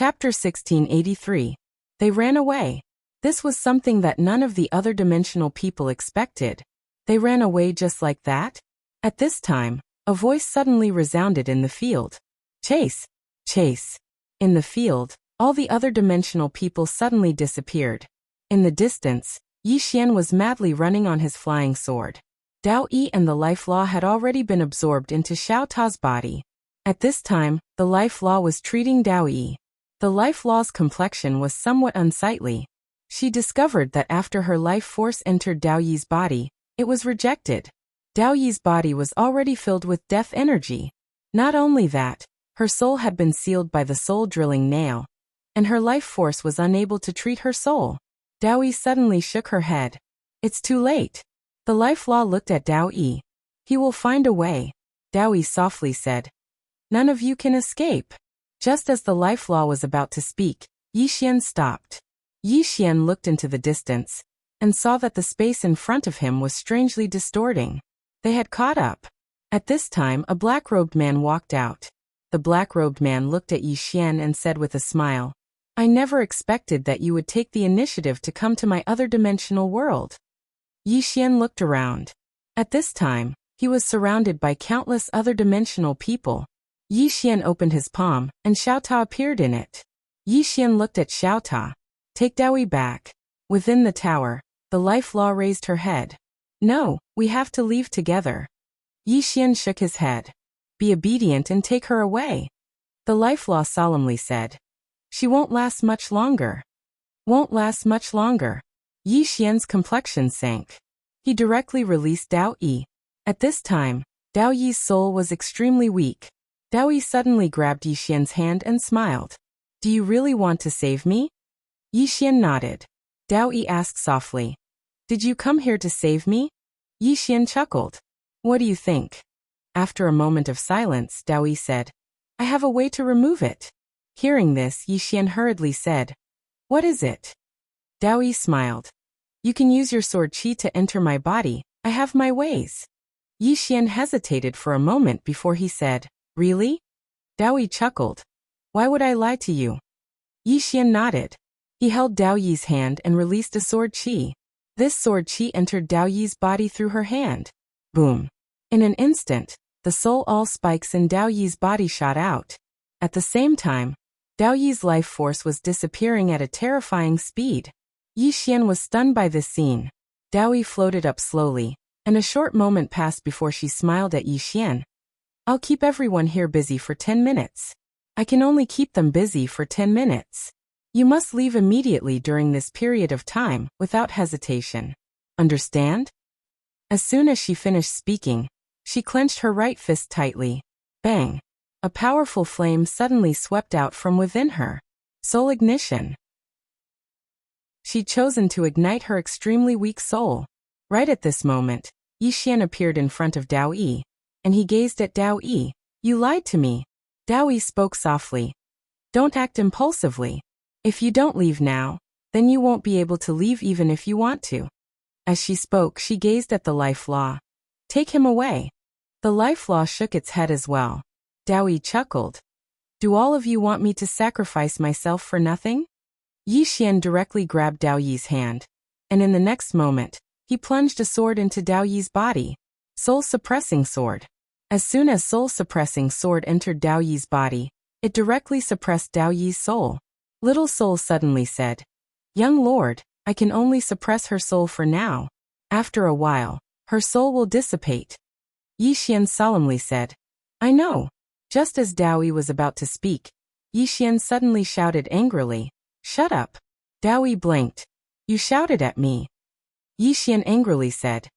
Chapter 1683. They ran away. This was something that none of the other dimensional people expected. They ran away just like that? At this time, a voice suddenly resounded in the field. Chase! Chase! In the field, all the other dimensional people suddenly disappeared. In the distance, Yi Xian was madly running on his flying sword. Dao Yi and the Life Law had already been absorbed into Xiao Ta's body. At this time, the Life Law was treating Dao Yi. The Life Law's complexion was somewhat unsightly. She discovered that after her life force entered Dao Yi's body, it was rejected. Dao Yi's body was already filled with death energy. Not only that, her soul had been sealed by the soul-drilling nail, and her life force was unable to treat her soul. Dao Yi suddenly shook her head. It's too late. The Life Law looked at Dao Yi. He will find a way. Dao Yi softly said. None of you can escape. Just as the Life Law was about to speak, Yi Xian stopped. Yi Xian looked into the distance, and saw that the space in front of him was strangely distorting. They had caught up. At this time a black-robed man walked out. The black-robed man looked at Yi Xian and said with a smile, I never expected that you would take the initiative to come to my other dimensional world. Yi Xian looked around. At this time, he was surrounded by countless other dimensional people. Yi Xian opened his palm, and Xiao Ta appeared in it. Yi Xian looked at Xiao Ta. Take Dao Yi back. Within the tower, the Life Law raised her head. No, we have to leave together. Yi Xian shook his head. Be obedient and take her away. The Life Law solemnly said. She won't last much longer. Won't last much longer. Yi Xian's complexion sank. He directly released Dao Yi. At this time, Dao Yi's soul was extremely weak. Dao Yi suddenly grabbed Yi Xian's hand and smiled. Do you really want to save me? Yi Xian nodded. Dao Yi asked softly. Did you come here to save me? Yi Xian chuckled. What do you think? After a moment of silence, Dao Yi said. I have a way to remove it. Hearing this, Yi Xian hurriedly said. What is it? Dao Yi smiled. You can use your sword qi to enter my body. I have my ways. Yi Xian hesitated for a moment before he said. Really? Dao Yi chuckled. Why would I lie to you? Yi Xian nodded. He held Dao Yi's hand and released a sword qi. This sword qi entered Dao Yi's body through her hand. Boom. In an instant, the soul all spikes in Dao Yi's body shot out. At the same time, Dao Yi's life force was disappearing at a terrifying speed. Yi Xian was stunned by this scene. Dao Yi floated up slowly, and a short moment passed before she smiled at Yi Xian. I'll keep everyone here busy for 10 minutes. I can only keep them busy for 10 minutes. You must leave immediately during this period of time, without hesitation. Understand? As soon as she finished speaking, she clenched her right fist tightly. Bang! A powerful flame suddenly swept out from within her. Soul ignition. She'd chosen to ignite her extremely weak soul. Right at this moment, Yi Xian appeared in front of Dao Yi, and he gazed at Dao Yi. You lied to me. Dao Yi spoke softly. Don't act impulsively. If you don't leave now, then you won't be able to leave even if you want to. As she spoke, she gazed at the Life Law. Take him away. The Life Law shook its head as well. Dao Yi chuckled. Do all of you want me to sacrifice myself for nothing? Yi Xian directly grabbed Dao Yi's hand, and in the next moment, he plunged a sword into Dao Yi's body. Soul-suppressing sword. As soon as soul-suppressing sword entered Dao Yi's body, it directly suppressed Dao Yi's soul. Little Soul suddenly said, Young Lord, I can only suppress her soul for now. After a while, her soul will dissipate. Yi Xian solemnly said, I know. Just as Dao Yi was about to speak, Yi Xian suddenly shouted angrily, Shut up. Dao Yi blinked. You shouted at me. Yi Xian angrily said,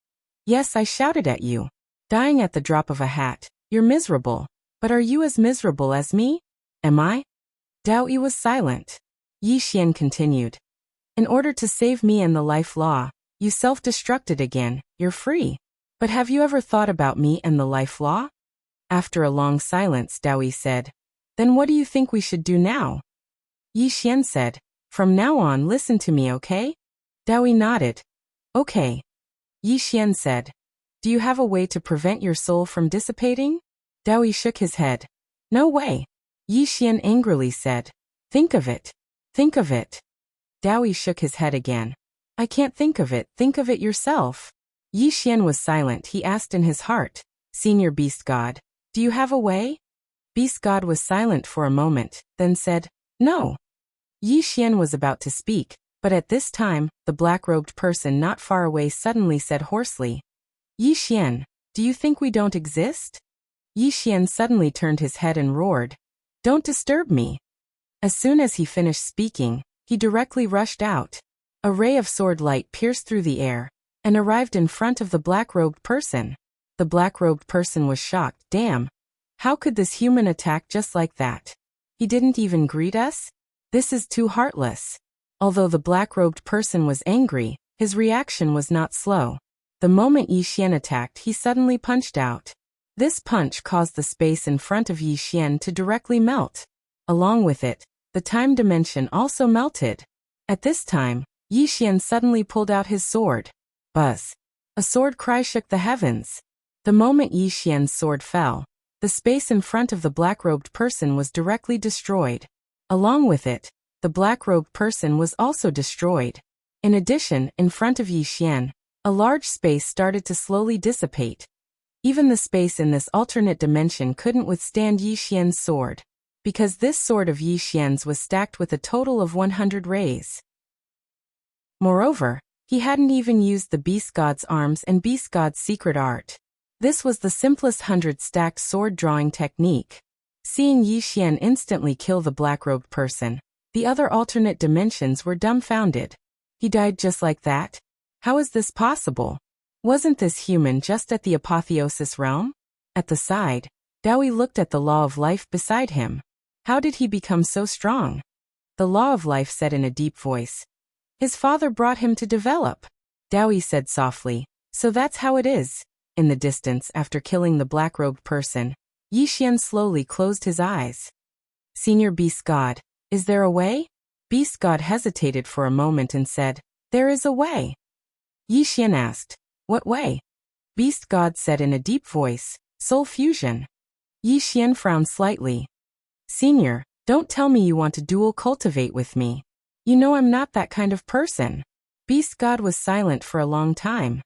Yes, I shouted at you. Dying at the drop of a hat. You're miserable. But are you as miserable as me? Am I? Dao Yi was silent. Yi Xian continued. In order to save me and the Life Law, you self-destructed again. You're free. But have you ever thought about me and the Life Law? After a long silence, Dao Yi said, Then what do you think we should do now? Yi Xian said, From now on, listen to me, okay? Dao Yi nodded. Okay. Yi Xian said, Do you have a way to prevent your soul from dissipating? Dao Yi shook his head. No way. Yi Xian angrily said, Think of it. Think of it. Dowie shook his head again. I can't think of it yourself. Yi Xian was silent. He asked in his heart, Senior Beast God, do you have a way? Beast God was silent for a moment, then said, No. Yi Xian was about to speak, but at this time, the black-robed person not far away suddenly said hoarsely, Yi Xian, do you think we don't exist? Yi Xian suddenly turned his head and roared, Don't disturb me. As soon as he finished speaking, he directly rushed out. A ray of sword light pierced through the air and arrived in front of the black-robed person. The black-robed person was shocked. Damn. How could this human attack just like that? He didn't even greet us? This is too heartless. Although the black-robed person was angry, his reaction was not slow. The moment Yi Xian attacked, he suddenly punched out. This punch caused the space in front of Yi Xian to directly melt. Along with it, the time dimension also melted. At this time, Yi Xian suddenly pulled out his sword. Buzz. A sword cry shook the heavens. The moment Yi Xian's sword fell, the space in front of the black-robed person was directly destroyed. Along with it, the black-robed person was also destroyed. In addition, in front of Yi Xian, a large space started to slowly dissipate. Even the space in this alternate dimension couldn't withstand Yi Xian's sword, because this sword of Yi Xian's was stacked with a total of 100 rays. Moreover, he hadn't even used the Beast God's arms and Beast God's secret art. This was the simplest 100-stacked sword drawing technique. Seeing Yi Xian instantly kill the black-robed person, the other alternate dimensions were dumbfounded. He died just like that? How is this possible? Wasn't this human just at the apotheosis realm? At the side, Dowie looked at the law of life beside him. How did he become so strong? The law of life said in a deep voice. His father brought him to develop. Dowie said softly, so that's how it is. In the distance, after killing the black-robed person, Yi Xian slowly closed his eyes. Senior Beast God, is there a way? Beast God hesitated for a moment and said, There is a way. Yi Xian asked, What way? Beast God said in a deep voice, Soul fusion. Yi Xian frowned slightly. Senior, don't tell me you want to dual cultivate with me. You know I'm not that kind of person. Beast God was silent for a long time.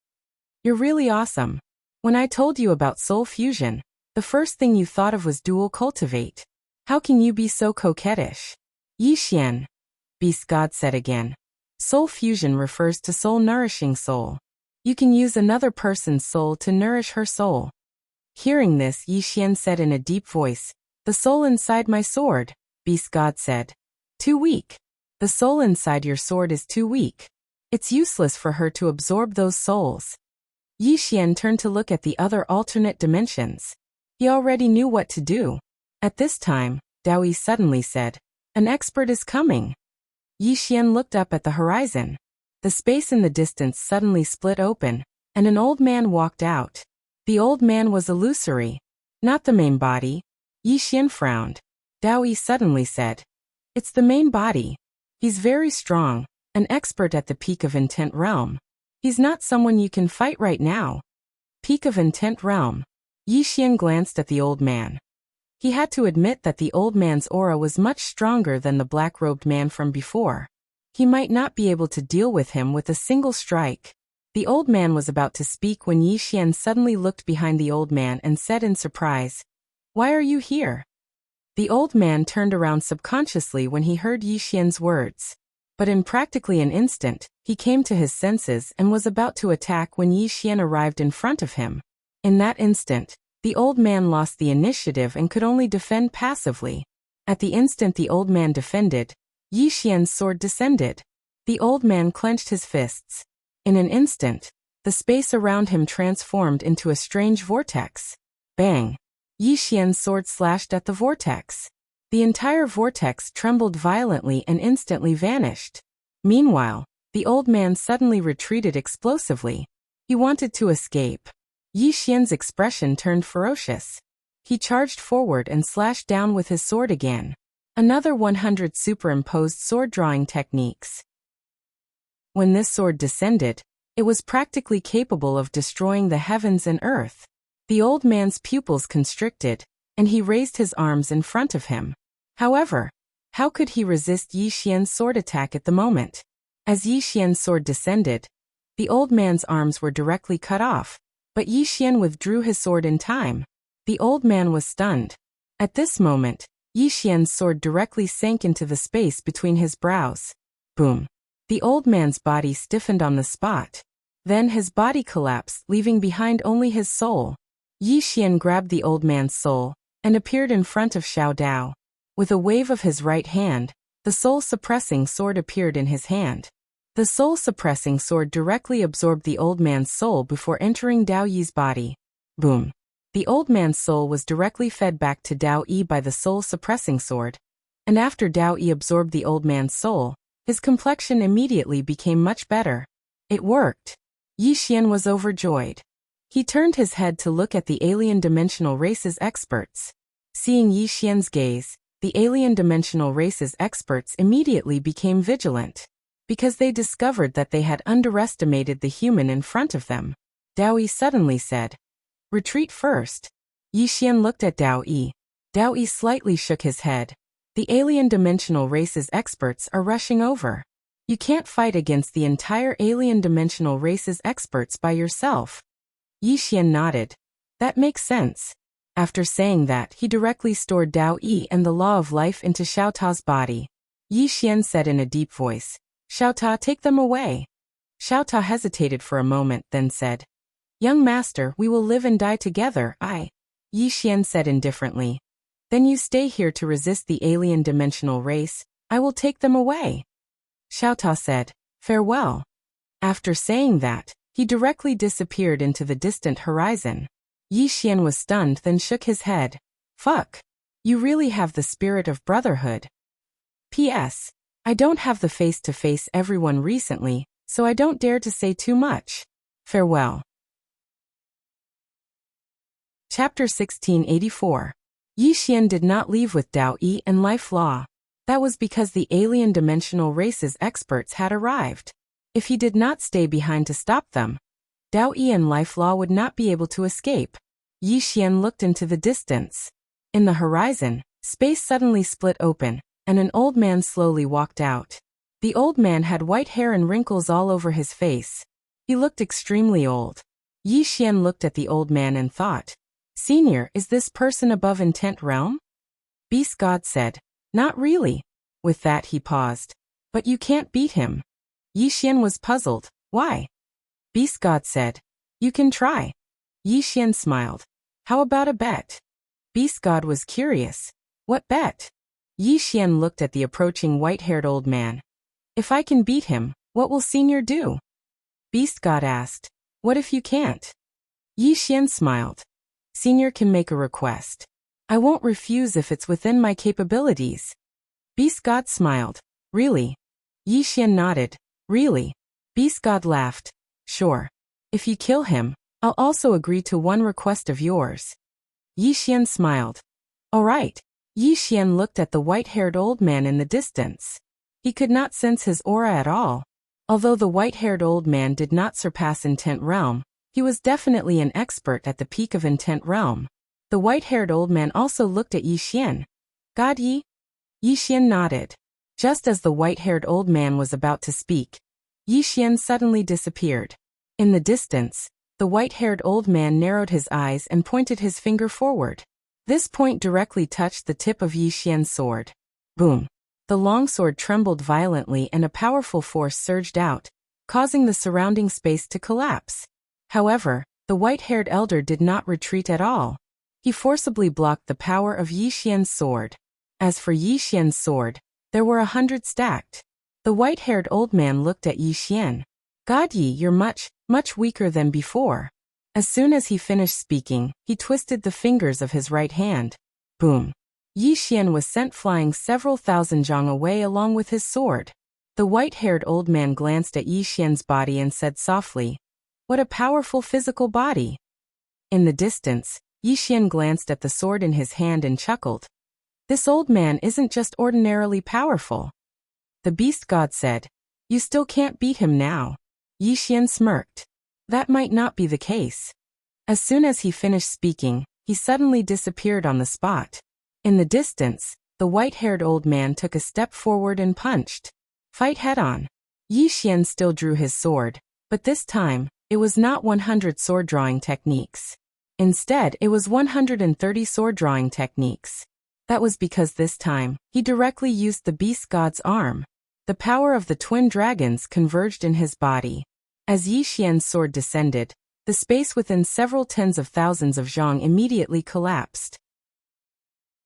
You're really awesome. When I told you about soul fusion, the first thing you thought of was dual cultivate. How can you be so coquettish? Yi Xian, Beast God said again. Soul fusion refers to soul nourishing soul. You can use another person's soul to nourish her soul. Hearing this, Yi Xian said in a deep voice, The soul inside my sword, Beast God said. Too weak. The soul inside your sword is too weak. It's useless for her to absorb those souls. Yi Xian turned to look at the other alternate dimensions. He already knew what to do. At this time, Dowie suddenly said, An expert is coming. Yi Xian looked up at the horizon. The space in the distance suddenly split open, and an old man walked out. The old man was illusory, not the main body. Yi Xian frowned. Dowie suddenly said, It's the main body. He's very strong, an expert at the peak of intent realm. He's not someone you can fight right now. Peak of intent realm. Yi Xian glanced at the old man. He had to admit that the old man's aura was much stronger than the black-robed man from before. He might not be able to deal with him with a single strike. The old man was about to speak when Yi Xian suddenly looked behind the old man and said in surprise, Why are you here? The old man turned around subconsciously when he heard Yi Xian's words. But in practically an instant, he came to his senses and was about to attack when Yi Xian arrived in front of him. In that instant, the old man lost the initiative and could only defend passively. At the instant the old man defended, Yi Xian's sword descended. The old man clenched his fists. In an instant, the space around him transformed into a strange vortex. Bang! Yi Xian's sword slashed at the vortex. The entire vortex trembled violently and instantly vanished. Meanwhile, the old man suddenly retreated explosively. He wanted to escape. Yi Xian's expression turned ferocious. He charged forward and slashed down with his sword again. Another 100 superimposed sword drawing techniques. When this sword descended, it was practically capable of destroying the heavens and earth. The old man's pupils constricted, and he raised his arms in front of him. However, How could he resist Yi Xian's sword attack at the moment? As Yi Xian's sword descended, the old man's arms were directly cut off, but Yi Xian withdrew his sword in time. The old man was stunned. At this moment, Yi Xian's sword directly sank into the space between his brows. Boom. The old man's body stiffened on the spot. Then his body collapsed, leaving behind only his soul. Yi Xian grabbed the old man's soul and appeared in front of Xiao Dao. With a wave of his right hand, the soul-suppressing sword appeared in his hand. The soul-suppressing sword directly absorbed the old man's soul before entering Dao Yi's body. Boom. The old man's soul was directly fed back to Dao Yi by the soul-suppressing sword. And after Dao Yi absorbed the old man's soul, his complexion immediately became much better. It worked. Yi Xian was overjoyed. He turned his head to look at the alien dimensional race's experts. Seeing Yi Xian's gaze, the alien dimensional race's experts immediately became vigilant, because they discovered that they had underestimated the human in front of them. Dao Yi suddenly said, "Retreat first." Yi Xian looked at Dao Yi. Dao Yi slightly shook his head. The alien dimensional race's experts are rushing over. You can't fight against the entire alien dimensional race's experts by yourself. Yi Xian nodded. That makes sense. After saying that, he directly stored Dao Yi and the law of life into Xiao Ta's body. Yi Xian said in a deep voice, "Xiao Ta, take them away." Xiao Ta hesitated for a moment, then said, "Young master, we will live and die together, Yi Xian said indifferently. "Then you stay here to resist the alien dimensional race. I will take them away." Xiao Ta said, "Farewell." After saying that, he directly disappeared into the distant horizon. Yi Xian was stunned, then shook his head. Fuck. You really have the spirit of brotherhood. P.S. I don't have the face to face everyone recently, so I don't dare to say too much. Farewell. Chapter 1684. Yi Xian did not leave with Dao Yi and Life Law. That was because the alien dimensional race's experts had arrived. If he did not stay behind to stop them, Dao Yi and Life Law would not be able to escape. Yi Xian looked into the distance. In the horizon, space suddenly split open, and an old man slowly walked out. The old man had white hair and wrinkles all over his face. He looked extremely old. Yi Xian looked at the old man and thought, "Senior, is this person above Intent Realm?" Beast God said, "Not really." With that he paused. "But you can't beat him." Yi Xian was puzzled. "Why?" Beast God said, "You can try." Yi Xian smiled. "How about a bet?" Beast God was curious. "What bet?" Yi Xian looked at the approaching white-haired old man. "If I can beat him, what will Senior do?" Beast God asked. "What if you can't?" Yi Xian smiled. "Senior can make a request. I won't refuse if it's within my capabilities." Beast God smiled. "Really?" Yi Xian nodded. "Really?" Beast God laughed. "Sure. If you kill him, I'll also agree to one request of yours." Yi Xian smiled. "All right." Yi Xian looked at the white-haired old man in the distance. He could not sense his aura at all. Although the white-haired old man did not surpass Intent Realm, he was definitely an expert at the peak of Intent Realm. The white-haired old man also looked at Yi Xian. "God Yi?" Yi Xian nodded. Just as the white-haired old man was about to speak, Yi Xian suddenly disappeared. In the distance, the white-haired old man narrowed his eyes and pointed his finger forward. This point directly touched the tip of Yi Xian's sword. Boom! The long sword trembled violently and a powerful force surged out, causing the surrounding space to collapse. However, the white-haired elder did not retreat at all. He forcibly blocked the power of Yi Xian's sword. As for Yi Xian's sword, there were 100 stacked. The white-haired old man looked at Yi Xian. "God Yi, you're much weaker than before." As soon as he finished speaking, he twisted the fingers of his right hand. Boom! Yi Xian was sent flying several thousand zhang away along with his sword. The white-haired old man glanced at Yi Xian's body and said softly, "What a powerful physical body." In the distance, Yi Xian glanced at the sword in his hand and chuckled. "This old man isn't just ordinarily powerful." The beast god said, "You still can't beat him now." Yi Xian smirked. That might not be the case. As soon as he finished speaking, he suddenly disappeared on the spot. In the distance, the white-haired old man took a step forward and punched. Fight head-on. Yi Xian still drew his sword, but this time, it was not 100 sword-drawing techniques. Instead, it was 130 sword-drawing techniques. That was because this time, he directly used the beast god's arm. The power of the twin dragons converged in his body. As Yi Xian's sword descended, the space within several tens of thousands of zhang immediately collapsed.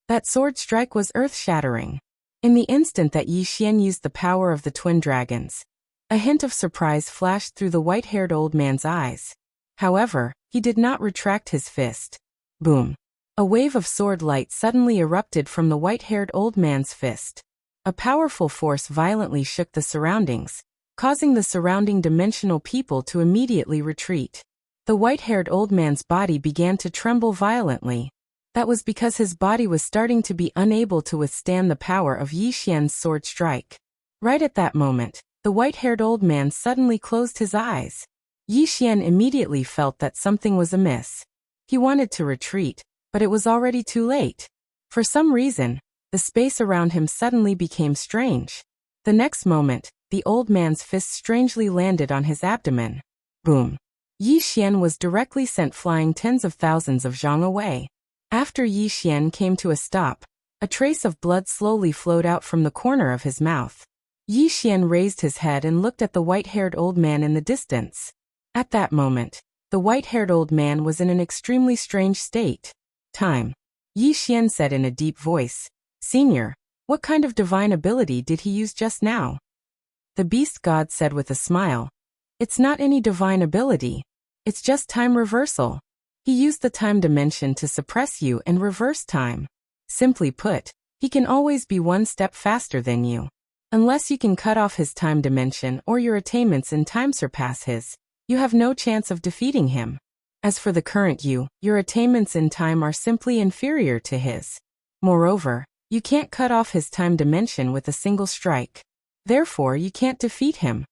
That sword strike was earth-shattering. In the instant that Yi Xian used the power of the twin dragons, a hint of surprise flashed through the white-haired old man's eyes. However, he did not retract his fist. Boom! A wave of sword light suddenly erupted from the white-haired old man's fist. A powerful force violently shook the surroundings, causing the surrounding dimensional people to immediately retreat. The white-haired old man's body began to tremble violently. That was because his body was starting to be unable to withstand the power of Yi Xian's sword strike. Right at that moment, the white-haired old man suddenly closed his eyes. Yi Xian immediately felt that something was amiss. He wanted to retreat, but it was already too late. For some reason, the space around him suddenly became strange. The next moment, the old man's fist strangely landed on his abdomen. Boom! Yi Xian was directly sent flying tens of thousands of zhang away. After Yi Xian came to a stop, a trace of blood slowly flowed out from the corner of his mouth. Yi Xian raised his head and looked at the white-haired old man in the distance. At that moment, the white-haired old man was in an extremely strange state. Time. Yi Xian said in a deep voice, "Senior, what kind of divine ability did he use just now?" The beast god said with a smile, "It's not any divine ability. It's just time reversal. He used the time dimension to suppress you and reverse time. Simply put, he can always be one step faster than you. Unless you can cut off his time dimension or your attainments in time surpass his, you have no chance of defeating him. As for the current you, your attainments in time are simply inferior to his. Moreover, you can't cut off his time dimension with a single strike. Therefore, you can't defeat him.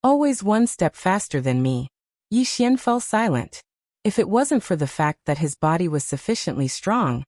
Always one step faster than me." Yi Xian fell silent. If it wasn't for the fact that his body was sufficiently strong,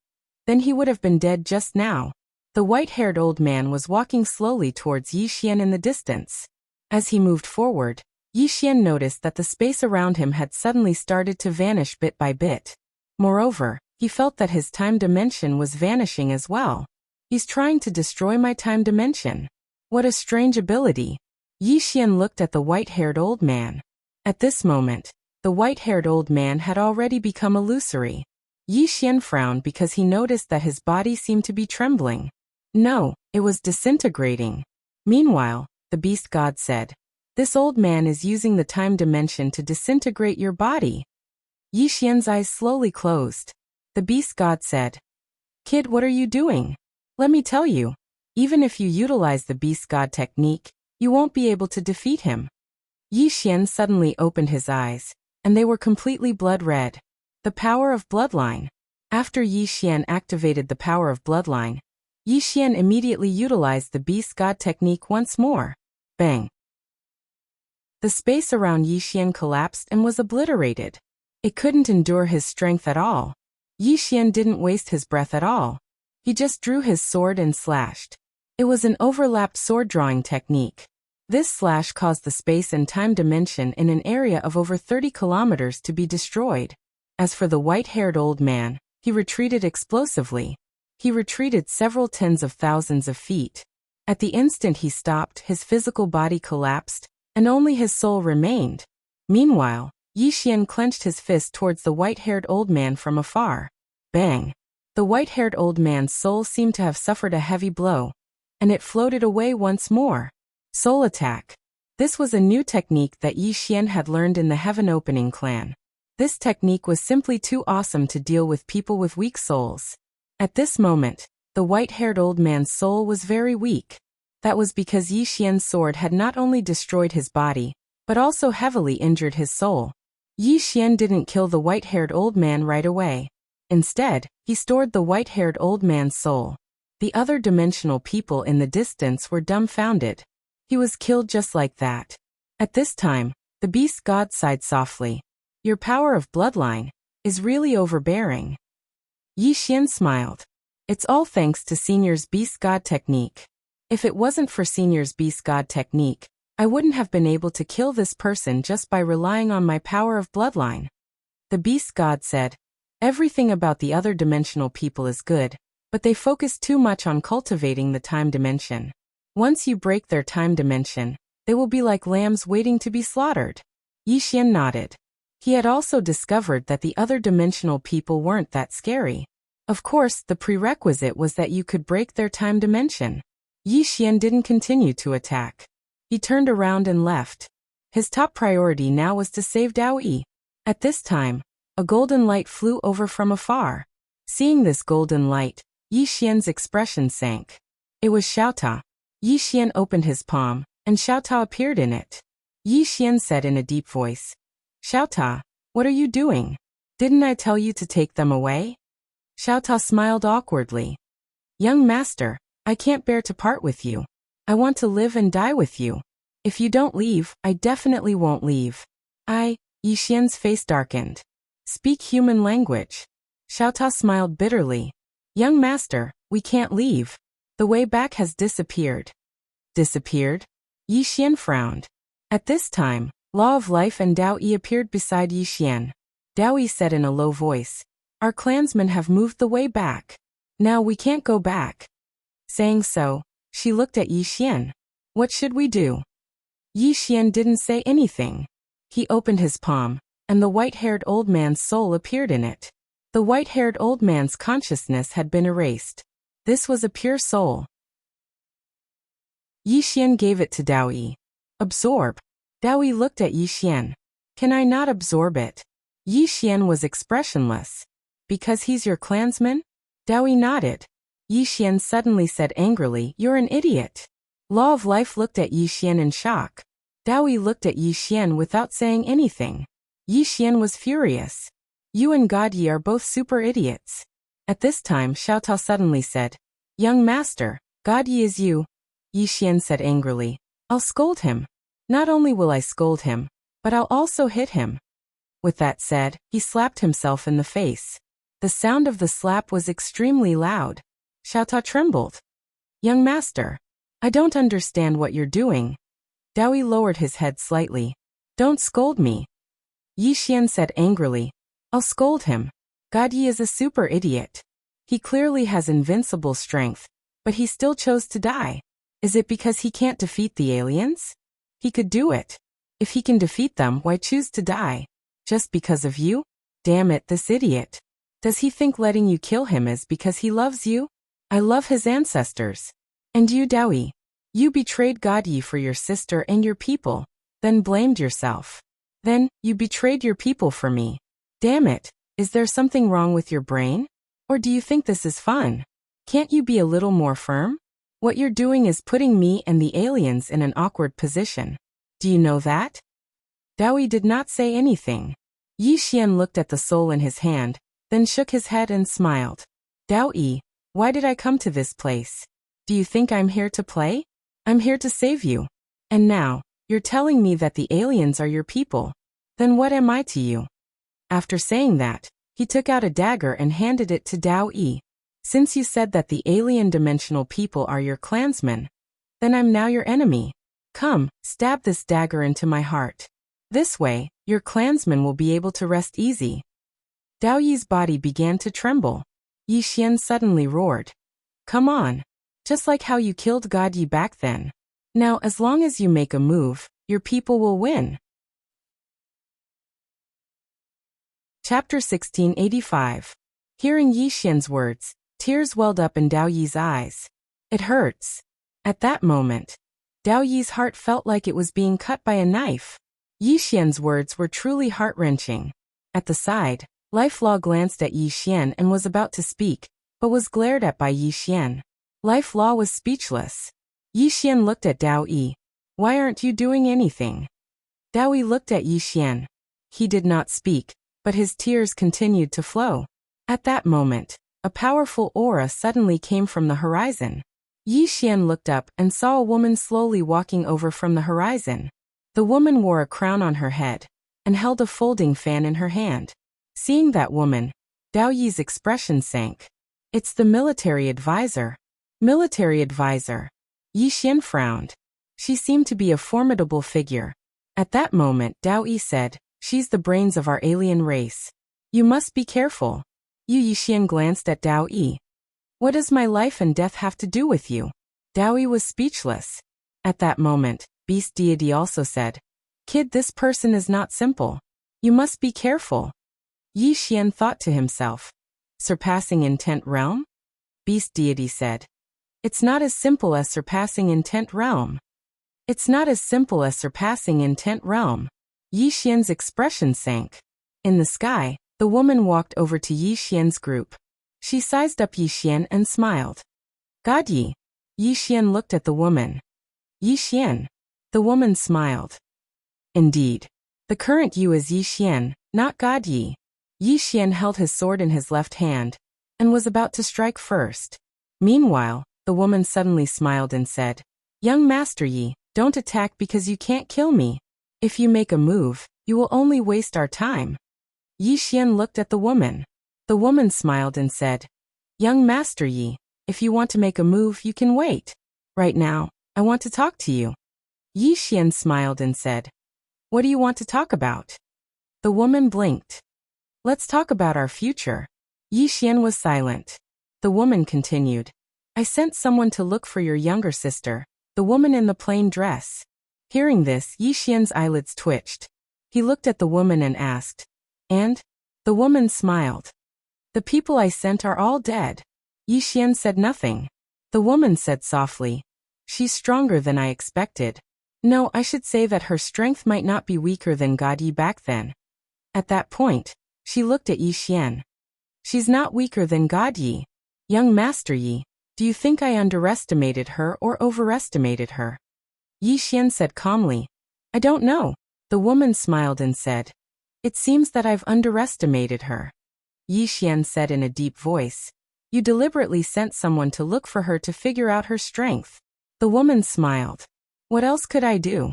then he would have been dead just now. The white-haired old man was walking slowly towards Yi Xian in the distance. As he moved forward, Yi Xian noticed that the space around him had suddenly started to vanish bit by bit. Moreover, he felt that his time dimension was vanishing as well. "He's trying to destroy my time dimension. What a strange ability." Yi Xian looked at the white-haired old man. At this moment, the white-haired old man had already become illusory. Yi Xian frowned because he noticed that his body seemed to be trembling. No, it was disintegrating. Meanwhile, the beast god said, "This old man is using the time dimension to disintegrate your body." Yi Xian's eyes slowly closed. The beast god said, "Kid, what are you doing? Let me tell you, even if you utilize the beast god technique, you won't be able to defeat him." Yi Xian suddenly opened his eyes, and they were completely blood red. The power of bloodline. After Yi Xian activated the power of bloodline, Yi Xian immediately utilized the beast god technique once more. Bang! The space around Yi Xian collapsed and was obliterated. It couldn't endure his strength at all. Yi Xian didn't waste his breath at all. He just drew his sword and slashed. It was an overlapped sword drawing technique. This slash caused the space and time dimension in an area of over 30 kilometers to be destroyed. As for the white-haired old man, he retreated explosively. He retreated several tens of thousands of feet. At the instant he stopped, his physical body collapsed, and only his soul remained. Meanwhile, Yi Xian clenched his fist towards the white-haired old man from afar. Bang! The white-haired old man's soul seemed to have suffered a heavy blow, and it floated away once more. Soul attack. This was a new technique that Yi Xian had learned in the Heaven Opening clan. This technique was simply too awesome to deal with people with weak souls. At this moment, the white-haired old man's soul was very weak. That was because Yi Xian's sword had not only destroyed his body, but also heavily injured his soul. Yi Xian didn't kill the white-haired old man right away. Instead, he stored the white-haired old man's soul. The other dimensional people in the distance were dumbfounded. He was killed just like that. At this time, the beast god sighed softly. "Your power of bloodline is really overbearing." Yi Xian smiled. It's all thanks to Senior's Beast God technique. If it wasn't for Senior's Beast God technique, I wouldn't have been able to kill this person just by relying on my power of bloodline. The Beast God said, everything about the other dimensional people is good, but they focus too much on cultivating the time dimension. Once you break their time dimension, they will be like lambs waiting to be slaughtered. Yi Xian nodded. He had also discovered that the other dimensional people weren't that scary. Of course, the prerequisite was that you could break their time dimension. Yi Xian didn't continue to attack. He turned around and left. His top priority now was to save Dao Yi. At this time, a golden light flew over from afar. Seeing this golden light, Yi Xian's expression sank. It was Xiaota. Yi Xian opened his palm, and Xiaota appeared in it. Yi Xian said in a deep voice, Xiaota, what are you doing? Didn't I tell you to take them away? Xiaota smiled awkwardly. Young master, I can't bear to part with you. I want to live and die with you. If you don't leave, I definitely won't leave. Yi Xian's face darkened. Speak human language. Xiaota smiled bitterly. Young master, we can't leave. The way back has disappeared. Disappeared? Yi Xian frowned. At this time, Law of Life and Dao Yi appeared beside Yi Xian. Dao Yi said in a low voice, our clansmen have moved the way back. Now we can't go back. Saying so, she looked at Yi Xian. What should we do? Yi Xian didn't say anything. He opened his palm, and the white-haired old man's soul appeared in it. The white-haired old man's consciousness had been erased. This was a pure soul. Yi Xian gave it to Dao Yi. Absorb. Dao Yi looked at Yi Xian. Can I not absorb it? Yi Xian was expressionless. Because he's your clansman? Dao Yi nodded. Yi Xian suddenly said angrily, you're an idiot. Law of Life looked at Yi Xian in shock. Dao Yi looked at Yi Xian without saying anything. Yi Xian was furious. You and God Yi are both super idiots. At this time Xiaota suddenly said, young master, God Yi is you. Yi Xian said angrily, I'll scold him. Not only will I scold him, but I'll also hit him. With that said, he slapped himself in the face. The sound of the slap was extremely loud. Xiaota trembled. Young master, I don't understand what you're doing. Dao Yi lowered his head slightly. Don't scold me. Yi Xian said angrily, I'll scold him. God Yi is a super idiot. He clearly has invincible strength, but he still chose to die. Is it because he can't defeat the aliens? He could do it. If he can defeat them, why choose to die? Just because of you? Damn it, this idiot. Does he think letting you kill him is because he loves you? I love his ancestors. And you, Dao Yi. You betrayed God Yi for your sister and your people, then blamed yourself. Then, you betrayed your people for me. Damn it, is there something wrong with your brain? Or do you think this is fun? Can't you be a little more firm? What you're doing is putting me and the aliens in an awkward position. Do you know that? Dao Yi did not say anything. Yi Xian looked at the soul in his hand, then shook his head and smiled. Dao Yi, why did I come to this place? Do you think I'm here to play? I'm here to save you. And now, you're telling me that the aliens are your people. Then what am I to you? After saying that, he took out a dagger and handed it to Dao Yi. Since you said that the alien dimensional people are your clansmen, then I'm now your enemy. Come, stab this dagger into my heart. This way, your clansmen will be able to rest easy. Dao Yi's body began to tremble. Yi Xian suddenly roared. Come on. Just like how you killed God Yi back then. Now as long as you make a move, your people will win. Chapter 1685. Hearing Yi Xian's words, tears welled up in Dao Yi's eyes. It hurts. At that moment, Dao Yi's heart felt like it was being cut by a knife. Yi Xian's words were truly heart-wrenching. At the side, Life Law glanced at Yi Xian and was about to speak, but was glared at by Yi Xian. Life Law was speechless. Yi Xian looked at Dao Yi. Why aren't you doing anything? Dao Yi looked at Yi Xian. He did not speak, but his tears continued to flow. At that moment, a powerful aura suddenly came from the horizon. Yi Xian looked up and saw a woman slowly walking over from the horizon. The woman wore a crown on her head and held a folding fan in her hand. Seeing that woman, Dao Yi's expression sank. It's the military advisor. Military advisor. Yi Xian frowned. She seemed to be a formidable figure. At that moment, Dao Yi said, "She's the brains of our alien race. You must be careful." Yi Xian glanced at Dao Yi. "What does my life and death have to do with you?" Dao Yi was speechless. At that moment, Beast Deity also said, "Kid, this person is not simple. You must be careful." Yi Xian thought to himself, "Surpassing intent realm?" Beast Deity said, "It's not as simple as surpassing intent realm. It's not as simple as surpassing intent realm." Yi Xian's expression sank. In the sky, the woman walked over to Yi Xian's group. She sized up Yi Xian and smiled. "God Yi." Yi Xian looked at the woman. "Yi Xian." The woman smiled. "Indeed. The current you is Yi Xian, not God Yi." Yi Xian held his sword in his left hand and was about to strike first. Meanwhile, the woman suddenly smiled and said, "Young Master Yi, don't attack because you can't kill me. If you make a move, you will only waste our time." Yi Xian looked at the woman. The woman smiled and said, "Young Master Yi, if you want to make a move, you can wait. Right now, I want to talk to you." Yi Xian smiled and said, "What do you want to talk about?" The woman blinked. "Let's talk about our future." Yi Xian was silent. The woman continued, "I sent someone to look for your younger sister, the woman in the plain dress." Hearing this, Yi Xian's eyelids twitched. He looked at the woman and asked, "And?" The woman smiled. "The people I sent are all dead." Yi Xian said nothing. The woman said softly, "She's stronger than I expected. No, I should say that her strength might not be weaker than God Yi back then." At that point, she looked at Yi Xian. "She's not weaker than God Yi. Young Master Yi, do you think I underestimated her or overestimated her?" Yi Xian said calmly, "I don't know." The woman smiled and said, "It seems that I've underestimated her." Yi Xian said in a deep voice, "You deliberately sent someone to look for her to figure out her strength." The woman smiled. "What else could I do?"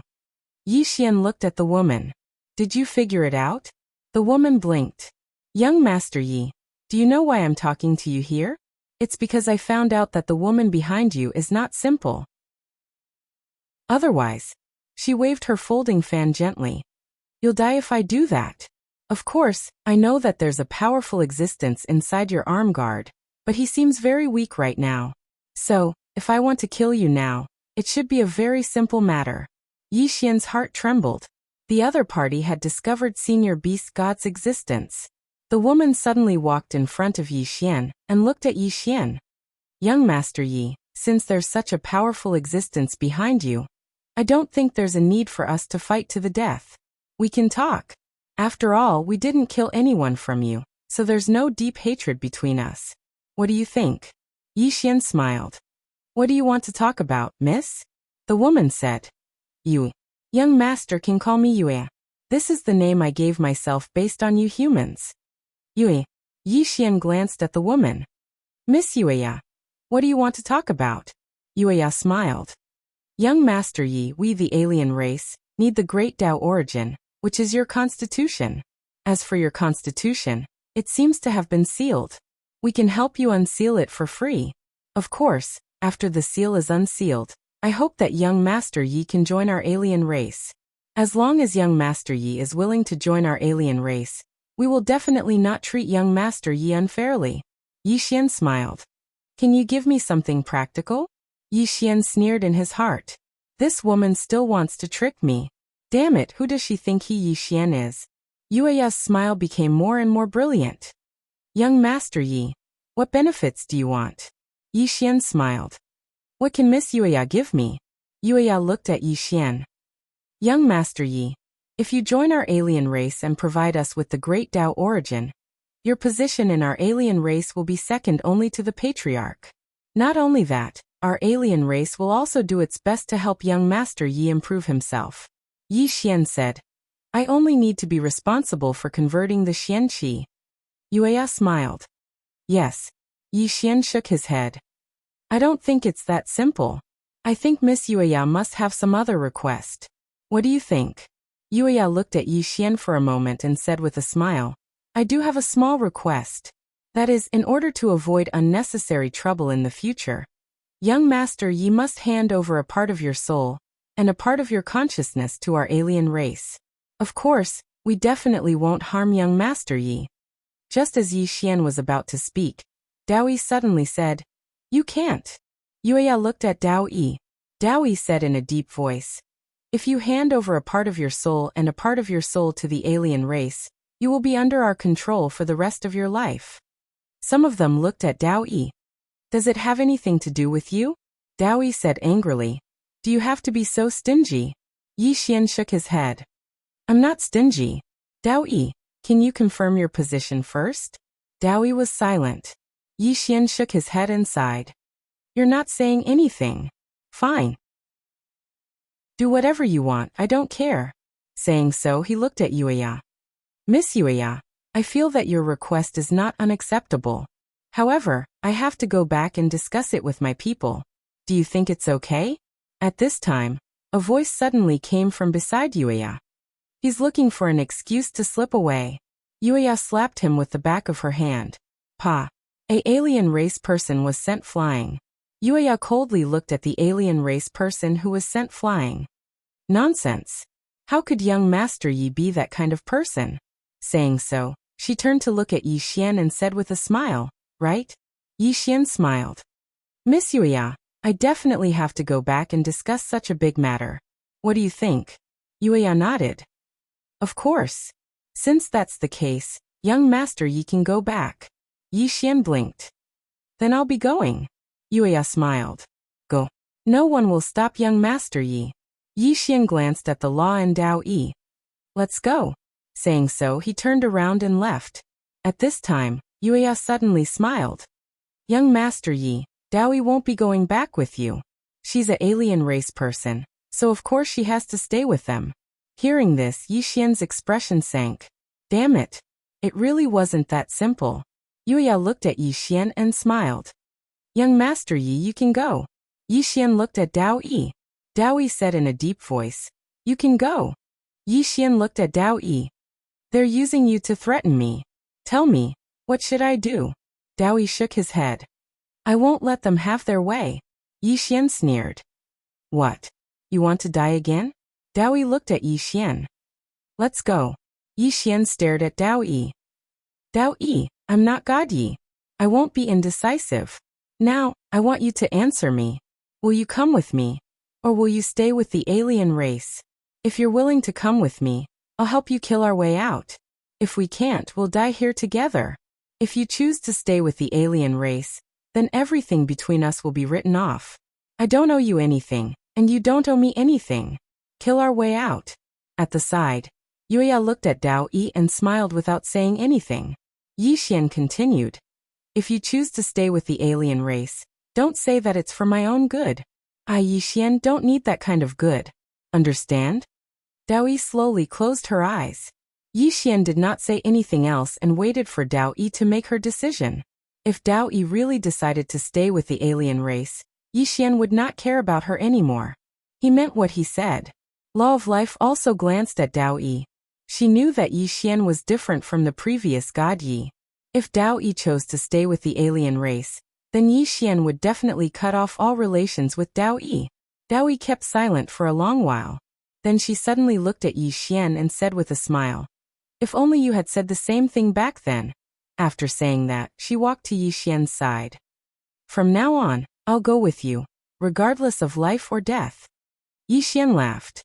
Yi Xian looked at the woman. "Did you figure it out?" The woman blinked. "Young Master Yi, do you know why I'm talking to you here? It's because I found out that the woman behind you is not simple. Otherwise." She waved her folding fan gently. "You'll die if I do that. Of course, I know that there's a powerful existence inside your arm guard, but he seems very weak right now. So, if I want to kill you now, it should be a very simple matter." Yi Xian's heart trembled. The other party had discovered Senior Beast God's existence. The woman suddenly walked in front of Yi Xian and looked at Yi Xian. "Young Master Yi, since there's such a powerful existence behind you, I don't think there's a need for us to fight to the death. We can talk. After all, we didn't kill anyone from you, so there's no deep hatred between us. What do you think?" Yi Xian smiled. "What do you want to talk about, miss?" The woman said. "You. Young Master can call me Yue. This is the name I gave myself based on you humans." "Yue." Yi Xian glanced at the woman. "Miss Yue, what do you want to talk about?" Yue smiled. "Young Master Yi, we the alien race, need the great Tao origin, which is your constitution. As for your constitution, it seems to have been sealed. We can help you unseal it for free. Of course, after the seal is unsealed, I hope that young Master Yi can join our alien race. As long as young Master Yi is willing to join our alien race, we will definitely not treat young Master Yi unfairly." Yi Xian smiled. "Can you give me something practical?" Yi Xian sneered in his heart. "This woman still wants to trick me. Damn it, who does she think Yi Xian is?" Yueya's smile became more and more brilliant. "Young Master Yi, what benefits do you want?" Yi Xian smiled. "What can Miss Yueya give me?" Yueya looked at Yi Xian. "Young Master Yi, if you join our alien race and provide us with the great Tao origin, your position in our alien race will be second only to the Patriarch. Not only that, our alien race will also do its best to help young Master Yi improve himself." Yi Xian said, "I only need to be responsible for converting the Xian Qi." Yueya smiled. "Yes." Yi Xian shook his head. "I don't think it's that simple. I think Miss Yueya must have some other request. What do you think?" Yueya looked at Yi Xian for a moment and said with a smile, "I do have a small request. That is, in order to avoid unnecessary trouble in the future. Young master, ye must hand over a part of your soul and a part of your consciousness to our alien race. Of course, we definitely won't harm young master Yi. Just as Yi Xian was about to speak, Dao Yi suddenly said, "You can't." Yueya looked at Dao Yi. Dao Yi said in a deep voice, "If you hand over a part of your soul and a part of your soul to the alien race, you will be under our control for the rest of your life." Some of them looked at Dao Yi. "Does it have anything to do with you?" Dao Yi said angrily. "Do you have to be so stingy?" Yi Xian shook his head. "I'm not stingy." "Dao Yi, can you confirm your position first?" Dao Yi was silent. Yi Xian shook his head and sighed. "You're not saying anything. Fine. Do whatever you want, I don't care." Saying so, he looked at Yueya. "Miss Yueya, I feel that your request is not unacceptable. However, I have to go back and discuss it with my people. Do you think it's okay?" At this time, a voice suddenly came from beside Yueya. "He's looking for an excuse to slip away." Yueya slapped him with the back of her hand. "Pa." A alien race person was sent flying. Yueya coldly looked at the alien race person who was sent flying. Nonsense. How could young Master Yi be that kind of person? Saying so, she turned to look at Yi Xian and said with a smile, "Right?" Yi Xian smiled. "Miss Yueya, I definitely have to go back and discuss such a big matter. What do you think?" Yueya nodded. "Of course. Since that's the case, young Master Yi can go back." Yi Xian blinked. "Then I'll be going." Yueya smiled. "Go. No one will stop young Master Yi." Yi Xian glanced at the law and Dao Yi. "Let's go." Saying so, he turned around and left. At this time, Yueya suddenly smiled. "Young Master Yi, Dao Yi won't be going back with you. She's an alien race person, so of course she has to stay with them." Hearing this, Yi Xian's expression sank. Damn it. It really wasn't that simple. Yueya looked at Yi Xian and smiled. "Young Master Yi, you can go." Yi Xian looked at Dao Yi. Dao Yi said in a deep voice, "You can go." Yi Xian looked at Dao Yi. "They're using you to threaten me. Tell me, what should I do?" Dao Yi shook his head. "I won't let them have their way." Yi Xian sneered. "What? You want to die again?" Dao Yi looked at Yi Xian. "Let's go." Yi Xian stared at Dao Yi. "Dao Yi, I'm not God Yi. I won't be indecisive. Now, I want you to answer me. Will you come with me? Or will you stay with the alien race? If you're willing to come with me, I'll help you kill our way out. If we can't, we'll die here together. If you choose to stay with the alien race, then everything between us will be written off. I don't owe you anything, and you don't owe me anything. Kill our way out." At the side, Yueya looked at Dao Yi and smiled without saying anything. Yi Xian continued. "If you choose to stay with the alien race, don't say that it's for my own good. I, Yi Xian, don't need that kind of good. Understand?" Dao Yi slowly closed her eyes. Yi Xian did not say anything else and waited for Dao Yi to make her decision. If Dao Yi really decided to stay with the alien race, Yi Xian would not care about her anymore. He meant what he said. Law of Life also glanced at Dao Yi. She knew that Yi Xian was different from the previous God Yi. If Dao Yi chose to stay with the alien race, then Yi Xian would definitely cut off all relations with Dao Yi. Dao Yi kept silent for a long while. Then she suddenly looked at Yi Xian and said with a smile, "If only you had said the same thing back then." After saying that, she walked to Yi Xian's side. "From now on, I'll go with you, regardless of life or death." Yi Xian laughed.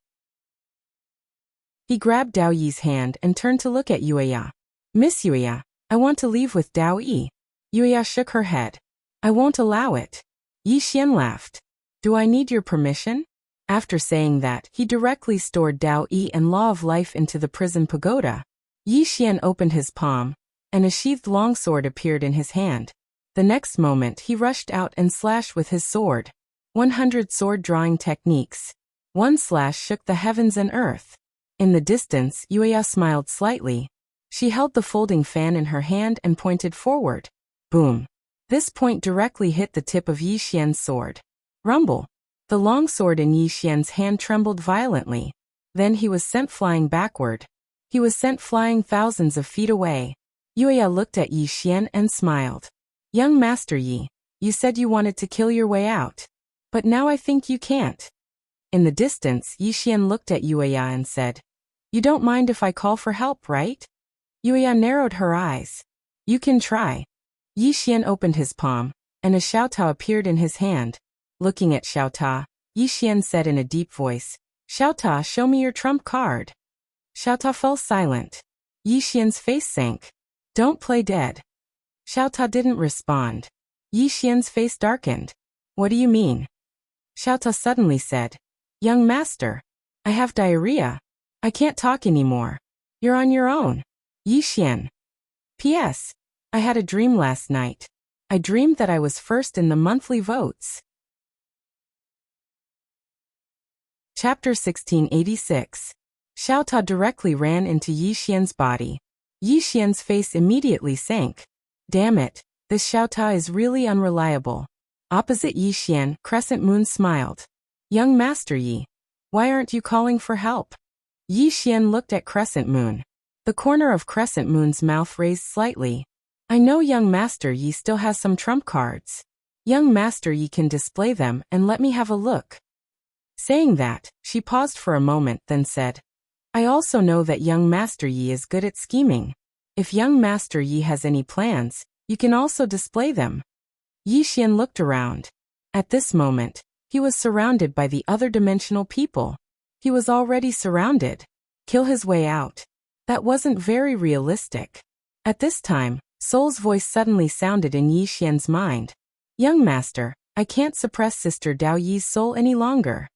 He grabbed Dao Yi's hand and turned to look at Yueya. "Miss Yueya, I want to leave with Dao Yi." Yueya shook her head. "I won't allow it." Yi Xian laughed. "Do I need your permission?" After saying that, he directly stored Dao Yi and Law of Life into the prison pagoda. Yi Xian opened his palm, and a sheathed longsword appeared in his hand. The next moment he rushed out and slashed with his sword. 100 sword drawing techniques. One slash shook the heavens and earth. In the distance, Yueya smiled slightly. She held the folding fan in her hand and pointed forward. Boom. This point directly hit the tip of Yi Xian's sword. Rumble. The long sword in Yi Xian's hand trembled violently. Then he was sent flying backward. He was sent flying thousands of feet away. Yuya looked at Yi Xian and smiled. Young Master Yi, you said you wanted to kill your way out. But now I think you can't. In the distance, Yi Xian looked at Yuya and said, You don't mind if I call for help, right? Yuya narrowed her eyes. You can try. Yi Xian opened his palm, and a Xiaota appeared in his hand. Looking at Xiaota, Yi Xian said in a deep voice, Xiaota, show me your trump card. Xiaota fell silent. Yi Xian's face sank. Don't play dead. Xiaota didn't respond. Yi Xian's face darkened. What do you mean? Xiaota suddenly said, Young Master, I have diarrhea. I can't talk anymore. You're on your own. Yi Xian. P.S. I had a dream last night. I dreamed that I was first in the monthly votes. Chapter 1686. Xiaota directly ran into Yi Xian's body. Yi Xian's face immediately sank. Damn it, this Xiaota is really unreliable. Opposite Yi Xian, Crescent Moon smiled. Young Master Yi, why aren't you calling for help? Yi Xian looked at Crescent Moon. The corner of Crescent Moon's mouth raised slightly. I know Young Master Yi still has some trump cards. Young Master Yi can display them and let me have a look. Saying that, she paused for a moment then said, I also know that Young Master Yi is good at scheming. If Young Master Yi has any plans, you can also display them. Yi Xian looked around. At this moment, he was surrounded by the other dimensional people. He was already surrounded. Kill his way out. That wasn't very realistic. At this time, Soul's voice suddenly sounded in Yi Xian's mind. Young Master, I can't suppress Sister Dao Yi's soul any longer.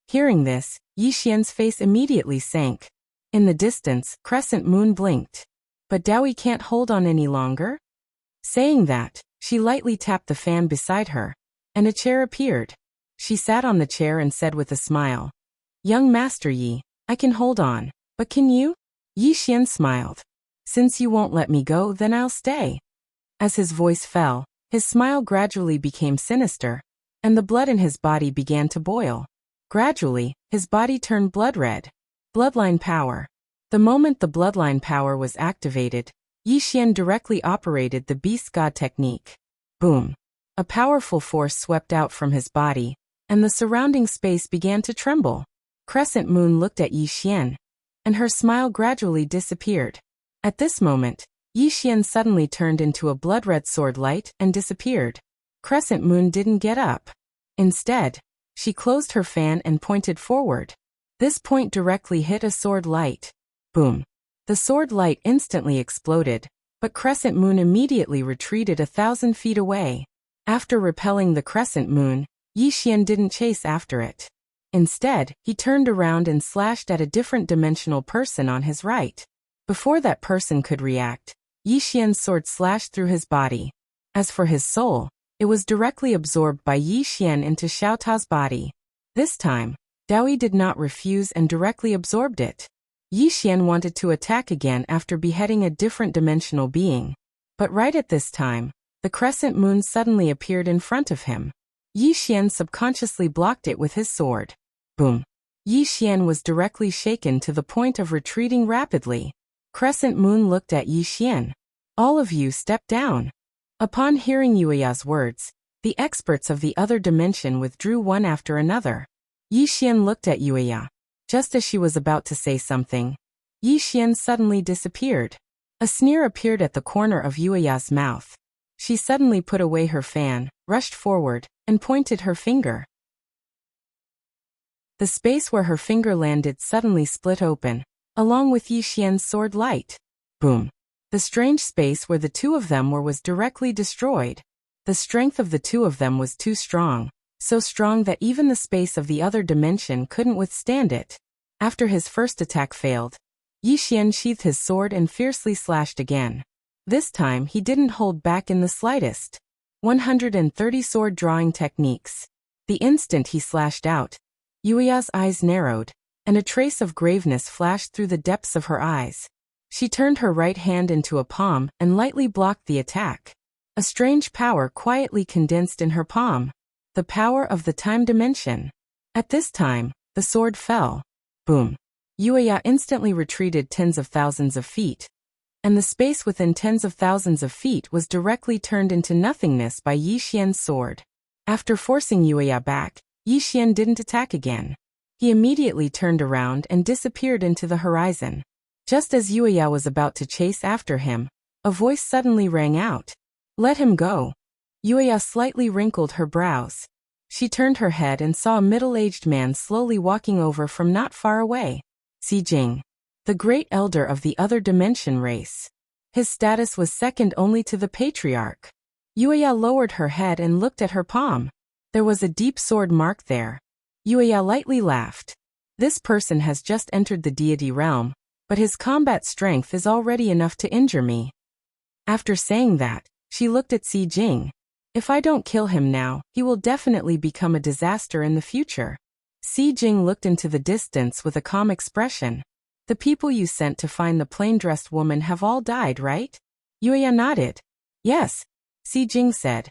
Hearing this, Yi Xian's face immediately sank. In the distance, Crescent Moon blinked. But Dao Yi can't hold on any longer? Saying that, she lightly tapped the fan beside her, and a chair appeared. She sat on the chair and said with a smile, Young Master Yi, I can hold on, but can you? Yi Xian smiled. Since you won't let me go, then I'll stay. As his voice fell, his smile gradually became sinister, and the blood in his body began to boil. Gradually, his body turned blood red. Bloodline power. The moment the bloodline power was activated, Yi Xian directly operated the Beast God technique. Boom. A powerful force swept out from his body, and the surrounding space began to tremble. Crescent Moon looked at Yi Xian, and her smile gradually disappeared. At this moment, Yi Xian suddenly turned into a blood-red sword light and disappeared. Crescent Moon didn't get up. Instead, she closed her fan and pointed forward. This point directly hit a sword light. Boom. The sword light instantly exploded, but Crescent Moon immediately retreated 1,000 feet away. After repelling the Crescent Moon, Yi Xian didn't chase after it. Instead, he turned around and slashed at a different dimensional person on his right. Before that person could react, Yi Xian's sword slashed through his body. As for his soul, it was directly absorbed by Yi Xian into Xiaota's body. This time, Dao Yi did not refuse and directly absorbed it. Yi Xian wanted to attack again after beheading a different dimensional being. But right at this time, the Crescent Moon suddenly appeared in front of him. Yi Xian subconsciously blocked it with his sword. Boom. Yi Xian was directly shaken to the point of retreating rapidly. Crescent Moon looked at Yi Xian. All of you step down. Upon hearing Yuya's words, the experts of the other dimension withdrew one after another. Yi Xian looked at Yuya. Just as she was about to say something, Yi Xian suddenly disappeared. A sneer appeared at the corner of Yuya's mouth. She suddenly put away her fan, rushed forward, and pointed her finger. The space where her finger landed suddenly split open, along with Yi Xian's sword light. Boom. The strange space where the two of them were was directly destroyed. The strength of the two of them was too strong, so strong that even the space of the other dimension couldn't withstand it. After his first attack failed, Yi Xian sheathed his sword and fiercely slashed again. This time he didn't hold back in the slightest. 130 sword drawing techniques. The instant he slashed out, Yuya's eyes narrowed, and a trace of graveness flashed through the depths of her eyes. She turned her right hand into a palm and lightly blocked the attack. A strange power quietly condensed in her palm. The power of the time dimension. At this time, the sword fell. Boom. Yuya instantly retreated tens of thousands of feet. and the space within tens of thousands of feet was directly turned into nothingness by Yi Xian's sword. After forcing Yuya back, Yi Xian didn't attack again. He immediately turned around and disappeared into the horizon. Just as Yuya was about to chase after him, a voice suddenly rang out. "Let him go." Yuya slightly wrinkled her brows. She turned her head and saw a middle-aged man slowly walking over from not far away. Xi Jing, the great elder of the other dimension race. His status was second only to the patriarch. Yuya lowered her head and looked at her palm. There was a deep sword mark there. Yuya lightly laughed. This person has just entered the deity realm, but his combat strength is already enough to injure me. After saying that, she looked at Xi Jing. If I don't kill him now, he will definitely become a disaster in the future. Xi Jing looked into the distance with a calm expression. The people you sent to find the plain-dressed woman have all died, right? Yuya nodded. Yes, Xi Jing said.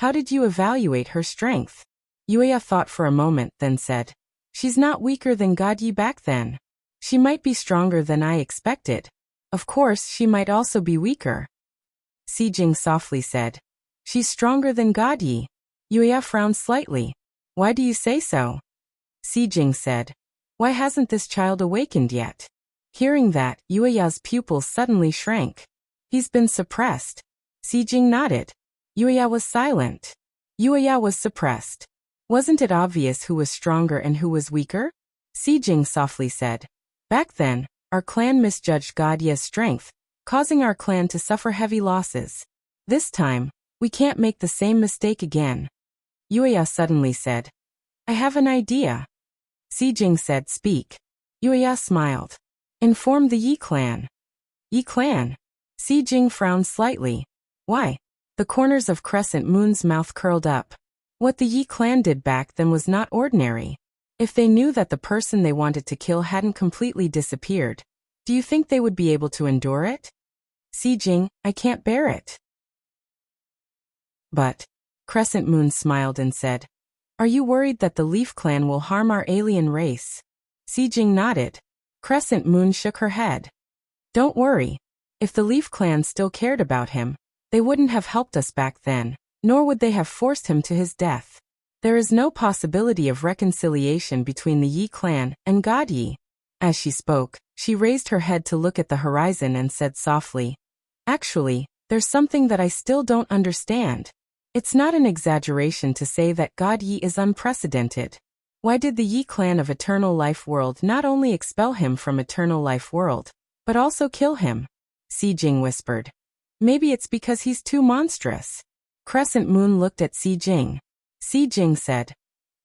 How did you evaluate her strength? Yuya thought for a moment, then said. She's not weaker than God Yi back then. She might be stronger than I expected. Of course, she might also be weaker. Xi Jing softly said. She's stronger than God Yi. Yuya frowned slightly. Why do you say so? Xi Jing said. Why hasn't this child awakened yet? Hearing that, Yuya's pupils suddenly shrank. He's been suppressed. Xi Jing nodded. Yuya was silent. Yuya was suppressed. Wasn't it obvious who was stronger and who was weaker? Xi Jing softly said. Back then, our clan misjudged God Yi's strength, causing our clan to suffer heavy losses. This time, we can't make the same mistake again. Yuya suddenly said. I have an idea. Xi Jing said, speak. Yuya smiled. Inform the Yi clan. Yi clan? Xi Jing frowned slightly. Why? The corners of Crescent Moon's mouth curled up. What the Yi clan did back then was not ordinary. If they knew that the person they wanted to kill hadn't completely disappeared, do you think they would be able to endure it? Xi Jing, I can't bear it. But, Crescent Moon smiled and said, Are you worried that the Leaf clan will harm our alien race? Xi Jing nodded. Crescent Moon shook her head. Don't worry. If the Leaf clan still cared about him, they wouldn't have helped us back then, nor would they have forced him to his death. There is no possibility of reconciliation between the Yi clan and God Yi. As she spoke, she raised her head to look at the horizon and said softly, Actually, there's something that I still don't understand. It's not an exaggeration to say that God Yi is unprecedented. Why did the Yi clan of Eternal Life World not only expel him from Eternal Life World, but also kill him? Xi Jing whispered. Maybe it's because he's too monstrous. Crescent Moon looked at Xi Jing. Xi Jing said,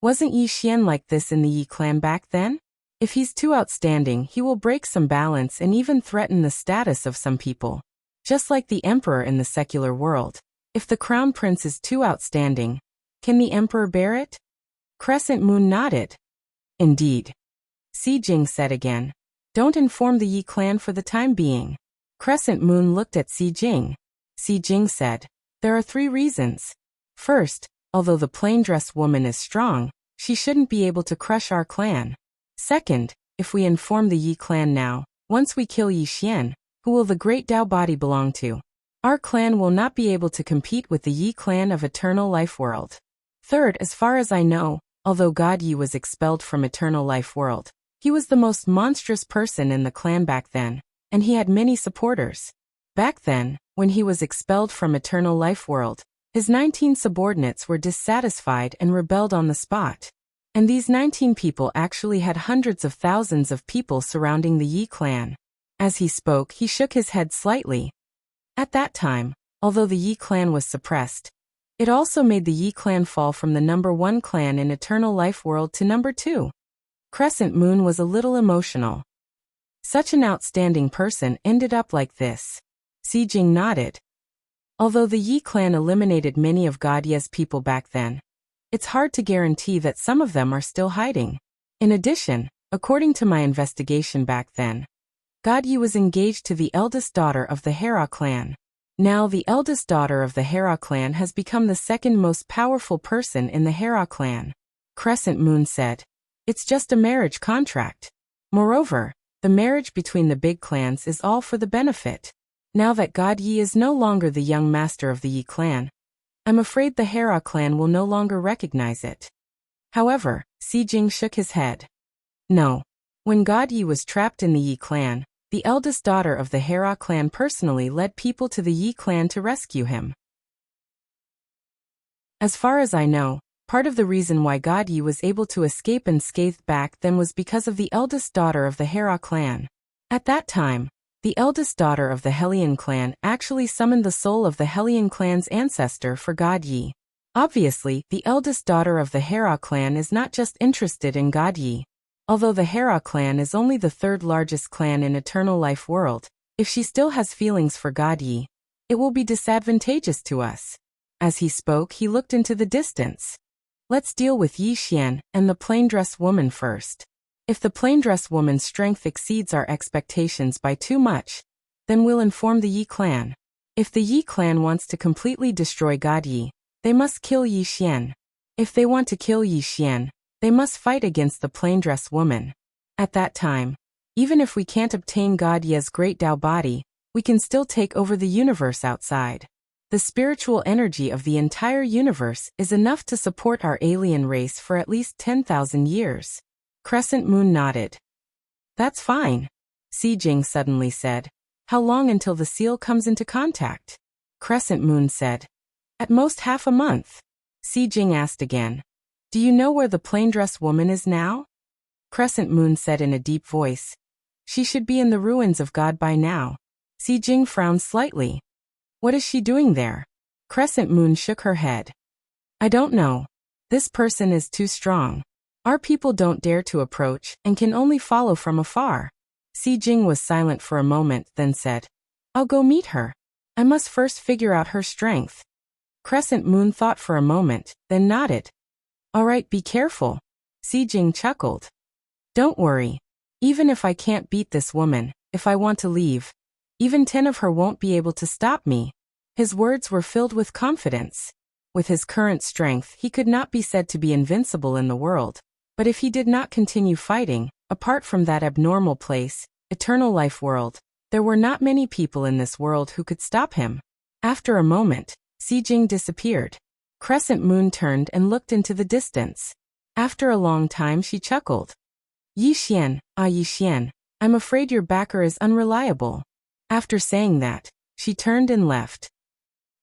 Wasn't Yi Xian like this in the Yi clan back then? If he's too outstanding, he will break some balance and even threaten the status of some people. Just like the emperor in the secular world. If the crown prince is too outstanding, can the emperor bear it? Crescent Moon nodded. Indeed. Xi Jing said again. Don't inform the Yi clan for the time being. Crescent Moon looked at Xi Jing. Xi Jing said, There are 3 reasons. First, although the plain-dressed woman is strong, she shouldn't be able to crush our clan. Second, if we inform the Yi clan now, once we kill Yi Xian, who will the great Dao body belong to? Our clan will not be able to compete with the Yi clan of Eternal Life World. Third, as far as I know, although God Yi was expelled from Eternal Life World, he was the most monstrous person in the clan back then, and he had many supporters. Back then, when he was expelled from Eternal Life World, his 19 subordinates were dissatisfied and rebelled on the spot. And these 19 people actually had hundreds of thousands of people surrounding the Yi clan. As he spoke, he shook his head slightly. At that time, although the Yi clan was suppressed, it also made the Yi clan fall from the number 1 clan in Eternal Life World to number 2. Crescent Moon was a little emotional. Such an outstanding person ended up like this. Xi Jing nodded. Although the Yi clan eliminated many of God Yi's people back then, it's hard to guarantee that some of them are still hiding. In addition, according to my investigation back then, God Yi was engaged to the eldest daughter of the Hera clan. Now the eldest daughter of the Hera clan has become the second most powerful person in the Hera clan. Crescent Moon said, It's just a marriage contract. Moreover, the marriage between the big clans is all for the benefit. Now that God Yi is no longer the young master of the Yi clan, I'm afraid the Hera clan will no longer recognize it. However, Si Jing shook his head. No. When God Yi was trapped in the Yi clan, the eldest daughter of the Hera clan personally led people to the Yi clan to rescue him. As far as I know, part of the reason why God Yi was able to escape unscathed back then was because of the eldest daughter of the Hera clan. At that time, the eldest daughter of the Hellion clan actually summoned the soul of the Hellion clan's ancestor for God Yi. Obviously, the eldest daughter of the Hera clan is not just interested in God Yi. Although the Hera clan is only the third largest clan in Eternal Life World, if she still has feelings for God Yi, it will be disadvantageous to us. As he spoke, he looked into the distance. Let's deal with Yi Xian and the plain-dress woman first. If the plain-dress woman's strength exceeds our expectations by too much, then we'll inform the Yi clan. If the Yi clan wants to completely destroy God Yi, they must kill Yi Xian. If they want to kill Yi Xian, they must fight against the plain-dress woman. At that time, even if we can't obtain God Yi's great Tao body, we can still take over the universe outside. The spiritual energy of the entire universe is enough to support our alien race for at least 10,000 years. Crescent Moon nodded. That's fine. Si Jing suddenly said. How long until the seal comes into contact? Crescent Moon said. At most half a month. Si Jing asked again. Do you know where the plain-dress woman is now? Crescent Moon said in a deep voice. She should be in the ruins of God by now. Si Jing frowned slightly. What is she doing there? Crescent Moon shook her head. I don't know. This person is too strong. Our people don't dare to approach and can only follow from afar. Si Jing was silent for a moment, then said, I'll go meet her. I must first figure out her strength. Crescent Moon thought for a moment, then nodded. All right, be careful. Si Jing chuckled. Don't worry. Even if I can't beat this woman, if I want to leave, even 10 of her won't be able to stop me. His words were filled with confidence. With his current strength, he could not be said to be invincible in the world. But if he did not continue fighting, apart from that abnormal place, Eternal Life World, there were not many people in this world who could stop him. After a moment, Si Jing disappeared. Crescent Moon turned and looked into the distance. After a long time she chuckled. Yi Xian, Yi Xian, I'm afraid your backer is unreliable. After saying that, she turned and left.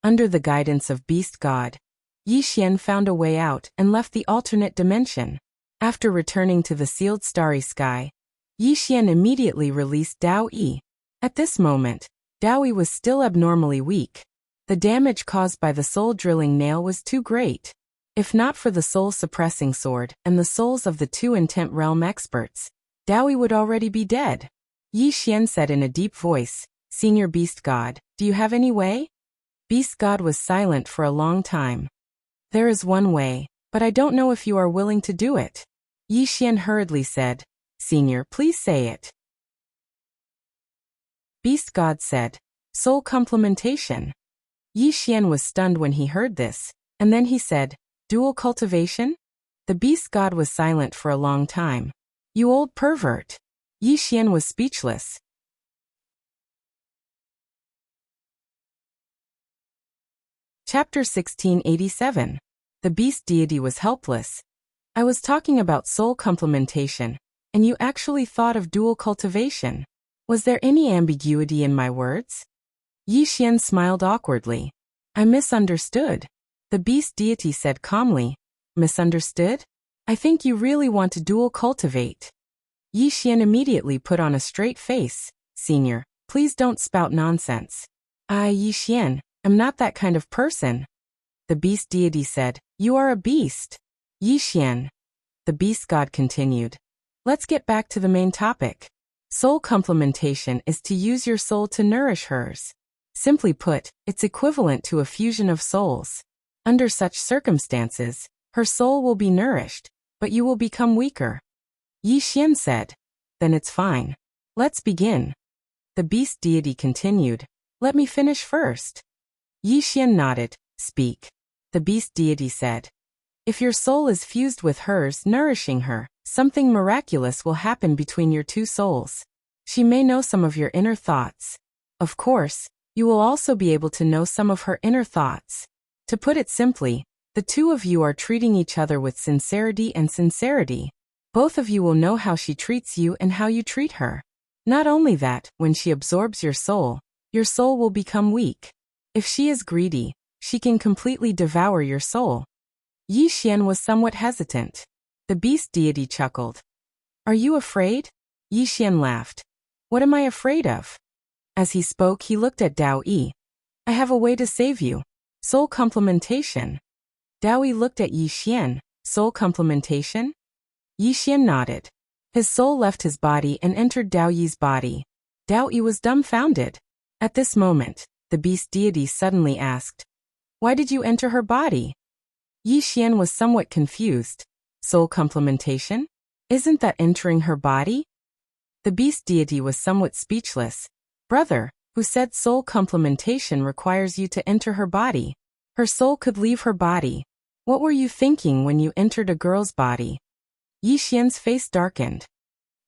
Under the guidance of Beast God, Yi Xian found a way out and left the alternate dimension. After returning to the sealed starry sky, Yi Xian immediately released Dao Yi. At this moment, Dao Yi was still abnormally weak. The damage caused by the soul-drilling nail was too great. If not for the soul-suppressing sword and the souls of the two intent realm experts, Dao Yi would already be dead. Yi Xian said in a deep voice, Senior Beast God, do you have any way? Beast God was silent for a long time. There is one way, but I don't know if you are willing to do it. Yi Xian hurriedly said, Senior, please say it. Beast God said, Soul complementation. Yi Xian was stunned when he heard this, and then he said, Dual cultivation? The Beast God was silent for a long time. You old pervert. Yi Xian was speechless. Chapter 1687. The beast deity was helpless. I was talking about soul complementation, and you actually thought of dual cultivation. Was there any ambiguity in my words? Yi Xian smiled awkwardly. I misunderstood. The beast deity said calmly. Misunderstood? I think you really want to dual cultivate. Yi Xian immediately put on a straight face. Senior, please don't spout nonsense. Yi Xian, I'm not that kind of person. The beast deity said, You are a beast. Yi Xian. The beast god continued. Let's get back to the main topic. Soul complementation is to use your soul to nourish hers. Simply put, it's equivalent to a fusion of souls. Under such circumstances, her soul will be nourished, but you will become weaker. Yi Xian said. Then it's fine. Let's begin. The beast deity continued. Let me finish first. Yi Xian nodded. Speak. The beast deity said. If your soul is fused with hers, nourishing her, something miraculous will happen between your two souls. She may know some of your inner thoughts. Of course, You will also be able to know some of her inner thoughts. To put it simply, the two of you are treating each other with sincerity and sincerity. Both of you will know how she treats you and how you treat her. Not only that, when she absorbs your soul will become weak. If she is greedy, she can completely devour your soul. Yi Xian was somewhat hesitant. The beast deity chuckled. Are you afraid? Yi Xian laughed. What am I afraid of? As he spoke, he looked at Dao Yi. I have a way to save you. Soul complementation. Dao Yi looked at Yi Xian. Soul complementation? Yi Xian nodded. His soul left his body and entered Dao Yi's body. Dao Yi was dumbfounded. At this moment, the beast deity suddenly asked, why did you enter her body? Yi Xian was somewhat confused. Soul complementation? Isn't that entering her body? The beast deity was somewhat speechless. Brother, who said soul complementation requires you to enter her body? Her soul could leave her body. What were you thinking when you entered a girl's body? Yi Xian's face darkened.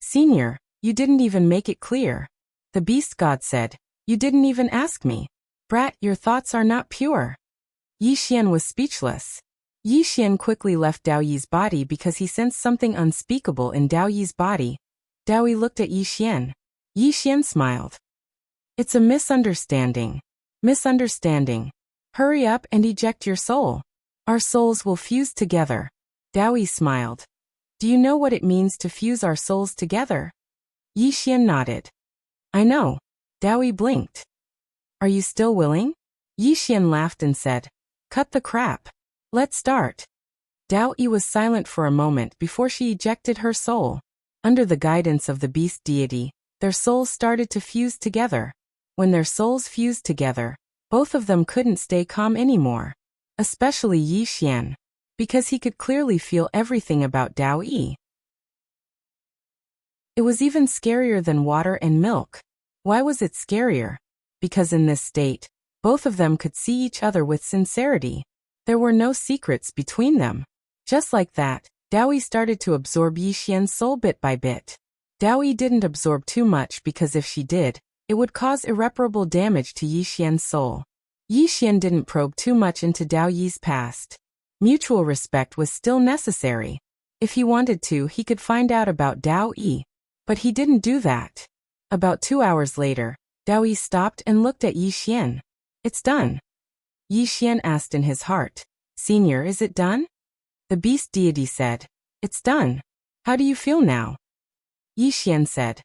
Senior, you didn't even make it clear. The beast god said, you didn't even ask me. Brat, your thoughts are not pure. Yi Xian was speechless. Yi Xian quickly left Dao Yi's body because he sensed something unspeakable in Dao Yi's body. Dao Yi looked at Yi Xian. Yi Xian smiled. It's a misunderstanding. Misunderstanding. Hurry up and eject your soul. Our souls will fuse together. Dao Yi smiled. Do you know what it means to fuse our souls together? Yi Xian nodded. I know. Dao Yi blinked. Are you still willing? Yi Xian laughed and said, cut the crap. Let's start. Dao Yi was silent for a moment before she ejected her soul. Under the guidance of the beast deity, their souls started to fuse together. When their souls fused together, both of them couldn't stay calm anymore. Especially Yi Xian, because he could clearly feel everything about Dao Yi. It was even scarier than water and milk. Why was it scarier? Because in this state, both of them could see each other with sincerity. There were no secrets between them. Just like that, Dao Yi started to absorb Yi Xian's soul bit by bit. Dao Yi didn't absorb too much because if she did, it would cause irreparable damage to Yi Xian's soul. Yi Xian didn't probe too much into Dao Yi's past. Mutual respect was still necessary. If he wanted to, he could find out about Dao Yi. But he didn't do that. About 2 hours later, Dao Yi stopped and looked at Yi Xian. It's done. Yi Xian asked in his heart. Senior, is it done? The beast deity said. It's done. How do you feel now? Yi Xian said.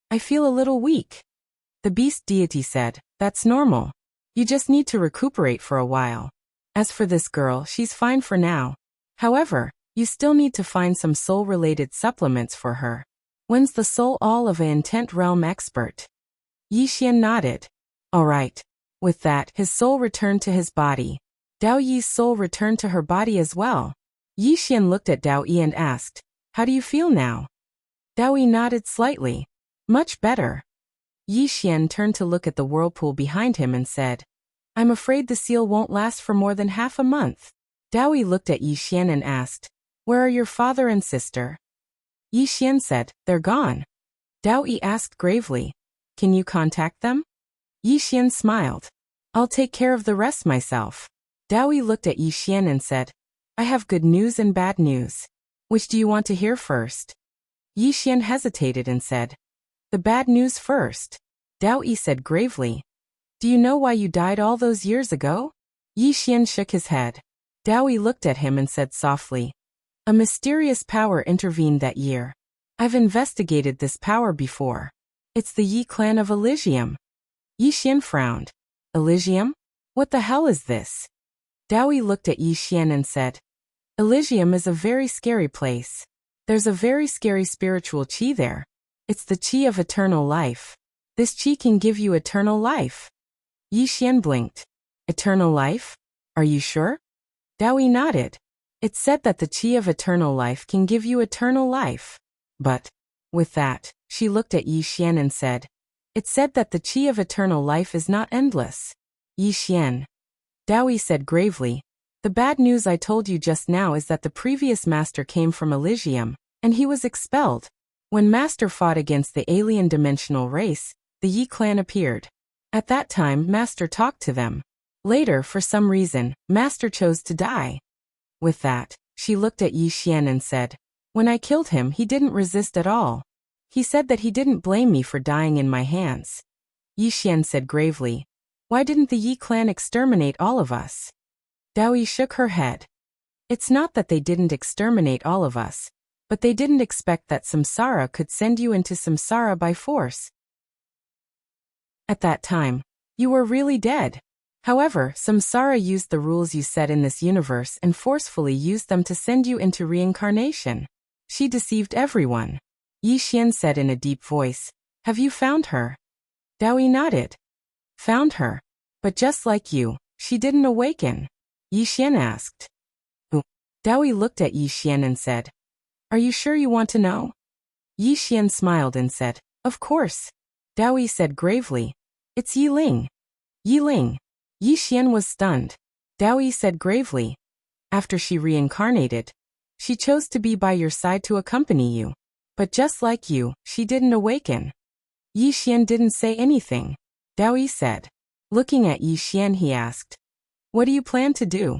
I feel a little weak. The beast deity said. That's normal. You just need to recuperate for a while. As for this girl, she's fine for now. However, you still need to find some soul-related supplements for her. When's the soul all of an intent realm expert? Yi Xian nodded. All right. With that, his soul returned to his body. Dao Yi's soul returned to her body as well. Yi Xian looked at Dao Yi and asked, how do you feel now? Dao Yi nodded slightly. Much better. Yi Xian turned to look at the whirlpool behind him and said, I'm afraid the seal won't last for more than half a month. Dao Yi looked at Yi Xian and asked, where are your father and sister? Yi Xian said, they're gone. Dao Yi asked gravely, can you contact them? Yi Xian smiled. I'll take care of the rest myself. Dao Yi looked at Yi Xian and said, I have good news and bad news. Which do you want to hear first? Yi Xian hesitated and said, the bad news first. Dao Yi said gravely, do you know why you died all those years ago? Yi Xian shook his head. Dao Yi looked at him and said softly, a mysterious power intervened that year. I've investigated this power before. It's the Yi clan of Elysium. Yi Xian frowned. Elysium? What the hell is this? Dao Yi looked at Yi Xian and said, Elysium is a very scary place. There's a very scary spiritual qi there. It's the qi of eternal life. This qi can give you eternal life. Yi Xian blinked. Eternal life? Are you sure? Dao Yi nodded. It's said that the qi of eternal life can give you eternal life. But, with that, she looked at Yi Xian and said, it's said that the qi of eternal life is not endless. Yi Xian. Dao Yi said gravely, the bad news I told you just now is that the previous master came from Elysium, and he was expelled. When master fought against the alien dimensional race, the Yi clan appeared. At that time, Master talked to them. Later, for some reason, Master chose to die. With that, she looked at Yi Xian and said, "When I killed him, he didn't resist at all. He said that he didn't blame me for dying in my hands." Yi Xian said gravely, "Why didn't the Yi clan exterminate all of us?" Dao Yi shook her head. "It's not that they didn't exterminate all of us, but they didn't expect that samsara could send you into samsara by force. At that time, you were really dead. However, samsara used the rules you set in this universe and forcefully used them to send you into reincarnation. She deceived everyone." Yi Xian said in a deep voice, "Have you found her?" Dao Yi nodded. "Found her. But just like you, she didn't awaken?" Yi Xian asked. Dao Yi looked at Yi Xian and said, "Are you sure you want to know?" Yi Xian smiled and said, "Of course." Dao Yi said gravely, "It's Yi Ling." Yi Ling. Yi Xian was stunned. Dao Yi said gravely, "After she reincarnated, she chose to be by your side to accompany you. But just like you, she didn't awaken." Yi Xian didn't say anything. Dao Yi said. Looking at Yi Xian, he asked, "What do you plan to do?"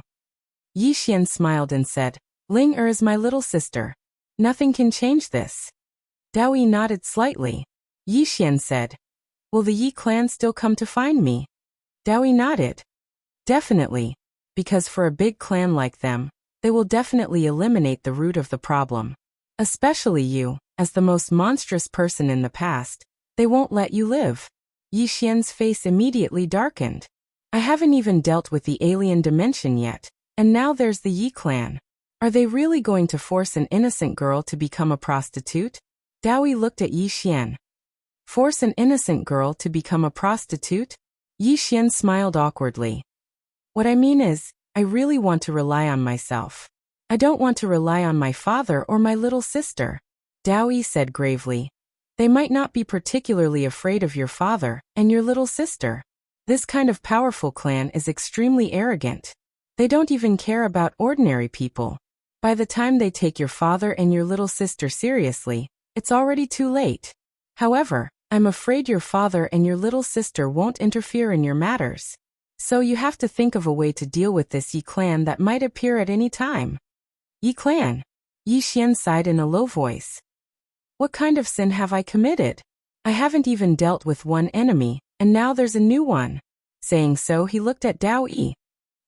Yi Xian smiled and said, "Ling Er is my little sister. Nothing can change this." Dao Yi nodded slightly. Yi Xian said, "Will the Yi clan still come to find me?" Dao Yi nodded. "Definitely. Because for a big clan like them, they will definitely eliminate the root of the problem. Especially you, as the most monstrous person in the past, they won't let you live." Yi Xian's face immediately darkened. "I haven't even dealt with the alien dimension yet, and now there's the Yi clan. Are they really going to force an innocent girl to become a prostitute?" Dao Yi looked at Yi Xian. "Force an innocent girl to become a prostitute?" Yi Xian smiled awkwardly. "What I mean is, I really want to rely on myself. I don't want to rely on my father or my little sister." Dao Yi said gravely, "They might not be particularly afraid of your father and your little sister. This kind of powerful clan is extremely arrogant. They don't even care about ordinary people. By the time they take your father and your little sister seriously, it's already too late. However, I'm afraid your father and your little sister won't interfere in your matters. So you have to think of a way to deal with this Yi clan that might appear at any time." "Yi clan?" Yi Xian sighed in a low voice. "What kind of sin have I committed? I haven't even dealt with one enemy, and now there's a new one." Saying so, he looked at Dao Yi.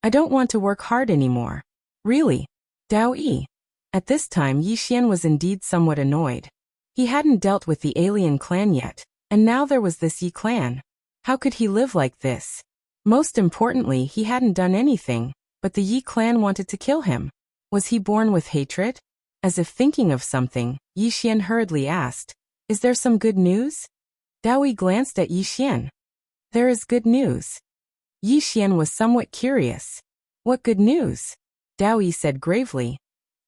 "I don't want to work hard anymore." "Really? Dao Yi?" At this time, Yi Xian was indeed somewhat annoyed. He hadn't dealt with the alien clan yet, and now there was this Yi clan. How could he live like this? Most importantly, he hadn't done anything, but the Yi clan wanted to kill him. Was he born with hatred? As if thinking of something, Yi Xian hurriedly asked, "Is there some good news?" Dao Yi glanced at Yi Xian. "There is good news." Yi Xian was somewhat curious. "What good news?" Dao Yi said gravely.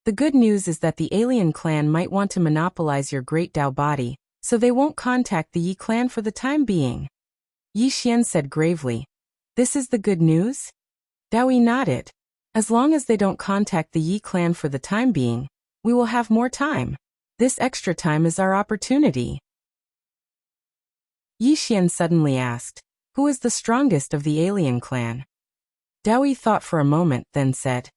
"The good news is that the alien clan might want to monopolize your great Dao body, so they won't contact the Yi clan for the time being." Yi Xian said gravely, "This is the good news?" Dao Yi nodded. "As long as they don't contact the Yi clan for the time being, we will have more time. This extra time is our opportunity." Yi Xian suddenly asked, "Who is the strongest of the alien clan?" Dao Yi thought for a moment, then said,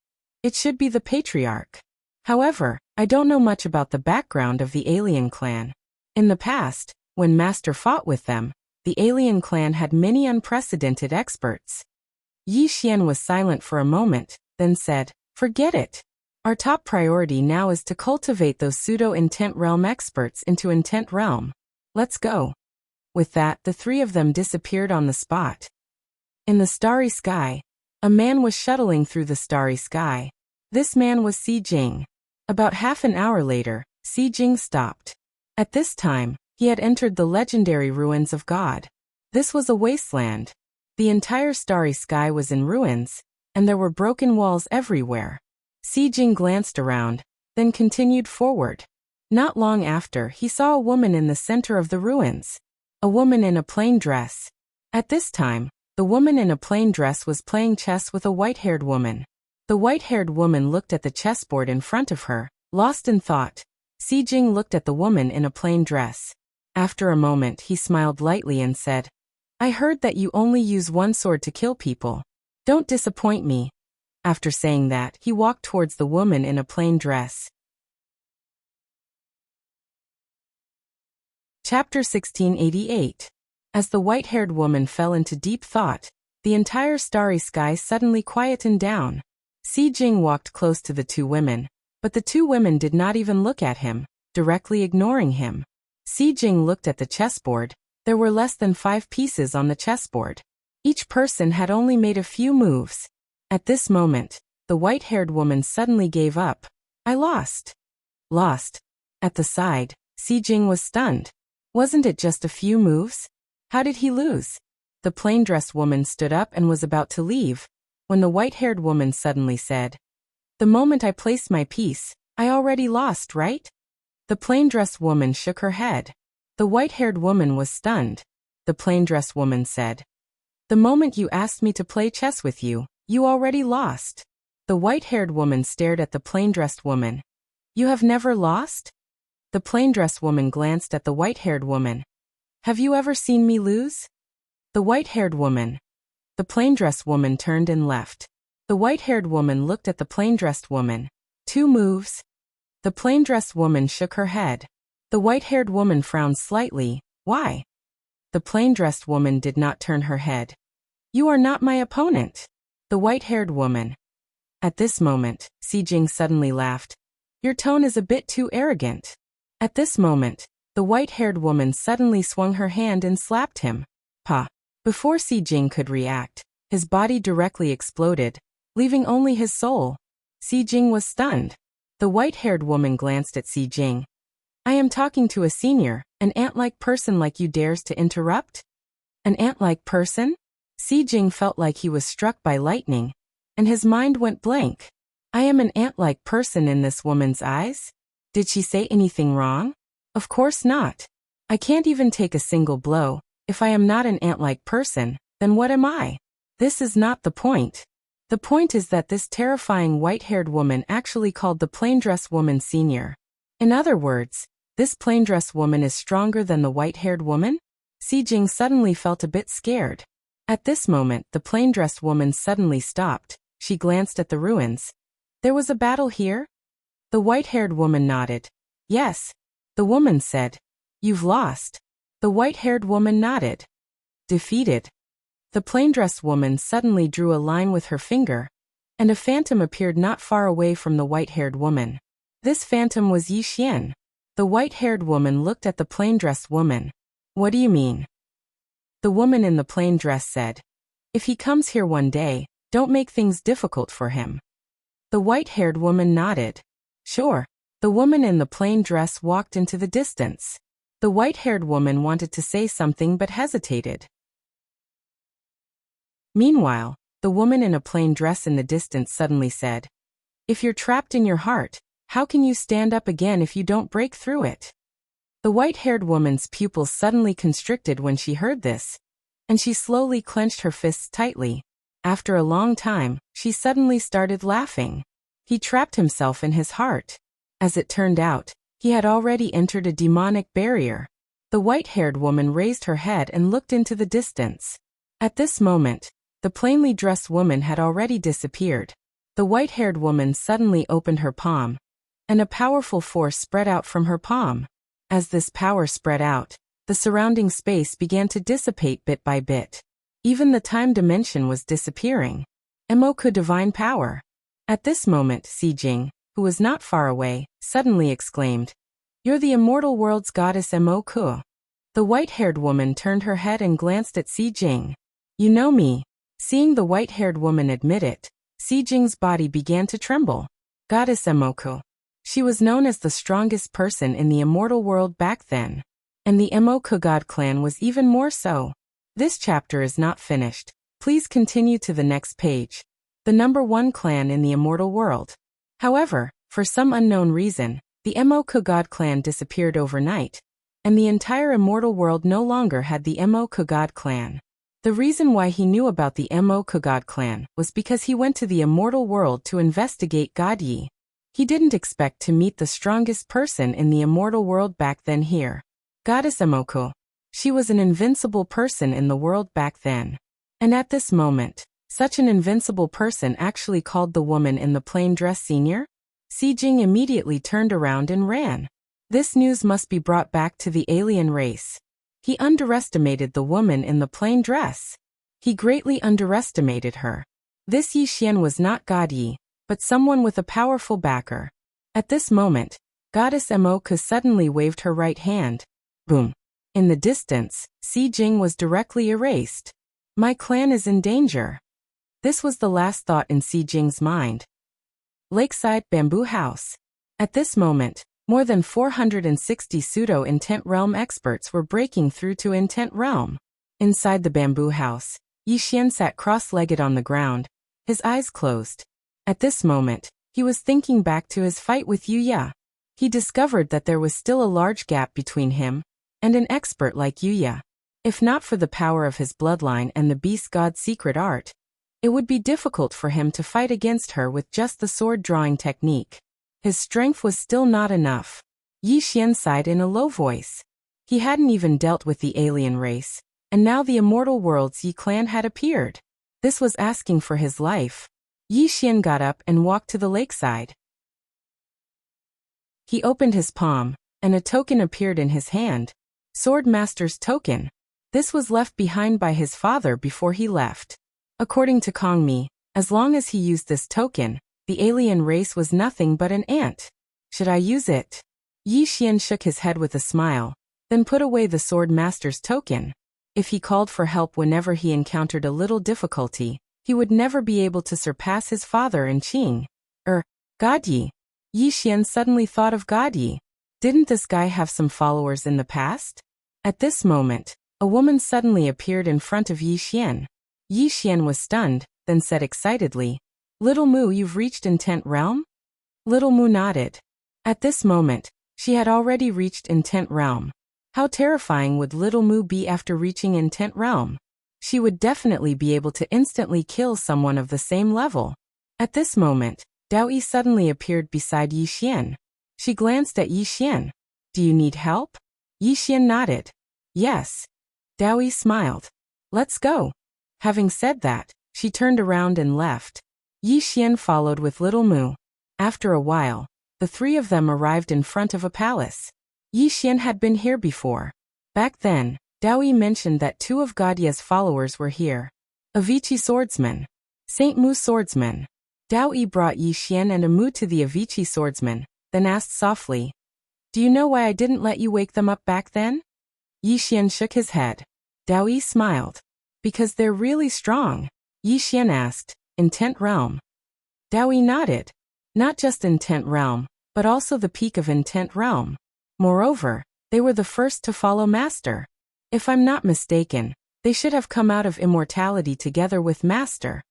"It should be the patriarch. However, I don't know much about the background of the alien clan. In the past, when Master fought with them, the alien clan had many unprecedented experts." Yi Xian was silent for a moment, then said, "Forget it. Our top priority now is to cultivate those pseudo-intent realm experts into intent realm. Let's go." With that, the three of them disappeared on the spot. In the starry sky, a man was shuttling through the starry sky. This man was Si Jing. About half an hour later, Si Jing stopped. At this time, he had entered the legendary ruins of God. This was a wasteland. The entire starry sky was in ruins, and there were broken walls everywhere. Si Jing glanced around, then continued forward. Not long after, he saw a woman in the center of the ruins. A woman in a plain dress. At this time, the woman in a plain dress was playing chess with a white-haired woman. The white-haired woman looked at the chessboard in front of her, lost in thought. Si Jing looked at the woman in a plain dress. After a moment, he smiled lightly and said, I heard that you only use one sword to kill people. Don't disappoint me." After saying that, he walked towards the woman in a plain dress. Chapter 1688. As the white-haired woman fell into deep thought, the entire starry sky suddenly quietened down. Si Jing walked close to the two women, but the two women did not even look at him, directly ignoring him. Si Jing looked at the chessboard. There were less than 5 pieces on the chessboard. Each person had only made a few moves. At this moment, the white-haired woman suddenly gave up. "I lost." Lost. At the side, Si Jing was stunned. Wasn't it just a few moves? How did he lose? The plain-dressed woman stood up and was about to leave, when the white-haired woman suddenly said, "The moment I placed my piece, I already lost, right?" The plain-dressed woman shook her head. The white-haired woman was stunned. The plain-dressed woman said, "The moment you asked me to play chess with you, you already lost." The white-haired woman stared at the plain-dressed woman. "You have never lost?" The plain-dressed woman glanced at the white-haired woman. "Have you ever seen me lose?" The white-haired woman. The plain-dressed woman turned and left. The white-haired woman looked at the plain-dressed woman. 2 moves. The plain-dressed woman shook her head. The white-haired woman frowned slightly. "Why?" The plain-dressed woman did not turn her head. "You are not my opponent." The white-haired woman. At this moment, Si Jing suddenly laughed. "Your tone is a bit too arrogant." At this moment, the white-haired woman suddenly swung her hand and slapped him. Pa! Before Si Jing could react, his body directly exploded, leaving only his soul. Si Jing was stunned. The white-haired woman glanced at Si Jing. "I am talking to a senior, an ant-like person like you dares to interrupt?" An ant-like person? Si Jing felt like he was struck by lightning, and his mind went blank. I am an ant-like person in this woman's eyes? Did she say anything wrong? Of course not. I can't even take a single blow. If I am not an ant-like person, then what am I? This is not the point. The point is that this terrifying white-haired woman actually called the plain-dress woman senior. In other words, this plain-dress woman is stronger than the white-haired woman? Si Jing suddenly felt a bit scared. At this moment, the plain-dressed woman suddenly stopped. She glanced at the ruins. There was a battle here? The white-haired woman nodded. Yes. The woman said, "You've lost." The white-haired woman nodded. Defeated. The plain-dressed woman suddenly drew a line with her finger, and a phantom appeared not far away from the white-haired woman. This phantom was Yi Xian. The white-haired woman looked at the plain-dressed woman. What do you mean? The woman in the plain dress said, "If he comes here one day, don't make things difficult for him." The white-haired woman nodded. Sure. The woman in the plain dress walked into the distance. The white-haired woman wanted to say something but hesitated. Meanwhile, the woman in a plain dress in the distance suddenly said, "If you're trapped in your heart, how can you stand up again if you don't break through it?" The white-haired woman's pupils suddenly constricted when she heard this, and she slowly clenched her fists tightly. After a long time, she suddenly started laughing. He trapped himself in his heart. As it turned out, he had already entered a demonic barrier. The white-haired woman raised her head and looked into the distance. At this moment, the plainly dressed woman had already disappeared. The white-haired woman suddenly opened her palm, and a powerful force spread out from her palm. As this power spread out, the surrounding space began to dissipate bit by bit. Even the time dimension was disappearing. Emoku divine power. At this moment, Si Jing, who was not far away, suddenly exclaimed, "You're the immortal world's goddess Emoku." The white-haired woman turned her head and glanced at Si Jing. "You know me." Seeing the white-haired woman admit it, Si Jing's body began to tremble. Goddess Emoku. She was known as the strongest person in the immortal world back then. And the Emoku god clan was even more so. This chapter is not finished. Please continue to the next page. The number 1 clan in the immortal world. However, for some unknown reason, the Emoku god clan disappeared overnight, and the entire immortal world no longer had the Emoku god clan. The reason why he knew about the Emoku god clan was because he went to the immortal world to investigate God Yi. He didn't expect to meet the strongest person in the immortal world back then here. Goddess Emoku. She was an invincible person in the world back then. And at this moment, such an invincible person actually called the woman in the plain dress senior? Si Jing immediately turned around and ran. This news must be brought back to the alien race. He underestimated the woman in the plain dress. He greatly underestimated her. This Yi Xian was not God Yi, but someone with a powerful backer. At this moment, Goddess Moku suddenly waved her right hand. Boom. In the distance, Si Jing was directly erased. My clan is in danger. This was the last thought in Si Jing's mind. Lakeside Bamboo House. At this moment, more than 460 pseudo-intent realm experts were breaking through to intent realm. Inside the bamboo house, Yi Xian sat cross-legged on the ground, his eyes closed. At this moment, he was thinking back to his fight with Yuya. He discovered that there was still a large gap between him and an expert like Yuya. If not for the power of his bloodline and the beast god's secret art, it would be difficult for him to fight against her with just the sword drawing technique. His strength was still not enough. Yi Xian sighed in a low voice. He hadn't even dealt with the alien race, and now the immortal world's Yi clan had appeared. This was asking for his life. Yi Xian got up and walked to the lakeside. He opened his palm, and a token appeared in his hand. Swordmaster's token. This was left behind by his father before he left. According to Kong Mi, as long as he used this token, the alien race was nothing but an ant. Should I use it? Yi Xian shook his head with a smile, then put away the Swordmaster's token. If he called for help whenever he encountered a little difficulty, he would never be able to surpass his father in Qing. God Yi. Yi Xian suddenly thought of God Yi. Didn't this guy have some followers in the past? At this moment, a woman suddenly appeared in front of Yi Xian. Yi Xian was stunned, then said excitedly, "Little Mu, you've reached intent realm?" Little Mu nodded. At this moment, she had already reached intent realm. How terrifying would Little Mu be after reaching intent realm? She would definitely be able to instantly kill someone of the same level. At this moment, Dao Yi suddenly appeared beside Yi Xian. She glanced at Yi Xian. "Do you need help?" Yi Xian nodded. "Yes." Dao Yi smiled. "Let's go." Having said that, she turned around and left. Yi Xian followed with Little Mu. After a while, the three of them arrived in front of a palace. Yi Xian had been here before. Back then, Dao Yi mentioned that two of Gadia's followers were here. Avicii swordsman. Saint Mu swordsman. Dao Yi brought Yi Xian and a Mu to the Avicii swordsman, then asked softly, "Do you know why I didn't let you wake them up back then?" Yi Xian shook his head. Dao Yi smiled. "Because they're really strong." Yi Xian asked, "Intent realm?" Dao Yi nodded. Not just intent realm, but also the peak of intent realm. Moreover, they were the first to follow Master. If I'm not mistaken, they should have come out of immortality together with Master.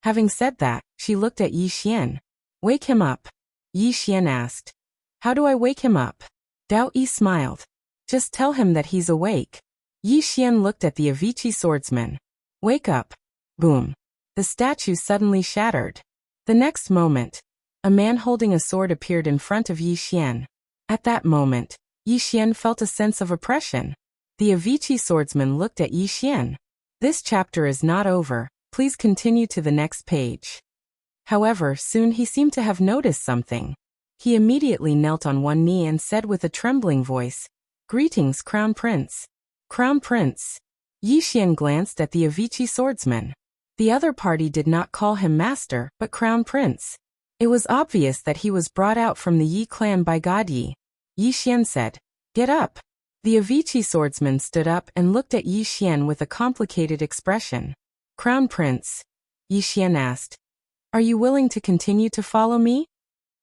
Having said that, she looked at Yi Xian. "Wake him up." Yi Xian asked. "How do I wake him up?" Dao Yi smiled. "Just tell him that he's awake." Yi Xian looked at the Avicii swordsman. "Wake up." Boom. The statue suddenly shattered. The next moment, a man holding a sword appeared in front of Yi Xian. At that moment, Yi Xian felt a sense of oppression. The Avicii swordsman looked at Yi Xian. This chapter is not over, please continue to the next page. However, soon he seemed to have noticed something. He immediately knelt on one knee and said with a trembling voice, "Greetings, Crown Prince." "Crown Prince." Yi Xian glanced at the Avicii swordsman. The other party did not call him Master, but Crown Prince. It was obvious that he was brought out from the Yi clan by God Yi. Yi Xian said, "Get up." The Avicii swordsman stood up and looked at Yi Xian with a complicated expression. "Crown Prince," Yi Xian asked, "are you willing to continue to follow me?"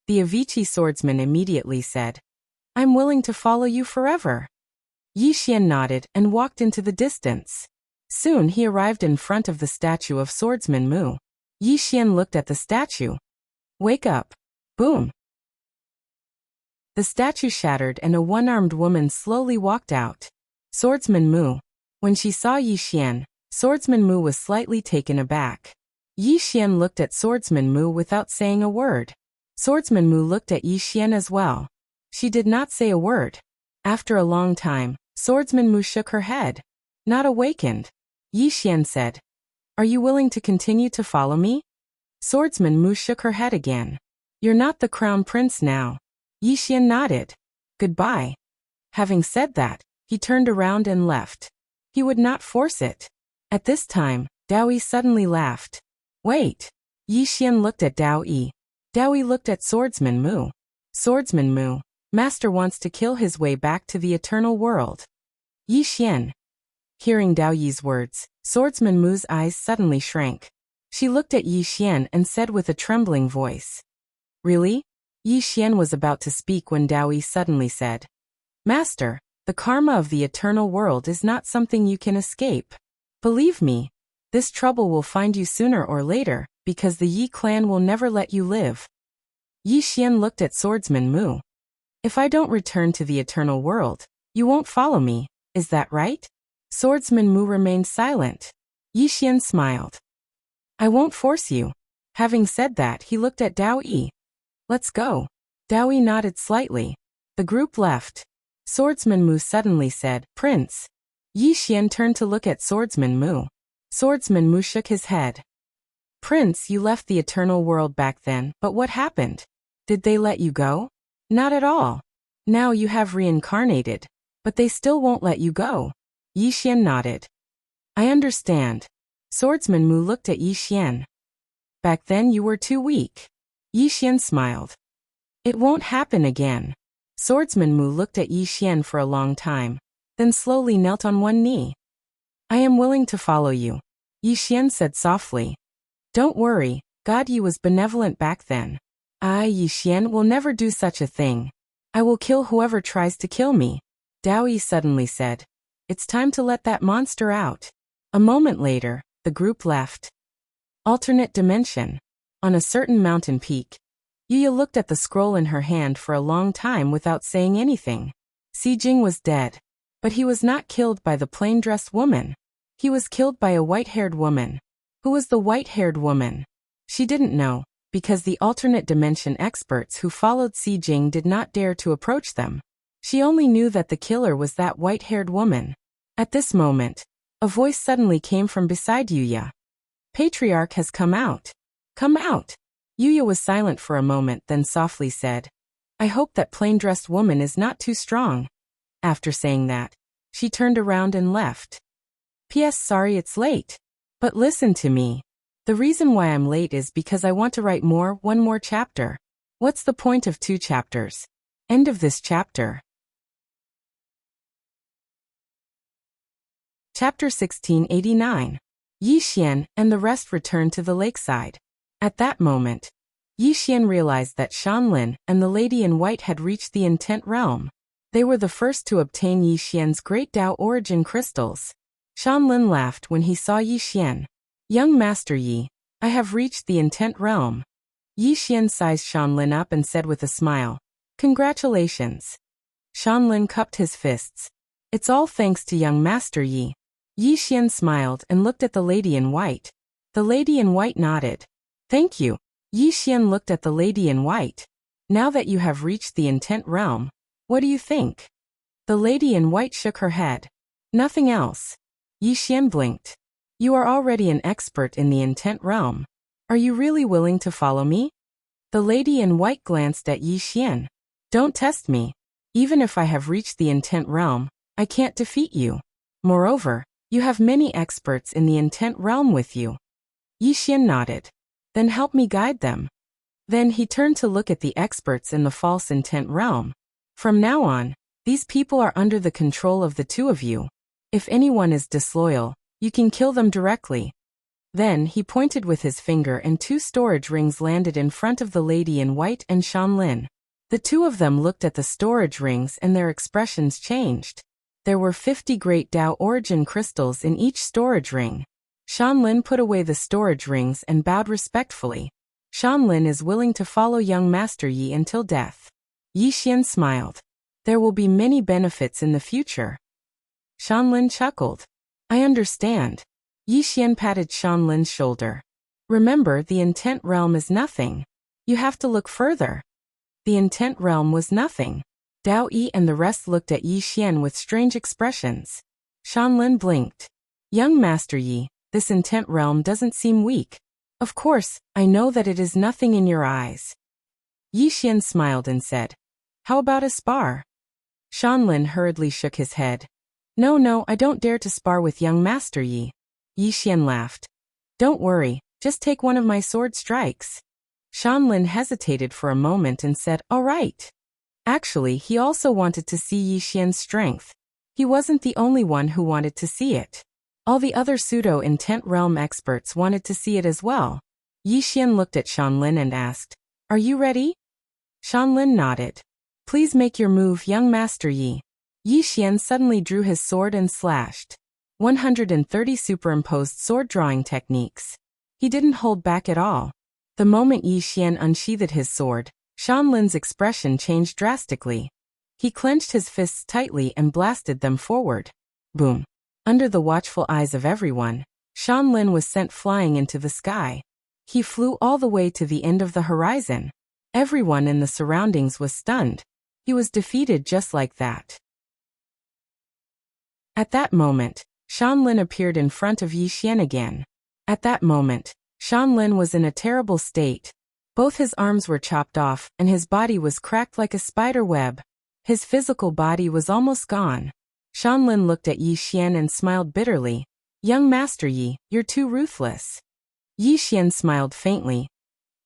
The Avicii swordsman immediately said, "I'm willing to follow you forever." Yi Xian nodded and walked into the distance. Soon he arrived in front of the statue of Swordsman Mu. Yi Xian looked at the statue. "Wake up." Boom. The statue shattered and a one-armed woman slowly walked out. Swordsman Mu. When she saw Yi Xian, Swordsman Mu was slightly taken aback. Yi Xian looked at Swordsman Mu without saying a word. Swordsman Mu looked at Yi Xian as well. She did not say a word. After a long time, Swordsman Mu shook her head. Not awakened. Yi Xian said. Are you willing to continue to follow me? Swordsman Mu shook her head again. You're not the crown prince now. Yi Xian nodded. Goodbye. Having said that, he turned around and left. He would not force it. At this time, Dao Yi suddenly laughed. Wait. Yi Xian looked at Dao Yi. Dao Yi looked at Swordsman Mu. Swordsman Mu, Master wants to kill his way back to the eternal world. Yi Xian. Hearing Dao Yi's words, Swordsman Mu's eyes suddenly shrank. She looked at Yi Xian and said with a trembling voice. Really? Yi Xian was about to speak when Dao Yi suddenly said. Master, the karma of the eternal world is not something you can escape. Believe me, this trouble will find you sooner or later, because the Yi clan will never let you live. Yi Xian looked at Swordsman Mu. If I don't return to the eternal world, you won't follow me, is that right? Swordsman Mu remained silent. Yi Xian smiled. I won't force you. Having said that, he looked at Dao Yi. Let's go. Dao Yi nodded slightly. The group left. Swordsman Mu suddenly said, Prince. Yi Xian turned to look at Swordsman Mu. Swordsman Mu shook his head. Prince, you left the eternal world back then, but what happened? Did they let you go? Not at all. Now you have reincarnated, but they still won't let you go. Yi Xian nodded. I understand. Swordsman Mu looked at Yi Xian. Back then you were too weak. Yi Xian smiled. It won't happen again. Swordsman Mu looked at Yi Xian for a long time, then slowly knelt on one knee. I am willing to follow you, Yi Xian said softly. Don't worry, God Yi was benevolent back then. I, Yi Xian, will never do such a thing. I will kill whoever tries to kill me. Dao Yi suddenly said. It's time to let that monster out. A moment later, the group left. Alternate dimension. On a certain mountain peak, Yuya looked at the scroll in her hand for a long time without saying anything. Si Jing was dead. But he was not killed by the plain-dressed woman. He was killed by a white-haired woman. Who was the white-haired woman? She didn't know, because the alternate dimension experts who followed Si Jing did not dare to approach them. She only knew that the killer was that white-haired woman. At this moment, a voice suddenly came from beside Yuya. Patriarch has come out. Come out. Yuya was silent for a moment, then softly said, I hope that plain-dressed woman is not too strong. After saying that, she turned around and left. P.S. Sorry it's late. But listen to me. The reason why I'm late is because I want to write one more chapter. What's the point of 2 chapters? End of this chapter. Chapter 1689. Yi Xian and the rest returned to the lakeside. At that moment, Yi Xian realized that Shanlin and the lady in white had reached the intent realm. They were the first to obtain Yi Xian's great Dao origin crystals. Shanlin laughed when he saw Yi Xian. Young Master Yi, I have reached the intent realm. Yi Xian sized Shanlin up and said with a smile, Congratulations. Shanlin cupped his fists. It's all thanks to young Master Yi. Yi Xian smiled and looked at the lady in white. The lady in white nodded. Thank you. Yi Xian looked at the lady in white. Now that you have reached the intent realm, what do you think? The lady in white shook her head. Nothing else. Yi Xian blinked. You are already an expert in the intent realm. Are you really willing to follow me? The lady in white glanced at Yi Xian. Don't test me. Even if I have reached the intent realm, I can't defeat you. Moreover, you have many experts in the intent realm with you. Yi Xian nodded. Then help me guide them. Then he turned to look at the experts in the false intent realm. From now on, these people are under the control of the 2 of you. If anyone is disloyal, you can kill them directly. Then he pointed with his finger and 2 storage rings landed in front of the lady in white and Shanlin. The 2 of them looked at the storage rings and their expressions changed. There were 50 great Dao origin crystals in each storage ring. Shanlin put away the storage rings and bowed respectfully. Shanlin is willing to follow young Master Yi until death. Yi Xian smiled. There will be many benefits in the future. Shanlin chuckled. I understand. Yi Xian patted Shanlin's shoulder. Remember, the intent realm is nothing. You have to look further. The intent realm was nothing. Dao Yi and the rest looked at Yi Xian with strange expressions. Shanlin blinked. Young Master Yi, this intent realm doesn't seem weak. Of course, I know that it is nothing in your eyes. Yi Xian smiled and said, how about a spar? Shanlin hurriedly shook his head. No, I don't dare to spar with young Master Yi. Yi Xian laughed. Don't worry, just take one of my sword strikes. Shanlin hesitated for a moment and said, all right. Actually, he also wanted to see Yi Xian's strength. He wasn't the only one who wanted to see it. All the other pseudo-intent realm experts wanted to see it as well. Yi Xian looked at Shanlin and asked, are you ready? Shanlin nodded. Please make your move, young Master Yi. Yi Xian suddenly drew his sword and slashed. 130 superimposed sword drawing techniques. He didn't hold back at all. The moment Yi Xian unsheathed his sword, Shanlin's expression changed drastically. He clenched his fists tightly and blasted them forward. Boom. Under the watchful eyes of everyone, Shanlin was sent flying into the sky. He flew all the way to the end of the horizon. Everyone in the surroundings was stunned. He was defeated just like that. At that moment, Shanlin appeared in front of Yi Xian again. At that moment, Shanlin was in a terrible state. Both his arms were chopped off and his body was cracked like a spider web. His physical body was almost gone. Shanlin looked at Yi Xian and smiled bitterly. Young Master Yi, you're too ruthless. Yi Xian smiled faintly.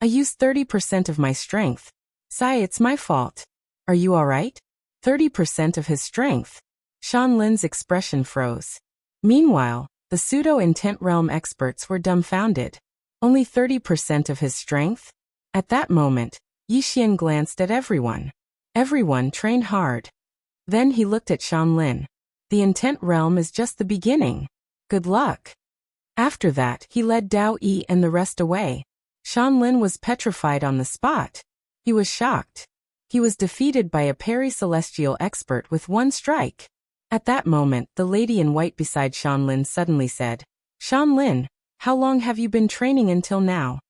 I used 30% of my strength. Sai, it's my fault. Are you alright? 30% of his strength. Shanlin's expression froze. Meanwhile, the pseudo-intent realm experts were dumbfounded. Only 30% of his strength? At that moment, Yi Xian glanced at everyone. Everyone trained hard. Then he looked at Shanlin. The intent realm is just the beginning. Good luck. After that, he led Dao Yi and the rest away. Shanlin was petrified on the spot. He was shocked. He was defeated by a peri-celestial expert with one strike. At that moment, the lady in white beside Shanlin suddenly said, Shanlin, how long have you been training until now?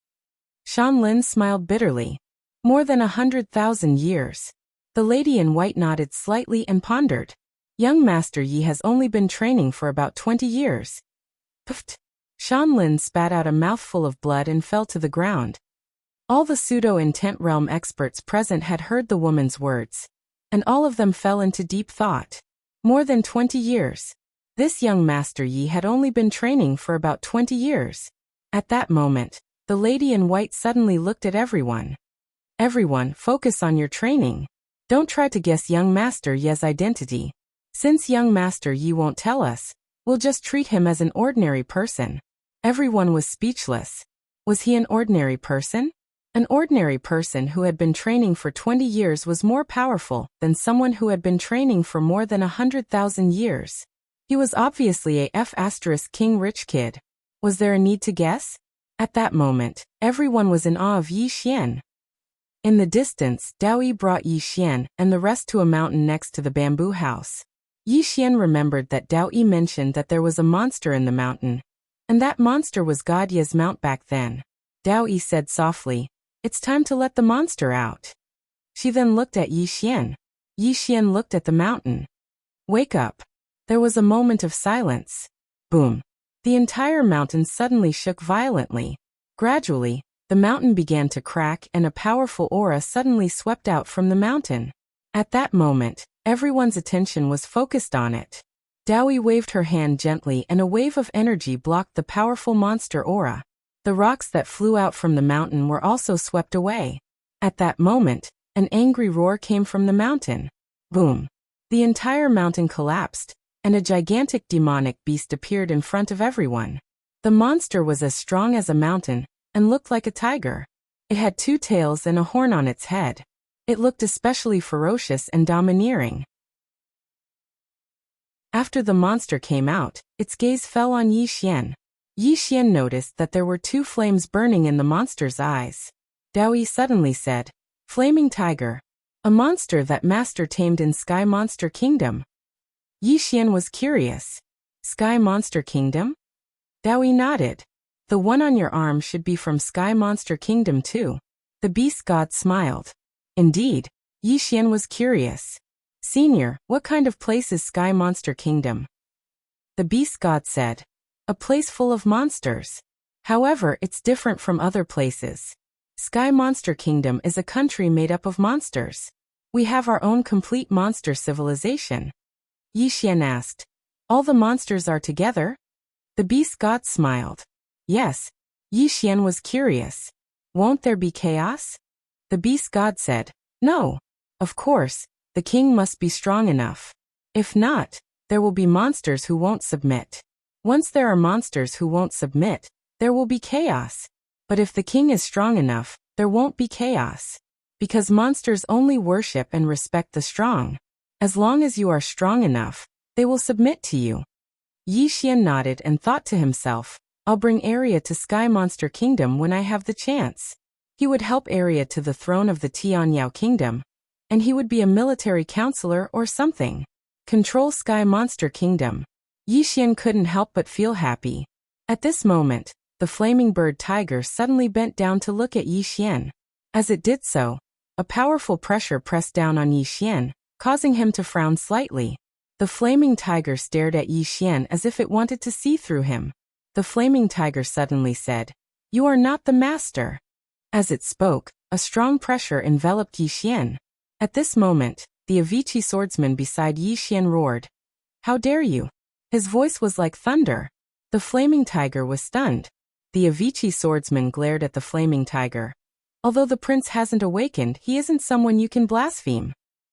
Shanlin smiled bitterly. More than 100,000 years. The lady in white nodded slightly and pondered. Young Master Yi has only been training for about 20 years. Pfft. Shanlin spat out a mouthful of blood and fell to the ground. All the pseudo-intent realm experts present had heard the woman's words, and all of them fell into deep thought. More than 20 years. This young Master Yi had only been training for about 20 years. At that moment, the lady in white suddenly looked at everyone. Everyone, focus on your training. Don't try to guess young Master Yi's identity. Since young Master Yi won't tell us, we'll just treat him as an ordinary person. Everyone was speechless. Was he an ordinary person? An ordinary person who had been training for 20 years was more powerful than someone who had been training for more than 100,000 years. He was obviously a F***king rich kid. Was there a need to guess? At that moment, everyone was in awe of Yi Xian. In the distance, Dao Yi brought Yi Xian and the rest to a mountain next to the bamboo house. Yi Xian remembered that Dao Yi mentioned that there was a monster in the mountain, and that monster was God Yi's mount back then. Dao Yi said softly, It's time to let the monster out. She then looked at Yi Xian. Yi Xian looked at the mountain. Wake up. There was a moment of silence. Boom. The entire mountain suddenly shook violently. Gradually, the mountain began to crack and a powerful aura suddenly swept out from the mountain. At that moment, everyone's attention was focused on it. Dao Yi waved her hand gently and a wave of energy blocked the powerful monster aura. The rocks that flew out from the mountain were also swept away. At that moment, an angry roar came from the mountain. Boom. The entire mountain collapsed, and a gigantic demonic beast appeared in front of everyone. The monster was as strong as a mountain, and looked like a tiger. It had 2 tails and a horn on its head. It looked especially ferocious and domineering. After the monster came out, its gaze fell on Yi Xian. Yi Xian noticed that there were 2 flames burning in the monster's eyes. Dao Yi suddenly said, Flaming Tiger. A monster that Master tamed in Sky Monster Kingdom. Yi Xian was curious. Sky Monster Kingdom? Dao Yi nodded. The one on your arm should be from Sky Monster Kingdom too. The beast god smiled. Indeed, Yi Xian was curious. Senior, what kind of place is Sky Monster Kingdom? The beast god said. A place full of monsters. However, it's different from other places. Sky Monster Kingdom is a country made up of monsters. We have our own complete monster civilization. Yi Xian asked. All the monsters are together? The beast god smiled. Yes. Yi Xian was curious. Won't there be chaos? The beast god said. No. Of course, the king must be strong enough. If not, there will be monsters who won't submit. Once there are monsters who won't submit, there will be chaos. But if the king is strong enough, there won't be chaos. Because monsters only worship and respect the strong. As long as you are strong enough, they will submit to you. Yi Xian nodded and thought to himself, I'll bring Arya to Sky Monster Kingdom when I have the chance. He would help Arya to the throne of the Tianyao Kingdom. And he would be a military counselor or something. Control Sky Monster Kingdom. Yi Xian couldn't help but feel happy. At this moment, the flaming bird tiger suddenly bent down to look at Yi Xian. As it did so, a powerful pressure pressed down on Yi Xian, causing him to frown slightly. The flaming tiger stared at Yi Xian as if it wanted to see through him. The flaming tiger suddenly said, You are not the master. As it spoke, a strong pressure enveloped Yi Xian. At this moment, the Avicii swordsman beside Yi Xian roared. How dare you? His voice was like thunder. The flaming tiger was stunned. The Avicii swordsman glared at the flaming tiger. Although the prince hasn't awakened, he isn't someone you can blaspheme.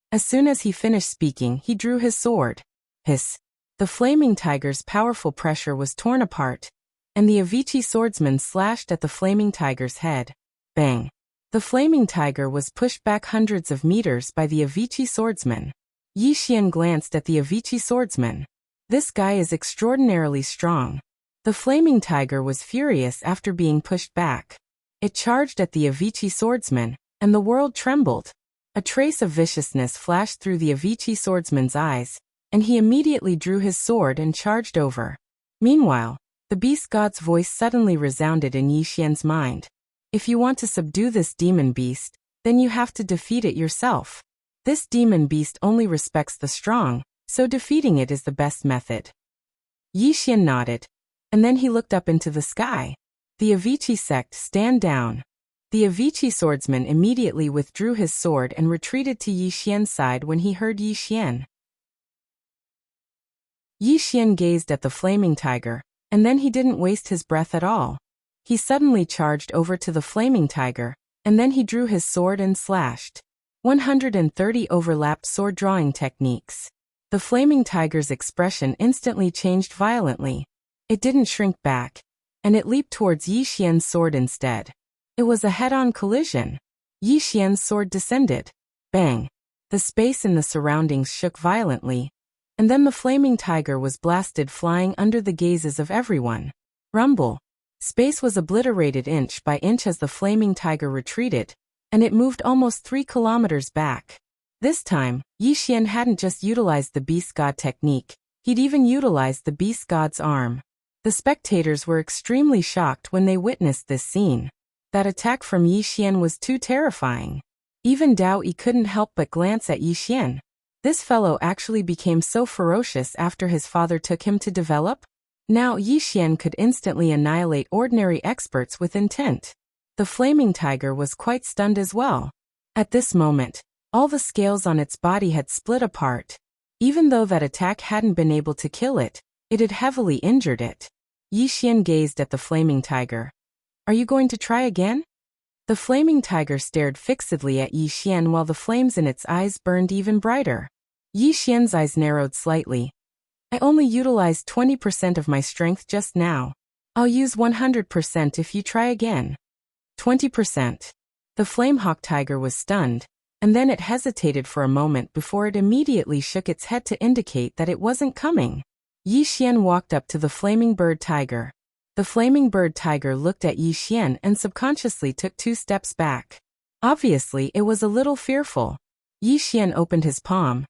As soon as he finished speaking, he drew his sword. Hiss. The flaming tiger's powerful pressure was torn apart, and the Avicii swordsman slashed at the flaming tiger's head. Bang. The flaming tiger was pushed back hundreds of meters by the Avicii swordsman. Yi Xian glanced at the Avicii swordsman. This guy is extraordinarily strong. The flaming tiger was furious after being pushed back. It charged at the Avicii swordsman, and the world trembled. A trace of viciousness flashed through the Avicii swordsman's eyes, and he immediately drew his sword and charged over. Meanwhile, the beast god's voice suddenly resounded in Yi Xian's mind. If you want to subdue this demon beast, then you have to defeat it yourself. This demon beast only respects the strong, so defeating it is the best method. Yi Xian nodded, and then he looked up into the sky. The Avicii sect, stand down. The Avicii swordsman immediately withdrew his sword and retreated to Yi Xian's side when he heard Yi Xian. Yi Xian gazed at the flaming tiger, and then he didn't waste his breath at all. He suddenly charged over to the flaming tiger, and then he drew his sword and slashed. 130 overlapped sword drawing techniques. The flaming tiger's expression instantly changed violently. It didn't shrink back, and it leaped towards Yi Xian's sword instead. It was a head-on collision. Yi Xian's sword descended. Bang! The space in the surroundings shook violently, and then the flaming tiger was blasted flying under the gazes of everyone. Rumble! Space was obliterated inch by inch as the flaming tiger retreated, and it moved almost 3 kilometers back. This time, Yi Xian hadn't just utilized the beast god technique, he'd even utilized the beast god's arm. The spectators were extremely shocked when they witnessed this scene. That attack from Yi Xian was too terrifying. Even Dao Yi couldn't help but glance at Yi Xian. This fellow actually became so ferocious after his father took him to develop. Now Yi Xian could instantly annihilate ordinary experts with intent. The flaming tiger was quite stunned as well. At this moment, all the scales on its body had split apart. Even though that attack hadn't been able to kill it, it had heavily injured it. Yi Xian gazed at the flaming tiger. Are you going to try again? The flaming tiger stared fixedly at Yi Xian while the flames in its eyes burned even brighter. Yi Xian's eyes narrowed slightly. I only utilized 20% of my strength just now. I'll use 100% if you try again. 20%. The flamehawk tiger was stunned, and then it hesitated for a moment before it immediately shook its head to indicate that it wasn't coming. Yi Xian walked up to the flaming bird tiger. The flaming bird tiger looked at Yi Xian and subconsciously took 2 steps back. Obviously, it was a little fearful. Yi Xian opened his palm,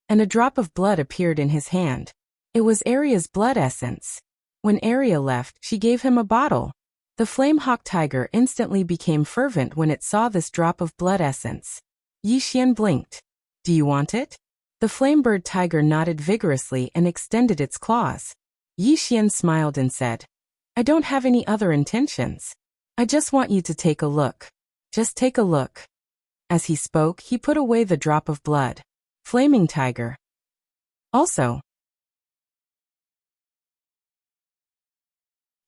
and a drop of blood appeared in his hand. It was Arya's blood essence. When Arya left, she gave him a bottle. The flamehawk tiger instantly became fervent when it saw this drop of blood essence. Yi Xian blinked. Do you want it? The flamebird tiger nodded vigorously and extended its claws. Yi Xian smiled and said, I don't have any other intentions. I just want you to take a look. Just take a look. As he spoke, he put away the drop of blood. Flaming tiger. Also.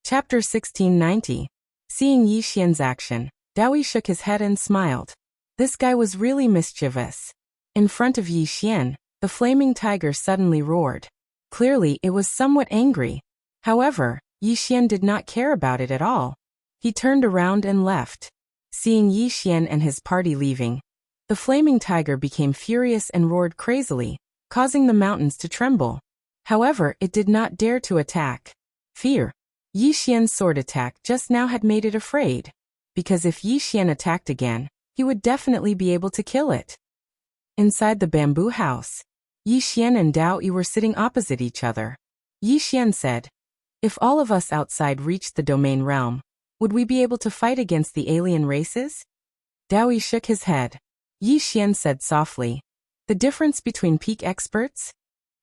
Chapter 1690. Seeing Yi Xian's action, Daoyi shook his head and smiled. This guy was really mischievous. In front of Yi Xian, the flaming tiger suddenly roared. Clearly, it was somewhat angry. However, Yi Xian did not care about it at all. He turned around and left. Seeing Yi Xian and his party leaving, the flaming tiger became furious and roared crazily, causing the mountains to tremble. However, it did not dare to attack. Fear. Yi Xian's sword attack just now had made it afraid, because if Yi Xian attacked again, he would definitely be able to kill it. Inside the bamboo house, Yi Xian and Dao Yi were sitting opposite each other. Yi Xian said, if all of us outside reached the domain realm, would we be able to fight against the alien races? Dao Yi shook his head. Yi Xian said softly, the difference between peak experts?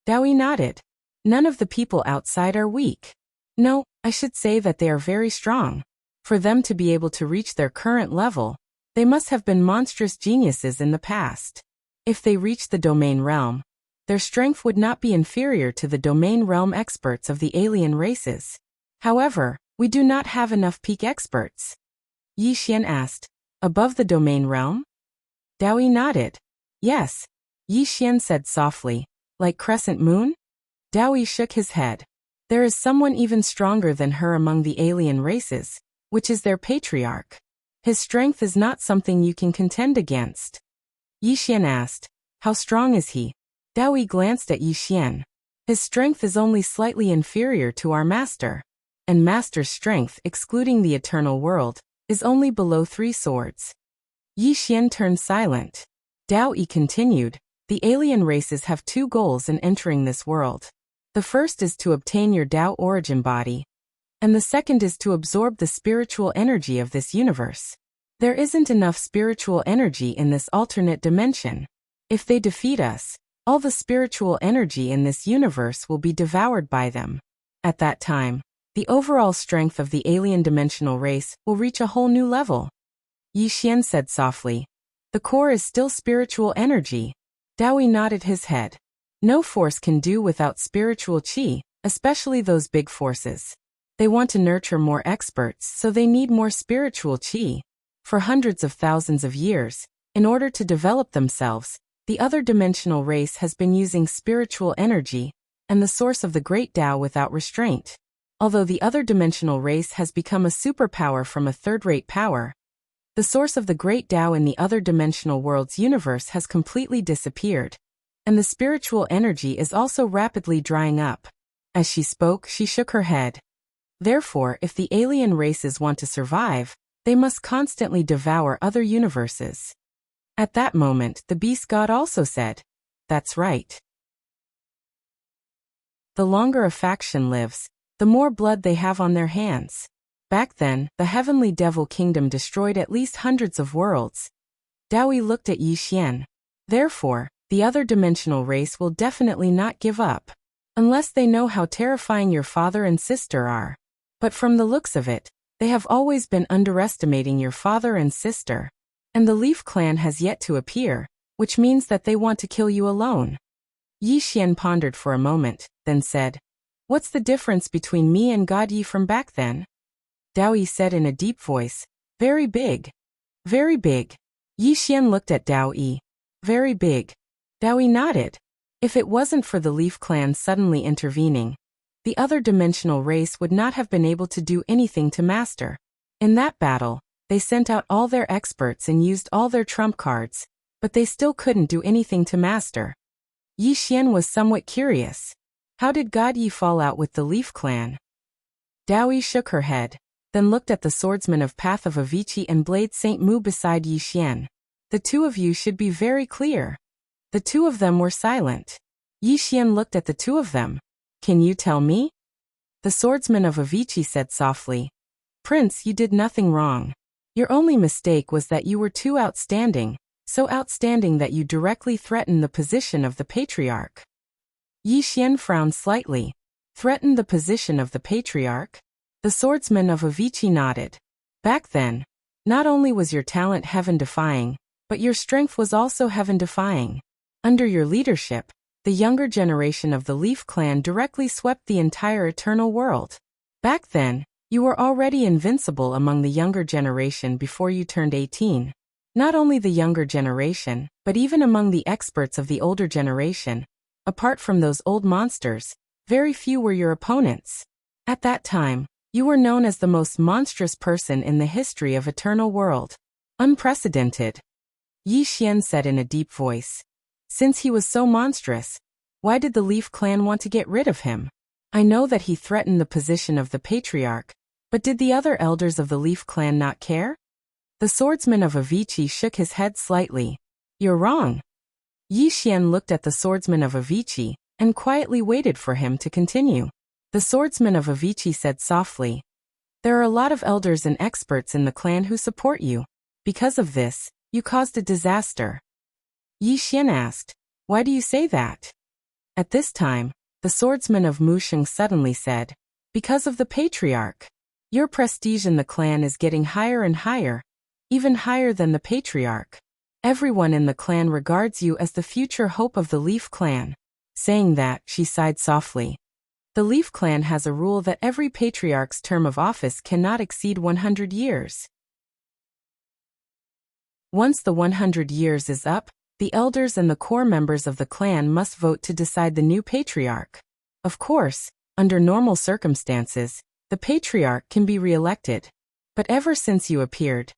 Dao Yi nodded. None of the people outside are weak. No, I should say that they are very strong. For them to be able to reach their current level, they must have been monstrous geniuses in the past. If they reached the domain realm, their strength would not be inferior to the domain realm experts of the alien races. However, we do not have enough peak experts. Yi Xian asked, above the domain realm? Dao Yi nodded. Yes. Yi Xian said softly, like crescent moon? Dao Yi shook his head. There is someone even stronger than her among the alien races, which is their patriarch. His strength is not something you can contend against. Yi Xian asked, how strong is he? Dao Yi glanced at Yi Xian. His strength is only slightly inferior to our master. And master's strength, excluding the eternal world, is only below 3 swords. Yi Xian turned silent. Dao Yi continued, the alien races have 2 goals in entering this world. The first is to obtain your Dao origin body, and the second is to absorb the spiritual energy of this universe. There isn't enough spiritual energy in this alternate dimension. If they defeat us, all the spiritual energy in this universe will be devoured by them. At that time, the overall strength of the alien dimensional race will reach a whole new level. Yi Xian said softly, the core is still spiritual energy. Dao Yi nodded his head. No force can do without spiritual qi, especially those big forces. They want to nurture more experts, so they need more spiritual qi. For hundreds of thousands of years, in order to develop themselves, the other dimensional race has been using spiritual energy and the source of the great Tao without restraint. Although the other dimensional race has become a superpower from a third-rate power, the source of the great Tao in the other dimensional world's universe has completely disappeared, and the spiritual energy is also rapidly drying up. As she spoke, she shook her head. Therefore, if the alien races want to survive, they must constantly devour other universes. At that moment, the beast god also said, that's right. The longer a faction lives, the more blood they have on their hands. Back then, the heavenly devil kingdom destroyed at least hundreds of worlds. Dao Yi looked at Yi Xian. Therefore, the other dimensional race will definitely not give up, unless they know how terrifying your father and sister are. But from the looks of it, they have always been underestimating your father and sister. And the Leaf clan has yet to appear, which means that they want to kill you alone. Yi Xian pondered for a moment, then said, what's the difference between me and God Yi from back then? Dao Yi said in a deep voice, very big. Very big. Yi Xian looked at Dao Yi. Very big. Dao Yi nodded. If it wasn't for the Leaf clan suddenly intervening, the other dimensional race would not have been able to do anything to master. In that battle, they sent out all their experts and used all their trump cards, but they still couldn't do anything to master. Yi Xian was somewhat curious. How did God Yi fall out with the Leaf clan? Dao Yi shook her head, then looked at the swordsman of Path of Avicii and Blade Saint Mu beside Yi Xian. The two of you should be very clear. The two of them were silent. Yi Xian looked at the two of them. Can you tell me? The swordsman of Avicii said softly, Prince, you did nothing wrong. Your only mistake was that you were too outstanding, so outstanding that you directly threaten the position of the patriarch. Yi Xian frowned slightly. Threaten the position of the patriarch? The swordsman of Avicii nodded. Back then, not only was your talent heaven-defying, but your strength was also heaven-defying. Under your leadership, the younger generation of the Leaf Clan directly swept the entire eternal world. Back then, you were already invincible among the younger generation before you turned 18. Not only the younger generation, but even among the experts of the older generation. Apart from those old monsters, very few were your opponents. At that time, you were known as the most monstrous person in the history of Eternal World. Unprecedented. Yi Xian said in a deep voice. Since he was so monstrous, why did the Leaf Clan want to get rid of him? I know that he threatened the position of the patriarch, but did the other elders of the Leaf Clan not care? The swordsman of Avicii shook his head slightly. You're wrong. Yi Xian looked at the swordsman of Avicii and quietly waited for him to continue. The swordsman of Avicii said softly, there are a lot of elders and experts in the clan who support you. Because of this, you caused a disaster. Yi Xian asked, why do you say that? At this time, the swordsman of Musheng suddenly said, because of the patriarch. Your prestige in the clan is getting higher and higher, even higher than the patriarch. Everyone in the clan regards you as the future hope of the Leaf Clan. Saying that, she sighed softly. The Leaf Clan has a rule that every patriarch's term of office cannot exceed 100 years. Once the 100 years is up, the elders and the core members of the clan must vote to decide the new patriarch. Of course, under normal circumstances, the patriarch can be re-elected. But ever since you appeared,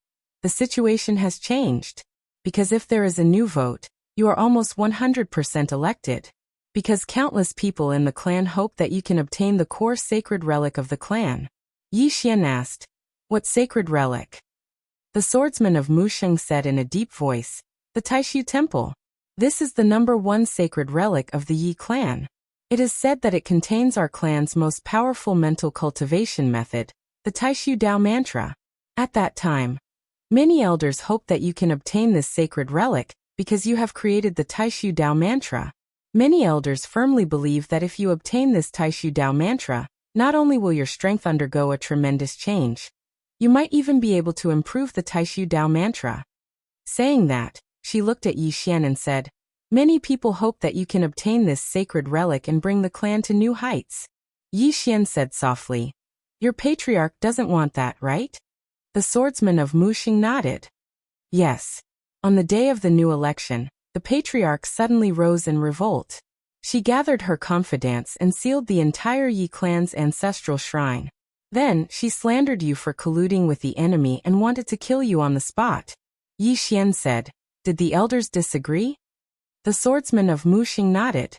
the situation has changed. Because if there is a new vote, you are almost 100% elected. Because countless people in the clan hope that you can obtain the core sacred relic of the clan. Yi Xian asked, what sacred relic? The swordsman of Musheng said in a deep voice, the Taishu Temple. This is the #1 sacred relic of the Yi clan. It is said that it contains our clan's most powerful mental cultivation method, the Taishu Dao mantra. At that time, many elders hope that you can obtain this sacred relic because you have created the Taishu Dao mantra. Many elders firmly believe that if you obtain this Taishu Dao mantra, not only will your strength undergo a tremendous change, you might even be able to improve the Taishu Dao mantra. Saying that, she looked at Yi Xian and said, many people hope that you can obtain this sacred relic and bring the clan to new heights. Yi Xian said softly, your patriarch doesn't want that, right? The swordsman of Musheng nodded. Yes. On the day of the new election, the patriarch suddenly rose in revolt. She gathered her confidants and sealed the entire Yi clan's ancestral shrine. Then, she slandered you for colluding with the enemy and wanted to kill you on the spot. Yi Xian said, did the elders disagree? The swordsman of Musheng nodded.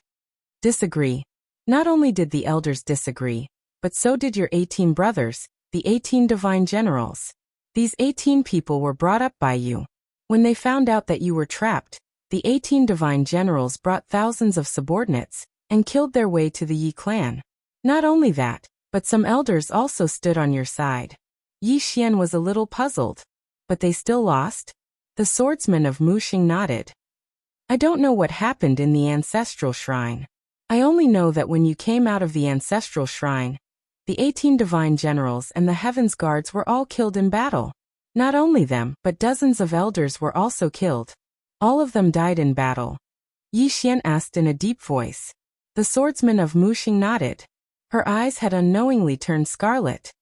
Disagree. Not only did the elders disagree, but so did your 18 brothers, the 18 divine generals. These 18 people were brought up by you. When they found out that you were trapped, the 18 divine generals brought thousands of subordinates and killed their way to the Yi clan. Not only that, but some elders also stood on your side. Yi Xian was a little puzzled. But they still lost? The swordsman of Musheng nodded. I don't know what happened in the ancestral shrine. I only know that when you came out of the ancestral shrine, the 18 divine generals and the heavens guards were all killed in battle. Not only them, but dozens of elders were also killed. All of them died in battle. Yi Xian asked in a deep voice. The swordsman of Musheng nodded. Her eyes had unknowingly turned scarlet.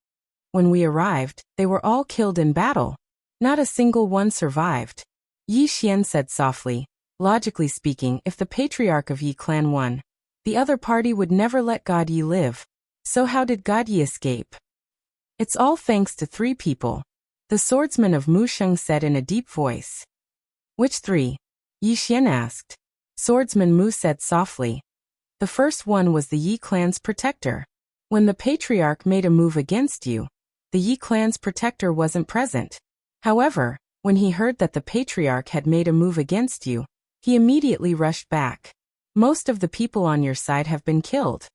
When we arrived, they were all killed in battle. Not a single one survived. Yi Xian said softly, logically speaking, if the patriarch of Yi clan won, the other party would never let God Yi live. So how did God Yi escape? It's all thanks to 3 people. The swordsman of Musheng said in a deep voice. Which 3? Yi Xian asked. Swordsman Mu said softly. The first one was the Yi clan's protector. When the patriarch made a move against you, the Yi clan's protector wasn't present. However, when he heard that the patriarch had made a move against you, he immediately rushed back. Most of the people on your side have been killed.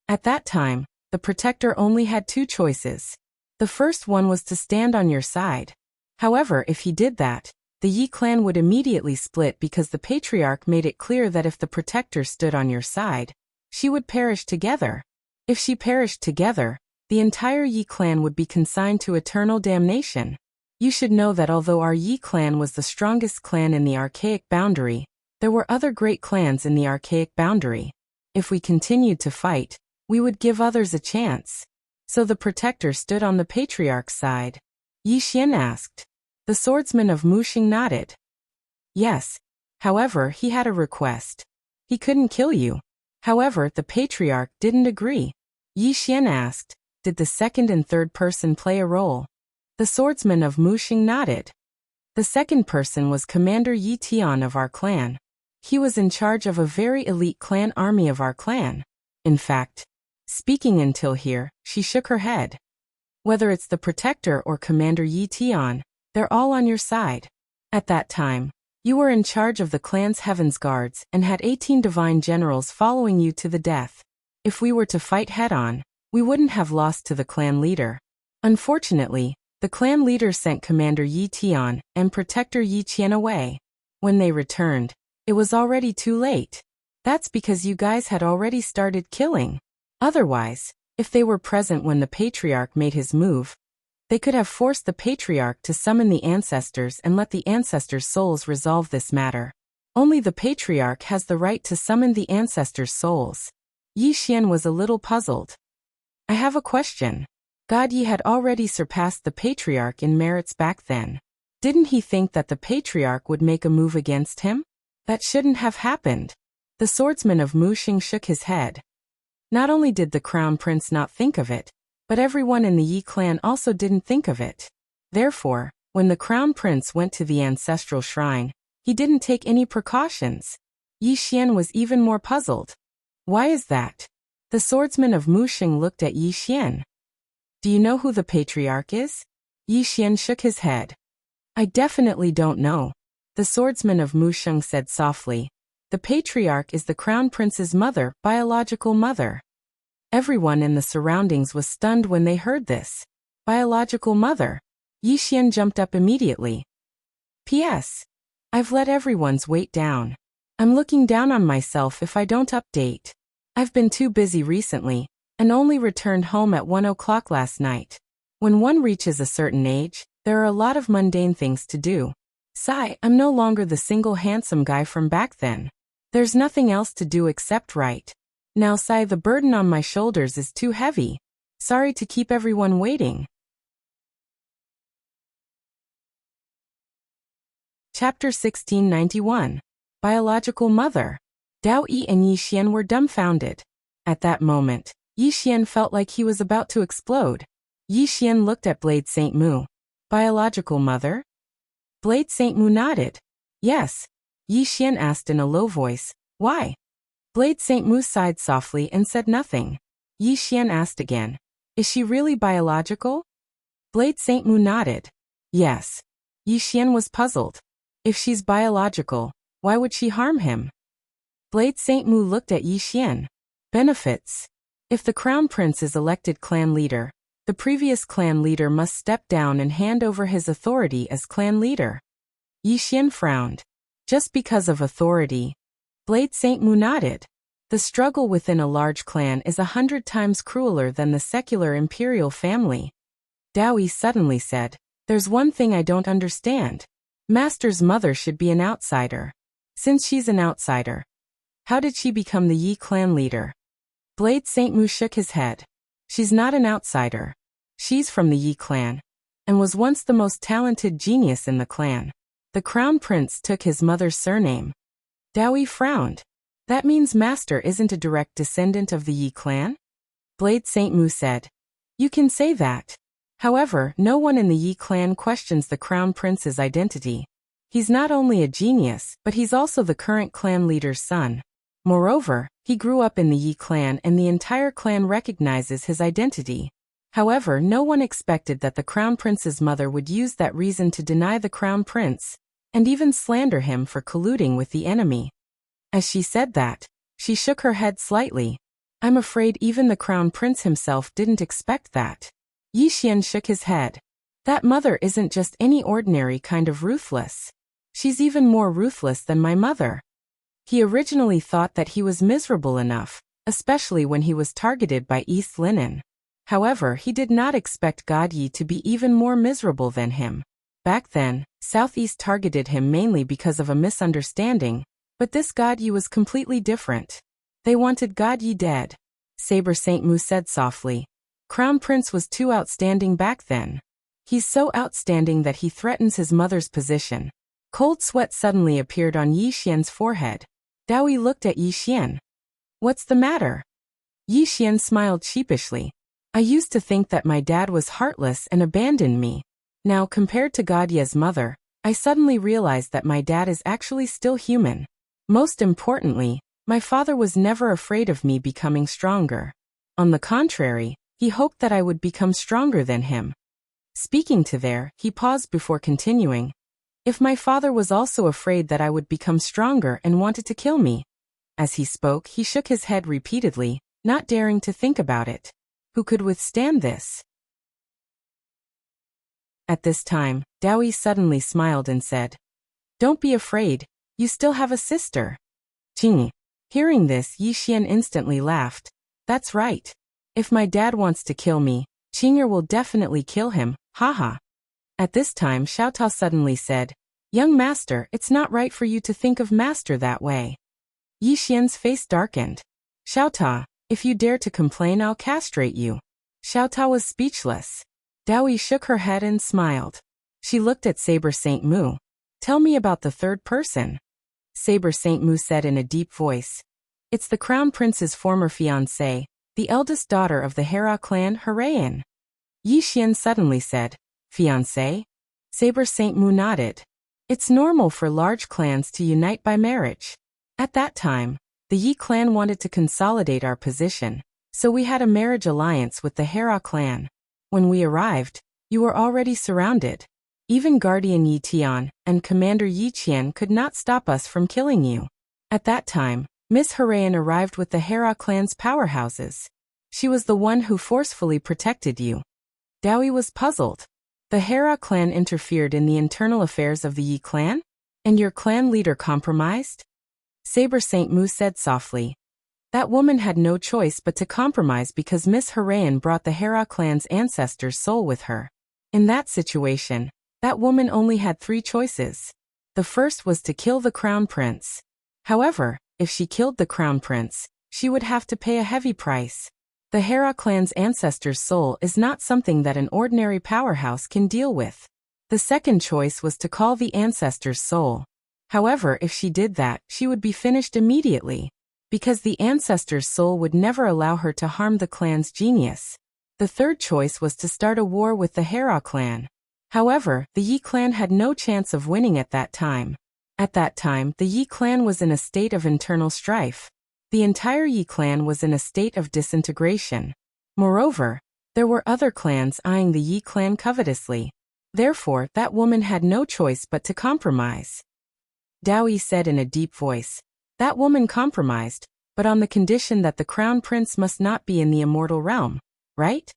At that time, the protector only had 2 choices. The first one was to stand on your side. However, if he did that, the Yi clan would immediately split because the patriarch made it clear that if the protector stood on your side, she would perish together. If she perished together, the entire Yi clan would be consigned to eternal damnation. You should know that although our Yi clan was the strongest clan in the archaic boundary, there were other great clans in the archaic boundary. If we continued to fight, we would give others a chance. So the protector stood on the patriarch's side. Yi Xian asked. The swordsman of Muxing nodded. Yes. However, he had a request. He couldn't kill you. However, the patriarch didn't agree. Yi Xian asked, did the second and third person play a role? The swordsman of Muxing nodded. The second person was Commander Yi Tian of our clan. He was in charge of a very elite clan army of our clan. In fact, speaking until here, she shook her head. Whether it's the protector or Commander Yi Tian, they're all on your side. At that time, you were in charge of the clan's heavens guards and had 18 divine generals following you to the death. If we were to fight head-on, we wouldn't have lost to the clan leader. Unfortunately, the clan leader sent Commander Yi Tian and Protector Yi Qian away. When they returned, it was already too late. That's because you guys had already started killing. Otherwise, if they were present when the patriarch made his move, they could have forced the patriarch to summon the ancestors and let the ancestors' souls resolve this matter. Only the patriarch has the right to summon the ancestors' souls. Yi Xian was a little puzzled. I have a question. God Yi had already surpassed the patriarch in merits back then. Didn't he think that the patriarch would make a move against him? That shouldn't have happened. The swordsman of Muxing shook his head. Not only did the crown prince not think of it, but everyone in the Yi clan also didn't think of it. Therefore, when the crown prince went to the ancestral shrine, he didn't take any precautions. Yi Xian was even more puzzled. Why is that? The swordsman of Muxing looked at Yi Xian. Do you know who the patriarch is? Yi Xian shook his head. I definitely don't know. The swordsman of Muxing said softly. The patriarch is the crown prince's mother, biological mother. Everyone in the surroundings was stunned when they heard this. Biological mother. Yi Xian jumped up immediately. P.S. I've let everyone's weight down. I'm looking down on myself if I don't update. I've been too busy recently, and only returned home at 1 o'clock last night. When one reaches a certain age, there are a lot of mundane things to do. Sigh, I'm no longer the single handsome guy from back then. There's nothing else to do except write. Now sigh, the burden on my shoulders is too heavy. Sorry to keep everyone waiting. Chapter 1691. Biological Mother. Dao Yi and Yi Xian were dumbfounded. At that moment, Yi Xian felt like he was about to explode. Yi Xian looked at Blade Saint Mu. Biological mother? Blade Saint Mu nodded. Yes. Yi Xian asked in a low voice, why? Blade Saint Mu sighed softly and said nothing. Yi Xian asked again, is she really biological? Blade Saint Mu nodded. Yes. Yi Xian was puzzled. If she's biological, why would she harm him? Blade Saint Mu looked at Yi Xian. Benefits. If the crown prince is elected clan leader, the previous clan leader must step down and hand over his authority as clan leader. Yi Xian frowned. Just because of authority. Blade Saint Mu nodded. The struggle within a large clan is 100 times crueler than the secular imperial family. Dao Yi suddenly said, there's one thing I don't understand. Master's mother should be an outsider. Since she's an outsider, how did she become the Yi clan leader? Blade Saint Mu shook his head. She's not an outsider. She's from the Yi clan, and was once the most talented genius in the clan. The crown prince took his mother's surname. Dao Yi frowned. That means Master isn't a direct descendant of the Yi clan? Blade Saint Mu said. You can say that. However, no one in the Yi clan questions the crown prince's identity. He's not only a genius, but he's also the current clan leader's son. Moreover, he grew up in the Yi clan and the entire clan recognizes his identity. However, no one expected that the crown prince's mother would use that reason to deny the crown prince, and even slander him for colluding with the enemy. As she said that, she shook her head slightly. I'm afraid even the crown prince himself didn't expect that. Yi Xian shook his head. That mother isn't just any ordinary kind of ruthless. She's even more ruthless than my mother. He originally thought that he was miserable enough, especially when he was targeted by East Linen. However, he did not expect God Yi to be even more miserable than him. Back then, Southeast targeted him mainly because of a misunderstanding, but this God Yi was completely different. They wanted God Yi dead. Saber Saint Mu said softly. Crown Prince was too outstanding back then. He's so outstanding that he threatens his mother's position. Cold sweat suddenly appeared on Yi Xian's forehead. Dao Yi looked at Yi Xian. What's the matter? Yi Xian smiled sheepishly. I used to think that my dad was heartless and abandoned me. Now, compared to God Yi's mother, I suddenly realized that my dad is actually still human. Most importantly, my father was never afraid of me becoming stronger. On the contrary, he hoped that I would become stronger than him. Speaking to there, he paused before continuing. If my father was also afraid that I would become stronger and wanted to kill me. As he spoke, he shook his head repeatedly, not daring to think about it. Who could withstand this? At this time, Dao Yi suddenly smiled and said, Don't be afraid, you still have a sister. Jing. Hearing this, Yi Xian instantly laughed. That's right. If my dad wants to kill me, Qing'er will definitely kill him, haha. At this time, Xiao Tao suddenly said, Young master, it's not right for you to think of master that way. Yi Xian's face darkened. Xiao Tao, if you dare to complain, I'll castrate you. Xiao Tao was speechless. Dao Yi shook her head and smiled. She looked at Saber Saint Mu. Tell me about the third person. Saber Saint Mu said in a deep voice. It's the Crown Prince's former fiancée, the eldest daughter of the Hera clan, Harayan. Yi Xian suddenly said, Fiancé? Saber Saint Mu nodded. It's normal for large clans to unite by marriage. At that time, the Yi clan wanted to consolidate our position, so we had a marriage alliance with the Hera clan. When we arrived, you were already surrounded. Even Guardian Yi Tian and Commander Yi Qian could not stop us from killing you. At that time, Miss Harayan arrived with the Hera clan's powerhouses. She was the one who forcefully protected you. Dao Yi was puzzled. The Hera clan interfered in the internal affairs of the Yi clan? And your clan leader compromised? Saber Saint Mu said softly. That woman had no choice but to compromise because Miss Harayan brought the Hera clan's ancestor's soul with her. In that situation, that woman only had 3 choices. The first was to kill the Crown Prince. However, if she killed the Crown Prince, she would have to pay a heavy price. The Hera clan's ancestor's soul is not something that an ordinary powerhouse can deal with. The second choice was to call the ancestor's soul. However, if she did that, she would be finished immediately, because the ancestor's soul would never allow her to harm the clan's genius. The third choice was to start a war with the Hera clan. However, the Yi clan had no chance of winning at that time. At that time, the Yi clan was in a state of internal strife. The entire Yi clan was in a state of disintegration. Moreover, there were other clans eyeing the Yi clan covetously. Therefore, that woman had no choice but to compromise. Dao Yi said in a deep voice. That woman compromised, but on the condition that the Crown Prince must not be in the immortal realm, right?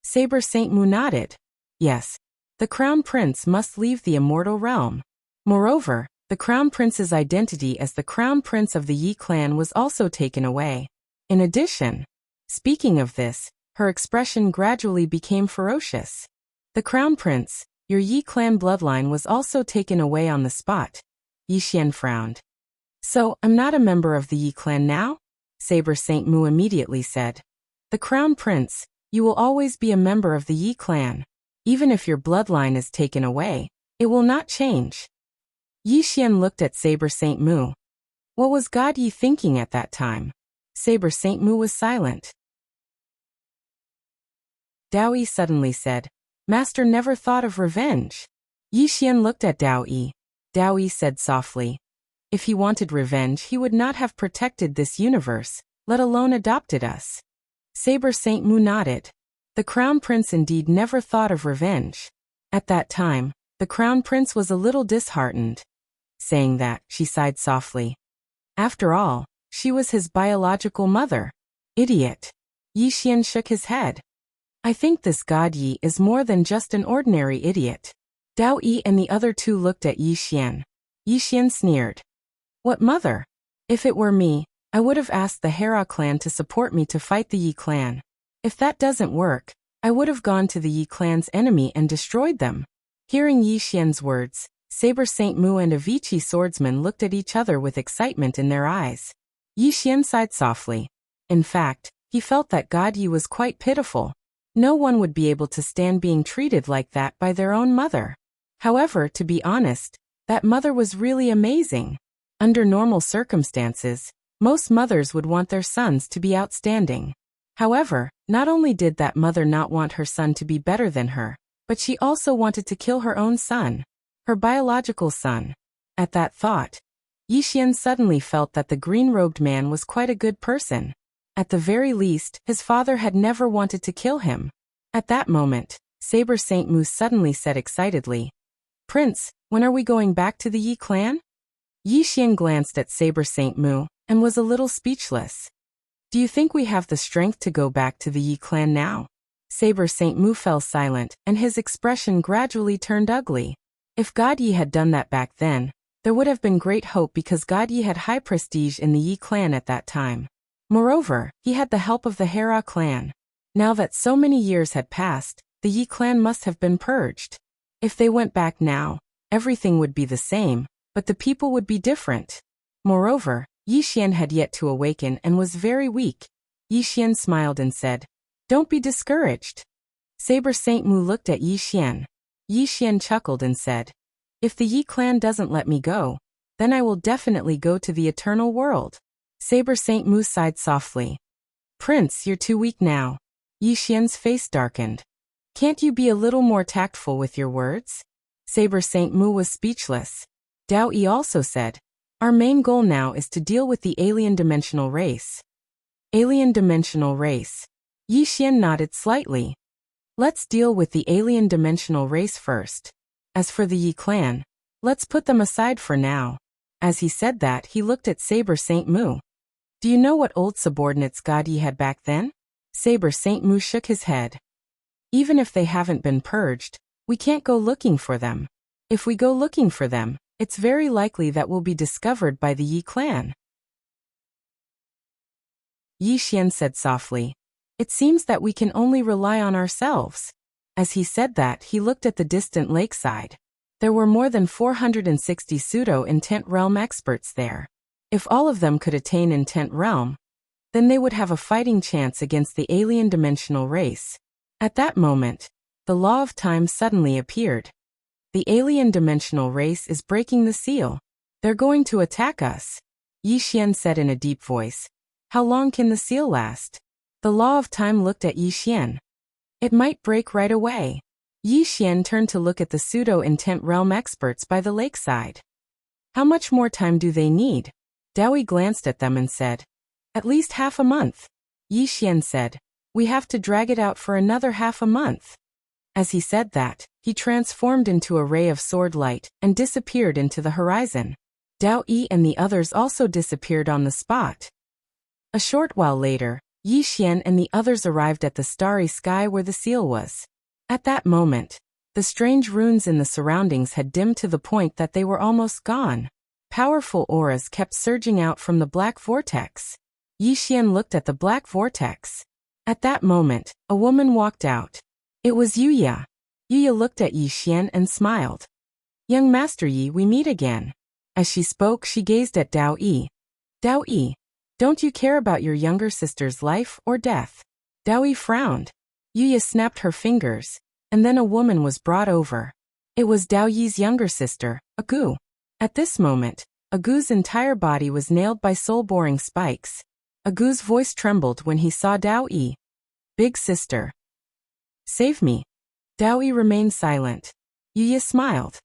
Saber Saint Mu nodded. Yes. The Crown Prince must leave the immortal realm. Moreover, the Crown Prince's identity as the Crown Prince of the Yi clan was also taken away. In addition, speaking of this, her expression gradually became ferocious. The Crown Prince, your Yi clan bloodline was also taken away on the spot. Yi Xian frowned. So, I'm not a member of the Yi clan now? Saber Saint Mu immediately said. The Crown Prince, you will always be a member of the Yi clan. Even if your bloodline is taken away, it will not change. Yi Xian looked at Saber Saint Mu. What was God Yi thinking at that time? Saber Saint Mu was silent. Dao Yi suddenly said, Master never thought of revenge. Yi Xian looked at Dao Yi. Dao Yi said softly, If he wanted revenge, he would not have protected this universe, let alone adopted us. Saber Saint Mu nodded. The Crown Prince indeed never thought of revenge. At that time, the Crown Prince was a little disheartened. Saying that, she sighed softly. After all, she was his biological mother. Idiot. Yi Xian shook his head. I think this God Yi is more than just an ordinary idiot. Dao Yi and the other two looked at Yi Xian. Yi Xian sneered. What mother? If it were me, I would have asked the Hera clan to support me to fight the Yi clan. If that doesn't work, I would have gone to the Yi clan's enemy and destroyed them. Hearing Yi Xian's words, Saber Saint Mu and a Vichy swordsman looked at each other with excitement in their eyes. Yi Xian sighed softly. In fact, he felt that God Yi was quite pitiful. No one would be able to stand being treated like that by their own mother. However, to be honest, that mother was really amazing. Under normal circumstances, most mothers would want their sons to be outstanding. However, not only did that mother not want her son to be better than her, but she also wanted to kill her own son, her biological son. At that thought, Yi Xian suddenly felt that the green-robed man was quite a good person. At the very least, his father had never wanted to kill him. At that moment, Saber Saint Mu suddenly said excitedly, Prince, when are we going back to the Yi clan? Yi Xian glanced at Saber Saint Mu and was a little speechless. Do you think we have the strength to go back to the Yi clan now? Saber Saint Mu fell silent and his expression gradually turned ugly. If God Yi had done that back then, there would have been great hope because God Yi had high prestige in the Yi clan at that time. Moreover, he had the help of the Hera clan. Now that so many years had passed, the Yi clan must have been purged. If they went back now, everything would be the same, but the people would be different. Moreover, Yi Xian had yet to awaken and was very weak. Yi Xian smiled and said, Don't be discouraged. Saber Saint Mu looked at Yi Xian. Yi Xian chuckled and said, If the Yi clan doesn't let me go, then I will definitely go to the eternal world. Saber Saint Mu sighed softly. Prince, you're too weak now. Yi Xian's face darkened. Can't you be a little more tactful with your words? Saber Saint Mu was speechless. Dao Yi also said, Our main goal now is to deal with the alien dimensional race. Alien dimensional race. Yi Xian nodded slightly. Let's deal with the alien dimensional race first. As for the Yi clan, let's put them aside for now. As he said that, he looked at Saber Saint Mu. Do you know what old subordinates God Yi had back then? Saber Saint Mu shook his head. Even if they haven't been purged, we can't go looking for them. If we go looking for them, it's very likely that we'll be discovered by the Yi clan. Yi Xian said softly. It seems that we can only rely on ourselves. As he said that, he looked at the distant lakeside. There were more than 460 pseudo-intent realm experts there. If all of them could attain intent realm, then they would have a fighting chance against the alien dimensional race. At that moment, the law of time suddenly appeared. The alien dimensional race is breaking the seal. They're going to attack us. Yi Xian said in a deep voice. How long can the seal last? The law of time looked at Yi Xian. It might break right away. Yi Xian turned to look at the pseudo-intent realm experts by the lakeside. How much more time do they need? Dao Yi glanced at them and said, At least half a month. Yi Xian said, We have to drag it out for another half a month. As he said that, he transformed into a ray of sword light and disappeared into the horizon. Dao Yi and the others also disappeared on the spot. A short while later, Yi Xian and the others arrived at the starry sky where the seal was. At that moment, the strange runes in the surroundings had dimmed to the point that they were almost gone. Powerful auras kept surging out from the black vortex. Yi Xian looked at the black vortex. At that moment, a woman walked out. It was Yuya. Yuya looked at Yi Xian and smiled. Young Master Yi, we meet again. As she spoke, she gazed at Dao Yi. Dao Yi, don't you care about your younger sister's life or death? Dao Yi frowned. Yuya snapped her fingers, and then a woman was brought over. It was Dao Yi's younger sister, Agu. At this moment, Agu's entire body was nailed by soul-boring spikes. Agu's voice trembled when he saw Dao Yi. Big sister. Save me. Dao Yi remained silent. Yuya smiled.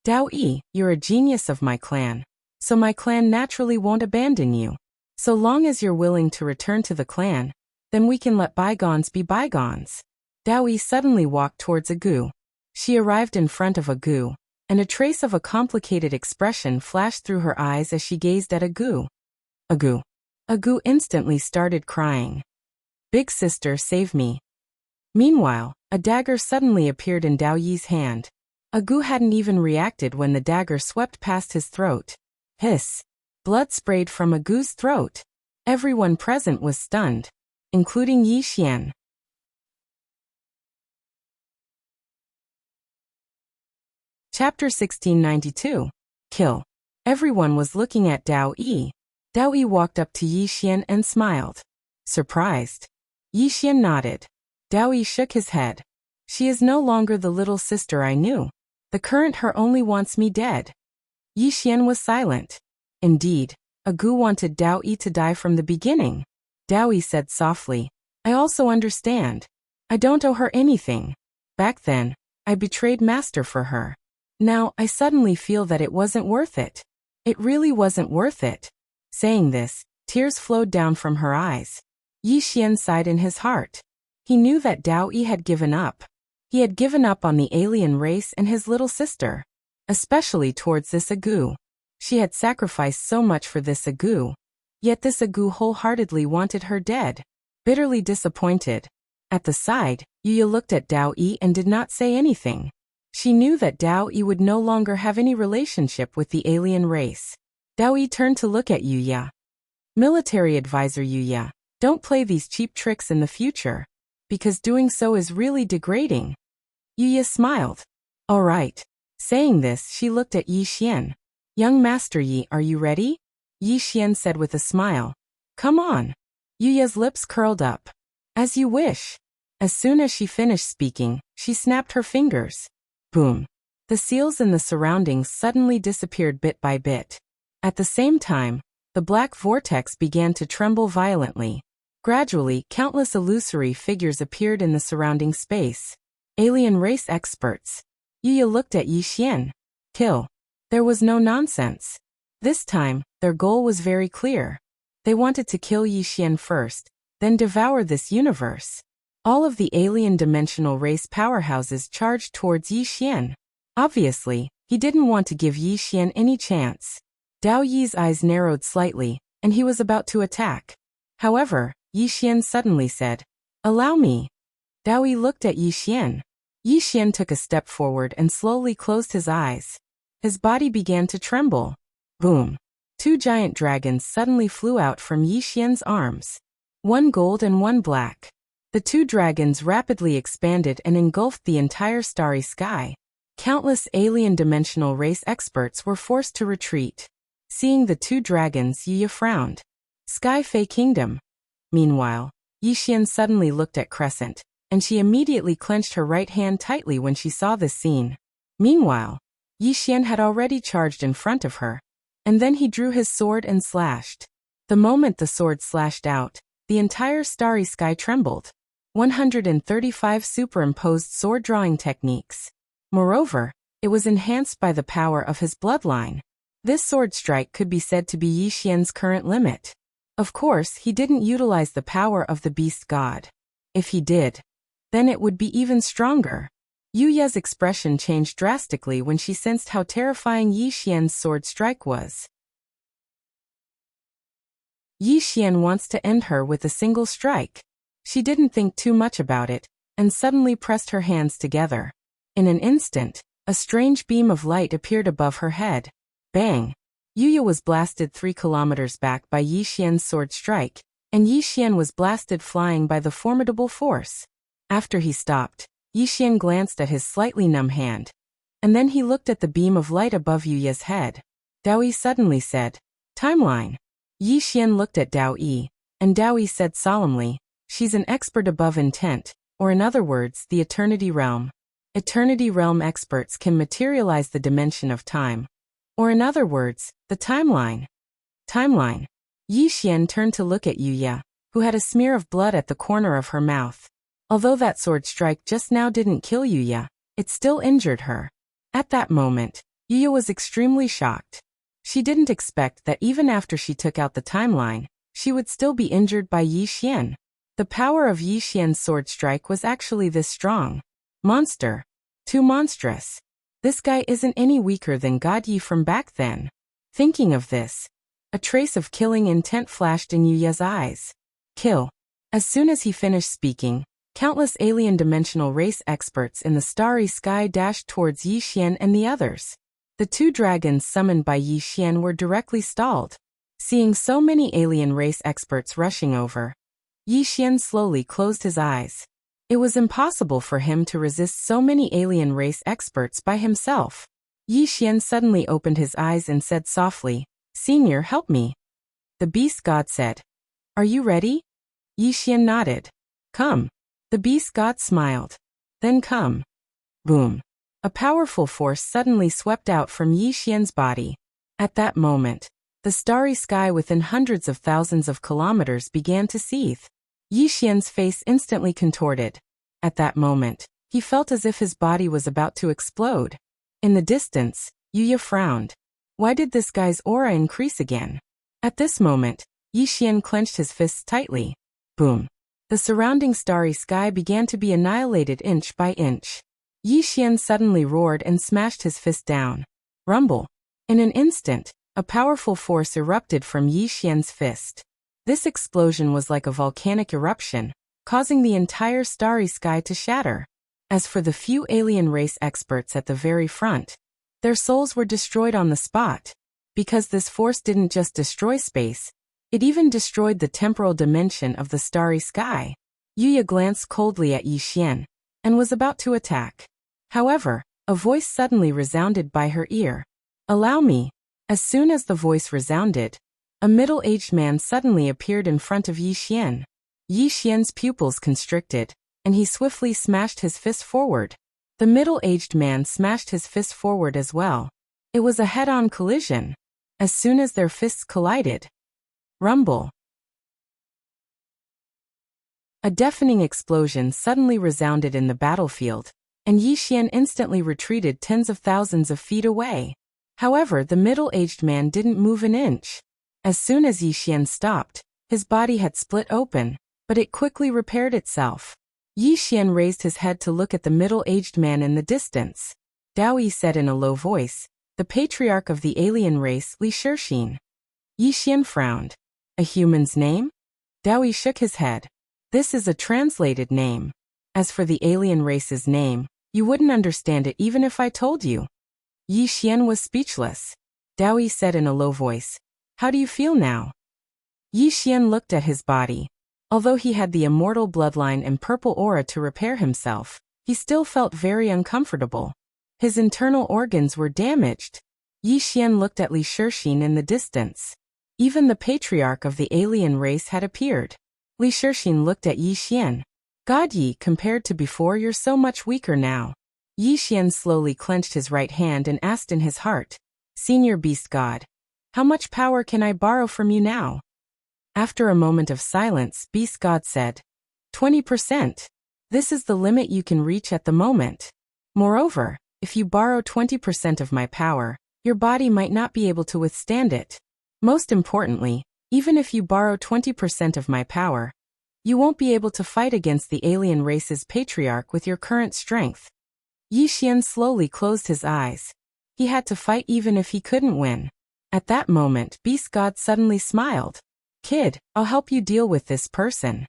Dao Yi, you're a genius of my clan, so my clan naturally won't abandon you. So long as you're willing to return to the clan, then we can let bygones be bygones. Dao Yi suddenly walked towards Agu. She arrived in front of Agu, and a trace of a complicated expression flashed through her eyes as she gazed at Agu. Agu. Agu instantly started crying. Big sister, save me. Meanwhile, a dagger suddenly appeared in Dao Yi's hand. Gu hadn't even reacted when the dagger swept past his throat. Hiss! Blood sprayed from Gu's throat. Everyone present was stunned, including Yi Xian. Chapter 1692. Kill. Everyone was looking at Dao Yi. Dao Yi walked up to Yi Xian and smiled. Surprised. Yi Xian nodded. Dao Yi shook his head. She is no longer the little sister I knew. The current her only wants me dead. Yi Xian was silent. Indeed, Gu wanted Dao Yi to die from the beginning. Dao Yi said softly, I also understand. I don't owe her anything. Back then, I betrayed Master for her. Now, I suddenly feel that it wasn't worth it. It really wasn't worth it. Saying this, tears flowed down from her eyes. Yi Xian sighed in his heart. He knew that Dao Yi had given up. He had given up on the alien race and his little sister. Especially towards this Gu. She had sacrificed so much for this Gu. Yet this Gu wholeheartedly wanted her dead. Bitterly disappointed. At the side, Yuya looked at Dao Yi and did not say anything. She knew that Dao Yi would no longer have any relationship with the alien race. Dao Yi turned to look at Yuya. Military advisor Yuya, don't play these cheap tricks in the future. Because doing so is really degrading. Yuya smiled. All right. Saying this, she looked at Yi Xian. Young Master Yi, are you ready? Yi Xian said with a smile. Come on. Yuya's lips curled up. As you wish. As soon as she finished speaking, she snapped her fingers. Boom. The seals in the surroundings suddenly disappeared bit by bit. At the same time, the black vortex began to tremble violently. Gradually, countless illusory figures appeared in the surrounding space. Alien race experts. Yuya looked at Yi Xian. Kill. There was no nonsense. This time, their goal was very clear. They wanted to kill Yi Xian first, then devour this universe. All of the alien dimensional race powerhouses charged towards Yi Xian. Obviously, he didn't want to give Yi Xian any chance. Dao Yi's eyes narrowed slightly, and he was about to attack. However, Yi Xian suddenly said, Allow me. Dao Yi looked at Yi Xian. Yi Xian took a step forward and slowly closed his eyes. His body began to tremble. Boom. Two giant dragons suddenly flew out from Yi Xian's arms. One gold and one black. The two dragons rapidly expanded and engulfed the entire starry sky. Countless alien dimensional race experts were forced to retreat. Seeing the two dragons, Yuya frowned. Sky Fey Kingdom. Meanwhile, Yi Xian suddenly looked at Crescent, and she immediately clenched her right hand tightly when she saw this scene. Meanwhile, Yi Xian had already charged in front of her, and then he drew his sword and slashed. The moment the sword slashed out, the entire starry sky trembled. 135 superimposed sword drawing techniques. Moreover, it was enhanced by the power of his bloodline. This sword strike could be said to be Yi Xian's current limit. Of course, he didn't utilize the power of the beast god. If he did, then it would be even stronger. Yuya's expression changed drastically when she sensed how terrifying Yi Xian's sword strike was. Yi Xian wants to end her with a single strike. She didn't think too much about it, and suddenly pressed her hands together. In an instant, a strange beam of light appeared above her head. Bang! Yuya was blasted 3 kilometers back by Yi Xian's sword strike, and Yi Xian was blasted flying by the formidable force. After he stopped, Yi Xian glanced at his slightly numb hand, and then he looked at the beam of light above Yuya's head. Dao Yi suddenly said, Timeline. Yi Xian looked at Dao Yi, and Dao Yi said solemnly, She's an expert above intent, or in other words, the Eternity Realm. Eternity Realm experts can materialize the dimension of time. Or in other words, the timeline. Timeline. Yi Xian turned to look at Yuya, who had a smear of blood at the corner of her mouth. Although that sword strike just now didn't kill Yuya, it still injured her. At that moment, Yuya was extremely shocked. She didn't expect that even after she took out the timeline, she would still be injured by Yi Xian. The power of Yi Xian's sword strike was actually this strong. Monster. Too monstrous. This guy isn't any weaker than God Yi from back then. Thinking of this, a trace of killing intent flashed in Yuya's eyes. Kill. As soon as he finished speaking, Countless alien dimensional race experts in the starry sky dashed towards Yi Xian and the others. The two dragons summoned by Yi Xian were directly stalled. Seeing so many alien race experts rushing over, Yi Xian slowly closed his eyes. It was impossible for him to resist so many alien race experts by himself. Yi Xian suddenly opened his eyes and said softly, "Senior, help me." The beast god said, "Are you ready?" Yi Xian nodded. "Come." The beast god smiled. "Then come." Boom. A powerful force suddenly swept out from Yi Xian's body. At that moment, the starry sky within hundreds of thousands of kilometers began to seethe. Yi Xian's face instantly contorted. At that moment, he felt as if his body was about to explode. In the distance, Yuya frowned. Why did this guy's aura increase again? At this moment, Yi Xian clenched his fists tightly. Boom. The surrounding starry sky began to be annihilated inch by inch. Yi Xian suddenly roared and smashed his fist down. Rumble. In an instant, a powerful force erupted from Yi Xian's fist. This explosion was like a volcanic eruption, causing the entire starry sky to shatter. As for the few alien race experts at the very front, their souls were destroyed on the spot. Because this force didn't just destroy space, it even destroyed the temporal dimension of the starry sky. Yuya glanced coldly at Yi Xian and was about to attack. However, a voice suddenly resounded by her ear. "Allow me." As soon as the voice resounded, a middle-aged man suddenly appeared in front of Yi Xian. Yi Xian's pupils constricted, and he swiftly smashed his fist forward. The middle-aged man smashed his fist forward as well. It was a head-on collision. As soon as their fists collided, rumble. A deafening explosion suddenly resounded in the battlefield, and Yi Xian instantly retreated tens of thousands of feet away. However, the middle-aged man didn't move an inch. As soon as Yi Xian stopped, his body had split open, but it quickly repaired itself. Yi Xian raised his head to look at the middle-aged man in the distance. Dao said in a low voice, "The patriarch of the alien race, Li Shixin." Yi Xian frowned. "A human's name?" Dao shook his head. "This is a translated name. As for the alien race's name, you wouldn't understand it even if I told you." Yi Xian was speechless. Dao said in a low voice, "How do you feel now?" Yi Xian looked at his body. Although he had the immortal bloodline and purple aura to repair himself, he still felt very uncomfortable. His internal organs were damaged. Yi Xian looked at Li Shixin in the distance. Even the patriarch of the alien race had appeared. Li Shixin looked at Yi Xian. "God Yi, compared to before, you're so much weaker now." Yi Xian slowly clenched his right hand and asked in his heart, "Senior Beast God, how much power can I borrow from you now?" After a moment of silence, Beast God said, 20%. This is the limit you can reach at the moment. Moreover, if you borrow 20% of my power, your body might not be able to withstand it. Most importantly, even if you borrow 20% of my power, you won't be able to fight against the alien race's patriarch with your current strength. Yi Xian slowly closed his eyes. He had to fight even if he couldn't win. At that moment, Beast God suddenly smiled. "Kid, I'll help you deal with this person."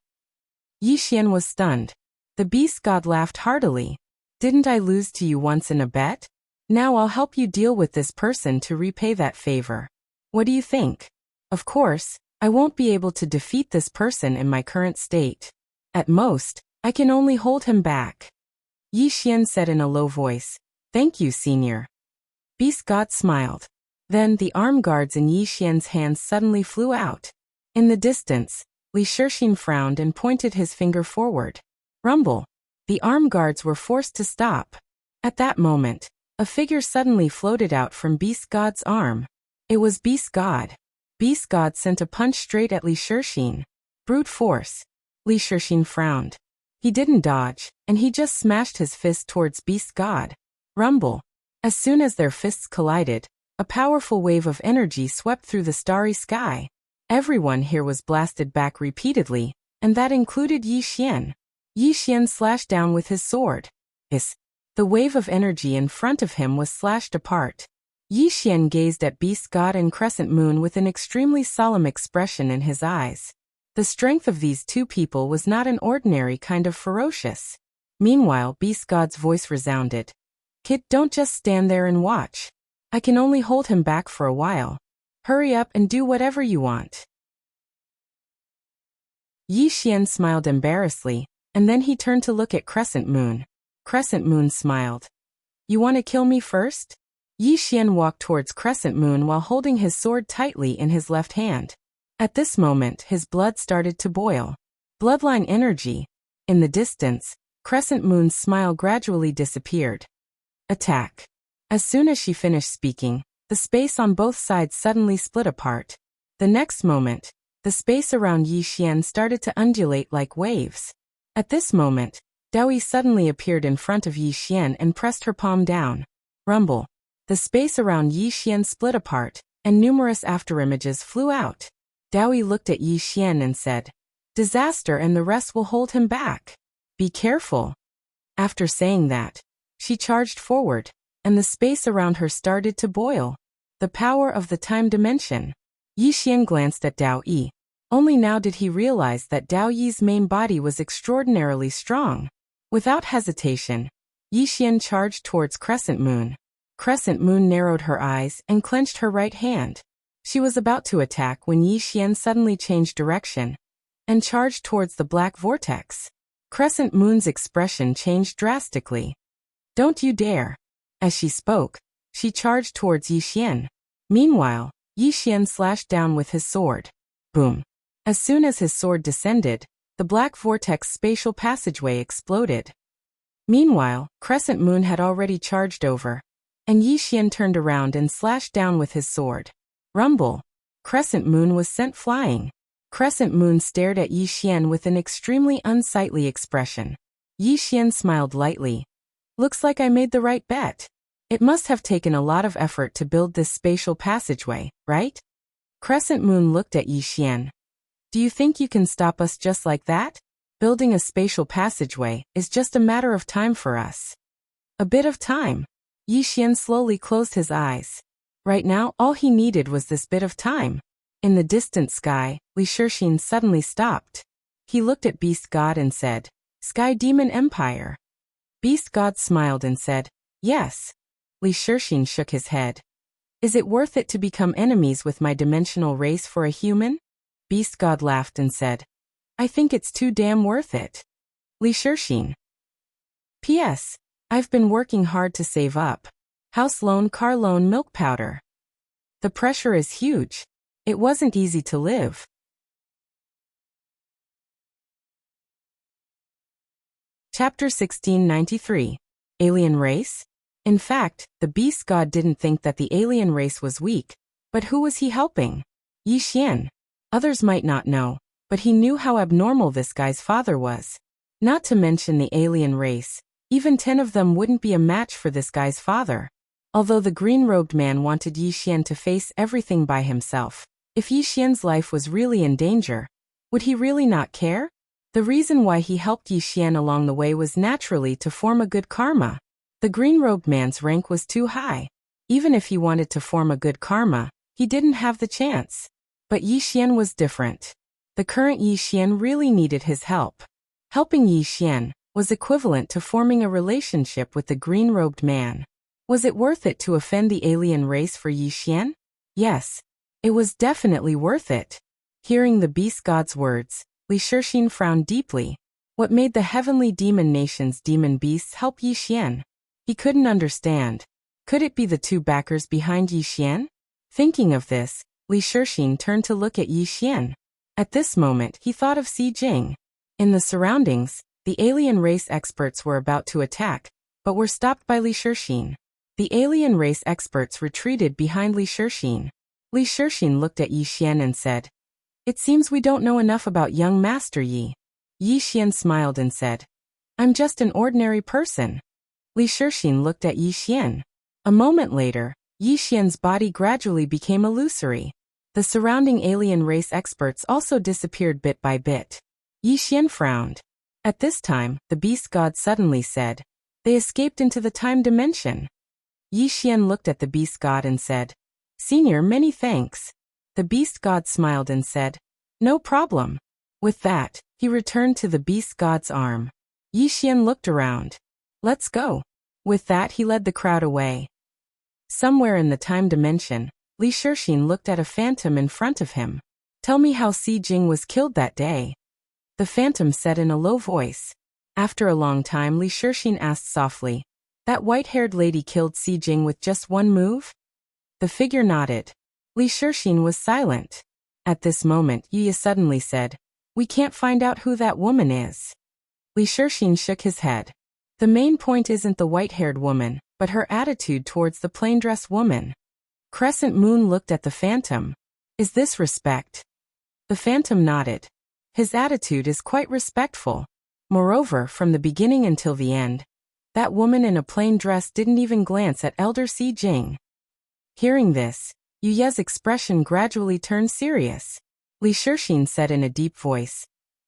Yi Xian was stunned. The Beast God laughed heartily. "Didn't I lose to you once in a bet? Now I'll help you deal with this person to repay that favor. What do you think? Of course, I won't be able to defeat this person in my current state. At most, I can only hold him back." Yi Xian said in a low voice, "Thank you, Senior." Beast God smiled. Then the arm guards in Yi Xian's hands suddenly flew out. In the distance, Li Shixin frowned and pointed his finger forward. Rumble. The arm guards were forced to stop. At that moment, a figure suddenly floated out from Beast God's arm. It was Beast God. Beast God sent a punch straight at Li Shixin. Brute force. Li Shixin frowned. He didn't dodge, and he just smashed his fist towards Beast God. Rumble. As soon as their fists collided, a powerful wave of energy swept through the starry sky. Everyone here was blasted back repeatedly, and that included Yi Xian. Yi Xian slashed down with his sword. The wave of energy in front of him was slashed apart. Yi Xian gazed at Beast God and Crescent Moon with an extremely solemn expression in his eyes. The strength of these two people was not an ordinary kind of ferocious. Meanwhile, Beast God's voice resounded. Kid, don't just stand there and watch. I can only hold him back for a while. Hurry up and do whatever you want. Yi Xian smiled embarrassedly, and then he turned to look at Crescent Moon. Crescent Moon smiled. You want to kill me first? Yi Xian walked towards Crescent Moon while holding his sword tightly in his left hand. At this moment, his blood started to boil. Bloodline energy. In the distance, Crescent Moon's smile gradually disappeared. Attack. As soon as she finished speaking, the space on both sides suddenly split apart. The next moment, the space around Yi Xian started to undulate like waves. At this moment, Daoyi suddenly appeared in front of Yi Xian and pressed her palm down. Rumble. The space around Yi Xian split apart, and numerous afterimages flew out. Daoyi looked at Yi Xian and said, Disaster, and the rest will hold him back. Be careful. After saying that, she charged forward, and the space around her started to boil. The power of the time dimension. Yi Xian glanced at Dao Yi. Only now did he realize that Dao Yi's main body was extraordinarily strong. Without hesitation, Yi Xian charged towards Crescent Moon. Crescent Moon narrowed her eyes and clenched her right hand. She was about to attack when Yi Xian suddenly changed direction and charged towards the black vortex. Crescent Moon's expression changed drastically. Don't you dare. As she spoke, she charged towards Yi Xian. Meanwhile, Yi Xian slashed down with his sword. Boom. As soon as his sword descended, the black vortex spatial passageway exploded. Meanwhile, Crescent Moon had already charged over, and Yi Xian turned around and slashed down with his sword. Rumble. Crescent Moon was sent flying. Crescent Moon stared at Yi Xian with an extremely unsightly expression. Yi Xian smiled lightly. Looks like I made the right bet. It must have taken a lot of effort to build this spatial passageway, right? Crescent Moon looked at Yi Xian. Do you think you can stop us just like that? Building a spatial passageway is just a matter of time for us. A bit of time. Yi Xian slowly closed his eyes. Right now, all he needed was this bit of time. In the distant sky, Li Shixin suddenly stopped. He looked at Beast God and said, Sky Demon Empire. Beast God smiled and said, Yes. Li Shixin shook his head. Is it worth it to become enemies with my dimensional race for a human? Beast God laughed and said, I think it's too damn worth it. Li Shixin. P.S. I've been working hard to save up. House loan, car loan, milk powder. The pressure is huge. It wasn't easy to live. Chapter 1693. Alien Race? In fact, the Beast God didn't think that the alien race was weak, but who was he helping? Yi Xian. Others might not know, but he knew how abnormal this guy's father was. Not to mention the alien race, even 10 of them wouldn't be a match for this guy's father. Although the green-robed man wanted Yi Xian to face everything by himself, if Yi Xian's life was really in danger, would he really not care? The reason why he helped Yi Xian along the way was naturally to form a good karma. The green-robed man's rank was too high. Even if he wanted to form a good karma, he didn't have the chance. But Yi Xian was different. The current Yi Xian really needed his help. Helping Yi Xian was equivalent to forming a relationship with the green-robed man. Was it worth it to offend the alien race for Yi Xian? Yes, it was definitely worth it. Hearing the Beast God's words, Li Shixin frowned deeply. What made the heavenly demon nation's demon beasts help Yi Xian? He couldn't understand. Could it be the two backers behind Yi Xian? Thinking of this, Li Shixin turned to look at Yi Xian. At this moment, he thought of Si Jing. In the surroundings, the alien race experts were about to attack, but were stopped by Li Shixin. The alien race experts retreated behind Li Shixin. Li Shixin looked at Yi Xian and said, It seems we don't know enough about young Master Yi. Yi Xian smiled and said, I'm just an ordinary person. Li Shixin looked at Yi Xian. A moment later, Yi Xian's body gradually became illusory. The surrounding alien race experts also disappeared bit by bit. Yi Xian frowned. At this time, the Beast God suddenly said, They escaped into the time dimension. Yi Xian looked at the Beast God and said, Senior, many thanks. The Beast God smiled and said, No problem. With that, he returned to the beast god's arm. Yi Xian looked around. Let's go. With that, he led the crowd away. Somewhere in the time dimension, Li Shixin looked at a phantom in front of him. Tell me how Xi Jing was killed that day. The phantom said in a low voice. After a long time, Li Shixin asked softly. That white-haired lady killed Xi Jing with just one move? The figure nodded. Li Shixin was silent. At this moment, Yuya suddenly said, We can't find out who that woman is. Li Shixin shook his head. The main point isn't the white-haired woman, but her attitude towards the plain-dressed woman. Crescent Moon looked at the phantom. Is this respect? The phantom nodded. His attitude is quite respectful. Moreover, from the beginning until the end, that woman in a plain dress didn't even glance at Elder Xi Jing. Hearing this, Yuya's expression gradually turned serious. Li Shixin said in a deep voice.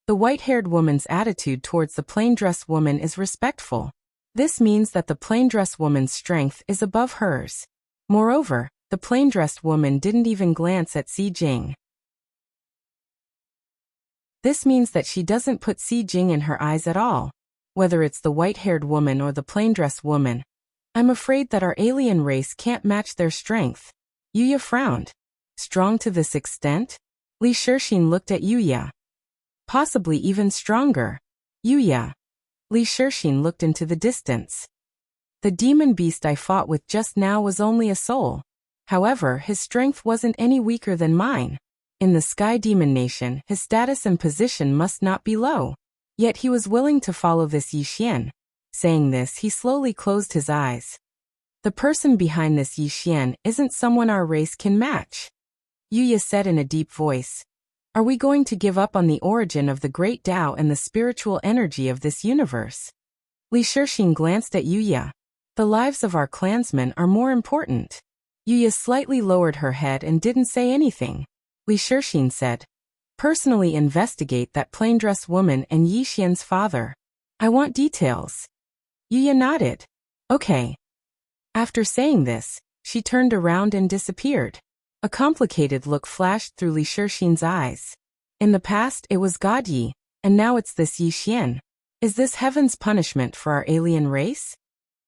The white-haired woman's attitude towards the plain-dressed woman is respectful. This means that the plain-dressed woman's strength is above hers. Moreover, the plain-dressed woman didn't even glance at Xi Jing. This means that she doesn't put Xi Jing in her eyes at all. Whether it's the white-haired woman or the plain-dressed woman, I'm afraid that our alien race can't match their strength. Yuya frowned. Strong to this extent? Li Shixin looked at Yuya. Possibly even stronger. Yuya. Li Shixin looked into the distance. The demon beast I fought with just now was only a soul. However, his strength wasn't any weaker than mine. In the Sky Demon Nation, his status and position must not be low. Yet he was willing to follow this Yi Xian. Saying this, he slowly closed his eyes. The person behind this Yi Xian isn't someone our race can match. Yuya said in a deep voice. Are we going to give up on the origin of the great Tao and the spiritual energy of this universe? Li Shixin glanced at Yuya. The lives of our clansmen are more important. Yuya slightly lowered her head and didn't say anything. Li Shixin said. Personally investigate that plain-dressed woman and Yi Xian's father. I want details. Yuya nodded. Okay. After saying this, she turned around and disappeared. A complicated look flashed through Li Shixin's eyes. In the past, it was God Yi, and now it's this Yi Xian. Is this heaven's punishment for our alien race?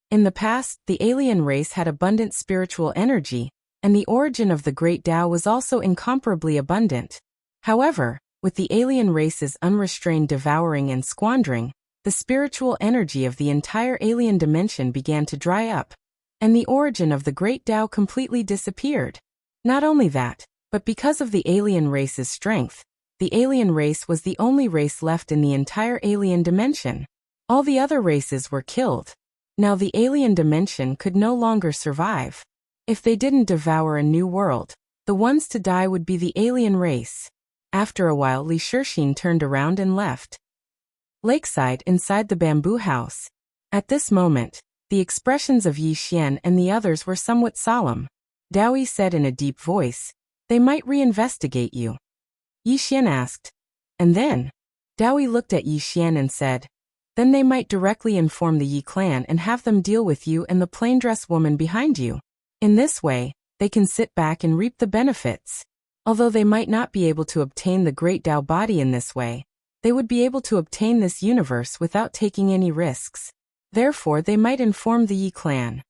In the past, the alien race had abundant spiritual energy, and the origin of the great Tao was also incomparably abundant. However, with the alien race's unrestrained devouring and squandering, the spiritual energy of the entire alien dimension began to dry up, and the origin of the great Tao completely disappeared. Not only that, but because of the alien race's strength, the alien race was the only race left in the entire alien dimension. All the other races were killed. Now the alien dimension could no longer survive. If they didn't devour a new world, the ones to die would be the alien race. After a while, Li Shixin turned around and left. Lakeside, inside the bamboo house. At this moment, the expressions of Yi Xian and the others were somewhat solemn. Daoi said in a deep voice, They might reinvestigate you. Yi Xian asked. And then? Daoi looked at Yi Xian and said, Then they might directly inform the Yi clan and have them deal with you and the plain-dressed woman behind you. In this way, they can sit back and reap the benefits. Although they might not be able to obtain the great Tao body in this way, they would be able to obtain this universe without taking any risks. Therefore, they might inform the Yi clan.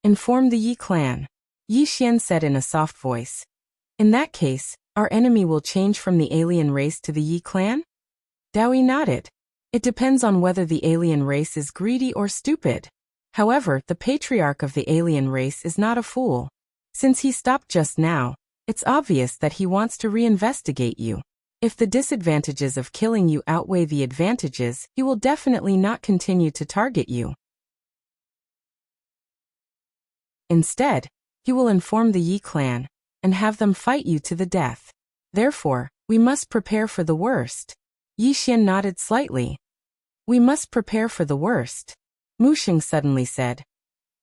Inform the Yi clan. Yi Xian said in a soft voice. In that case, our enemy will change from the alien race to the Yi clan? Daoi nodded. It depends on whether the alien race is greedy or stupid. However, the patriarch of the alien race is not a fool. Since he stopped just now, it's obvious that he wants to reinvestigate you. If the disadvantages of killing you outweigh the advantages, he will definitely not continue to target you. Instead, he will inform the Yi clan and have them fight you to the death. Therefore, we must prepare for the worst. Yi Xian nodded slightly. We must prepare for the worst. Mu Xing suddenly said.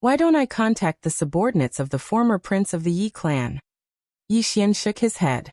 Why don't I contact the subordinates of the former prince of the Yi clan? Yi Xian shook his head.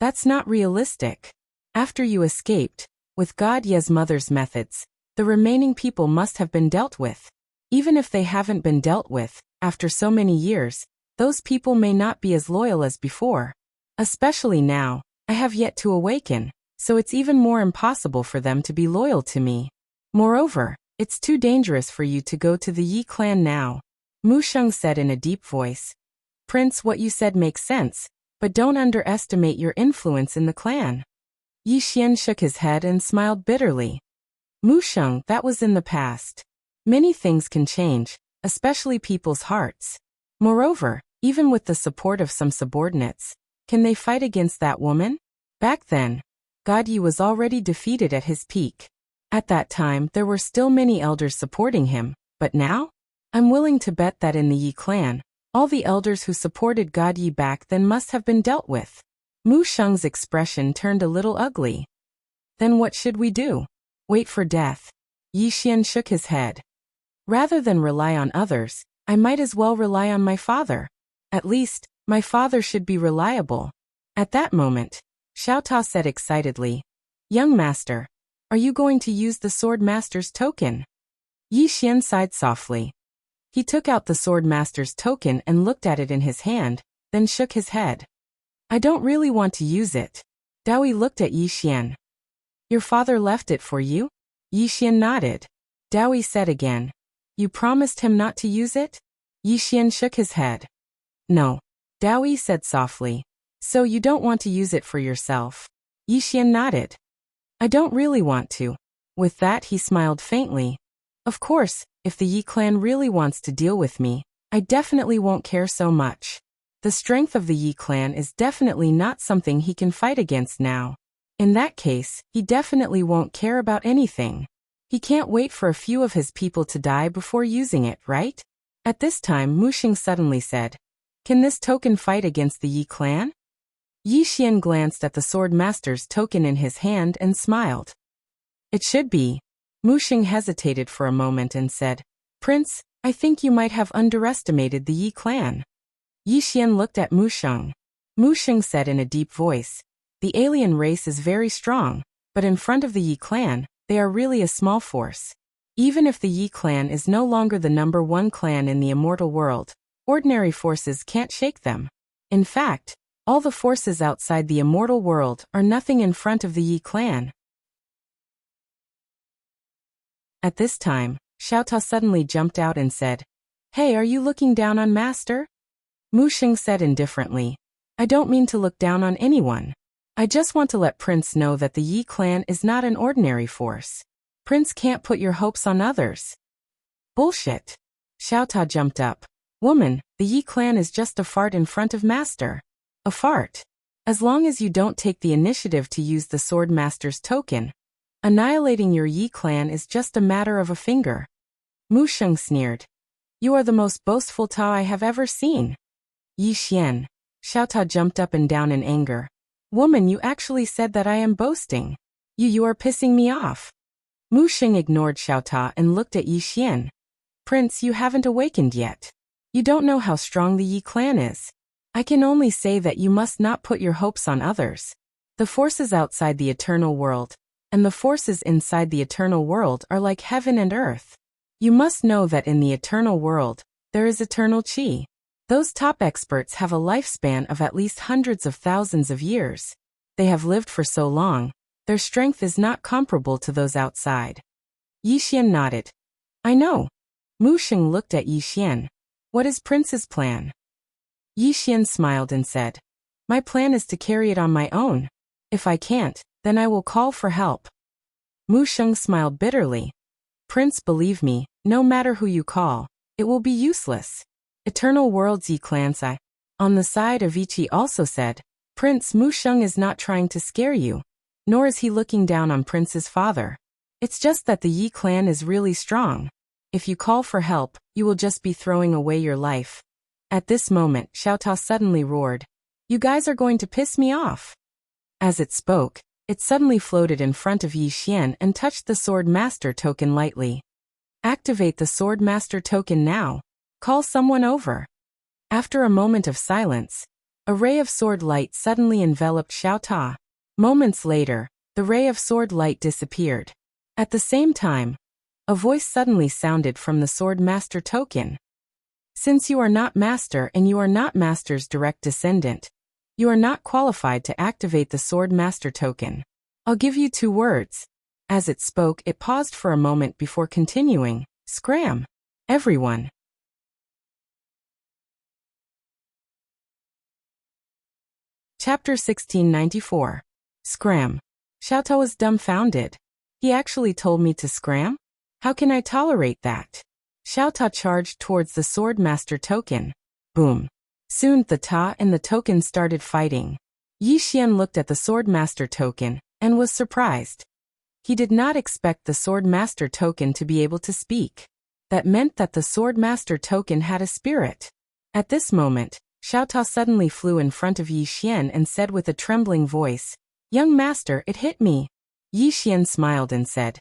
That's not realistic. After you escaped, with God Ye's mother's methods, the remaining people must have been dealt with. Even if they haven't been dealt with, after so many years, those people may not be as loyal as before. Especially now, I have yet to awaken, so it's even more impossible for them to be loyal to me. Moreover, it's too dangerous for you to go to the Yi clan now. Mu Sheng said in a deep voice. Prince, what you said makes sense, but don't underestimate your influence in the clan. Yi Xian shook his head and smiled bitterly. Mu Sheng, that was in the past. Many things can change, especially people's hearts. Moreover, even with the support of some subordinates, can they fight against that woman? Back then, God Yi was already defeated at his peak. At that time, there were still many elders supporting him, but now? I'm willing to bet that in the Yi clan, all the elders who supported God Yi back then must have been dealt with. Mu Sheng's expression turned a little ugly. Then what should we do? Wait for death. Yi Xian shook his head. Rather than rely on others, I might as well rely on my father. At least, my father should be reliable. At that moment, Xiao Ta said excitedly, Young master, are you going to use the Swordmaster's token? Yi Xian sighed softly. He took out the Swordmaster's token and looked at it in his hand, then shook his head. I don't really want to use it. Daoi looked at Yi Xian. Your father left it for you? Yi Xian nodded. Daoi said again. You promised him not to use it? Yi Xian shook his head. No. Daoi said softly. So you don't want to use it for yourself? Yi Xian nodded. I don't really want to. With that he smiled faintly. Of course, if the Yi clan really wants to deal with me, I definitely won't care so much. The strength of the Yi clan is definitely not something he can fight against now. In that case, he definitely won't care about anything. He can't wait for a few of his people to die before using it, right? At this time Mu Sheng suddenly said, Can this token fight against the Yi clan? Yi Xian glanced at the Swordmaster's token in his hand and smiled. It should be. Mu Sheng hesitated for a moment and said, Prince, I think you might have underestimated the Yi clan. Yi Xian looked at Mu Sheng. Mu Sheng said in a deep voice, The alien race is very strong, but in front of the Yi clan, they are really a small force. Even if the Yi clan is no longer the #1 clan in the immortal world, ordinary forces can't shake them. In fact, all the forces outside the immortal world are nothing in front of the Yi clan. At this time, Xiao Ta suddenly jumped out and said, Hey, are you looking down on Master? Mu Sheng said indifferently, I don't mean to look down on anyone. I just want to let Prince know that the Yi clan is not an ordinary force. Prince can't put your hopes on others. Bullshit. Xiao Ta jumped up. Woman, the Yi clan is just a fart in front of Master. A fart. As long as you don't take the initiative to use the Swordmaster's token, annihilating your Yi clan is just a matter of a finger. Mu Sheng sneered. You are the most boastful Ta I have ever seen. Yi Xian. Xiao Ta jumped up and down in anger. Woman, you actually said that I am boasting. You are pissing me off. Mu Sheng ignored Xiao Ta and looked at Yi Xian. Prince, you haven't awakened yet. You don't know how strong the Yi clan is. I can only say that you must not put your hopes on others. The forces outside the eternal world, and the forces inside the eternal world are like heaven and earth. You must know that in the eternal world, there is eternal qi. Those top experts have a lifespan of at least hundreds of thousands of years. They have lived for so long, their strength is not comparable to those outside. Yi Xian nodded. I know. Mu Sheng looked at Yi Xian. What is Prince's plan? Yi Xian smiled and said, My plan is to carry it on my own. If I can't, then I will call for help. Mu Sheng smiled bitterly. Prince, believe me, no matter who you call, it will be useless. Eternal World's Yi clan Sai. On the side of Ichi also said, Prince, Mu Sheng is not trying to scare you, nor is he looking down on Prince's father. It's just that the Yi clan is really strong. If you call for help, you will just be throwing away your life. At this moment, Xiao Ta suddenly roared, You guys are going to piss me off. As it spoke, it suddenly floated in front of Yi Xian and touched the Swordmaster token lightly. Activate the Swordmaster token now. Call someone over. After a moment of silence, a ray of sword light suddenly enveloped Xiao Ta. Moments later, the ray of sword light disappeared. At the same time, a voice suddenly sounded from the Swordmaster token. Since you are not Master and you are not Master's direct descendant, you are not qualified to activate the Swordmaster token. I'll give you 2 words. As it spoke, it paused for a moment before continuing. Scram! Everyone. Chapter 1694. Scram. Xiao Tao was dumbfounded. He actually told me to scram? How can I tolerate that? Xiao Tao charged towards the Swordmaster token. Boom. Soon the Ta and the token started fighting. Yi Xian looked at the Swordmaster token and was surprised. He did not expect the Swordmaster token to be able to speak. That meant that the Swordmaster token had a spirit. At this moment, Xiao Tao suddenly flew in front of Yi Xian and said with a trembling voice, "Young master, it hit me." Yi Xian smiled and said,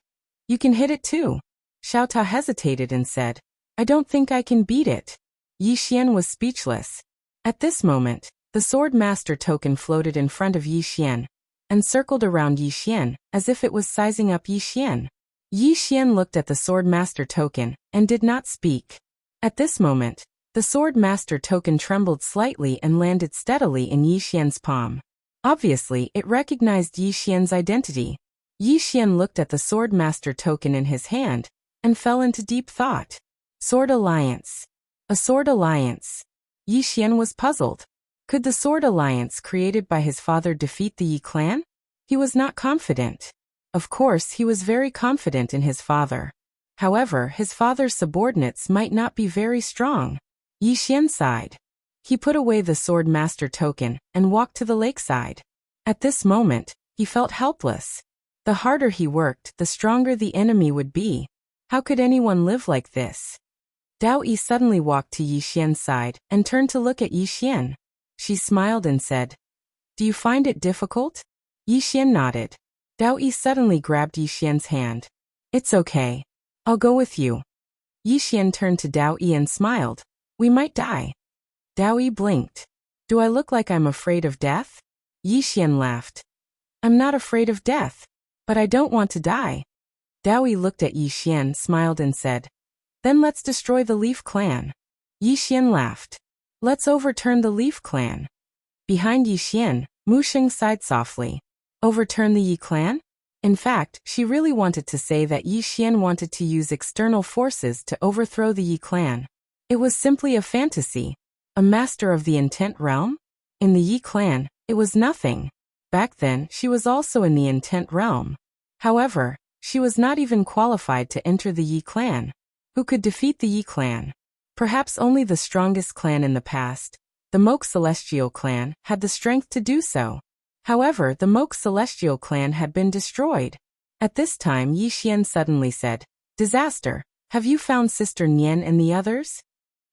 "You can hit it too." Xiao Tao hesitated and said, "I don't think I can beat it." Yi Xian was speechless. At this moment, the Swordmaster token floated in front of Yi Xian and circled around Yi Xian as if it was sizing up Yi Xian. Yi Xian looked at the Swordmaster token and did not speak. At this moment, the Swordmaster token trembled slightly and landed steadily in Yi Xian's palm. Obviously, it recognized Yi Xian's identity. Yi Xian looked at the Swordmaster token in his hand and fell into deep thought. Sword Alliance. A Sword Alliance. Yi Xian was puzzled. Could the Sword Alliance created by his father defeat the Yi clan? He was not confident. Of course, he was very confident in his father. However, his father's subordinates might not be very strong. Yi Xian sighed. He put away the Swordmaster token and walked to the lakeside. At this moment, he felt helpless. The harder he worked, the stronger the enemy would be. How could anyone live like this? Dao Yi suddenly walked to Yi Xian's side and turned to look at Yi Xian. She smiled and said, "Do you find it difficult?" Yi Xian nodded. Dao Yi suddenly grabbed Yi Xian's hand. "It's okay. I'll go with you." Yi Xian turned to Dao Yi and smiled. "We might die." Dao Yi blinked. "Do I look like I'm afraid of death?" Yi Xian laughed. "I'm not afraid of death, but I don't want to die." Dao Yi looked at Yi Xian, smiled and said, "Then let's destroy the Leaf Clan." Yi Xian laughed. "Let's overturn the Leaf Clan." Behind Yi Xian, Mu Xing sighed softly. Overturn the Yi clan? In fact, she really wanted to say that Yi Xian wanted to use external forces to overthrow the Yi clan. It was simply a fantasy. A master of the intent realm? In the Yi clan, it was nothing. Back then, she was also in the intent realm. However, she was not even qualified to enter the Yi clan. Who could defeat the Yi clan? Perhaps only the strongest clan in the past, the Moke Celestial clan, had the strength to do so. However, the Moke Celestial clan had been destroyed. At this time, Yi Xian suddenly said, "Disaster, have you found Sister Nian and the others?"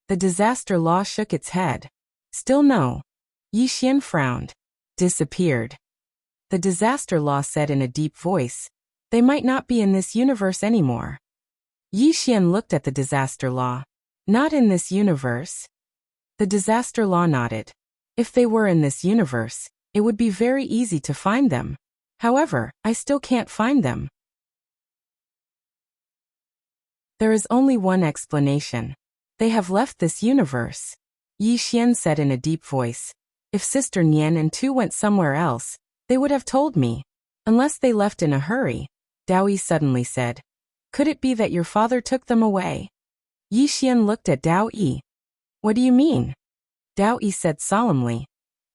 The Disaster Law shook its head. "Still no." Yi Xian frowned. "Disappeared." The Disaster Law said in a deep voice, "They might not be in this universe anymore." Yi Xian looked at the Disaster Law. "Not in this universe?" The Disaster Law nodded. "If they were in this universe, it would be very easy to find them. However, I still can't find them." "There is only one explanation. They have left this universe," Yi Xian said in a deep voice. "If Sister Nian and Tu went somewhere else, they would have told me. Unless they left in a hurry." Dao Yi suddenly said, "Could it be that your father took them away?" Yi Xian looked at Dao Yi. "What do you mean?" Dao Yi said solemnly,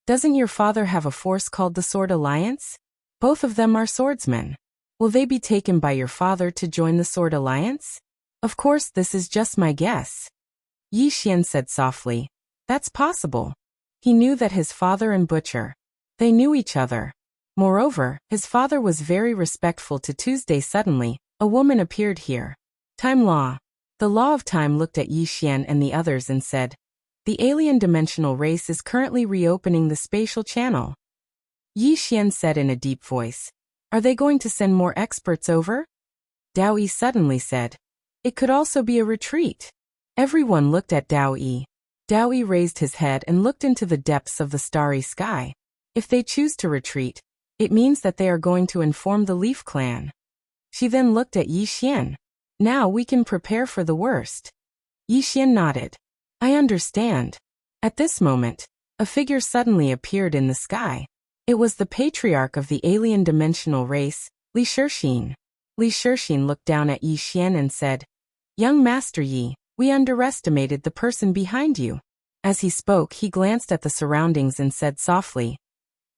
"Doesn't your father have a force called the Sword Alliance? Both of them are swordsmen. Will they be taken by your father to join the Sword Alliance? Of course, this is just my guess." Yi Xian said softly, "That's possible." He knew that his father and Butcher, they knew each other. Moreover, his father was very respectful to Tuesday. Suddenly, a woman appeared here. Time Law. The Law of Time looked at Yi Xian and the others and said, "The alien dimensional race is currently reopening the spatial channel." Yi Xian said in a deep voice, "Are they going to send more experts over?" Dao Yi suddenly said, "It could also be a retreat." Everyone looked at Dao Yi. Dao Yi raised his head and looked into the depths of the starry sky. If they choose to retreat, it means that they are going to inform the Leaf Clan. She then looked at Yi Xian. "Now we can prepare for the worst." Yi Xian nodded. "I understand." At this moment, a figure suddenly appeared in the sky. It was the patriarch of the alien dimensional race, Li Shixin. Li Shixin looked down at Yi Xian and said, "Young Master Yi, we underestimated the person behind you." As he spoke, he glanced at the surroundings and said softly,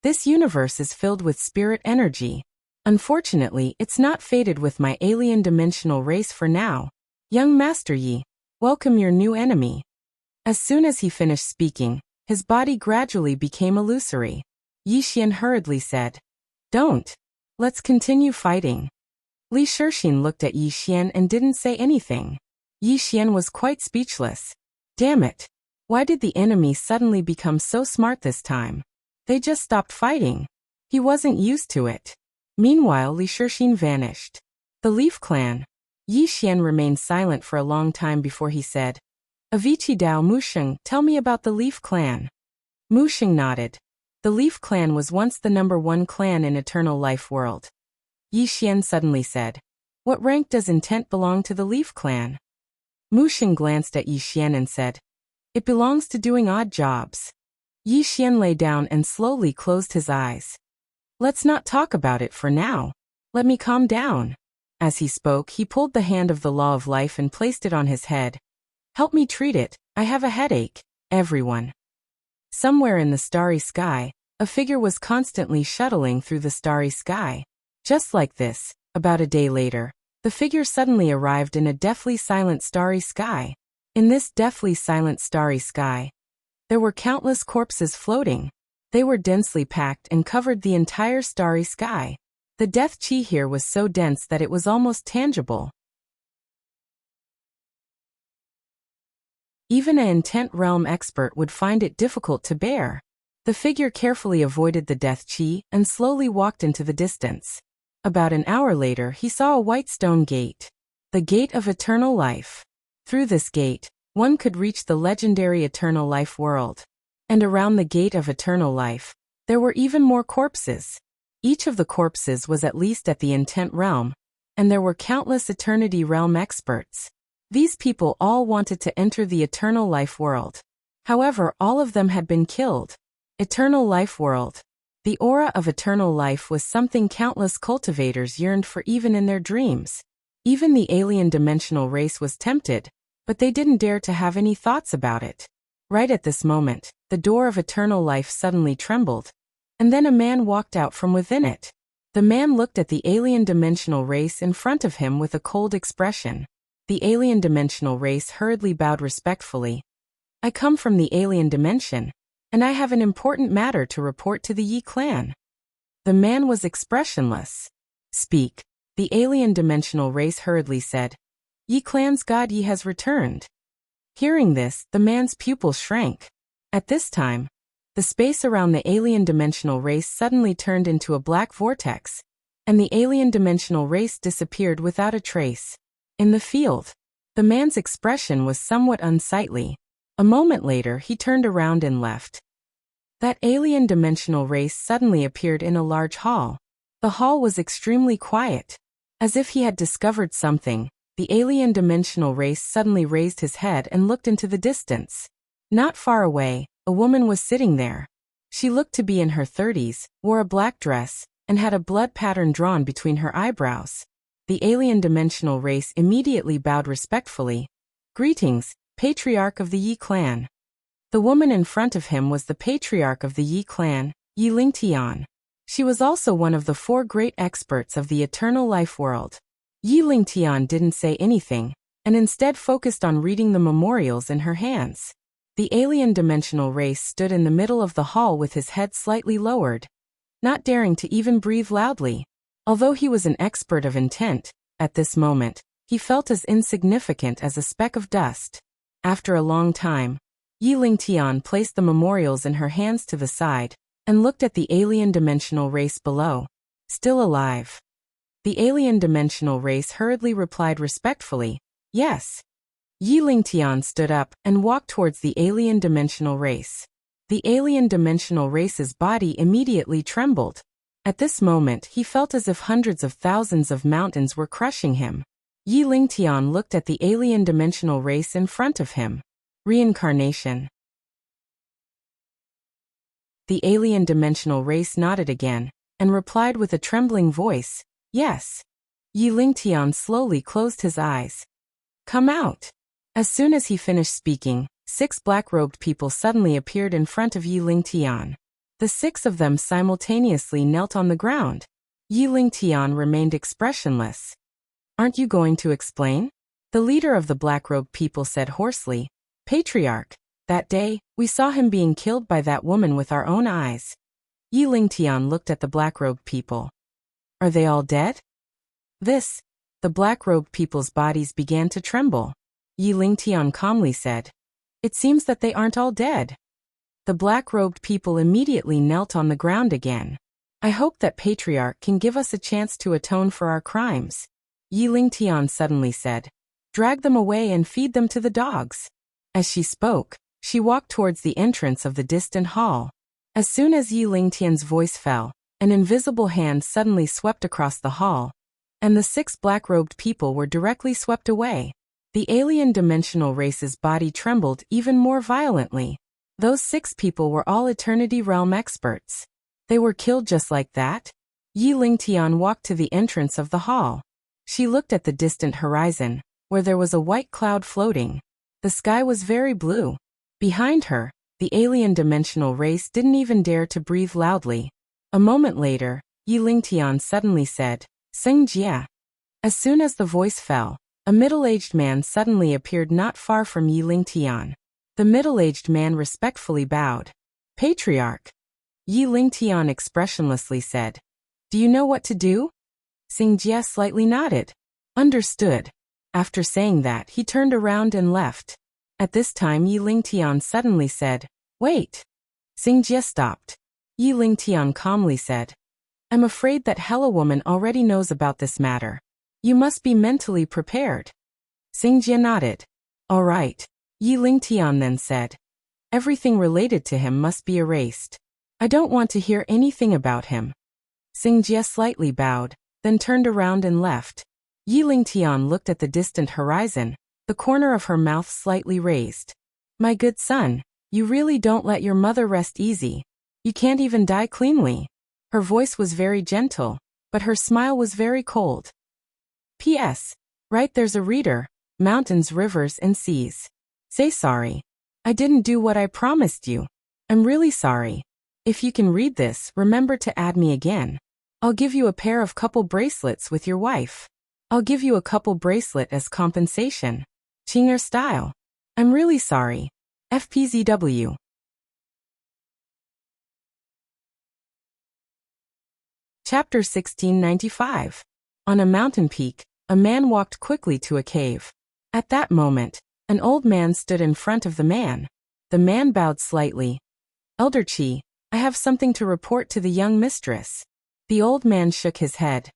"This universe is filled with spirit energy. Unfortunately, it's not fated with my alien dimensional race for now. Young Master Yi, welcome your new enemy." As soon as he finished speaking, his body gradually became illusory. Yi Xian hurriedly said, "Don't. Let's continue fighting." Li Shixin looked at Yi Xian and didn't say anything. Yi Xian was quite speechless. Damn it. Why did the enemy suddenly become so smart this time? They just stopped fighting. He wasn't used to it. Meanwhile, Li Shixin vanished. The Leaf Clan. Yi Xian remained silent for a long time before he said, "Avici Dao Musheng, tell me about the Leaf Clan." Musheng nodded. The Leaf Clan was once the #1 clan in Eternal Life World. Yi Xian suddenly said, "What rank does intent belong to the Leaf Clan?" Musheng glanced at Yi Xian and said, "It belongs to doing odd jobs." Yi Xian lay down and slowly closed his eyes. "Let's not talk about it for now. Let me calm down." As he spoke, he pulled the hand of the Law of Life and placed it on his head. "Help me treat it, I have a headache, everyone." Somewhere in the starry sky, a figure was constantly shuttling through the starry sky. Just like this, about a day later, the figure suddenly arrived in a deathly silent starry sky. In this deathly silent starry sky, there were countless corpses floating. They were densely packed and covered the entire starry sky. The death chi here was so dense that it was almost tangible. Even an intent realm expert would find it difficult to bear. The figure carefully avoided the death chi and slowly walked into the distance. About an hour later, he saw a white stone gate. The Gate of Eternal Life. Through this gate, one could reach the legendary Eternal Life world. And around the Gate of Eternal Life, there were even more corpses. Each of the corpses was at least at the intent realm, and there were countless Eternity realm experts. These people all wanted to enter the Eternal Life world. However, all of them had been killed. Eternal Life world. The aura of eternal life was something countless cultivators yearned for even in their dreams. Even the alien dimensional race was tempted, but they didn't dare to have any thoughts about it. Right at this moment, the door of eternal life suddenly trembled, and then a man walked out from within it. The man looked at the alien dimensional race in front of him with a cold expression. The alien dimensional race hurriedly bowed respectfully. "I come from the alien dimension, and I have an important matter to report to the Yi clan." The man was expressionless. "Speak," the alien dimensional race hurriedly said. "Yi clan's god Yi has returned." Hearing this, the man's pupils shrank. At this time, the space around the alien dimensional race suddenly turned into a black vortex, and the alien dimensional race disappeared without a trace. In the field, the man's expression was somewhat unsightly. A moment later, he turned around and left. That alien dimensional race suddenly appeared in a large hall. The hall was extremely quiet. As if he had discovered something, the alien dimensional race suddenly raised his head and looked into the distance. Not far away, a woman was sitting there. She looked to be in her 30s, wore a black dress, and had a blood pattern drawn between her eyebrows. The alien dimensional race immediately bowed respectfully. "Greetings, Patriarch of the Yi clan." The woman in front of him was the Patriarch of the Yi clan, Yi Lingtian. She was also one of the 4 great experts of the Eternal Life world. Yi Lingtian didn't say anything, and instead focused on reading the memorials in her hands. The alien dimensional race stood in the middle of the hall with his head slightly lowered, not daring to even breathe loudly. Although he was an expert of intent, at this moment, he felt as insignificant as a speck of dust. After a long time, Yi Lingtian placed the memorials in her hands to the side, and looked at the alien dimensional race below. "Still alive?" The alien dimensional race hurriedly replied respectfully, "Yes." Yi Lingtian stood up and walked towards the alien dimensional race. The alien dimensional race's body immediately trembled. At this moment, he felt as if hundreds of thousands of mountains were crushing him. Yi Lingtian looked at the alien dimensional race in front of him. Reincarnation. The alien dimensional race nodded again, and replied with a trembling voice, yes. Yi Lingtian slowly closed his eyes. Come out. As soon as he finished speaking, 6 black-robed people suddenly appeared in front of Yi Lingtian. The 6 of them simultaneously knelt on the ground. Yi Lingtian remained expressionless. Aren't you going to explain? The leader of the black-robed people said hoarsely, Patriarch, that day, we saw him being killed by that woman with our own eyes. Yi Lingtian looked at the black-robed people. Are they all dead? The black-robed people's bodies began to tremble. Yi Lingtian calmly said, It seems that they aren't all dead. The black-robed people immediately knelt on the ground again. I hope that Patriarch can give us a chance to atone for our crimes. Yi Lingtian suddenly said, Drag them away and feed them to the dogs. As she spoke, she walked towards the entrance of the distant hall. As soon as Yi Lingtian's voice fell, an invisible hand suddenly swept across the hall, and the 6 black-robed people were directly swept away. The alien dimensional race's body trembled even more violently. Those 6 people were all Eternity Realm experts. They were killed just like that? Yi Lingtian walked to the entrance of the hall. She looked at the distant horizon, where there was a white cloud floating. The sky was very blue. Behind her, the alien dimensional race didn't even dare to breathe loudly. A moment later, Yi Lingtian suddenly said, Sing Jia. As soon as the voice fell, a middle-aged man suddenly appeared not far from Yi Lingtian. The middle-aged man respectfully bowed. Patriarch. Yi Lingtian expressionlessly said, Do you know what to do? Sing Jia slightly nodded. Understood. After saying that, he turned around and left. At this time Yi Lingtian suddenly said, Wait. Sing Jia stopped. Yi Lingtian calmly said, I'm afraid that Hella Woman already knows about this matter. You must be mentally prepared. Sing Jia nodded. All right. Yi Lingtian then said, Everything related to him must be erased. I don't want to hear anything about him. Sing Jia slightly bowed, then turned around and left. Yi Lingtian looked at the distant horizon, the corner of her mouth slightly raised. My good son, you really don't let your mother rest easy. You can't even die cleanly. Her voice was very gentle, but her smile was very cold. P.S. Right, there's a reader, mountains, rivers, and seas. Say sorry. I didn't do what I promised you. I'm really sorry. If you can read this, remember to add me again. I'll give you a pair of couple bracelets with your wife. I'll give you a couple bracelet as compensation. Chinger style. I'm really sorry. FPZW. Chapter 1695. On a mountain peak, a man walked quickly to a cave. At that moment, an old man stood in front of the man. The man bowed slightly. Elder Chi, I have something to report to the young mistress. The old man shook his head.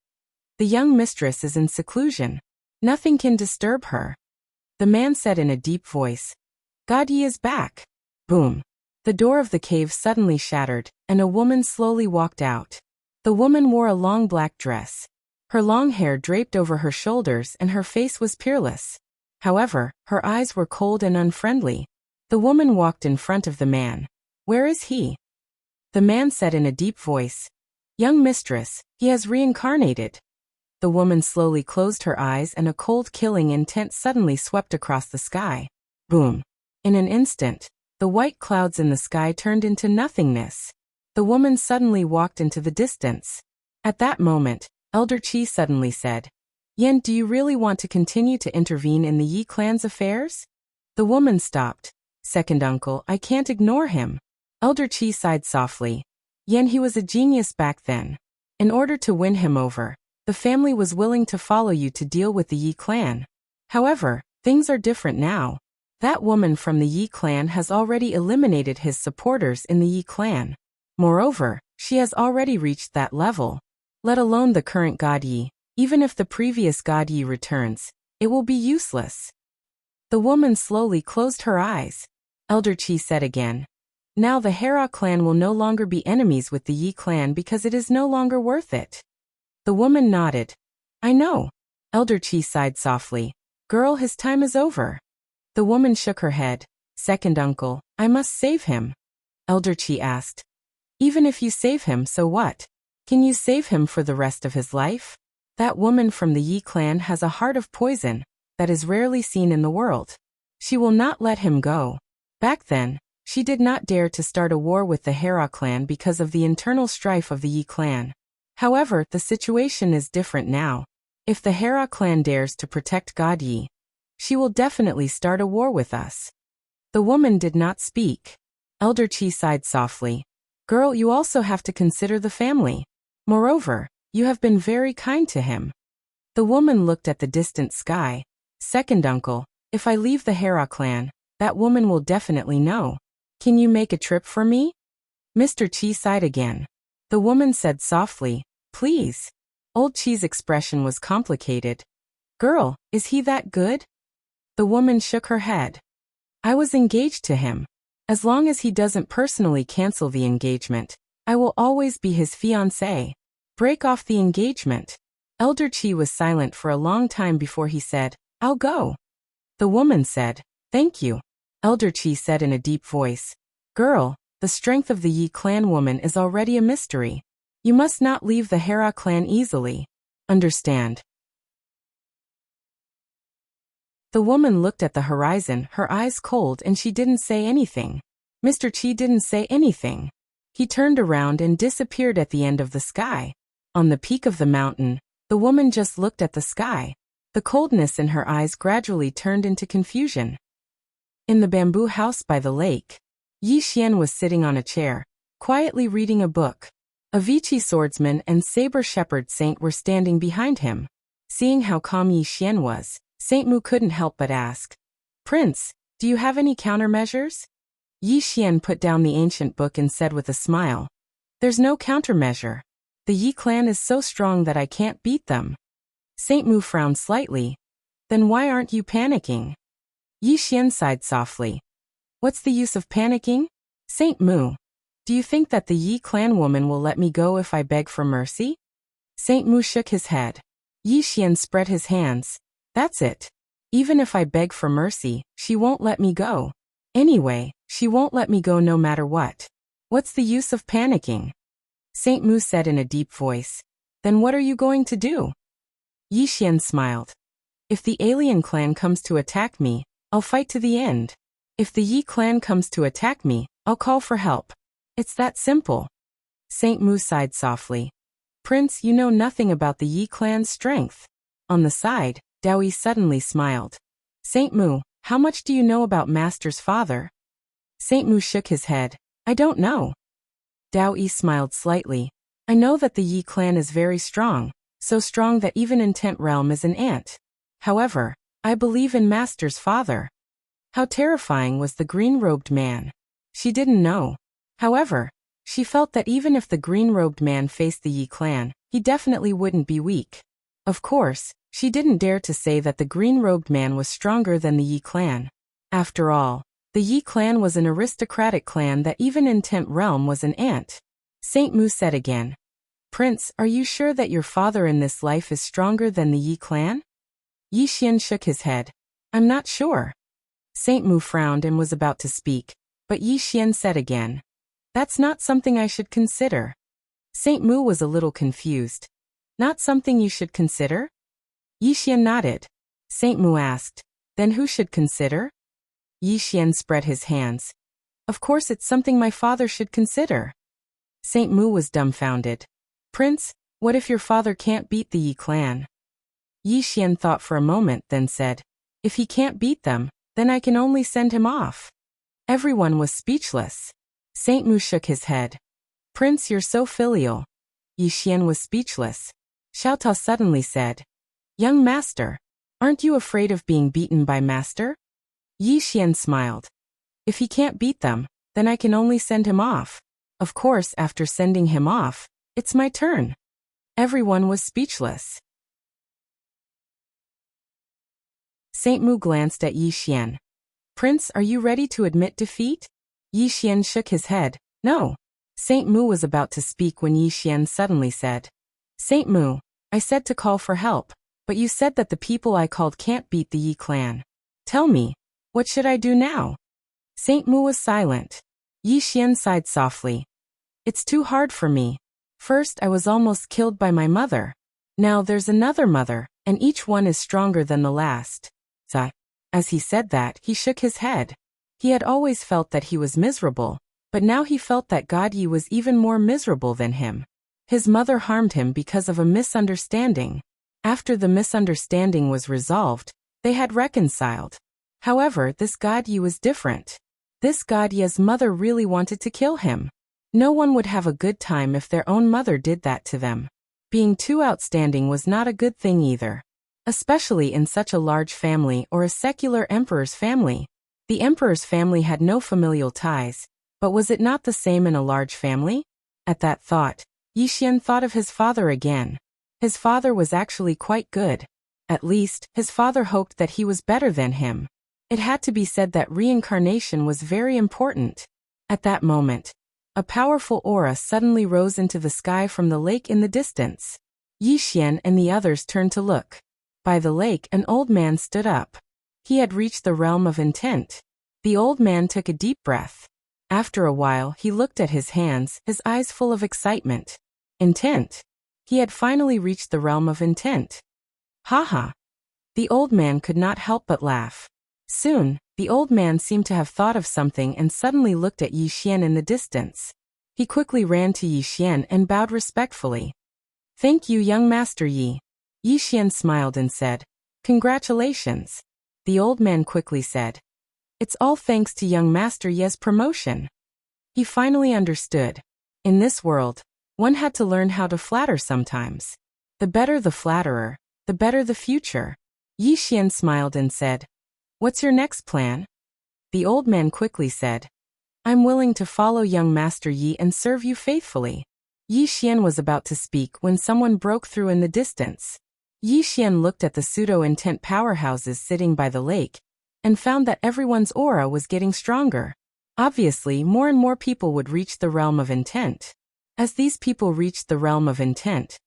The young mistress is in seclusion. Nothing can disturb her. The man said in a deep voice, God Yi is back. Boom. The door of the cave suddenly shattered, and a woman slowly walked out. The woman wore a long black dress. Her long hair draped over her shoulders and her face was peerless. However, her eyes were cold and unfriendly. The woman walked in front of the man. Where is he? The man said in a deep voice, Young mistress, he has reincarnated. The woman slowly closed her eyes and a cold killing intent suddenly swept across the sky. Boom. In an instant, the white clouds in the sky turned into nothingness. The woman suddenly walked into the distance. At that moment, Elder Chi suddenly said, Yen, do you really want to continue to intervene in the Yi clan's affairs? The woman stopped. Second uncle, I can't ignore him. Elder Chi sighed softly. Yen, he was a genius back then. In order to win him over, the family was willing to follow you to deal with the Yi clan. However, things are different now. That woman from the Yi clan has already eliminated his supporters in the Yi clan. Moreover, she has already reached that level. Let alone the current God Yi. Even if the previous God Yi returns, it will be useless. The woman slowly closed her eyes. Elder Chi said again, Now the Hera clan will no longer be enemies with the Yi clan because it is no longer worth it. The woman nodded. I know. Elder Chi sighed softly. Girl, his time is over. The woman shook her head. Second uncle, I must save him. Elder Chi asked, Even if you save him, so what? Can you save him for the rest of his life? That woman from the Yi clan has a heart of poison that is rarely seen in the world. She will not let him go. Back then, she did not dare to start a war with the Hera clan because of the internal strife of the Yi clan. However, the situation is different now. If the Hera clan dares to protect God Yi, she will definitely start a war with us. The woman did not speak. Elder Qi sighed softly. Girl, you also have to consider the family. Moreover, you have been very kind to him. The woman looked at the distant sky. Second uncle, if I leave the Hera clan, that woman will definitely know. Can you make a trip for me? Mr. Qi sighed again. The woman said softly, please. Old Qi's expression was complicated. Girl, is he that good? The woman shook her head. I was engaged to him. As long as he doesn't personally cancel the engagement, I will always be his fiancée. Break off the engagement. Elder Qi was silent for a long time before he said, I'll go. The woman said, thank you. Elder Qi said in a deep voice, girl, the strength of the Yi clan woman is already a mystery. You must not leave the Hera clan easily. Understand? The woman looked at the horizon, her eyes cold, and she didn't say anything. Mr. Qi didn't say anything. He turned around and disappeared at the end of the sky. On the peak of the mountain, the woman just looked at the sky. The coldness in her eyes gradually turned into confusion. In the bamboo house by the lake, Yi Xian was sitting on a chair, quietly reading a book. A Vichy swordsman and saber shepherd saint were standing behind him. Seeing how calm Yi Xian was, Saint Mu couldn't help but ask, Prince, do you have any countermeasures? Yi Xian put down the ancient book and said with a smile, there's no countermeasure. The Yi clan is so strong that I can't beat them. Saint Mu frowned slightly. Then why aren't you panicking? Yi Xian sighed softly. What's the use of panicking? Saint Mu, do you think that the Yi clan woman will let me go if I beg for mercy? Saint Mu shook his head. Yi Xian spread his hands. That's it. Even if I beg for mercy, she won't let me go. Anyway, she won't let me go no matter what. What's the use of panicking? Saint Mu said in a deep voice. Then what are you going to do? Yi Xian smiled. If the alien clan comes to attack me, I'll fight to the end. If the Yi clan comes to attack me, I'll call for help. It's that simple. Saint Mu sighed softly. Prince, you know nothing about the Yi clan's strength. On the side, Dao Yi suddenly smiled. Saint Mu, how much do you know about Master's father? Saint Mu shook his head. I don't know. Dao Yi smiled slightly. I know that the Yi clan is very strong, so strong that even in 10th realm is an ant. However, I believe in Master's father. How terrifying was the green-robed man? She didn't know. However, she felt that even if the green-robed man faced the Yi clan, he definitely wouldn't be weak. Of course, she didn't dare to say that the green-robed man was stronger than the Yi clan. After all, the Yi clan was an aristocratic clan that even in 10th realm was an ant. Saint Mu said again. Prince, are you sure that your father in this life is stronger than the Yi clan? Yi Xian shook his head. I'm not sure. Saint Mu frowned and was about to speak, but Yi Xian said again. That's not something I should consider. Saint Mu was a little confused. Not something you should consider? Yi Xian nodded. Saint Mu asked, then who should consider? Yi Xian spread his hands. Of course it's something my father should consider. Saint Mu was dumbfounded. Prince, what if your father can't beat the Yi clan? Yi Xian thought for a moment, then said, if he can't beat them, then I can only send him off. Everyone was speechless. Saint Mu shook his head. Prince, you're so filial. Yi Xian was speechless. Xiao Tao suddenly said, Young master, aren't you afraid of being beaten by master? Yi Xian smiled. If he can't beat them, then I can only send him off. Of course, after sending him off, it's my turn. Everyone was speechless. Saint Mu glanced at Yi Xian. Prince, are you ready to admit defeat? Yi Xian shook his head. No. Saint Mu was about to speak when Yi Xian suddenly said, Saint Mu, I said to call for help, but you said that the people I called can't beat the Yi clan. Tell me, what should I do now? Saint Mu was silent. Yi Xian sighed softly. It's too hard for me. First I was almost killed by my mother. Now there's another mother, and each one is stronger than the last. As he said that, he shook his head. He had always felt that he was miserable, but now he felt that God Yi was even more miserable than him. His mother harmed him because of a misunderstanding. After the misunderstanding was resolved, they had reconciled. However, this God Yi was different. This God Yi's mother really wanted to kill him. No one would have a good time if their own mother did that to them. Being too outstanding was not a good thing either. Especially in such a large family or a secular emperor's family. The emperor's family had no familial ties, but was it not the same in a large family? At that thought, Yi Xian thought of his father again. His father was actually quite good. At least, his father hoped that he was better than him. It had to be said that reincarnation was very important. At that moment, a powerful aura suddenly rose into the sky from the lake in the distance. Yi Xian and the others turned to look. By the lake, an old man stood up. He had reached the realm of intent. The old man took a deep breath. After a while, he looked at his hands, his eyes full of excitement. Intent. He had finally reached the realm of intent. Ha. The old man could not help but laugh. Soon, the old man seemed to have thought of something and suddenly looked at Yi Xian in the distance. He quickly ran to Yi Xian and bowed respectfully. Thank you, young Master Yi. Yi Xian smiled and said, Congratulations. The old man quickly said, It's all thanks to young Master Yi's promotion. He finally understood. In this world, one had to learn how to flatter sometimes. The better the flatterer, the better the future. Yi Xian smiled and said, What's your next plan? The old man quickly said, I'm willing to follow young Master Yi and serve you faithfully. Yi Xian was about to speak when someone broke through in the distance. Yi Xian looked at the pseudo-intent powerhouses sitting by the lake and found that everyone's aura was getting stronger. Obviously, more and more people would reach the realm of intent. As these people reached the realm of intent,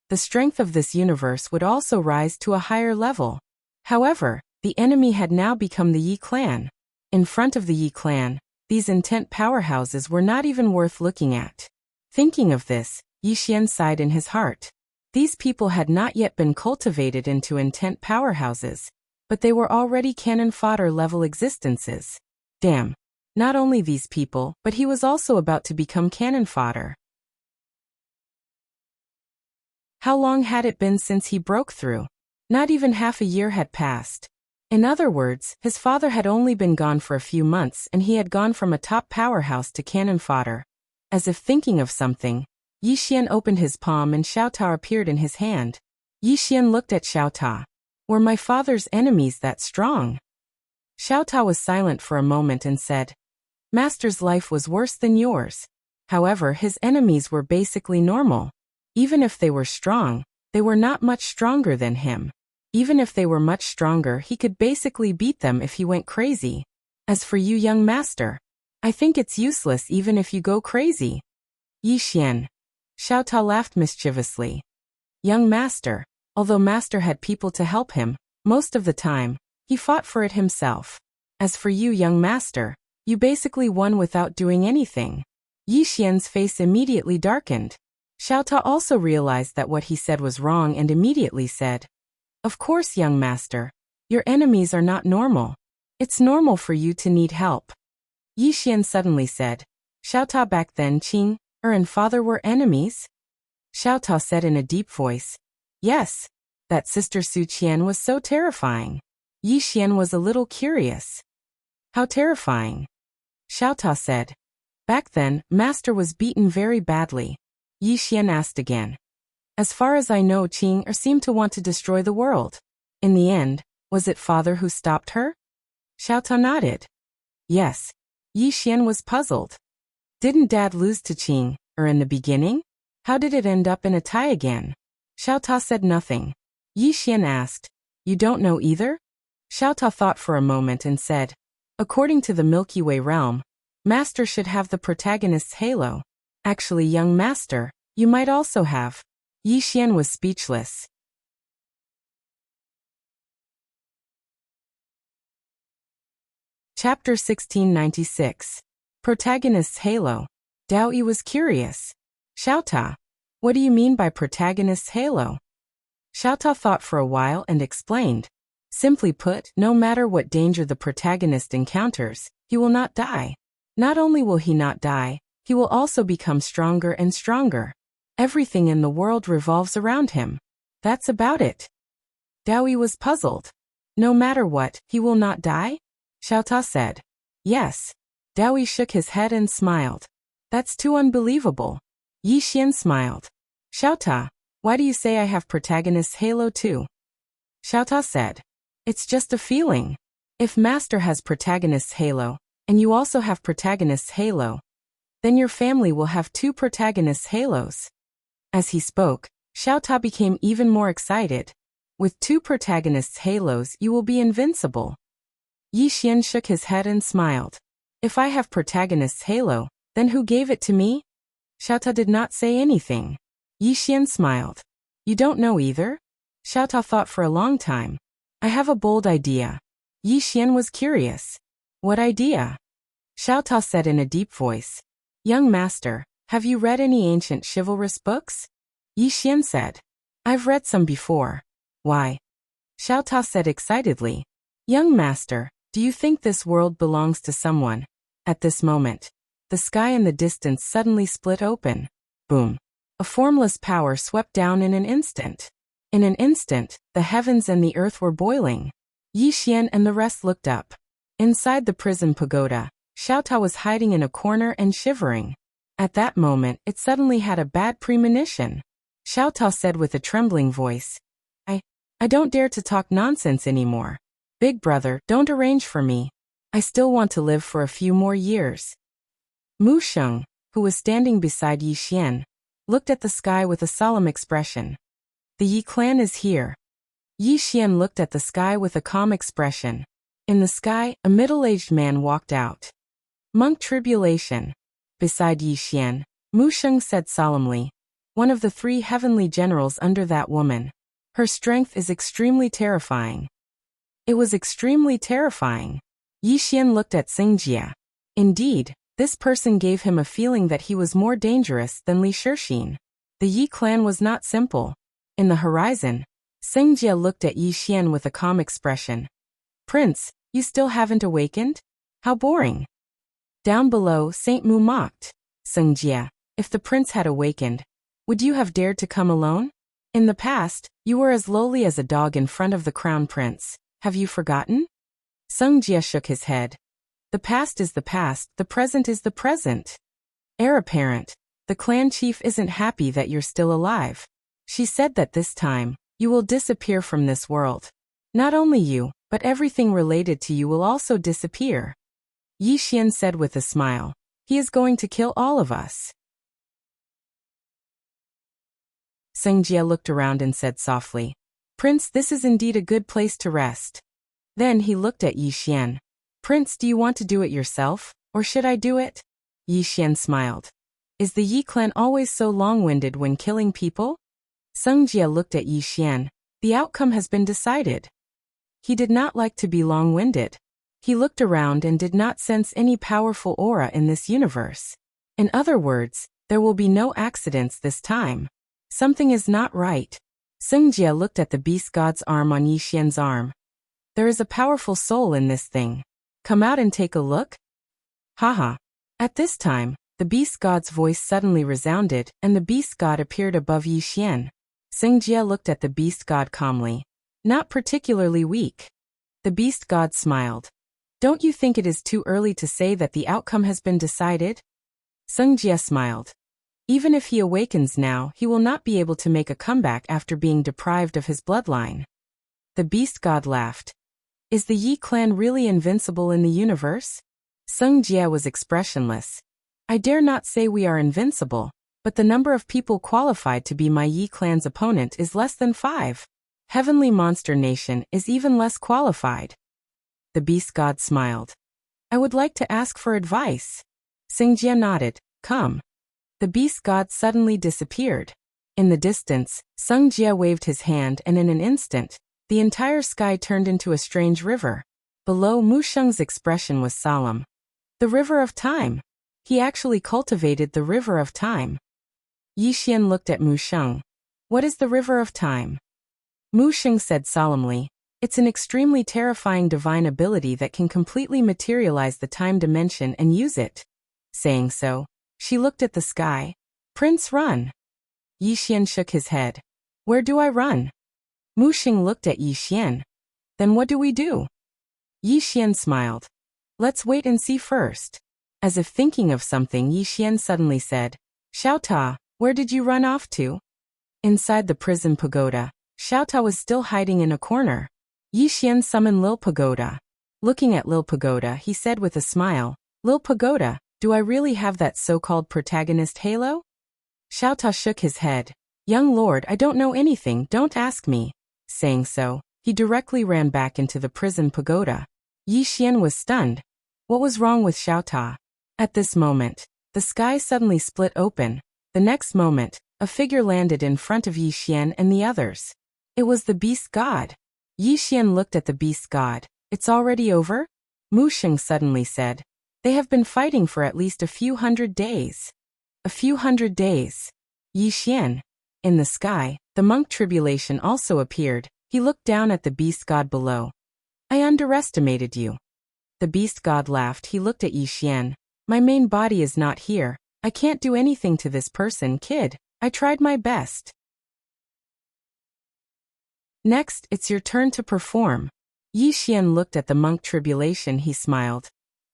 the strength of this universe would also rise to a higher level. However, the enemy had now become the Yi clan. In front of the Yi clan, these intent powerhouses were not even worth looking at. Thinking of this, Yi Xian sighed in his heart. These people had not yet been cultivated into intent powerhouses, but they were already cannon fodder level existences. Damn. Not only these people, but he was also about to become cannon fodder. How long had it been since he broke through? Not even half a year had passed. In other words, his father had only been gone for a few months and he had gone from a top powerhouse to cannon fodder. As if thinking of something, Yi Xian opened his palm and Xiao Ta appeared in his hand. Yi Xian looked at Xiao Ta. Were my father's enemies that strong? Xiao Ta was silent for a moment and said, Master's life was worse than yours. However, his enemies were basically normal. Even if they were strong, they were not much stronger than him. Even if they were much stronger, he could basically beat them if he went crazy. As for you, young master, I think it's useless even if you go crazy. Yi Xian. Xiao Ta laughed mischievously. Young master, although master had people to help him, most of the time, he fought for it himself. As for you, young master, you basically won without doing anything. Yi Xian's face immediately darkened. Xiao Ta also realized that what he said was wrong and immediately said, Of course, young master, your enemies are not normal. It's normal for you to need help. Yi Xian suddenly said, Xiao Ta, back then Qing and father were enemies? Xiao Ta said in a deep voice, Yes. That sister Su Qian was so terrifying. Yi Xian was a little curious. How terrifying? Xiao Ta said, Back then, master was beaten very badly. Yi Xian asked again. As far as I know, Qing seemed to want to destroy the world. In the end, was it father who stopped her? Xiao Ta nodded. Yes. Yi Xian was puzzled. Didn't dad lose to Qing in the beginning? How did it end up in a tie again? Xiao Ta said nothing. Yi Xian asked, You don't know either? Xiao Ta thought for a moment and said, According to the Milky Way realm, master should have the protagonist's halo. Actually, young master, you might also have. Yi Xian was speechless. Chapter 1696. Protagonist's Halo. Dao Yi was curious. Xiaota, what do you mean by protagonist's halo? Xiaota thought for a while and explained. Simply put, no matter what danger the protagonist encounters, he will not die. Not only will he not die, he will also become stronger and stronger. Everything in the world revolves around him. That's about it. Dao Yi was puzzled. No matter what, he will not die? Xiaota said. Yes. Dao Yi shook his head and smiled. That's too unbelievable. Yi Xian smiled. Xiaota, why do you say I have protagonist's halo too? Xiaota said. It's just a feeling. If Master has protagonist's halo, and you also have protagonist's halo, then your family will have 2 protagonist's halos. As he spoke, Xiaota became even more excited. With 2 protagonists' halos, you will be invincible. Yi Xian shook his head and smiled. If I have protagonist's halo, then who gave it to me? Xiaota did not say anything. Yi Xian smiled. You don't know either? Xiaota thought for a long time. I have a bold idea. Yi Xian was curious. What idea? Xiaota said in a deep voice. Young master, have you read any ancient chivalrous books? Yi Xian said. I've read some before. Why? Xiaota said excitedly. Young master, do you think this world belongs to someone? At this moment, the sky in the distance suddenly split open. Boom. A formless power swept down in an instant. In an instant, the heavens and the earth were boiling. Yi Xian and the rest looked up. Inside the prison pagoda, Xiaota was hiding in a corner and shivering. At that moment, it suddenly had a bad premonition. Xiaota said with a trembling voice, I don't dare to talk nonsense anymore. Big brother, don't arrange for me. I still want to live for a few more years. Mu Sheng, who was standing beside Yi Xian, looked at the sky with a solemn expression. The Yi clan is here. Yi Xian looked at the sky with a calm expression. In the sky, a middle-aged man walked out. Monk Tribulation. Beside Yi Xian, Mu Sheng said solemnly, one of the 3 heavenly generals under that woman. Her strength is extremely terrifying. It was extremely terrifying. Yi Xian looked at Xingjie. Indeed, this person gave him a feeling that he was more dangerous than Li Shixin. The Yi clan was not simple. In the horizon, Xingjie looked at Yi Xian with a calm expression. Prince, you still haven't awakened? How boring. Down below, Saint Mu mocked. Xingjie, if the prince had awakened, would you have dared to come alone? In the past, you were as lowly as a dog in front of the crown prince. Have you forgotten? Xingjie shook his head. The past is the past, the present is the present. Heir apparent, the clan chief isn't happy that you're still alive. She said that this time, you will disappear from this world. Not only you, but everything related to you will also disappear. Yi Xian said with a smile. He is going to kill all of us. Xingjie looked around and said softly, Prince, this is indeed a good place to rest. Then he looked at Yi Xian. Prince, do you want to do it yourself, or should I do it? Yi Xian smiled. Is the Yi clan always so long-winded when killing people? Xingjie looked at Yi Xian. The outcome has been decided. He did not like to be long-winded. He looked around and did not sense any powerful aura in this universe. In other words, there will be no accidents this time. Something is not right. Xingjie looked at the beast god's arm on Yi Xian's arm. There is a powerful soul in this thing. Come out and take a look? Haha. At this time, the beast god's voice suddenly resounded, and the beast god appeared above Yi Xian. Xingjie looked at the beast god calmly. Not particularly weak. The beast god smiled. Don't you think it is too early to say that the outcome has been decided? Xingjie smiled. Even if he awakens now, he will not be able to make a comeback after being deprived of his bloodline. The beast god laughed. Is the Yi clan really invincible in the universe? Xingjie was expressionless. I dare not say we are invincible, but the number of people qualified to be my Yi clan's opponent is less than 5. Heavenly Monster Nation is even less qualified. The beast god smiled. I would like to ask for advice. Xingjie nodded. Come. The beast god suddenly disappeared. In the distance, Xingjie waved his hand and in an instant, the entire sky turned into a strange river. Below, Mu Sheng's expression was solemn. The river of time. He actually cultivated the river of time. Yi Xian looked at Mu Sheng. What is the river of time? Mu Sheng said solemnly, it's an extremely terrifying divine ability that can completely materialize the time dimension and use it. Saying so, she looked at the sky. Prince, run. Yi Xian shook his head. Where do I run? Mu Sheng looked at Yi Xian. Then what do we do? Yi Xian smiled. Let's wait and see first. As if thinking of something, Yi Xian suddenly said, Xiao Ta, where did you run off to? Inside the prison pagoda, Xiao Ta was still hiding in a corner. Yi Xian summoned Lil Pagoda. Looking at Lil Pagoda, he said with a smile, Lil Pagoda, do I really have that so-called protagonist halo? Xiao Ta shook his head. Young lord, I don't know anything, don't ask me. Saying so, he directly ran back into the prison pagoda. Yi Xian was stunned. What was wrong with Xiao Ta? At this moment, the sky suddenly split open. The next moment, a figure landed in front of Yi Xian and the others. It was the beast god. Yi Xian looked at the beast god. It's already over? Mu Sheng suddenly said. They have been fighting for at least a few hundred days. A few hundred days. Yi Xian. In the sky, the monk Tribulation also appeared. He looked down at the beast god below. I underestimated you. The beast god laughed. He looked at Yi Xian. My main body is not here. I can't do anything to this person, kid. I tried my best. Next, it's your turn to perform. Yi Xian looked at the monk Tribulation. He smiled.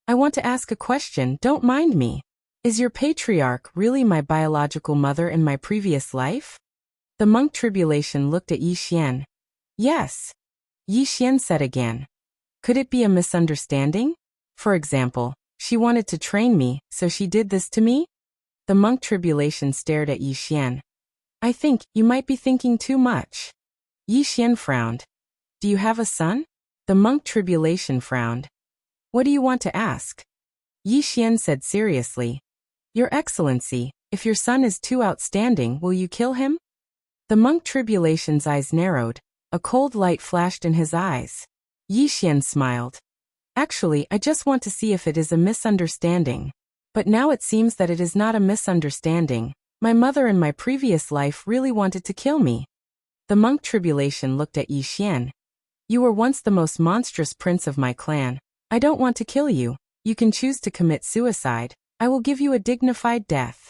I want to ask a question, don't mind me. Is your patriarch really my biological mother in my previous life? The monk Tribulation looked at Yi Xian. Yes. Yi Xian said again. Could it be a misunderstanding? For example, she wanted to train me, so she did this to me? The monk Tribulation stared at Yi Xian. I think you might be thinking too much. Yi Xian frowned. Do you have a son? The monk Tribulation frowned. What do you want to ask? Yi Xian said seriously. Your Excellency, if your son is too outstanding, will you kill him? The monk Tribulation's eyes narrowed. A cold light flashed in his eyes. Yi Xian smiled. Actually, I just want to see if it is a misunderstanding. But now it seems that it is not a misunderstanding. My mother in my previous life really wanted to kill me. The monk Tribulation looked at Yi Xian. You were once the most monstrous prince of my clan. I don't want to kill you. You can choose to commit suicide. I will give you a dignified death.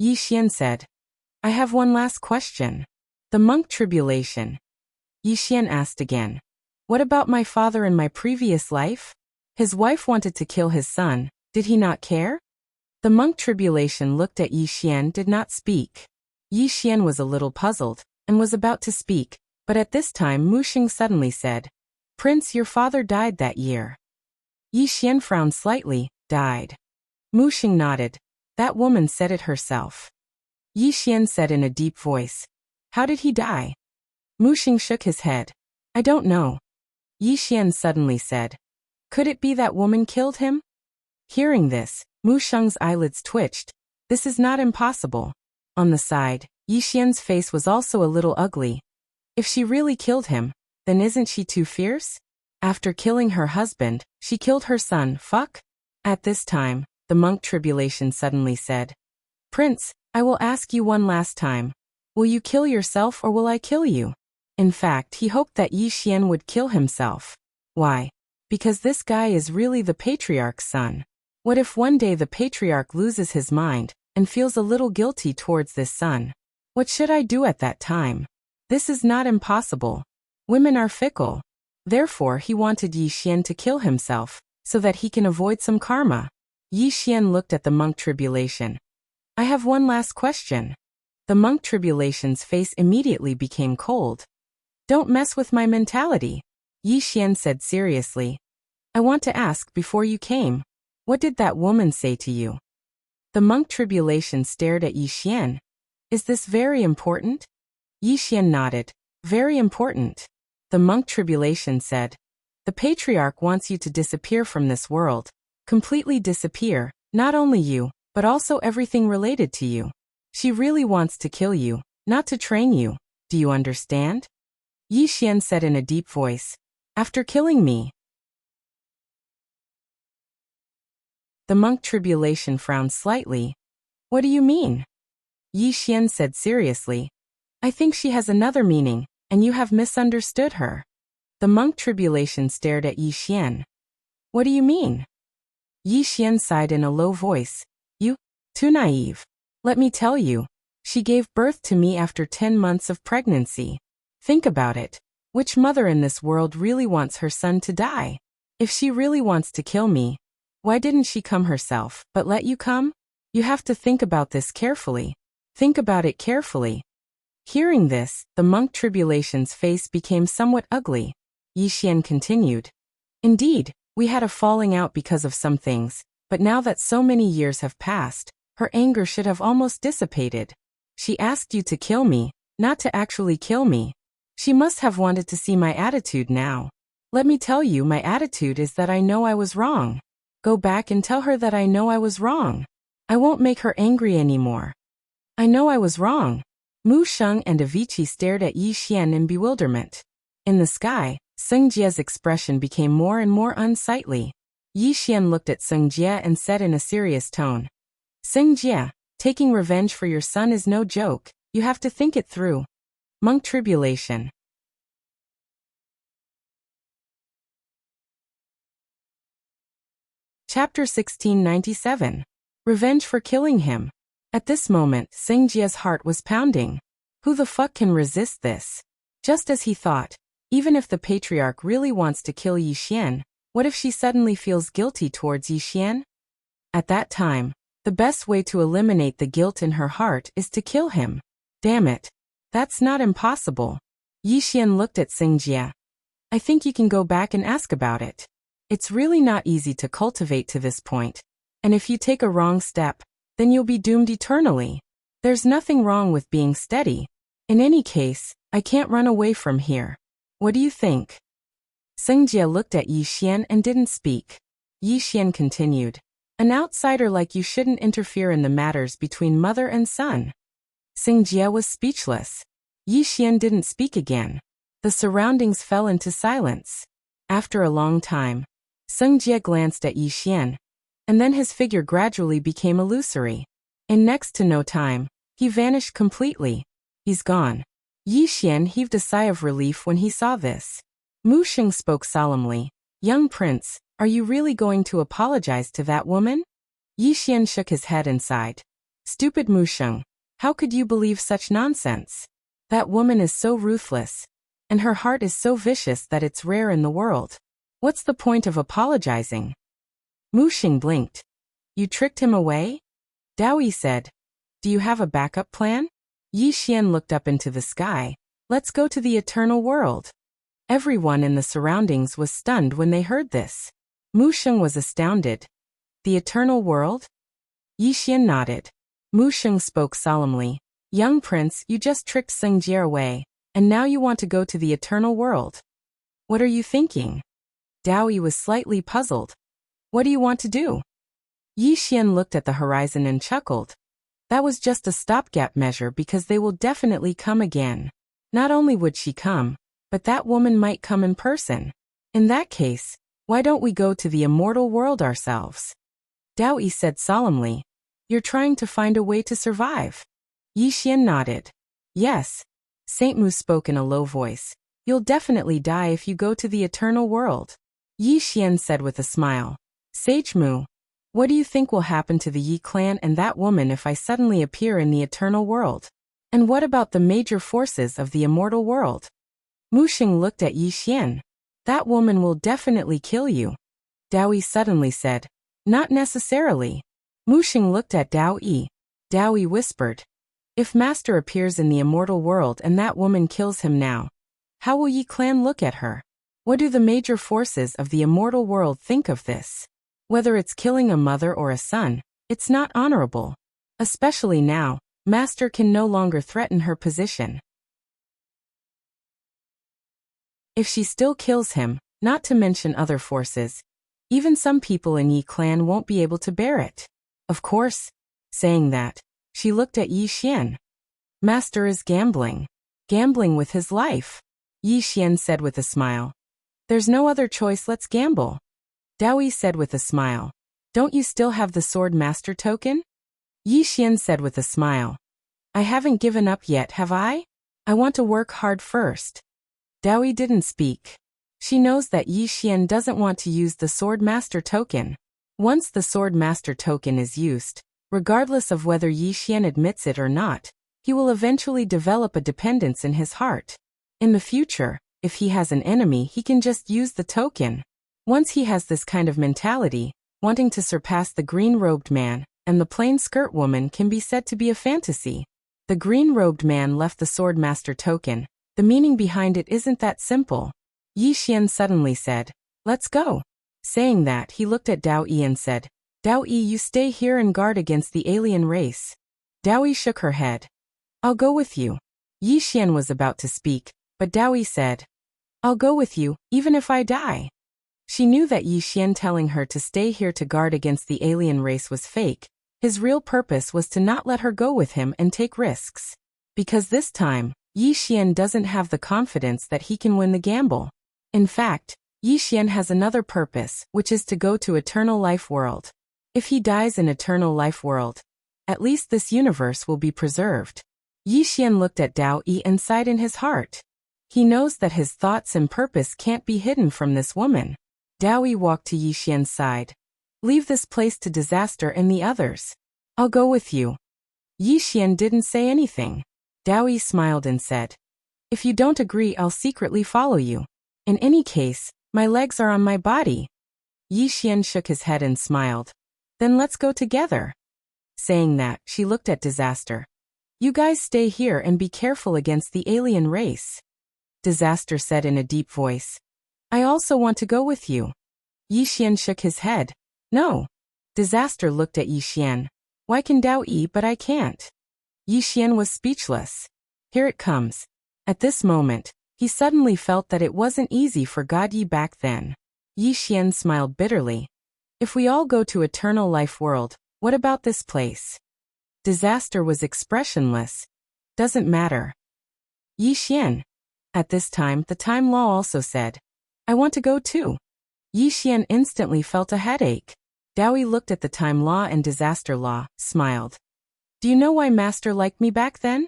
Yi Xian said. I have one last question. The monk Tribulation. Yi Xian asked again. What about my father in my previous life? His wife wanted to kill his son. Did he not care? The monk Tribulation looked at Yi Xian, did not speak. Yi Xian was a little puzzled, and was about to speak, but at this time Mu Sheng suddenly said, Prince, your father died that year. Yi Xian frowned slightly. Died. Mu Sheng nodded. That woman said it herself. Yi Xian said in a deep voice. How did he die? Mu Sheng shook his head. I don't know. Yi Xian suddenly said. Could it be that woman killed him? Hearing this, Mu Sheng's eyelids twitched. This is not impossible. On the side, Yi Xian's face was also a little ugly. If she really killed him, then isn't she too fierce? After killing her husband, she killed her son, fuck? At this time, the monk Tribulation suddenly said. Prince, I will ask you one last time. Will you kill yourself or will I kill you? In fact, he hoped that Yi Xian would kill himself. Why? Because this guy is really the patriarch's son. What if one day the patriarch loses his mind, and feels a little guilty towards this son? What should I do at that time? This is not impossible. Women are fickle. Therefore he wanted Yi Xian to kill himself, so that he can avoid some karma. Yi Xian looked at the monk Tribulation. I have one last question. The monk Tribulation's face immediately became cold. Don't mess with my mentality. Yi Xian said seriously. I want to ask before you came. What did that woman say to you? The monk Tribulation stared at Yi Xian. Is this very important? Yi Xian nodded. Very important. The monk Tribulation said. The patriarch wants you to disappear from this world. Completely disappear, not only you, but also everything related to you. She really wants to kill you, not to train you. Do you understand? Yi Xian said in a deep voice. After killing me. The monk Tribulation frowned slightly. What do you mean? Yi Xian said seriously. I think she has another meaning, and you have misunderstood her. The monk Tribulation stared at Yi Xian. What do you mean? Yi Xian sighed in a low voice. You? Too naive. Let me tell you. She gave birth to me after 10 months of pregnancy. Think about it. Which mother in this world really wants her son to die? If she really wants to kill me, why didn't she come herself, but let you come? You have to think about this carefully. Think about it carefully. Hearing this, the monk Tribulation's face became somewhat ugly. Yi Xian continued. Indeed, we had a falling out because of some things, but now that so many years have passed, her anger should have almost dissipated. She asked you to kill me, not to actually kill me. She must have wanted to see my attitude now. Let me tell you, my attitude is that I know I was wrong. Go back and tell her that I know I was wrong. I won't make her angry anymore. I know I was wrong. Mu Sheng and Avicii stared at Yi Xian in bewilderment. In the sky, Seng Jie's expression became more and more unsightly. Yi Xian looked at Seng Jie and said in a serious tone. Seng Jie, taking revenge for your son is no joke. You have to think it through. Monk Tribulation. Chapter 1697. Revenge for killing him. At this moment, Seng Jie's heart was pounding. Who the fuck can resist this? Just as he thought, even if the patriarch really wants to kill Yi Xian, what if she suddenly feels guilty towards Yi Xian? At that time, the best way to eliminate the guilt in her heart is to kill him. Damn it. That's not impossible. Yi Xian looked at Seng Jie. I think you can go back and ask about it. It's really not easy to cultivate to this point. And if you take a wrong step, then you'll be doomed eternally. There's nothing wrong with being steady. In any case, I can't run away from here. What do you think? Seng Jie looked at Yi Xian and didn't speak. Yi Xian continued. An outsider like you shouldn't interfere in the matters between mother and son. Seng Jie was speechless. Yi Xian didn't speak again. The surroundings fell into silence. After a long time, Seng Jie glanced at Yi Xian, and then his figure gradually became illusory. In next to no time, he vanished completely. He's gone. Yi Xian heaved a sigh of relief when he saw this. Mu Sheng spoke solemnly. Young prince, are you really going to apologize to that woman? Yi Xian shook his head and sighed. Stupid Mu Sheng, how could you believe such nonsense? That woman is so ruthless, and her heart is so vicious that it's rare in the world. What's the point of apologizing? Mu Sheng blinked. You tricked him away? Daoyi said. Do you have a backup plan? Yi Xian looked up into the sky. Let's go to the eternal world. Everyone in the surroundings was stunned when they heard this. Mu Sheng was astounded. The eternal world? Yi Xian nodded. Mu Sheng spoke solemnly. Young prince, you just tricked Seng Jie away, and now you want to go to the eternal world. What are you thinking? Daoyi was slightly puzzled. What do you want to do? Yi Xian looked at the horizon and chuckled. That was just a stopgap measure because they will definitely come again. Not only would she come, but that woman might come in person. In that case, why don't we go to the immortal world ourselves? Daoyi said solemnly. You're trying to find a way to survive. Yi Xian nodded. Yes. Saint Mu spoke in a low voice. You'll definitely die if you go to the eternal world. Yi Xian said with a smile. Sage Mu, what do you think will happen to the Yi clan and that woman if I suddenly appear in the eternal world? And what about the major forces of the immortal world? Mu Sheng looked at Yi Xian. That woman will definitely kill you. Daoyi suddenly said. Not necessarily. Mu Sheng looked at Daoyi. Daoyi whispered. If Master appears in the immortal world and that woman kills him now, how will Yi clan look at her? What do the major forces of the immortal world think of this? Whether it's killing a mother or a son, it's not honorable. Especially now, Master can no longer threaten her position. If she still kills him, not to mention other forces, even some people in Yi clan won't be able to bear it. Of course. Saying that, she looked at Yi Xian. Master is gambling. Gambling with his life. Yi Xian said with a smile. There's no other choice, let's gamble. Daoyi said with a smile. Don't you still have the Swordmaster token? Yi Xian said with a smile. I haven't given up yet, have I? I want to work hard first. Dao didn't speak. She knows that Yi Xian doesn't want to use the Swordmaster token. Once the Swordmaster token is used, regardless of whether Yi Xian admits it or not, he will eventually develop a dependence in his heart. In the future, if he has an enemy, he can just use the token. Once he has this kind of mentality, wanting to surpass the green-robed man and the plain-skirt woman can be said to be a fantasy. The green-robed man left the Swordmaster token. The meaning behind it isn't that simple. Yi Xian suddenly said, "Let's go." Saying that, he looked at Dao Yi and said, "Dao Yi, you stay here and guard against the alien race." Dao Yi shook her head. "I'll go with you." Yi Xian was about to speak, but Dao Yi said, "I'll go with you, even if I die." She knew that Yi Xian telling her to stay here to guard against the alien race was fake. His real purpose was to not let her go with him and take risks. Because this time, Yi Xian doesn't have the confidence that he can win the gamble. In fact, Yi Xian has another purpose, which is to go to Eternal Life World. If he dies in Eternal Life World, at least this universe will be preserved. Yi Xian looked at Dao Yi and sighed in his heart. He knows that his thoughts and purpose can't be hidden from this woman. Dao Yi walked to Yi Xian's side. "Leave this place to Disaster and the others. I'll go with you." Yi Xian didn't say anything. Dao Yi smiled and said, "If you don't agree, I'll secretly follow you. In any case, my legs are on my body." Yi Xian shook his head and smiled. "Then let's go together." Saying that, she looked at Disaster. "You guys stay here and be careful against the alien race." Disaster said in a deep voice, "I also want to go with you." Yi Xian shook his head. "No." Disaster looked at Yi Xian. "Why can Dao Yi but I can't?" Yi Xian was speechless. Here it comes. At this moment, he suddenly felt that it wasn't easy for God Yi back then. Yi Xian smiled bitterly. "If we all go to Eternal Life World, what about this place?" Disaster was expressionless. "Doesn't matter." Yi Xian. At this time, the Time Law also said, "I want to go too." Yi Xian instantly felt a headache. Dao Yi looked at the Time Law and Disaster Law, smiled. "Do you know why Master liked me back then?"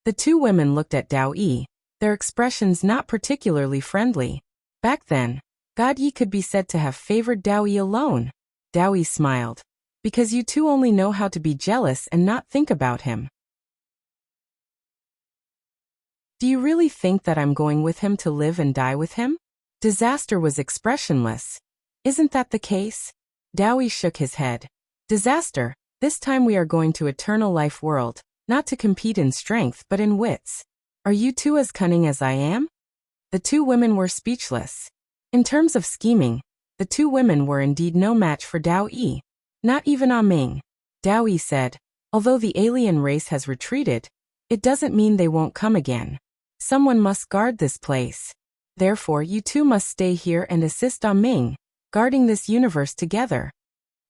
The two women looked at Dao Yi, their expressions not particularly friendly. Back then, God Yi could be said to have favored Dao Yi alone. Dao Yi smiled. "Because you two only know how to be jealous and not think about him." "Do you really think that I'm going with him to live and die with him?" Disaster was expressionless. "Isn't that the case?" Dao Yi shook his head. "Disaster, this time we are going to Eternal Life World, not to compete in strength but in wits. Are you two as cunning as I am?" The two women were speechless. In terms of scheming, the two women were indeed no match for Dao Yi. Not even Ming. Dao Yi said, "Although the alien race has retreated, it doesn't mean they won't come again. Someone must guard this place. Therefore you two must stay here and assist Ming, guarding this universe together."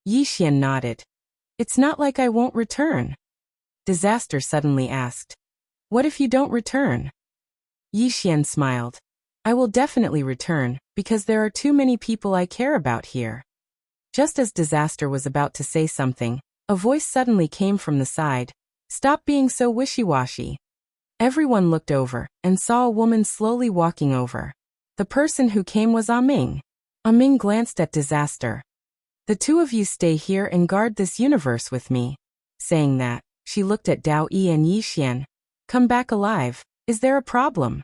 Yi Xian nodded. "It's not like I won't return." Disaster suddenly asked, "What if you don't return?" Yi Xian smiled. "I will definitely return, because there are too many people I care about here." Just as Disaster was about to say something, a voice suddenly came from the side. "Stop being so wishy-washy." Everyone looked over and saw a woman slowly walking over. The person who came was Ming. Ming glanced at Disaster. "The two of you stay here and guard this universe with me." Saying that, she looked at Dao Yi and Yi Xian. "Come back alive. Is there a problem?"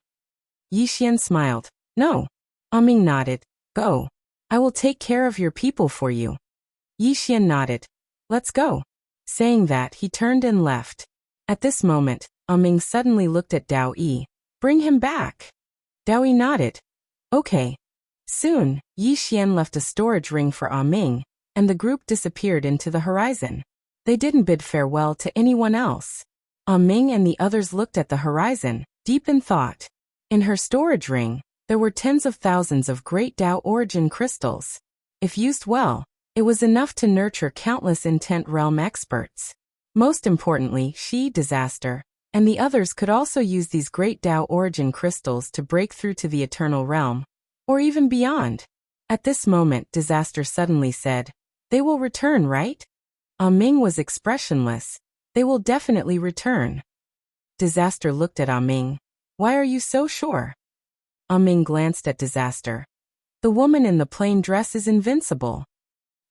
Yi Xian smiled. "No." Ming nodded. "Go. I will take care of your people for you." Yi Xian nodded. "Let's go." Saying that, he turned and left. At this moment, Ming suddenly looked at Dao Yi. "Bring him back." Dao Yi nodded. "Okay." Soon, Yi Xian left a storage ring for Ming, and the group disappeared into the horizon. They didn't bid farewell to anyone else. Ming and the others looked at the horizon, deep in thought. In her storage ring, there were tens of thousands of great Dao origin crystals. If used well, it was enough to nurture countless intent realm experts. Most importantly, she, Disaster, and the others could also use these great Dao origin crystals to break through to the eternal realm, or even beyond. At this moment, Disaster suddenly said, They will return, right? Ming was expressionless. They will definitely return. Disaster looked at Ming. Why are you so sure? Ming glanced at Disaster. The woman in the plain dress is invincible.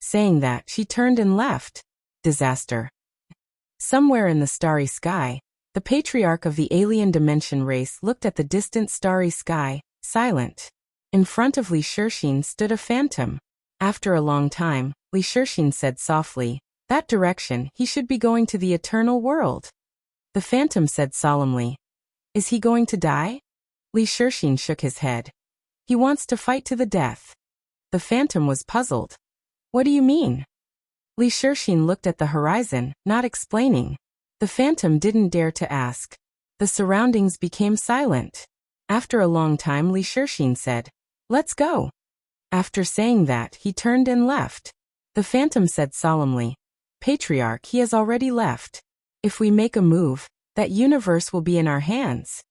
Saying that, she turned and left. Disaster. Somewhere in the starry sky, the patriarch of the alien dimension race looked at the distant starry sky, silent. In front of Li Shixin stood a phantom. After a long time, Li Shixin said softly, "That direction, he should be going to the eternal world." The phantom said solemnly, "Is he going to die?" Li Shixin shook his head. "He wants to fight to the death." The phantom was puzzled. "What do you mean?" Li Shixin looked at the horizon, not explaining. The phantom didn't dare to ask. The surroundings became silent. After a long time, Li Shixin said, "Let's go." After saying that, he turned and left. The phantom said solemnly, "Patriarch, he has already left. If we make a move, that universe will be in our hands."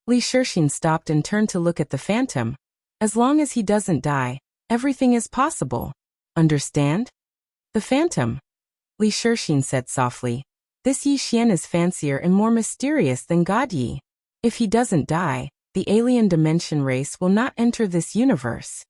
Li Shixin stopped and turned to look at the phantom. "As long as he doesn't die, everything is possible. Understand?" The phantom. Li Shixin said softly, "This Yi Xian is fancier and more mysterious than God Yi. If he doesn't die, the alien dimension race will not enter this universe."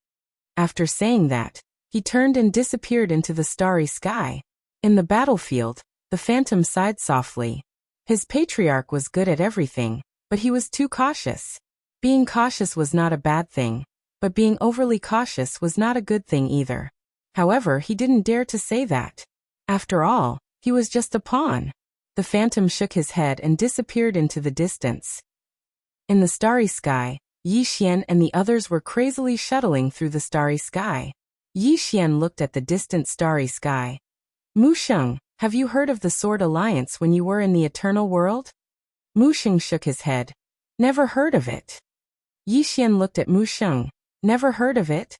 After saying that, he turned and disappeared into the starry sky. In the battlefield, the phantom sighed softly. His patriarch was good at everything, but he was too cautious. Being cautious was not a bad thing, but being overly cautious was not a good thing either. However, he didn't dare to say that. After all, he was just a pawn. The phantom shook his head and disappeared into the distance. In the starry sky, Yi Xian and the others were crazily shuttling through the starry sky. Yi Xian looked at the distant starry sky. "Mu Sheng, have you heard of the Sword Alliance when you were in the Eternal World?" Mu Sheng shook his head. "Never heard of it." Yi Xian looked at Mu Sheng. "Never heard of it?"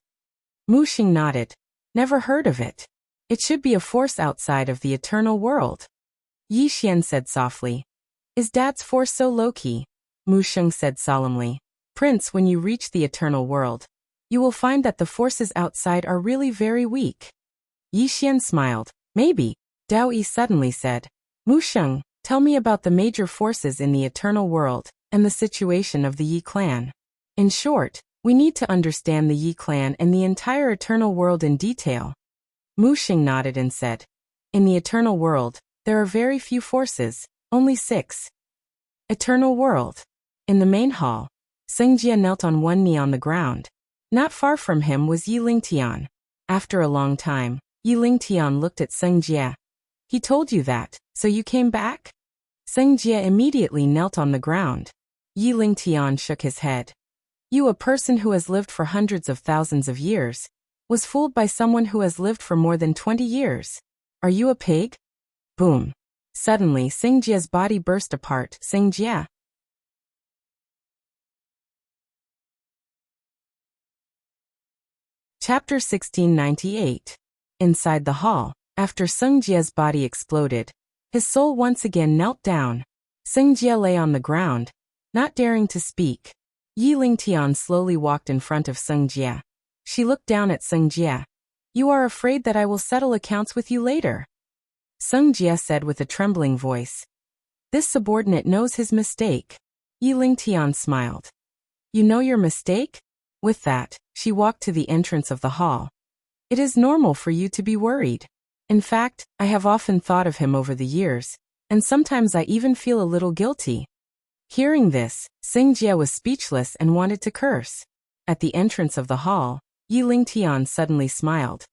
Mu Sheng nodded. "Never heard of it. It should be a force outside of the Eternal World." Yi Xian said softly, "Is Dad's force so low-key?" Mu Sheng said solemnly, "Prince, when you reach the Eternal World, you will find that the forces outside are really very weak." Yi Xian smiled. "Maybe." Dao Yi suddenly said, "Mu Sheng, tell me about the major forces in the Eternal World, and the situation of the Yi clan. In short, we need to understand the Yi clan and the entire Eternal World in detail." Mu Sheng nodded and said, "In the Eternal World, there are very few forces, only 6. Eternal World. In the main hall, Seng Jie knelt on one knee on the ground. Not far from him was Yi Lingtian. After a long time, Yi Lingtian looked at Seng Jie. "He told you that, so you came back?" Seng Jie immediately knelt on the ground. Yi Lingtian shook his head. "You, a person who has lived for hundreds of thousands of years, was fooled by someone who has lived for more than 20 years. Are you a pig?" Boom. Suddenly, Seng Jie's body burst apart. Seng Jie. Chapter 1698. Inside the hall, after Seng Jie's body exploded, his soul once again knelt down. Seng Jie lay on the ground, not daring to speak. Yi Lingtian slowly walked in front of Seng Jie. She looked down at Seng Jie. "You are afraid that I will settle accounts with you later?" Seng Jie said with a trembling voice. "This subordinate knows his mistake." Yi Lingtian smiled. "You know your mistake?" With that, she walked to the entrance of the hall. "It is normal for you to be worried. In fact, I have often thought of him over the years, and sometimes I even feel a little guilty." Hearing this, Seng Jie was speechless and wanted to curse. At the entrance of the hall, Yi Lingtian suddenly smiled.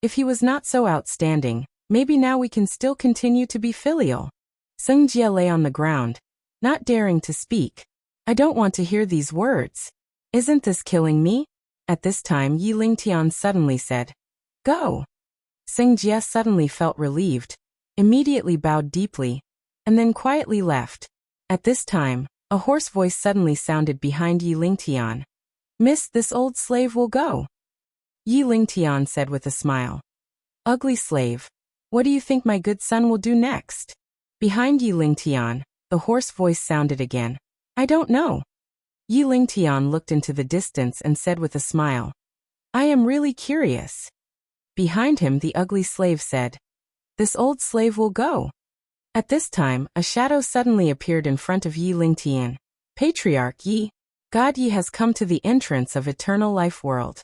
"If he was not so outstanding, maybe now we can still continue to be filial." Seng Jie lay on the ground, not daring to speak. "I don't want to hear these words. Isn't this killing me?" At this time, Yi Lingtian suddenly said, "Go." Seng Jie suddenly felt relieved, immediately bowed deeply, and then quietly left. At this time, a hoarse voice suddenly sounded behind Yi Lingtian. "Miss, this old slave will go." Yi Lingtian said with a smile. "Ugly slave. What do you think my good son will do next?" Behind Yi Lingtian, the hoarse voice sounded again. "I don't know." Yi Lingtian looked into the distance and said with a smile, I am really curious. Behind him the ugly slave said, This old slave will go. At this time, a shadow suddenly appeared in front of Yi Lingtian. Patriarch Yi, God Yi has come to the entrance of Eternal Life World.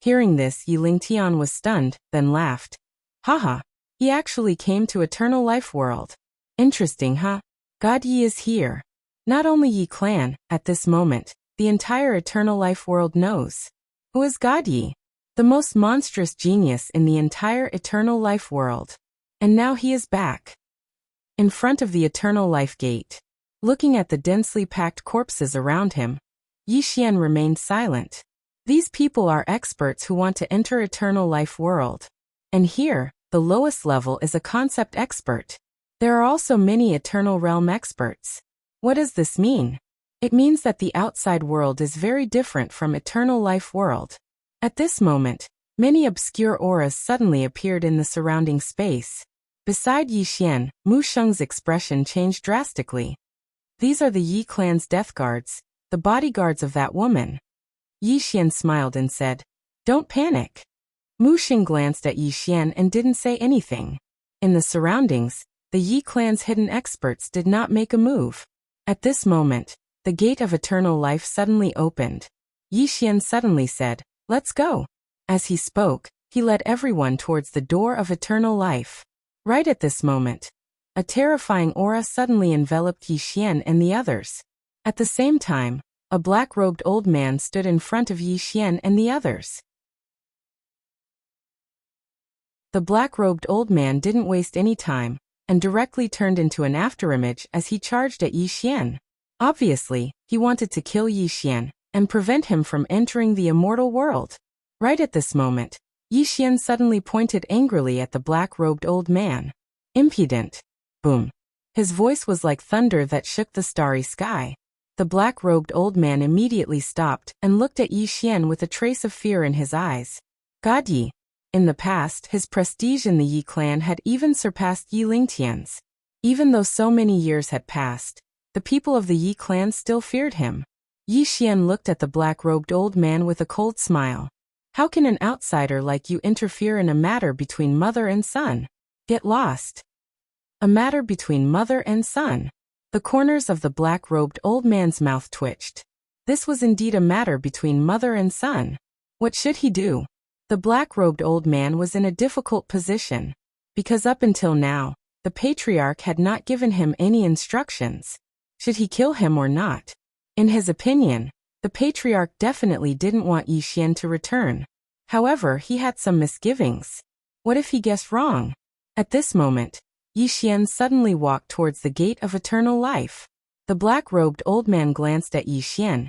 Hearing this, Yi Lingtian was stunned, then laughed. Haha, he actually came to Eternal Life World. Interesting, huh? God Yi is here. Not only Yi clan, at this moment, the entire Eternal Life World knows. Who is God Yi? The most monstrous genius in the entire Eternal Life World. And now he is back. In front of the Eternal Life Gate. Looking at the densely packed corpses around him, Yi Xian remained silent. These people are experts who want to enter Eternal Life World. And here, the lowest level is a concept expert. There are also many Eternal Realm experts. What does this mean? It means that the outside world is very different from Eternal Life World. At this moment, many obscure auras suddenly appeared in the surrounding space. Beside Yi Xian, Mu Sheng's expression changed drastically. These are the Yi clan's death guards, the bodyguards of that woman. Yi Xian smiled and said, Don't panic. Mu Sheng glanced at Yi Xian and didn't say anything. In the surroundings, the Yi clan's hidden experts did not make a move. At this moment, the gate of eternal life suddenly opened. Yi Xian suddenly said, Let's go. As he spoke, he led everyone towards the door of eternal life. Right at this moment, a terrifying aura suddenly enveloped Yi Xian and the others. At the same time, a black-robed old man stood in front of Yi Xian and the others. The black-robed old man didn't waste any time, and directly turned into an afterimage as he charged at Yi Xian. Obviously, he wanted to kill Yi Xian, and prevent him from entering the immortal world. Right at this moment, Yi Xian suddenly pointed angrily at the black-robed old man. Impudent. Boom. His voice was like thunder that shook the starry sky. The black-robed old man immediately stopped and looked at Yi Xian with a trace of fear in his eyes. God Yi. In the past, his prestige in the Yi clan had even surpassed Yi Lingtian's. Even though so many years had passed, the people of the Yi clan still feared him. Yi Xian looked at the black-robed old man with a cold smile. How can an outsider like you interfere in a matter between mother and son? Get lost. A matter between mother and son. The corners of the black-robed old man's mouth twitched. This was indeed a matter between mother and son. What should he do? The black-robed old man was in a difficult position, because up until now, the patriarch had not given him any instructions. Should he kill him or not? In his opinion, the patriarch definitely didn't want Yi Xian to return. However, he had some misgivings. What if he guessed wrong? At this moment, Yi Xian suddenly walked towards the gate of eternal life. The black-robed old man glanced at Yi Xian,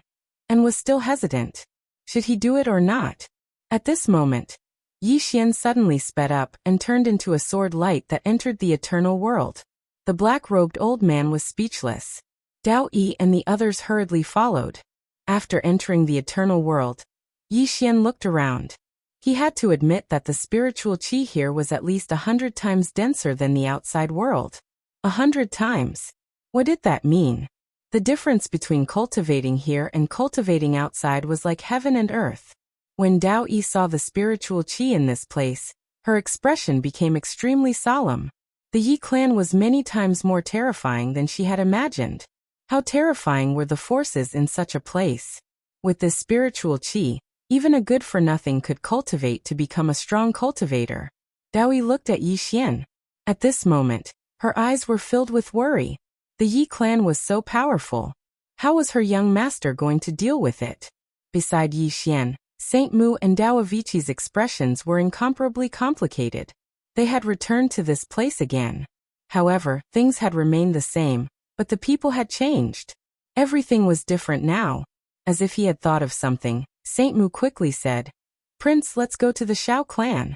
and was still hesitant. Should he do it or not? At this moment, Yi Xian suddenly sped up and turned into a sword light that entered the eternal world. The black-robed old man was speechless. Dao Yi and the others hurriedly followed. After entering the eternal world, Yi Xian looked around. He had to admit that the spiritual qi here was at least 100 times denser than the outside world. 100 times. What did that mean? The difference between cultivating here and cultivating outside was like heaven and earth. When Dao Yi saw the spiritual qi in this place, her expression became extremely solemn. The Yi clan was many times more terrifying than she had imagined. How terrifying were the forces in such a place. With this spiritual qi, even a good-for-nothing could cultivate to become a strong cultivator. Dao Yi looked at Yi Xian. At this moment, her eyes were filled with worry. The Yi clan was so powerful. How was her young master going to deal with it? Beside Yi Xian, Saint Mu and Dao Avicii's expressions were incomparably complicated. They had returned to this place again. However, things had remained the same, but the people had changed. Everything was different now. As if he had thought of something, Saint Mu quickly said, Prince, let's go to the Shao clan.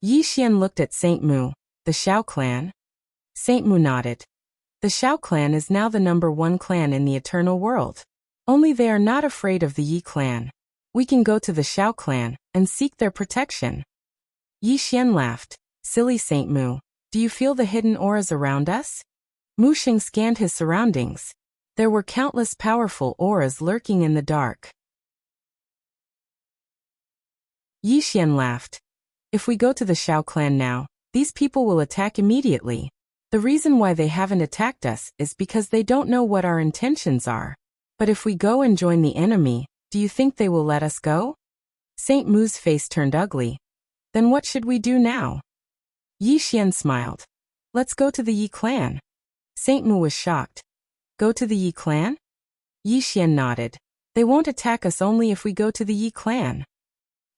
Yi Xian looked at Saint Mu. The Shao clan? Saint Mu nodded. The Shao clan is now the #1 clan in the eternal world. Only they are not afraid of the Yi clan. We can go to the Shao clan and seek their protection. Yi Xian laughed. Silly Saint Mu, do you feel the hidden auras around us? Mu Xing scanned his surroundings. There were countless powerful auras lurking in the dark. Yi Xian laughed. If we go to the Shao clan now, these people will attack immediately. The reason why they haven't attacked us is because they don't know what our intentions are. But if we go and join the enemy, do you think they will let us go? Saint Mu's face turned ugly. Then what should we do now? Yi Xian smiled. Let's go to the Yi clan. Saint Mu was shocked. Go to the Yi clan? Yi Xian nodded. They won't attack us only if we go to the Yi clan.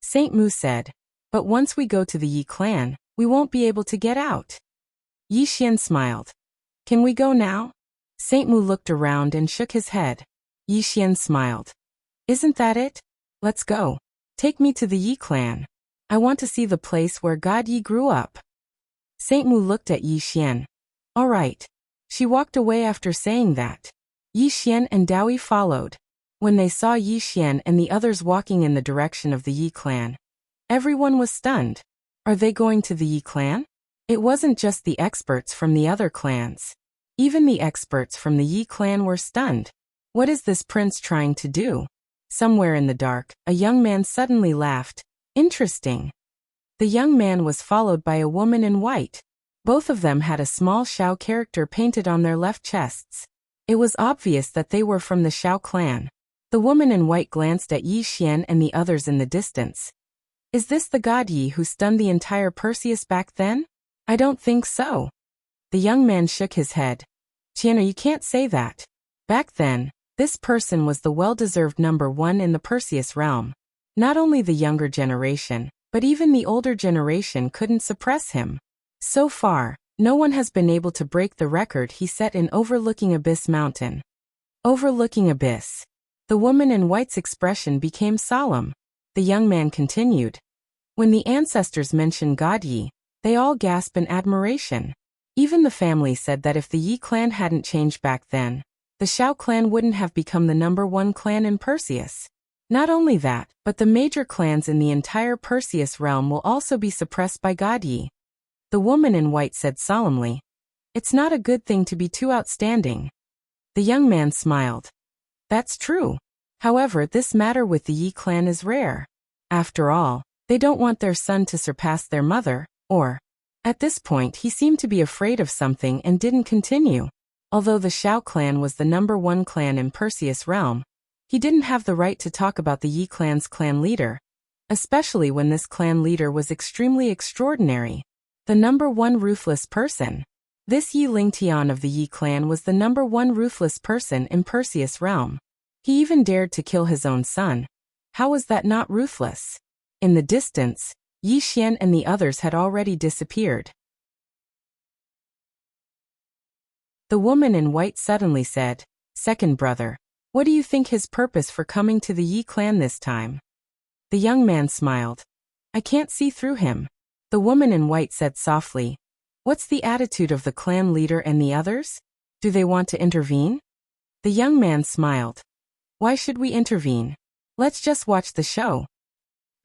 Saint Mu said. But once we go to the Yi clan, we won't be able to get out. Yi Xian smiled. Can we go now? Saint Mu looked around and shook his head. Yi Xian smiled. Isn't that it? Let's go. Take me to the Yi clan. I want to see the place where God Yi grew up. Saint Mu looked at Yi Xian. All right. She walked away after saying that. Yi Xian and Daoi followed. When they saw Yi Xian and the others walking in the direction of the Yi clan, everyone was stunned. Are they going to the Yi clan? It wasn't just the experts from the other clans. Even the experts from the Yi clan were stunned. What is this prince trying to do? Somewhere in the dark, a young man suddenly laughed. Interesting. The young man was followed by a woman in white. Both of them had a small Shao character painted on their left chests. It was obvious that they were from the Shao clan. The woman in white glanced at Yi Xian and the others in the distance. Is this the God Yi who stunned the entire Perseus back then? I don't think so. The young man shook his head. Tiana, you can't say that. Back then, this person was the well-deserved #1 in the Perseus realm. Not only the younger generation, but even the older generation couldn't suppress him. So far, no one has been able to break the record he set in overlooking Abyss Mountain. Overlooking Abyss. The woman in white's expression became solemn. The young man continued. When the ancestors mentioned God Yi, they all gasped in admiration. Even the family said that if the Yi clan hadn't changed back then, the Shao clan wouldn't have become the #1 clan in Perseus. Not only that, but the major clans in the entire Perseus realm will also be suppressed by God Yi. The woman in white said solemnly. It's not a good thing to be too outstanding. The young man smiled. That's true. However, this matter with the Yi clan is rare. After all, they don't want their son to surpass their mother, or... At this point he seemed to be afraid of something and didn't continue. Although the Shao clan was the #1 clan in Perseus realm, he didn't have the right to talk about the Yi clan's clan leader, especially when this clan leader was extremely extraordinary. The #1 ruthless person. This Yi Lingtian of the Yi clan was the #1 ruthless person in Perseus realm. He even dared to kill his own son. How was that not ruthless? In the distance, Yi Xian and the others had already disappeared. The woman in white suddenly said, Second brother, what do you think his purpose for coming to the Yi clan this time? The young man smiled. I can't see through him. The woman in white said softly, What's the attitude of the clan leader and the others? Do they want to intervene? The young man smiled. Why should we intervene? Let's just watch the show.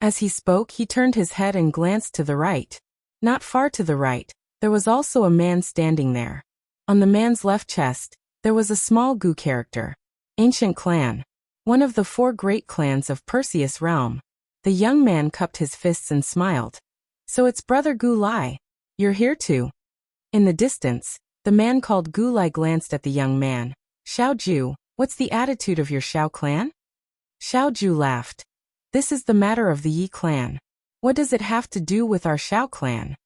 As he spoke, he turned his head and glanced to the right. Not far to the right, there was also a man standing there. On the man's left chest, there was a small Gu character. Ancient clan. One of the 4 great clans of Perseus realm. The young man cupped his fists and smiled. So it's Brother Gu Lai. You're here too. In the distance, the man called Gu Lai glanced at the young man. Xiao Ju, what's the attitude of your Shao clan? Xiao Ju laughed. This is the matter of the Yi clan. What does it have to do with our Shao clan?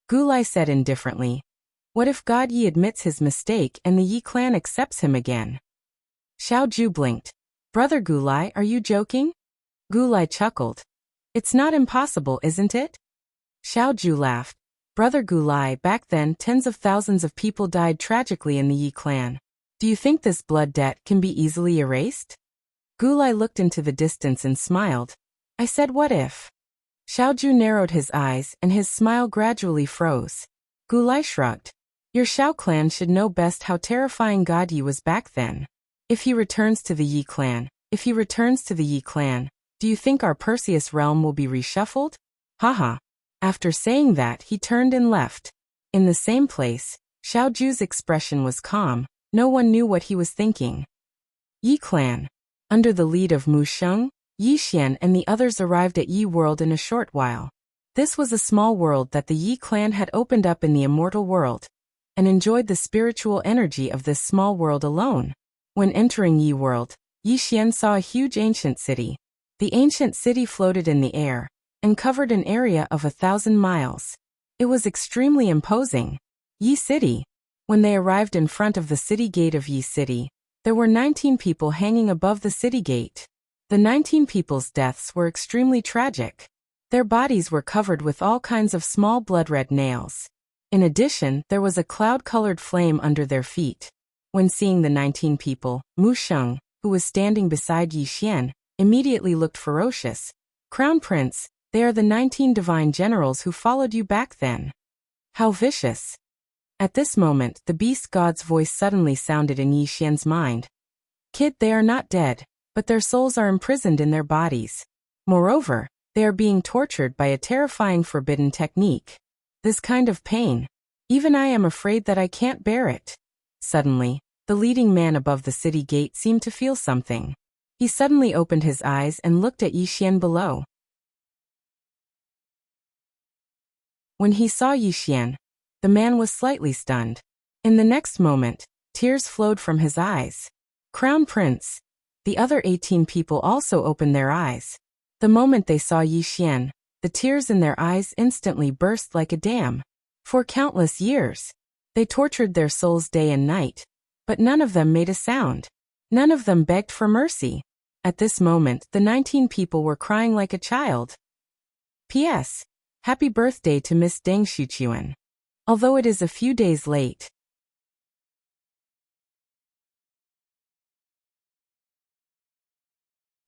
Gu Lai said indifferently. What if God Yi admits his mistake and the Yi clan accepts him again? Xiao Ju blinked. Brother Gu Lai, are you joking? Gu Lai chuckled. It's not impossible, isn't it? Xiao Ju laughed. Brother Gu Lai, back then tens of thousands of people died tragically in the Yi clan. Do you think this blood debt can be easily erased? Gu Lai looked into the distance and smiled. I said what if? Xiao Ju narrowed his eyes and his smile gradually froze. Gu Lai shrugged. Your Shao clan should know best how terrifying God Yi was back then. If he returns to the Yi clan, do you think our Perseus realm will be reshuffled? Haha. After saying that, he turned and left. In the same place, Xiao Ju's expression was calm. No one knew what he was thinking. Yi Clan. Under the lead of Mu Sheng, Yi Xian and the others arrived at Yi World in a short while. This was a small world that the Yi Clan had opened up in the immortal world, and enjoyed the spiritual energy of this small world alone. When entering Yi World, Yi Xian saw a huge ancient city. The ancient city floated in the air, and covered an area of 1,000 miles. It was extremely imposing. Yi City. When they arrived in front of the city gate of Yi City, there were 19 people hanging above the city gate. The 19 people's deaths were extremely tragic. Their bodies were covered with all kinds of small blood-red nails. In addition, there was a cloud-colored flame under their feet. When seeing the 19 people, Mu Sheng, who was standing beside Yi Xian, immediately looked ferocious. Crown Prince, they are the 19 divine generals who followed you back then. How vicious. At this moment, the beast god's voice suddenly sounded in Yi Xian's mind. Kid, they are not dead, but their souls are imprisoned in their bodies. Moreover, they are being tortured by a terrifying forbidden technique. This kind of pain. Even I am afraid that I can't bear it. Suddenly, the leading man above the city gate seemed to feel something. He suddenly opened his eyes and looked at Yi Xian below. When he saw Yi Xian, the man was slightly stunned. In the next moment, tears flowed from his eyes. Crown Prince. The other 18 people also opened their eyes. The moment they saw Yi Xian, the tears in their eyes instantly burst like a dam. For countless years, they tortured their souls day and night, but none of them made a sound. None of them begged for mercy. At this moment, the 19 people were crying like a child. P.S. Happy birthday to Miss Deng Shuchuan. Although it is a few days late.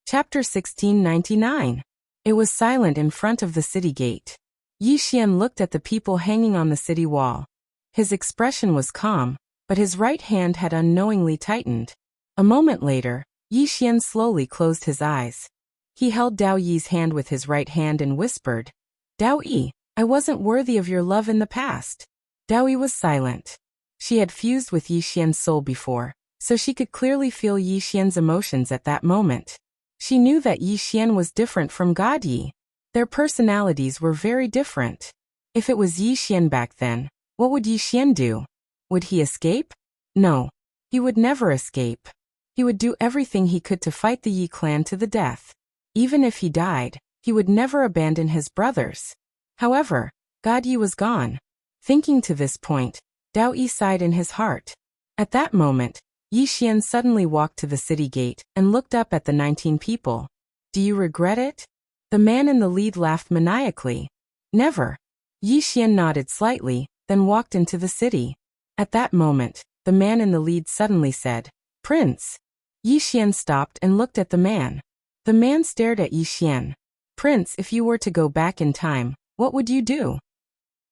Chapter 1699. It was silent in front of the city gate. Yi Xian looked at the people hanging on the city wall. His expression was calm, but his right hand had unknowingly tightened. A moment later, Yi Xian slowly closed his eyes. He held Dao Yi's hand with his right hand and whispered, Dao Yi, I wasn't worthy of your love in the past. Dao Yi was silent. She had fused with Yi Xian's soul before, so she could clearly feel Yi Xian's emotions at that moment. She knew that Yi Xian was different from God Yi. Their personalities were very different. If it was Yi Xian back then, what would Yi Xian do? Would he escape? No. He would never escape. He would do everything he could to fight the Yi clan to the death. Even if he died, he would never abandon his brothers. However, God Yi was gone. Thinking to this point, Dao Yi sighed in his heart. At that moment, Yi Xian suddenly walked to the city gate and looked up at the 19 people. Do you regret it? The man in the lead laughed maniacally. Never. Yi Xian nodded slightly, then walked into the city. At that moment, the man in the lead suddenly said, Prince. Yi Xian stopped and looked at the man. The man stared at Yi Xian. Prince, if you were to go back in time, what would you do?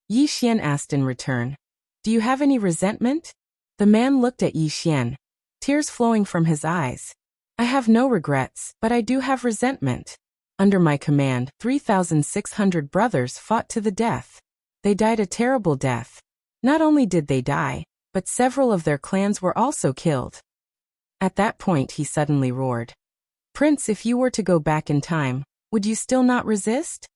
Yi Xian asked in return. Do you have any resentment? The man looked at Yi Xian, tears flowing from his eyes. I have no regrets, but I do have resentment. Under my command, 3,600 brothers fought to the death. They died a terrible death. Not only did they die, but several of their clans were also killed. At that point he suddenly roared. Prince, if you were to go back in time, would you still not resist?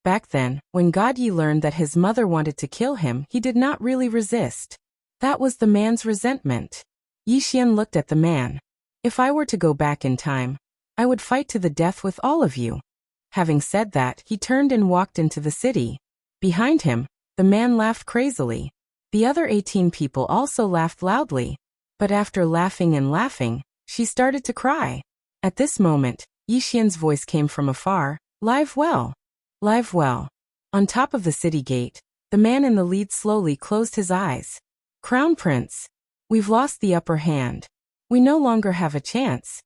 Back then, when God Yi learned that his mother wanted to kill him, he did not really resist. That was the man's resentment. Yi Xian looked at the man. If I were to go back in time, I would fight to the death with all of you. Having said that, he turned and walked into the city. Behind him, the man laughed crazily. The other 18 people also laughed loudly. But after laughing and laughing, she started to cry. At this moment, Yi Xian's voice came from afar. Live well. Live well. On top of the city gate, the man in the lead slowly closed his eyes. Crown Prince. We've lost the upper hand. We no longer have a chance.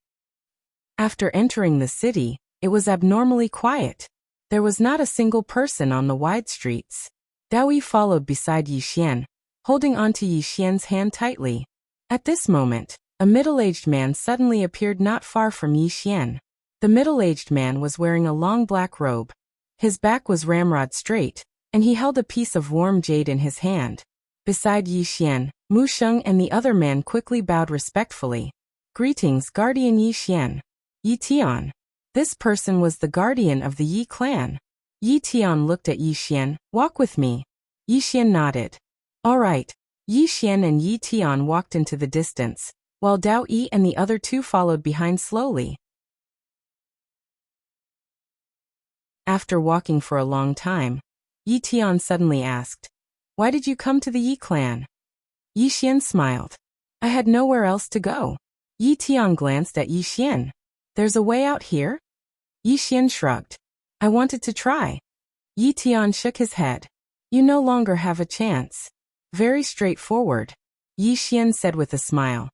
After entering the city, it was abnormally quiet. There was not a single person on the wide streets. Dao Yi followed beside Yi Xian, holding onto Yi Xian's hand tightly. At this moment, a middle-aged man suddenly appeared not far from Yi Xian. The middle-aged man was wearing a long black robe. His back was ramrod straight, and he held a piece of warm jade in his hand. Beside Yi Xian, Mu Sheng and the other man quickly bowed respectfully. Greetings, Guardian Yi Xian. Yi Tian. This person was the guardian of the Yi clan. Yi Tian looked at Yi Xian. Walk with me. Yi Xian nodded. All right. Yi Xian and Yi Tian walked into the distance, while Dao Yi and the other two followed behind slowly. After walking for a long time, Yi Tian suddenly asked, "Why did you come to the Yi clan?" Yi Xian smiled. "I had nowhere else to go." Yi Tian glanced at Yi Xian. "There's a way out here?" Yi Xian shrugged. "I wanted to try." Yi Tian shook his head. "You no longer have a chance." "Very straightforward," Yi Xian said with a smile.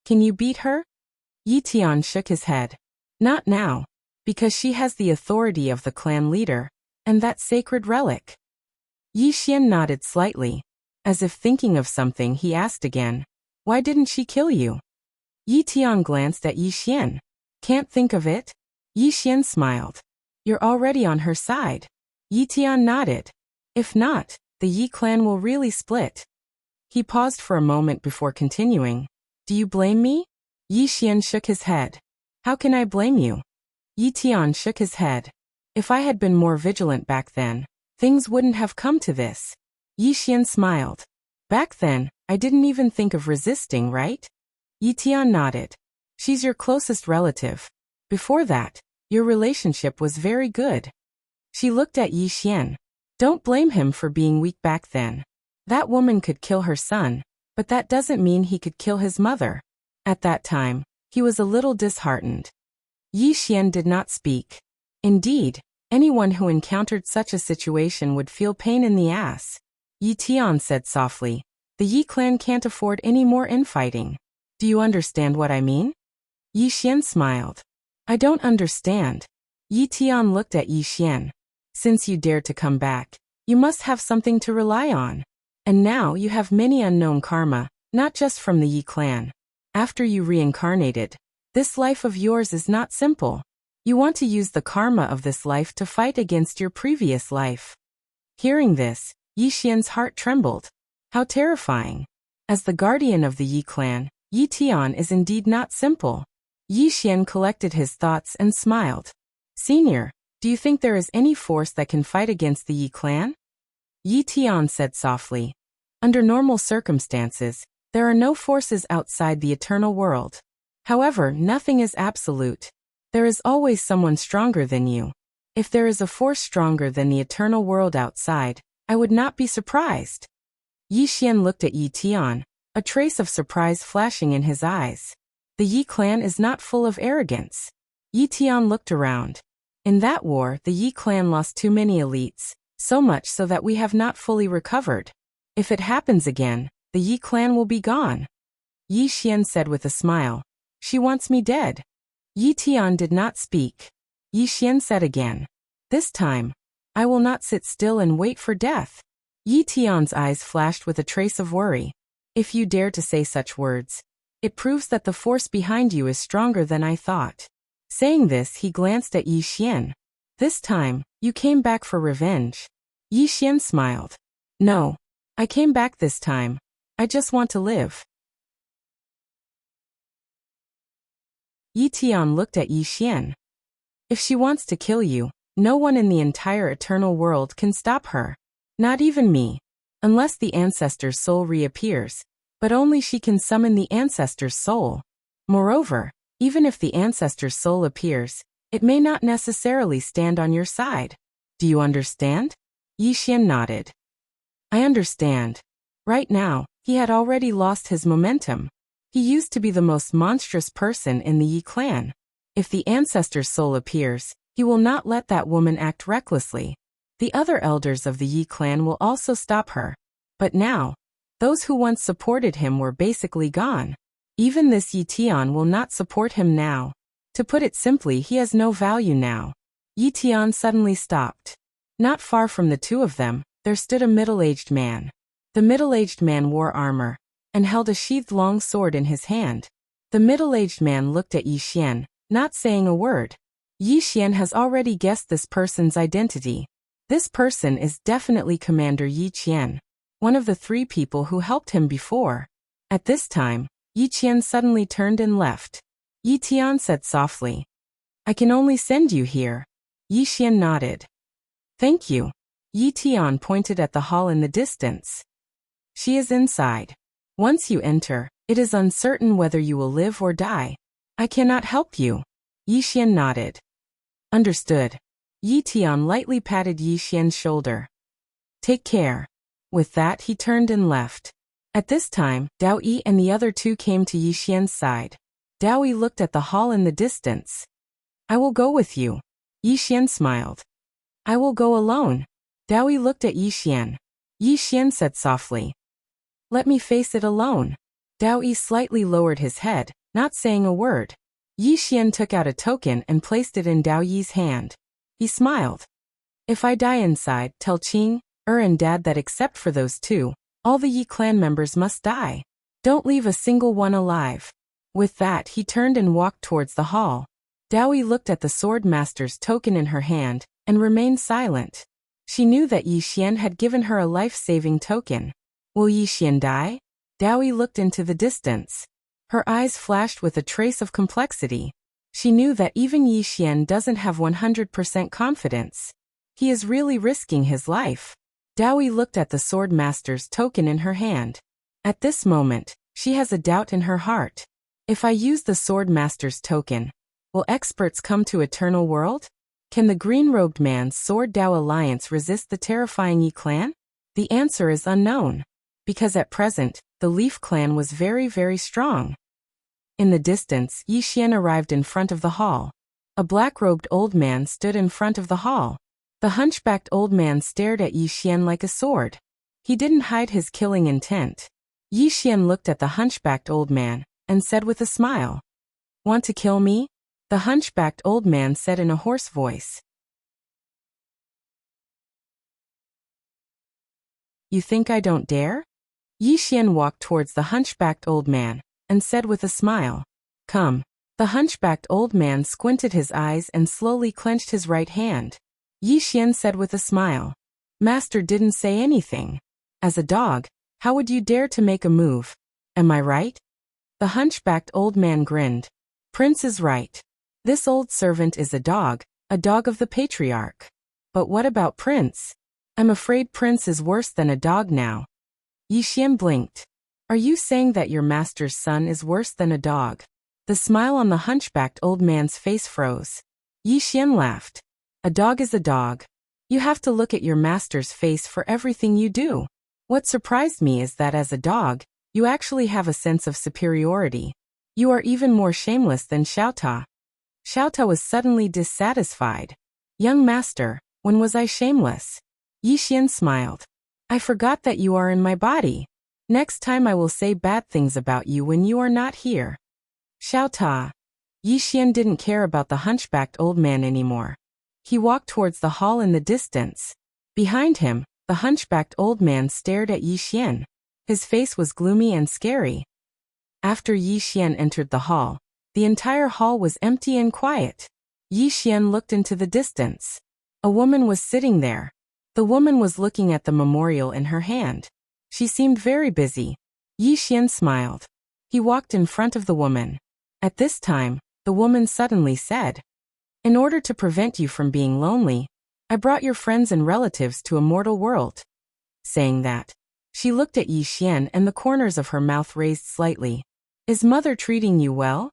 "Can you beat her?" Yi Tian shook his head. "Not now, because she has the authority of the clan leader, and that sacred relic." Yi Xian nodded slightly. As if thinking of something, he asked again, "Why didn't she kill you?" Yi Tian glanced at Yi Xian. "Can't think of it?" Yi Xian smiled. "You're already on her side." Yi Tian nodded. "If not, the Yi clan will really split." He paused for a moment before continuing. "Do you blame me?" Yi Xian shook his head. "How can I blame you?" Yi Tian shook his head. "If I had been more vigilant back then, things wouldn't have come to this." Yi Xian smiled. "Back then, I didn't even think of resisting, right?" Yi Tian nodded. "She's your closest relative. Before that, your relationship was very good." She looked at Yi Xian. "Don't blame him for being weak back then. That woman could kill her son, but that doesn't mean he could kill his mother." At that time, he was a little disheartened. Yi Xian did not speak. Indeed, anyone who encountered such a situation would feel pain in the ass. Yi Tian said softly, "The Yi clan can't afford any more infighting. Do you understand what I mean?" Yi Xian smiled. "I don't understand." Yi Tian looked at Yi Xian. "Since you dared to come back, you must have something to rely on. And now you have many unknown karma, not just from the Yi clan. After you reincarnated, this life of yours is not simple. You want to use the karma of this life to fight against your previous life." Hearing this, Yi Xian's heart trembled. How terrifying. As the guardian of the Yi clan, Yi Tian is indeed not simple. Yi Xian collected his thoughts and smiled. "Senior, do you think there is any force that can fight against the Yi clan?" Yi Tian said softly. "Under normal circumstances, there are no forces outside the eternal world. However, nothing is absolute. There is always someone stronger than you. If there is a force stronger than the eternal world outside, I would not be surprised." Yi Xian looked at Yi Tian, a trace of surprise flashing in his eyes. The Yi clan is not full of arrogance. Yi Tian looked around. "In that war, the Yi clan lost too many elites, so much so that we have not fully recovered. If it happens again, the Yi clan will be gone." Yi Xian said with a smile. "She wants me dead." Yi Tian did not speak. Yi Xian said again. "This time, I will not sit still and wait for death." Yi Tian's eyes flashed with a trace of worry. "If you dare to say such words, it proves that the force behind you is stronger than I thought." Saying this, he glanced at Yi Xian. "This time, you came back for revenge." Yi Xian smiled. "No, I came back this time. I just want to live." Yi Tian looked at Yi Xian. "If she wants to kill you, no one in the entire eternal world can stop her. Not even me. Unless the ancestor's soul reappears. But only she can summon the ancestor's soul. Moreover, even if the ancestor's soul appears, it may not necessarily stand on your side. Do you understand?" Yi Xian nodded. "I understand." Right now, he had already lost his momentum. He used to be the most monstrous person in the Yi clan. If the ancestor's soul appears, he will not let that woman act recklessly. The other elders of the Yi clan will also stop her. But now, those who once supported him were basically gone. Even this Yi Tian will not support him now. To put it simply, he has no value now. Yi Tian suddenly stopped. Not far from the two of them, there stood a middle-aged man. The middle-aged man wore armor, and held a sheathed long sword in his hand. The middle-aged man looked at Yi Xian, not saying a word. Yi Xian has already guessed this person's identity. This person is definitely Commander Yi Qian, one of the 3 people who helped him before. At this time, Yi Qian suddenly turned and left. Yi Tian said softly. I can only send you here. Yi Xian nodded. Thank you. Yi Tian pointed at the hall in the distance. She is inside. Once you enter, it is uncertain whether you will live or die. I cannot help you. Yi Xian nodded. Understood. Yi Tian lightly patted Yi Xian's shoulder. Take care. With that he turned and left. At this time, Dao Yi and the other two came to Yi Xian's side. Dao Yi looked at the hall in the distance. I will go with you. Yi Xian smiled. I will go alone. Dao Yi looked at Yi Xian. Yi Xian said softly. Let me face it alone. Dao Yi slightly lowered his head, not saying a word. Yi Xian took out a token and placed it in Dao Yi's hand. He smiled. If I die inside, tell Qing, and Dad that except for those two, all the Yi clan members must die. Don't leave a single one alive. With that he turned and walked towards the hall. Dao Yi looked at the Swordmaster's token in her hand, and remained silent. She knew that Yi Xian had given her a life-saving token. Will Yi Xian die? Dao Yi looked into the distance. Her eyes flashed with a trace of complexity. She knew that even Yi Xian doesn't have 100% confidence. He is really risking his life. Dao Yi looked at the Swordmaster's token in her hand. At this moment, she has a doubt in her heart. If I use the Swordmaster's token, will experts come to Eternal World? Can the green-robed man's Sword Dao Alliance resist the terrifying Yi clan? The answer is unknown. Because at present, the Leaf clan was very, very strong. In the distance, Yi Xian arrived in front of the hall. A black-robed old man stood in front of the hall. The hunchbacked old man stared at Yi Xian like a sword. He didn't hide his killing intent. Yi Xian looked at the hunchbacked old man, and said with a smile. Want to kill me? The hunchbacked old man said in a hoarse voice. You think I don't dare? Yi Xian walked towards the hunchbacked old man, and said with a smile. Come. The hunchbacked old man squinted his eyes and slowly clenched his right hand. Yi Xian said with a smile. Master didn't say anything. As a dog, how would you dare to make a move? Am I right? The hunchbacked old man grinned. Prince is right. This old servant is a dog of the patriarch. But what about Prince? I'm afraid Prince is worse than a dog now. Yi Xian blinked. Are you saying that your master's son is worse than a dog? The smile on the hunchbacked old man's face froze. Yi Xian laughed. A dog is a dog. You have to look at your master's face for everything you do. What surprised me is that as a dog, you actually have a sense of superiority. You are even more shameless than Xiaota. Xiaota was suddenly dissatisfied. Young master, when was I shameless? Yi Xian smiled. I forgot that you are in my body. Next time I will say bad things about you when you are not here. Xiaota. Yi Xian didn't care about the hunchbacked old man anymore. He walked towards the hall in the distance. Behind him, the hunchbacked old man stared at Yi Xian. His face was gloomy and scary. After Yi Xian entered the hall, the entire hall was empty and quiet. Yi Xian looked into the distance. A woman was sitting there. The woman was looking at the memorial in her hand. She seemed very busy. Yi Xian smiled. He walked in front of the woman. At this time, the woman suddenly said, In order to prevent you from being lonely, I brought your friends and relatives to a mortal world. Saying that, she looked at Yi Xian and the corners of her mouth raised slightly. Is mother treating you well?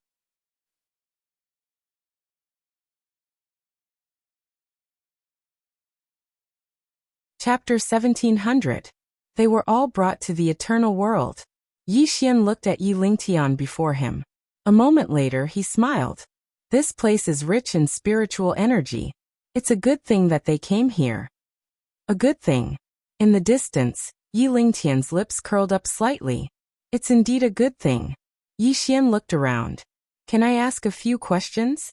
Chapter 1700. They were all brought to the eternal world. Yi Xian looked at Yi Lingtian before him. A moment later he smiled. This place is rich in spiritual energy. It's a good thing that they came here. A good thing. In the distance, Yi Lingtian's lips curled up slightly. It's indeed a good thing. Yi Xian looked around. Can I ask a few questions?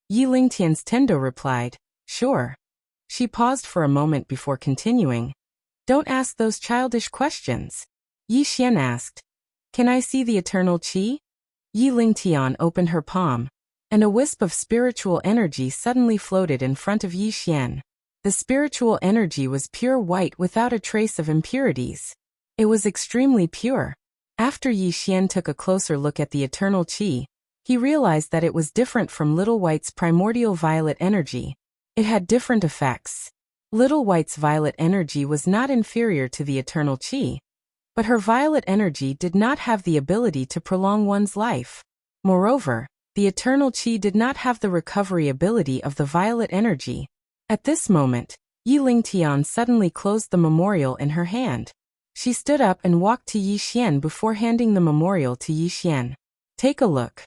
Yi Lingtian's Tendo replied, Sure. She paused for a moment before continuing. Don't ask those childish questions. Yi Xian asked. Can I see the eternal qi? Yi Lingtian opened her palm, and a wisp of spiritual energy suddenly floated in front of Yi Xian. The spiritual energy was pure white without a trace of impurities. It was extremely pure. After Yi Xian took a closer look at the eternal qi, He realized that it was different from Little White's primordial violet energy. It had different effects. Little White's violet energy was not inferior to the eternal chi, but her violet energy did not have the ability to prolong one's life. Moreover, the eternal chi did not have the recovery ability of the violet energy. At this moment, Yi Lingtian suddenly closed the memorial in her hand. She stood up and walked to Yi Xian before handing the memorial to Yi Xian. Take a look.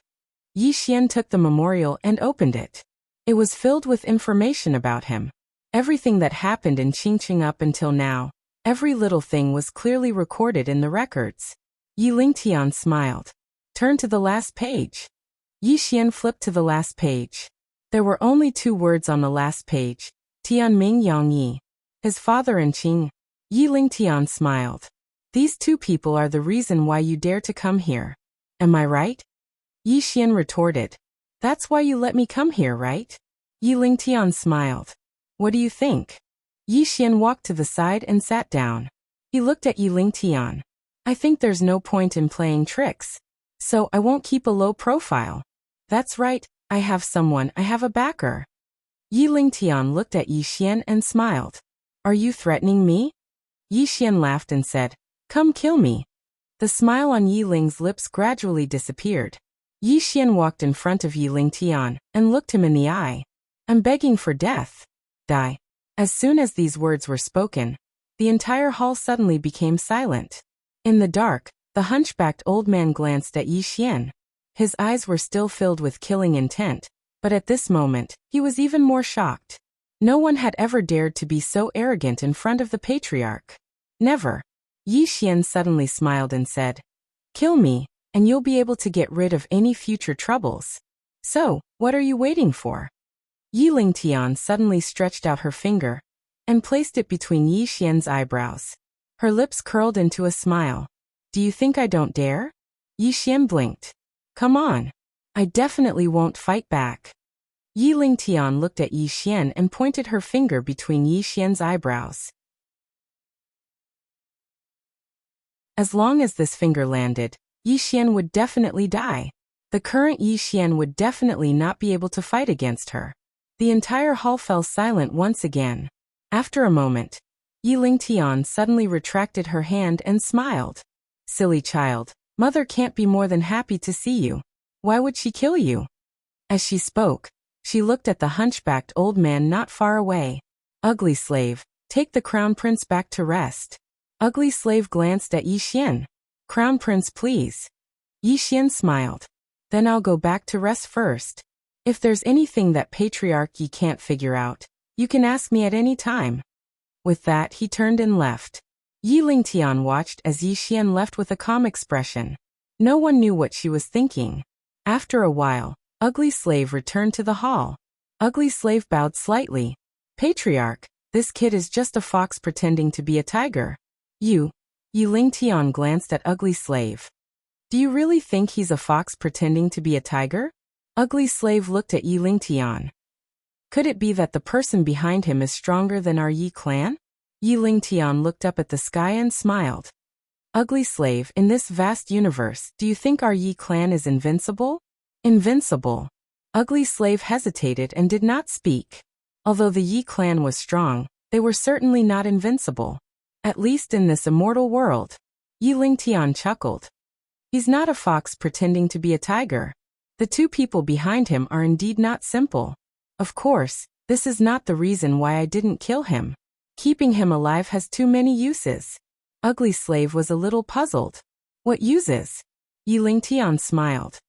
Yi Xian took the memorial and opened it. It was filled with information about him. Everything that happened in Qingqing up until now, every little thing was clearly recorded in the records. Yi Lingtian smiled. Turn to the last page. Yi Xian flipped to the last page. There were only 2 words on the last page. Tianming Yang Yi. His father and Qing. Yi Lingtian smiled. These 2 people are the reason why you dare to come here. Am I right? Yi Xian retorted. That's why you let me come here, right? Yi Lingtian smiled. What do you think? Yi Xian walked to the side and sat down. He looked at Yi Lingtian. I think there's no point in playing tricks. So I won't keep a low profile. That's right, I have someone, I have a backer. Yi Lingtian looked at Yi Xian and smiled. Are you threatening me? Yi Xian laughed and said, Come kill me. The smile on Yi Ling's lips gradually disappeared. Yi Xian walked in front of Yi Lingtian and looked him in the eye. I'm begging for death. Die. As soon as these words were spoken, the entire hall suddenly became silent. In the dark, the hunchbacked old man glanced at Yi Xian. His eyes were still filled with killing intent, but at this moment, he was even more shocked. No one had ever dared to be so arrogant in front of the patriarch. Never. Yi Xian suddenly smiled and said, Kill me, and you'll be able to get rid of any future troubles. So, what are you waiting for? Yi Lingtian suddenly stretched out her finger and placed it between Yi Xian's eyebrows. Her lips curled into a smile. Do you think I don't dare? Yi Xian blinked. Come on. I definitely won't fight back. Yi Lingtian looked at Yi Xian and pointed her finger between Yi Xian's eyebrows. As long as this finger landed, Yi Xian would definitely die. The current Yi Xian would definitely not be able to fight against her. The entire hall fell silent once again. After a moment, Yi Lingtian suddenly retracted her hand and smiled. Silly child, mother can't be more than happy to see you. Why would she kill you? As she spoke, she looked at the hunchbacked old man not far away. Ugly slave, take the crown prince back to rest. Ugly slave glanced at Yi Xian. Crown prince, please. Yi Xian smiled. Then I'll go back to rest first. If there's anything that Patriarch Yi can't figure out, you can ask me at any time. With that, he turned and left. Yi Lingtian watched as Yi Xian left with a calm expression. No one knew what she was thinking. After a while, Ugly Slave returned to the hall. Ugly Slave bowed slightly. Patriarch, this kid is just a fox pretending to be a tiger. Yi Lingtian glanced at Ugly Slave. Do you really think he's a fox pretending to be a tiger? Ugly Slave looked at Yi Lingtian. Could it be that the person behind him is stronger than our Yi clan? Yi Lingtian looked up at the sky and smiled. Ugly Slave, in this vast universe, do you think our Yi clan is invincible? Invincible. Ugly Slave hesitated and did not speak. Although the Yi clan was strong, they were certainly not invincible. At least in this immortal world. Yi Lingtian chuckled. He's not a fox pretending to be a tiger. The 2 people behind him are indeed not simple. Of course, this is not the reason why I didn't kill him. Keeping him alive has too many uses. Ugly Slave was a little puzzled. What uses? Yi Lingtian smiled.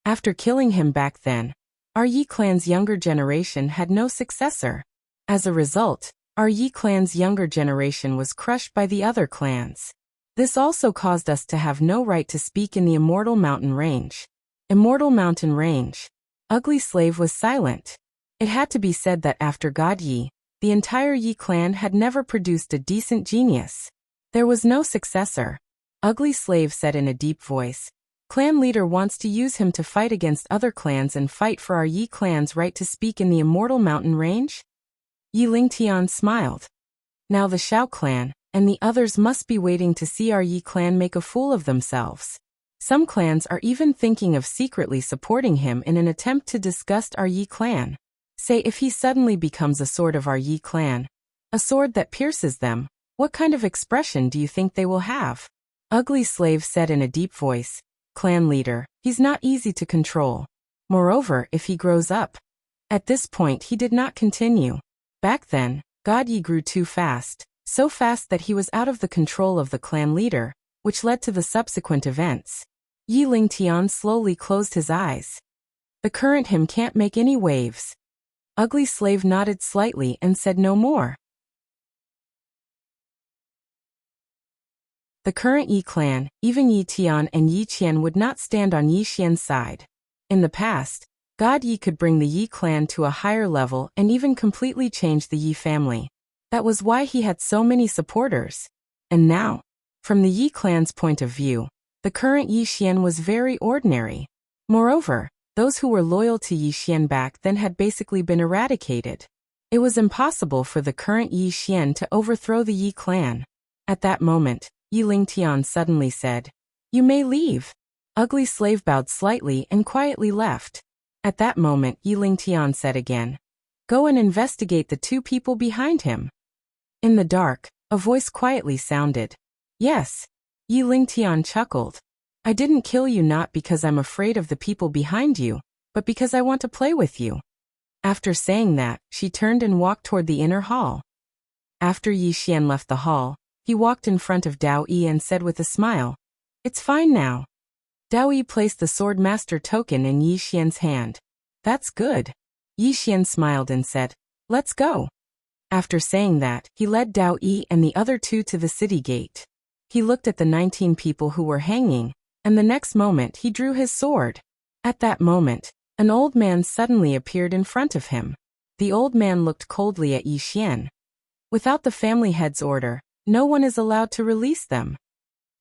After killing him back then, our Yi clan's younger generation had no successor. As a result, our Yi clan's younger generation was crushed by the other clans. This also caused us to have no right to speak in the Immortal Mountain Range. Immortal Mountain Range. Ugly Slave was silent. It had to be said that after God Yi, the entire Yi clan had never produced a decent genius. There was no successor. Ugly Slave said in a deep voice. Clan leader wants to use him to fight against other clans and fight for our Yi clan's right to speak in the Immortal Mountain Range? Yi Lingtian smiled. Now the Shao clan and the others must be waiting to see our Yi clan make a fool of themselves. Some clans are even thinking of secretly supporting him in an attempt to disgust our Yi clan. Say if he suddenly becomes a sword of our Yi clan, a sword that pierces them, what kind of expression do you think they will have? Ugly Slave said in a deep voice, Clan leader, he's not easy to control. Moreover, if he grows up. At this point he did not continue. Back then, God Yi grew too fast, so fast that he was out of the control of the clan leader, which led to the subsequent events. Yi Lingtian slowly closed his eyes. The current him can't make any waves. Ugly Slave nodded slightly and said no more. The current Yi clan, even Yi Tian and Yi Qian would not stand on Yi Xian's side. In the past, God Yi could bring the Yi clan to a higher level and even completely change the Yi family. That was why he had so many supporters. And now, from the Yi clan's point of view, the current Yi Xian was very ordinary. Moreover, those who were loyal to Yi Xian back then had basically been eradicated. It was impossible for the current Yi Xian to overthrow the Yi clan. At that moment, Yi Lingtian suddenly said, "You may leave." Ugly Slave bowed slightly and quietly left. At that moment Yi Lingtian said again, "Go and investigate the two people behind him." In the dark, a voice quietly sounded. "Yes." Yi Lingtian chuckled. "I didn't kill you not because I'm afraid of the people behind you, but because I want to play with you." After saying that, she turned and walked toward the inner hall. After Yi Xian left the hall, he walked in front of Dao Yi and said with a smile, "It's fine now." Dao Yi placed the Swordmaster token in Yi Xian's hand. "That's good." Yi Xian smiled and said, "Let's go." After saying that, he led Dao Yi and the other two to the city gate. He looked at the 19 people who were hanging, and the next moment he drew his sword. At that moment, an old man suddenly appeared in front of him. The old man looked coldly at Yi Xian. Without the family head's order, no one is allowed to release them.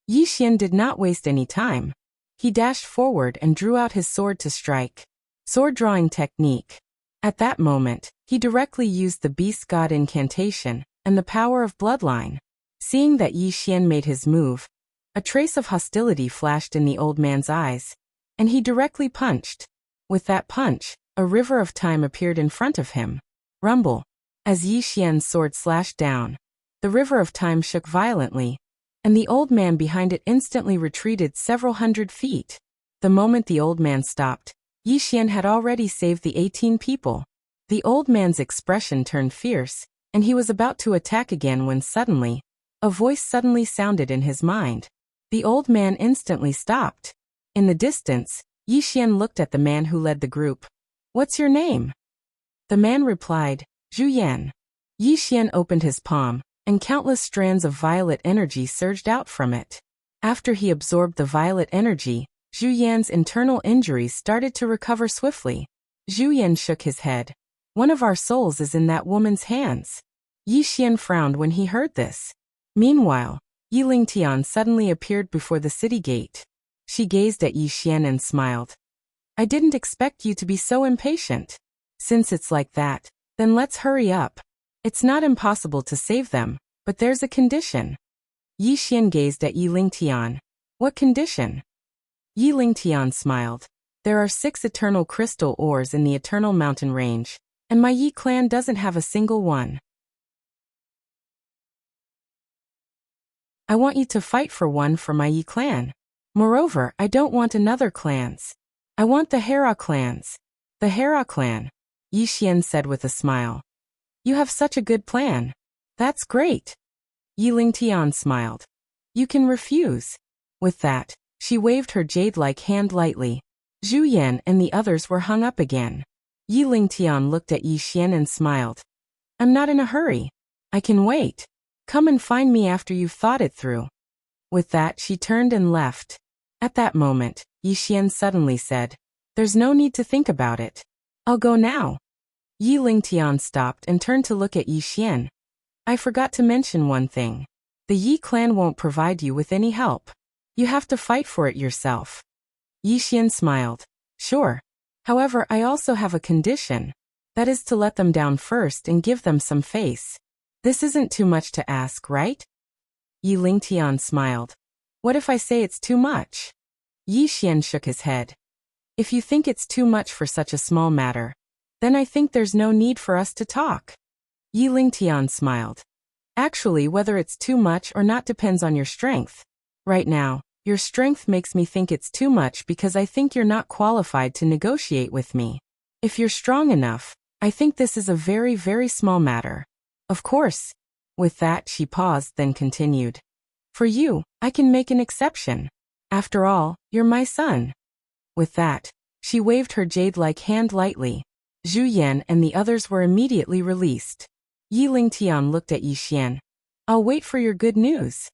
Yi Xian did not waste any time. He dashed forward and drew out his sword to strike. Sword drawing technique. At that moment, he directly used the Beast God incantation and the power of bloodline. Seeing that Yi Xian made his move, a trace of hostility flashed in the old man's eyes, and he directly punched. With that punch, a river of time appeared in front of him. Rumble. As Yi Xian's sword slashed down, the river of time shook violently, and the old man behind it instantly retreated several hundred feet. The moment the old man stopped, Yi Xian had already saved the 18 people. The old man's expression turned fierce, and he was about to attack again when suddenly, a voice suddenly sounded in his mind. The old man instantly stopped. In the distance, Yi Xian looked at the man who led the group. "What's your name?" The man replied, "Zhu Yan." Yi Xian opened his palm, and countless strands of violet energy surged out from it. After he absorbed the violet energy, Zhu Yan's internal injuries started to recover swiftly. Zhu Yan shook his head. "One of our souls is in that woman's hands." Yi Xian frowned when he heard this. Meanwhile, Yi Lingtian suddenly appeared before the city gate. She gazed at Yi Xian and smiled. "I didn't expect you to be so impatient. Since it's like that, then let's hurry up. It's not impossible to save them, but there's a condition." Yi Xian gazed at Yi Lingtian. "What condition?" Yi Lingtian smiled. "There are 6 eternal crystal ores in the Eternal Mountain Range, and my Yi clan doesn't have a single one. I want you to fight for one for my Yi clan. Moreover, I don't want another clans. I want the Hera clans." "The Hera clan," Yi Xian said with a smile. "You have such a good plan. That's great." Yi Lingtian smiled. "You can refuse." With that, she waved her jade-like hand lightly. Zhu Yan and the others were hung up again. Yi Lingtian looked at Yi Xian and smiled. "I'm not in a hurry. I can wait. Come and find me after you've thought it through." With that she turned and left. At that moment, Yi Xian suddenly said, "There's no need to think about it. I'll go now." Yi Lingtian stopped and turned to look at Yi Xian. "I forgot to mention one thing. The Yi clan won't provide you with any help. You have to fight for it yourself." Yi Xian smiled. "Sure. However, I also have a condition. That is to let them down first and give them some face. This isn't too much to ask, right?" Yi Lingtian smiled. "What if I say it's too much?" Yi Xian shook his head. If you think it's too much for such a small matter, then I think there's no need for us to talk. Yi Lingtian smiled. Actually, whether it's too much or not depends on your strength. Right now, your strength makes me think it's too much because I think you're not qualified to negotiate with me. If you're strong enough, I think this is a very, very small matter. Of course. With that, she paused, then continued. For you, I can make an exception. After all, you're my son. With that, she waved her jade-like hand lightly. Zhu Yan and the others were immediately released. Yi Lingtian looked at Yi Xian. I'll wait for your good news.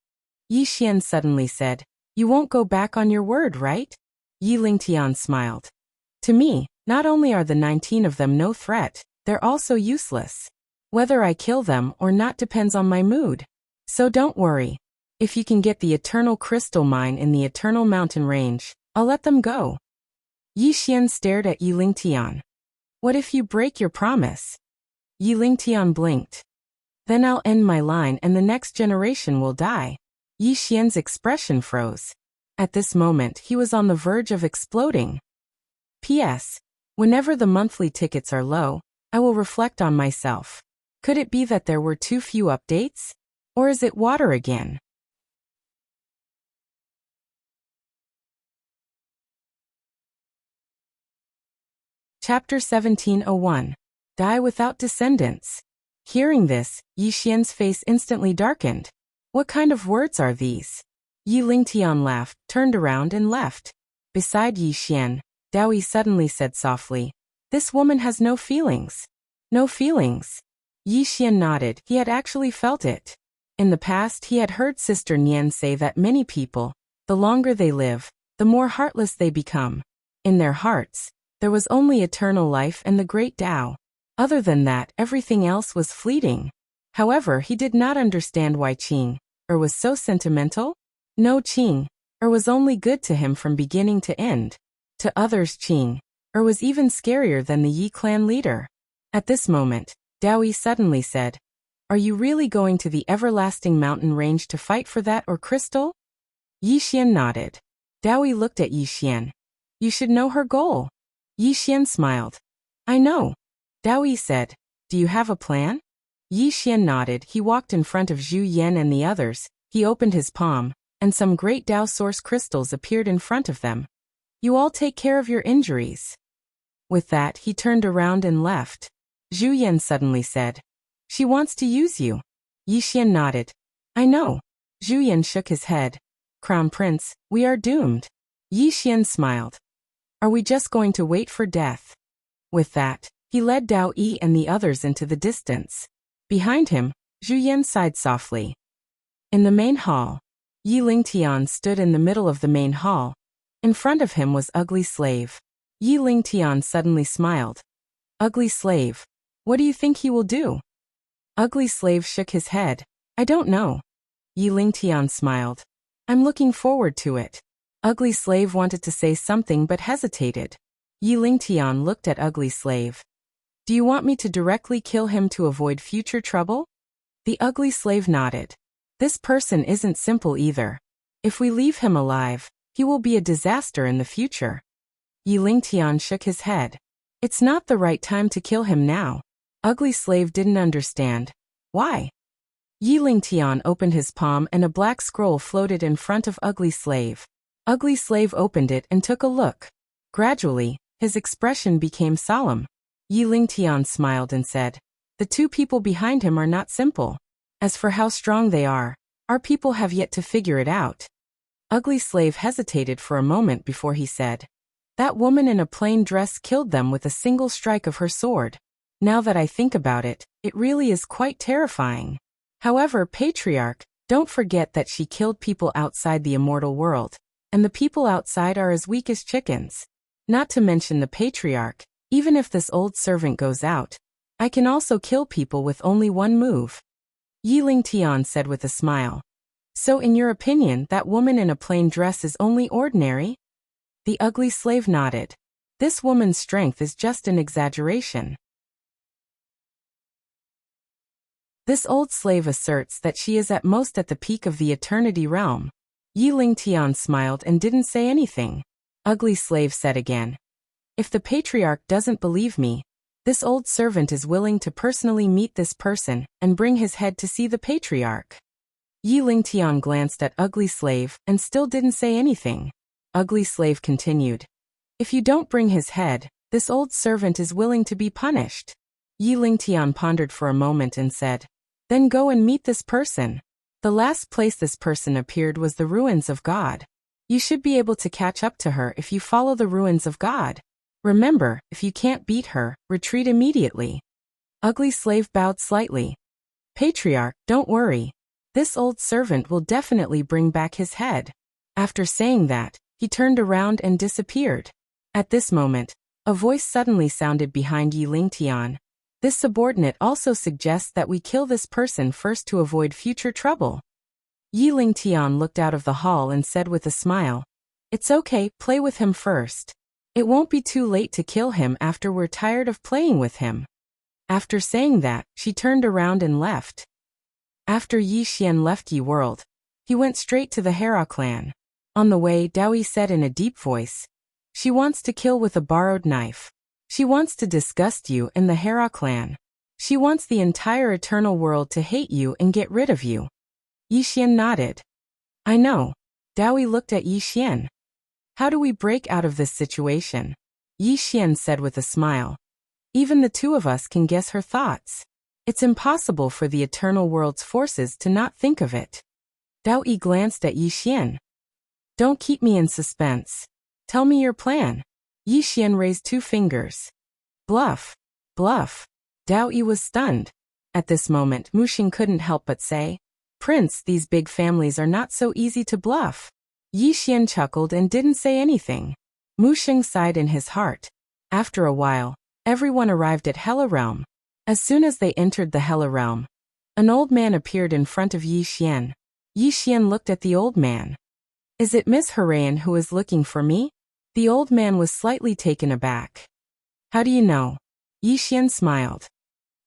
Yi Xian suddenly said, You won't go back on your word, right? Yi Lingtian smiled. To me, not only are the 19 of them no threat, they're also useless. Whether I kill them or not depends on my mood. So don't worry. If you can get the Eternal Crystal Mine in the Eternal Mountain Range, I'll let them go. Yi Xian stared at Yi Lingtian. What if you break your promise? Yi Lingtian blinked. Then I'll end my line and the next generation will die. Yi Xian's expression froze. At this moment, he was on the verge of exploding. P.S. Whenever the monthly tickets are low, I will reflect on myself. Could it be that there were too few updates? Or is it water again? Chapter 1701. Die without descendants. Hearing this, Yi Xian's face instantly darkened. What kind of words are these? Yi Lingtian laughed, turned around and left. Beside Yi Xian, Dao suddenly said softly, This woman has no feelings. No feelings. Yi Xian nodded. He had actually felt it. In the past, he had heard Sister Nian say that many people, the longer they live, the more heartless they become. In their hearts, there was only eternal life and the great Tao. Other than that, everything else was fleeting. However, he did not understand why Qing was so sentimental. No, Qing was only good to him from beginning to end. To others, Qing was even scarier than the Yi clan leader. At this moment, Dao suddenly said, Are you really going to the everlasting mountain range to fight for that or crystal? Yi Xian nodded. Dao looked at Yi Xian. You should know her goal. Yi Xian smiled. I know. Dao said, Do you have a plan? Yi Xian nodded. He walked in front of Zhu Yan and the others. He opened his palm, and some great Tao source crystals appeared in front of them. You all take care of your injuries. With that, he turned around and left. Zhu Yan suddenly said, She wants to use you. Yi Xian nodded. I know. Zhu Yan shook his head. Crown Prince, we are doomed. Yi Xian smiled. Are we just going to wait for death? With that, he led Dao Yi and the others into the distance. Behind him, Zhu Yan sighed softly. In the main hall, Yi Lingtian stood in the middle of the main hall. In front of him was Ugly Slave. Yi Lingtian suddenly smiled. Ugly Slave, what do you think he will do? Ugly Slave shook his head. I don't know. Yi Lingtian smiled. I'm looking forward to it. Ugly Slave wanted to say something but hesitated. Yi Lingtian looked at Ugly Slave. Do you want me to directly kill him to avoid future trouble? The Ugly Slave nodded. This person isn't simple either. If we leave him alive, he will be a disaster in the future. Yi Lingtian shook his head. It's not the right time to kill him now. Ugly Slave didn't understand. Why? Yi Lingtian opened his palm and a black scroll floated in front of Ugly Slave. Ugly Slave opened it and took a look. Gradually, his expression became solemn. Yi Lingtian smiled and said, The two people behind him are not simple. As for how strong they are, our people have yet to figure it out. Ugly Slave hesitated for a moment before he said, That woman in a plain dress killed them with a single strike of her sword. Now that I think about it, it really is quite terrifying. However, Patriarch, don't forget that she killed people outside the immortal world, and the people outside are as weak as chickens. Not to mention the Patriarch, even if this old servant goes out, I can also kill people with only one move. Yi Lingtian said with a smile. So in your opinion, that woman in a plain dress is only ordinary? The Ugly Slave nodded. This woman's strength is just an exaggeration. This old slave asserts that she is at most at the peak of the eternity realm. Yi Lingtian smiled and didn't say anything. Ugly slave said again. If the patriarch doesn't believe me, this old servant is willing to personally meet this person and bring his head to see the patriarch. Yi Lingtian glanced at Ugly Slave and still didn't say anything. Ugly Slave continued. If you don't bring his head, this old servant is willing to be punished. Yi Lingtian pondered for a moment and said, then go and meet this person. The last place this person appeared was the ruins of God. You should be able to catch up to her if you follow the ruins of God. Remember, if you can't beat her, retreat immediately. Ugly Slave bowed slightly. Patriarch, don't worry. This old servant will definitely bring back his head. After saying that, he turned around and disappeared. At this moment, a voice suddenly sounded behind Yi Lingtian. This subordinate also suggests that we kill this person first to avoid future trouble. Yi Lingtian looked out of the hall and said with a smile, it's okay, play with him first. It won't be too late to kill him after we're tired of playing with him. After saying that, she turned around and left. After Yi Xian left Yi World, he went straight to the Hera clan. On the way, Daoi said in a deep voice, she wants to kill with a borrowed knife. She wants to disgust you and the Hera clan. She wants the entire eternal world to hate you and get rid of you. Yi Xian nodded. I know. Daoi looked at Yi Xian. How do we break out of this situation? Yi Xian said with a smile. Even the two of us can guess her thoughts. It's impossible for the eternal world's forces to not think of it. Daoi glanced at Yi Xian. Don't keep me in suspense. Tell me your plan. Yi Xian raised 2 fingers. Bluff. Bluff. Daoi was stunned. At this moment, Muxing couldn't help but say, Prince, these big families are not so easy to bluff. Yi Xian chuckled and didn't say anything. Muxing sighed in his heart. After a while, everyone arrived at Hela Realm. As soon as they entered the Hela Realm, an old man appeared in front of Yi Xian. Yi Xian looked at the old man. Is it Miss Herayan who is looking for me? The old man was slightly taken aback. How do you know? Yi Xian smiled.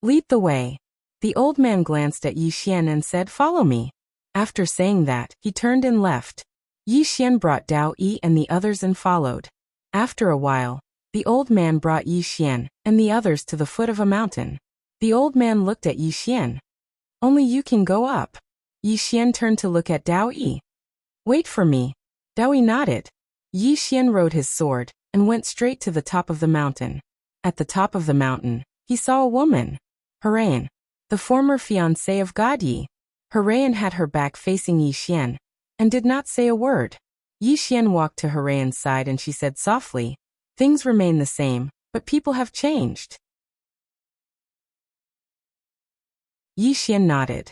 Lead the way. The old man glanced at Yi Xian and said, follow me. After saying that, he turned and left. Yi Xian brought Dao Yi and the others and followed. After a while, the old man brought Yi Xian and the others to the foot of a mountain. The old man looked at Yi Xian. Only you can go up. Yi Xian turned to look at Dao Yi. Wait for me. Dao Yi nodded. Yi Xian rode his sword and went straight to the top of the mountain. At the top of the mountain, he saw a woman. Herayan, the former fiancée of God Yi. Herayan had her back facing Yi Xian and did not say a word. Yi Xian walked to Herayan's side and she said softly, things remain the same, but people have changed. Yi Xian nodded.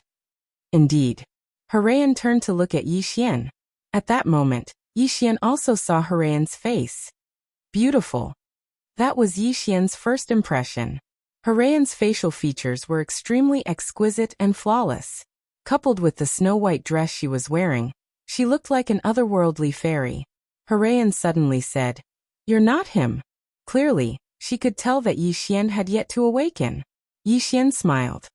Indeed. Herayan turned to look at Yi Xian. At that moment, Yi Xian also saw Herayan's face. Beautiful. That was Yi Xian's first impression. Herayan's facial features were extremely exquisite and flawless. Coupled with the snow-white dress she was wearing, she looked like an otherworldly fairy. Herayan suddenly said, You're not him. Clearly, she could tell that Yi Xian had yet to awaken. Yi Xian smiled.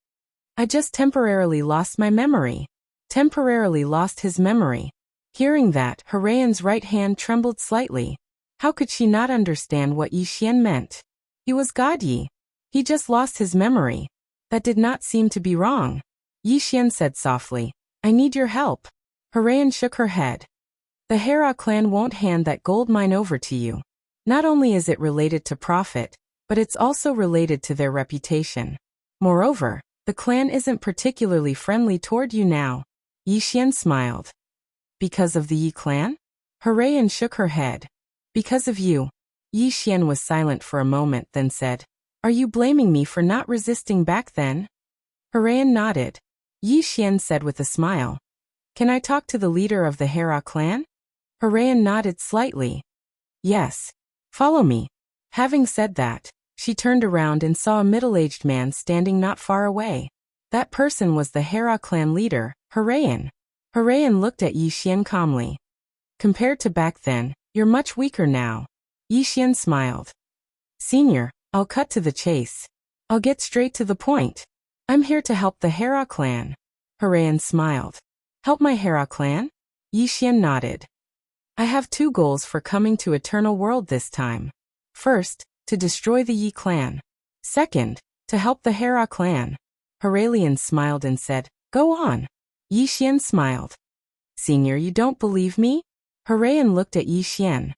I just temporarily lost my memory. Temporarily lost his memory. Hearing that, Herayan's right hand trembled slightly. How could she not understand what Yi Xian meant? He was God Yi. He just lost his memory. That did not seem to be wrong. Yi Xian said softly, I need your help. Herayan shook her head. The Hera clan won't hand that gold mine over to you. Not only is it related to profit, but it's also related to their reputation. Moreover, the clan isn't particularly friendly toward you now. Yi Xian smiled. Because of the Yi clan? Herayan shook her head. Because of you. Yi Xian was silent for a moment, then said, Are you blaming me for not resisting back then? Herayan nodded. Yi Xian said with a smile, Can I talk to the leader of the Hera clan? Herayan nodded slightly. Yes. Follow me. Having said that, she turned around and saw a middle-aged man standing not far away. That person was the Hera clan leader, Herayan. Herayan looked at Yi Xian calmly. Compared to back then, you're much weaker now. Yi Xian smiled. Senior, I'll cut to the chase. I'll get straight to the point. I'm here to help the Hera clan. Herayan smiled. Help my Hera clan? Yixian nodded. I have 2 goals for coming to Eternal World this time. First, to destroy the Yi clan. Second, to help the Hera clan. Heralian smiled and said, Go on. Yixian smiled. Senior, you don't believe me? Herayan looked at Yixian.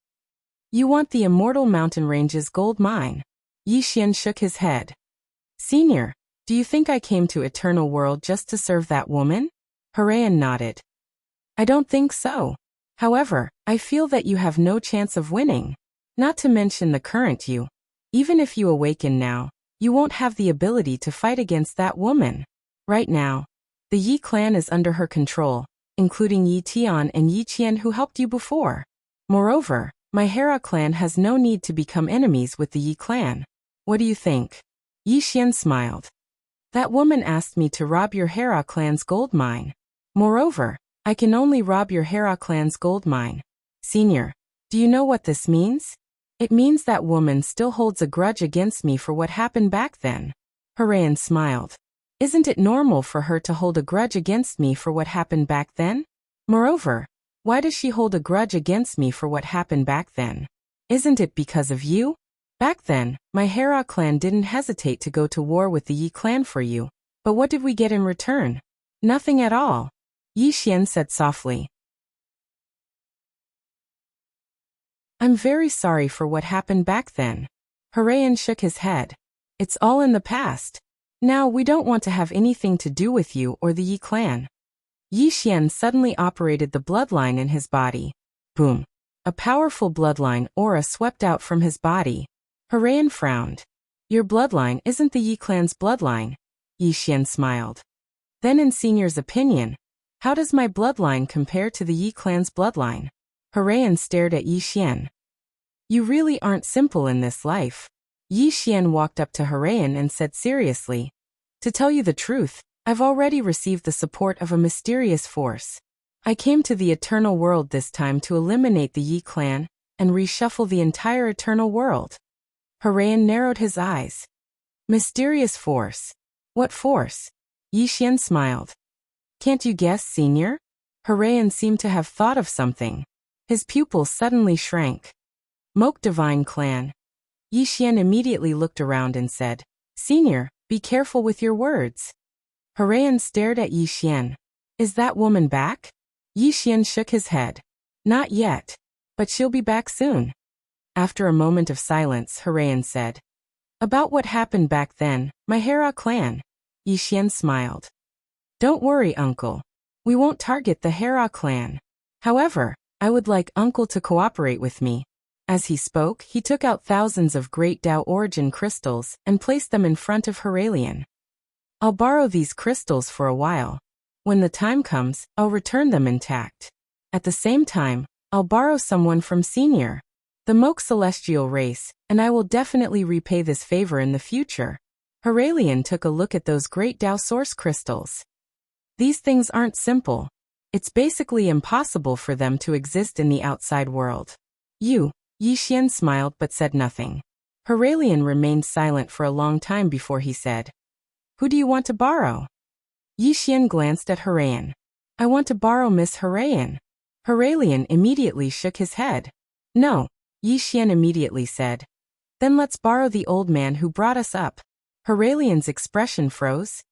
You want the Immortal Mountain Range's gold mine? Yixian shook his head. Senior, do you think I came to Eternal World just to serve that woman? Herayan nodded. I don't think so. However, I feel that you have no chance of winning. Not to mention the current you. Even if you awaken now, you won't have the ability to fight against that woman. Right now, the Yi clan is under her control, including Yi Tian and Yi Qian who helped you before. Moreover, my Hera clan has no need to become enemies with the Yi clan. What do you think? Yixian smiled. That woman asked me to rob your Hera clan's gold mine. Moreover, I can only rob your Hera clan's gold mine. Senior, do you know what this means? It means that woman still holds a grudge against me for what happened back then. Herayan smiled. Isn't it normal for her to hold a grudge against me for what happened back then? Moreover, why does she hold a grudge against me for what happened back then? Isn't it because of you? Back then, my Hera clan didn't hesitate to go to war with the Yi clan for you. But what did we get in return? Nothing at all. Yixian said softly. I'm very sorry for what happened back then. Herayan shook his head. It's all in the past. Now we don't want to have anything to do with you or the Yi clan. Yixian suddenly operated the bloodline in his body. Boom. A powerful bloodline aura swept out from his body. Herayan frowned. Your bloodline isn't the Yi clan's bloodline. Yixian smiled. Then in Senior's opinion, how does my bloodline compare to the Yi clan's bloodline? Herayan stared at Yixian. You really aren't simple in this life. Yixian walked up to Herayan and said seriously, To tell you the truth, I've already received the support of a mysterious force. I came to the Eternal World this time to eliminate the Yi clan and reshuffle the entire Eternal World. Herayan narrowed his eyes. Mysterious force. What force? Yixian smiled. Can't you guess, Senior? Herayan seemed to have thought of something. His pupils suddenly shrank. Moke Divine Clan. Yixian immediately looked around and said, Senior, be careful with your words. Herayan stared at Yixian. Is that woman back? Yixian shook his head. Not yet. But she'll be back soon. After a moment of silence, Herayan said, About what happened back then, my Hera clan. Yixian smiled. Don't worry, Uncle. We won't target the Hera clan. However, I would like Uncle to cooperate with me. As he spoke, he took out thousands of Great Tao Origin crystals and placed them in front of Heralian. I'll borrow these crystals for a while. When the time comes, I'll return them intact. At the same time, I'll borrow someone from Senior, the Moke Celestial race, and I will definitely repay this favor in the future. Heralian took a look at those Great Tao Source crystals. These things aren't simple. It's basically impossible for them to exist in the outside world. Yixian smiled but said nothing. Heralian remained silent for a long time before he said, Who do you want to borrow? Yixian glanced at Herayan. I want to borrow Miss Herayan. Heralian immediately shook his head. No, Yixian immediately said. Then let's borrow the old man who brought us up. Heralian's expression froze.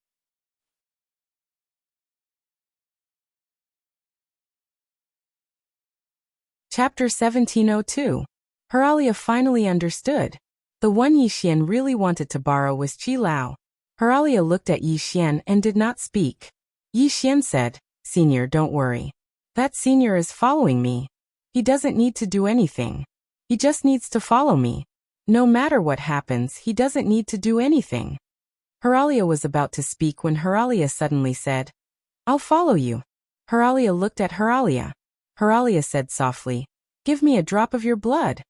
Chapter 1702. Heralia finally understood. The one Yixian really wanted to borrow was Qi Lao. Heralia looked at Yixian and did not speak. Yixian said, Senior, don't worry. That Senior is following me. He doesn't need to do anything. He just needs to follow me. No matter what happens, he doesn't need to do anything. Heralia was about to speak when Heralia suddenly said, I'll follow you. Heralia looked at Heralia. Heralia said softly, Give me a drop of your blood.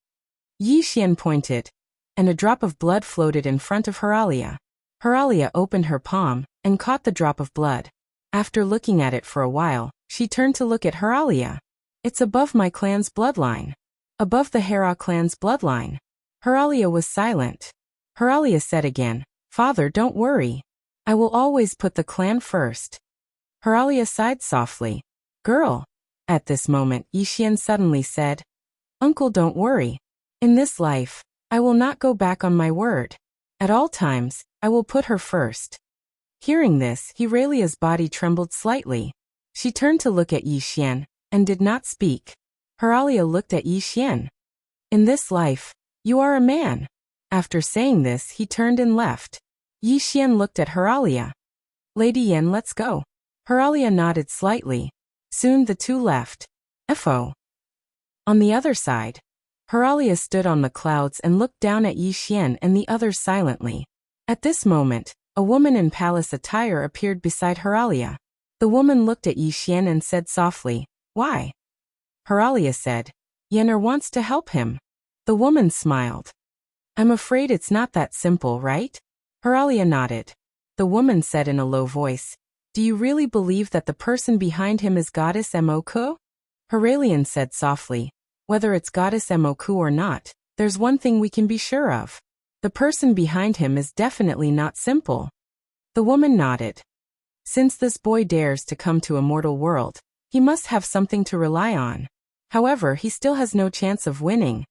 Yixian pointed, and a drop of blood floated in front of Heralia. Heralia opened her palm and caught the drop of blood. After looking at it for a while, she turned to look at Heralia. It's above my clan's bloodline. Above the Hera clan's bloodline. Heralia was silent. Heralia said again, Father, don't worry. I will always put the clan first. Heralia sighed softly. Girl, At this moment, Yixian suddenly said, Uncle, don't worry. In this life, I will not go back on my word. At all times, I will put her first. Hearing this, Hiralia's body trembled slightly. She turned to look at Yixian, and did not speak. Hiralia looked at Yixian. In this life, you are a man. After saying this, he turned and left. Yixian looked at Hiralia. Lady Yan, let's go. Hiralia nodded slightly. Soon the two left. FO. On the other side, Hiralia stood on the clouds and looked down at Yixian and the others silently. At this moment, a woman in palace attire appeared beside Hiralia. The woman looked at Yixian and said softly, Why? Hiralia said, Yener wants to help him. The woman smiled. I'm afraid it's not that simple, right? Hiralia nodded. The woman said in a low voice, Do you really believe that the person behind him is Goddess Moku? Hiralian said softly, Whether it's Goddess Moku or not, there's one thing we can be sure of. The person behind him is definitely not simple. The woman nodded. Since this boy dares to come to a mortal world, he must have something to rely on. However, he still has no chance of winning.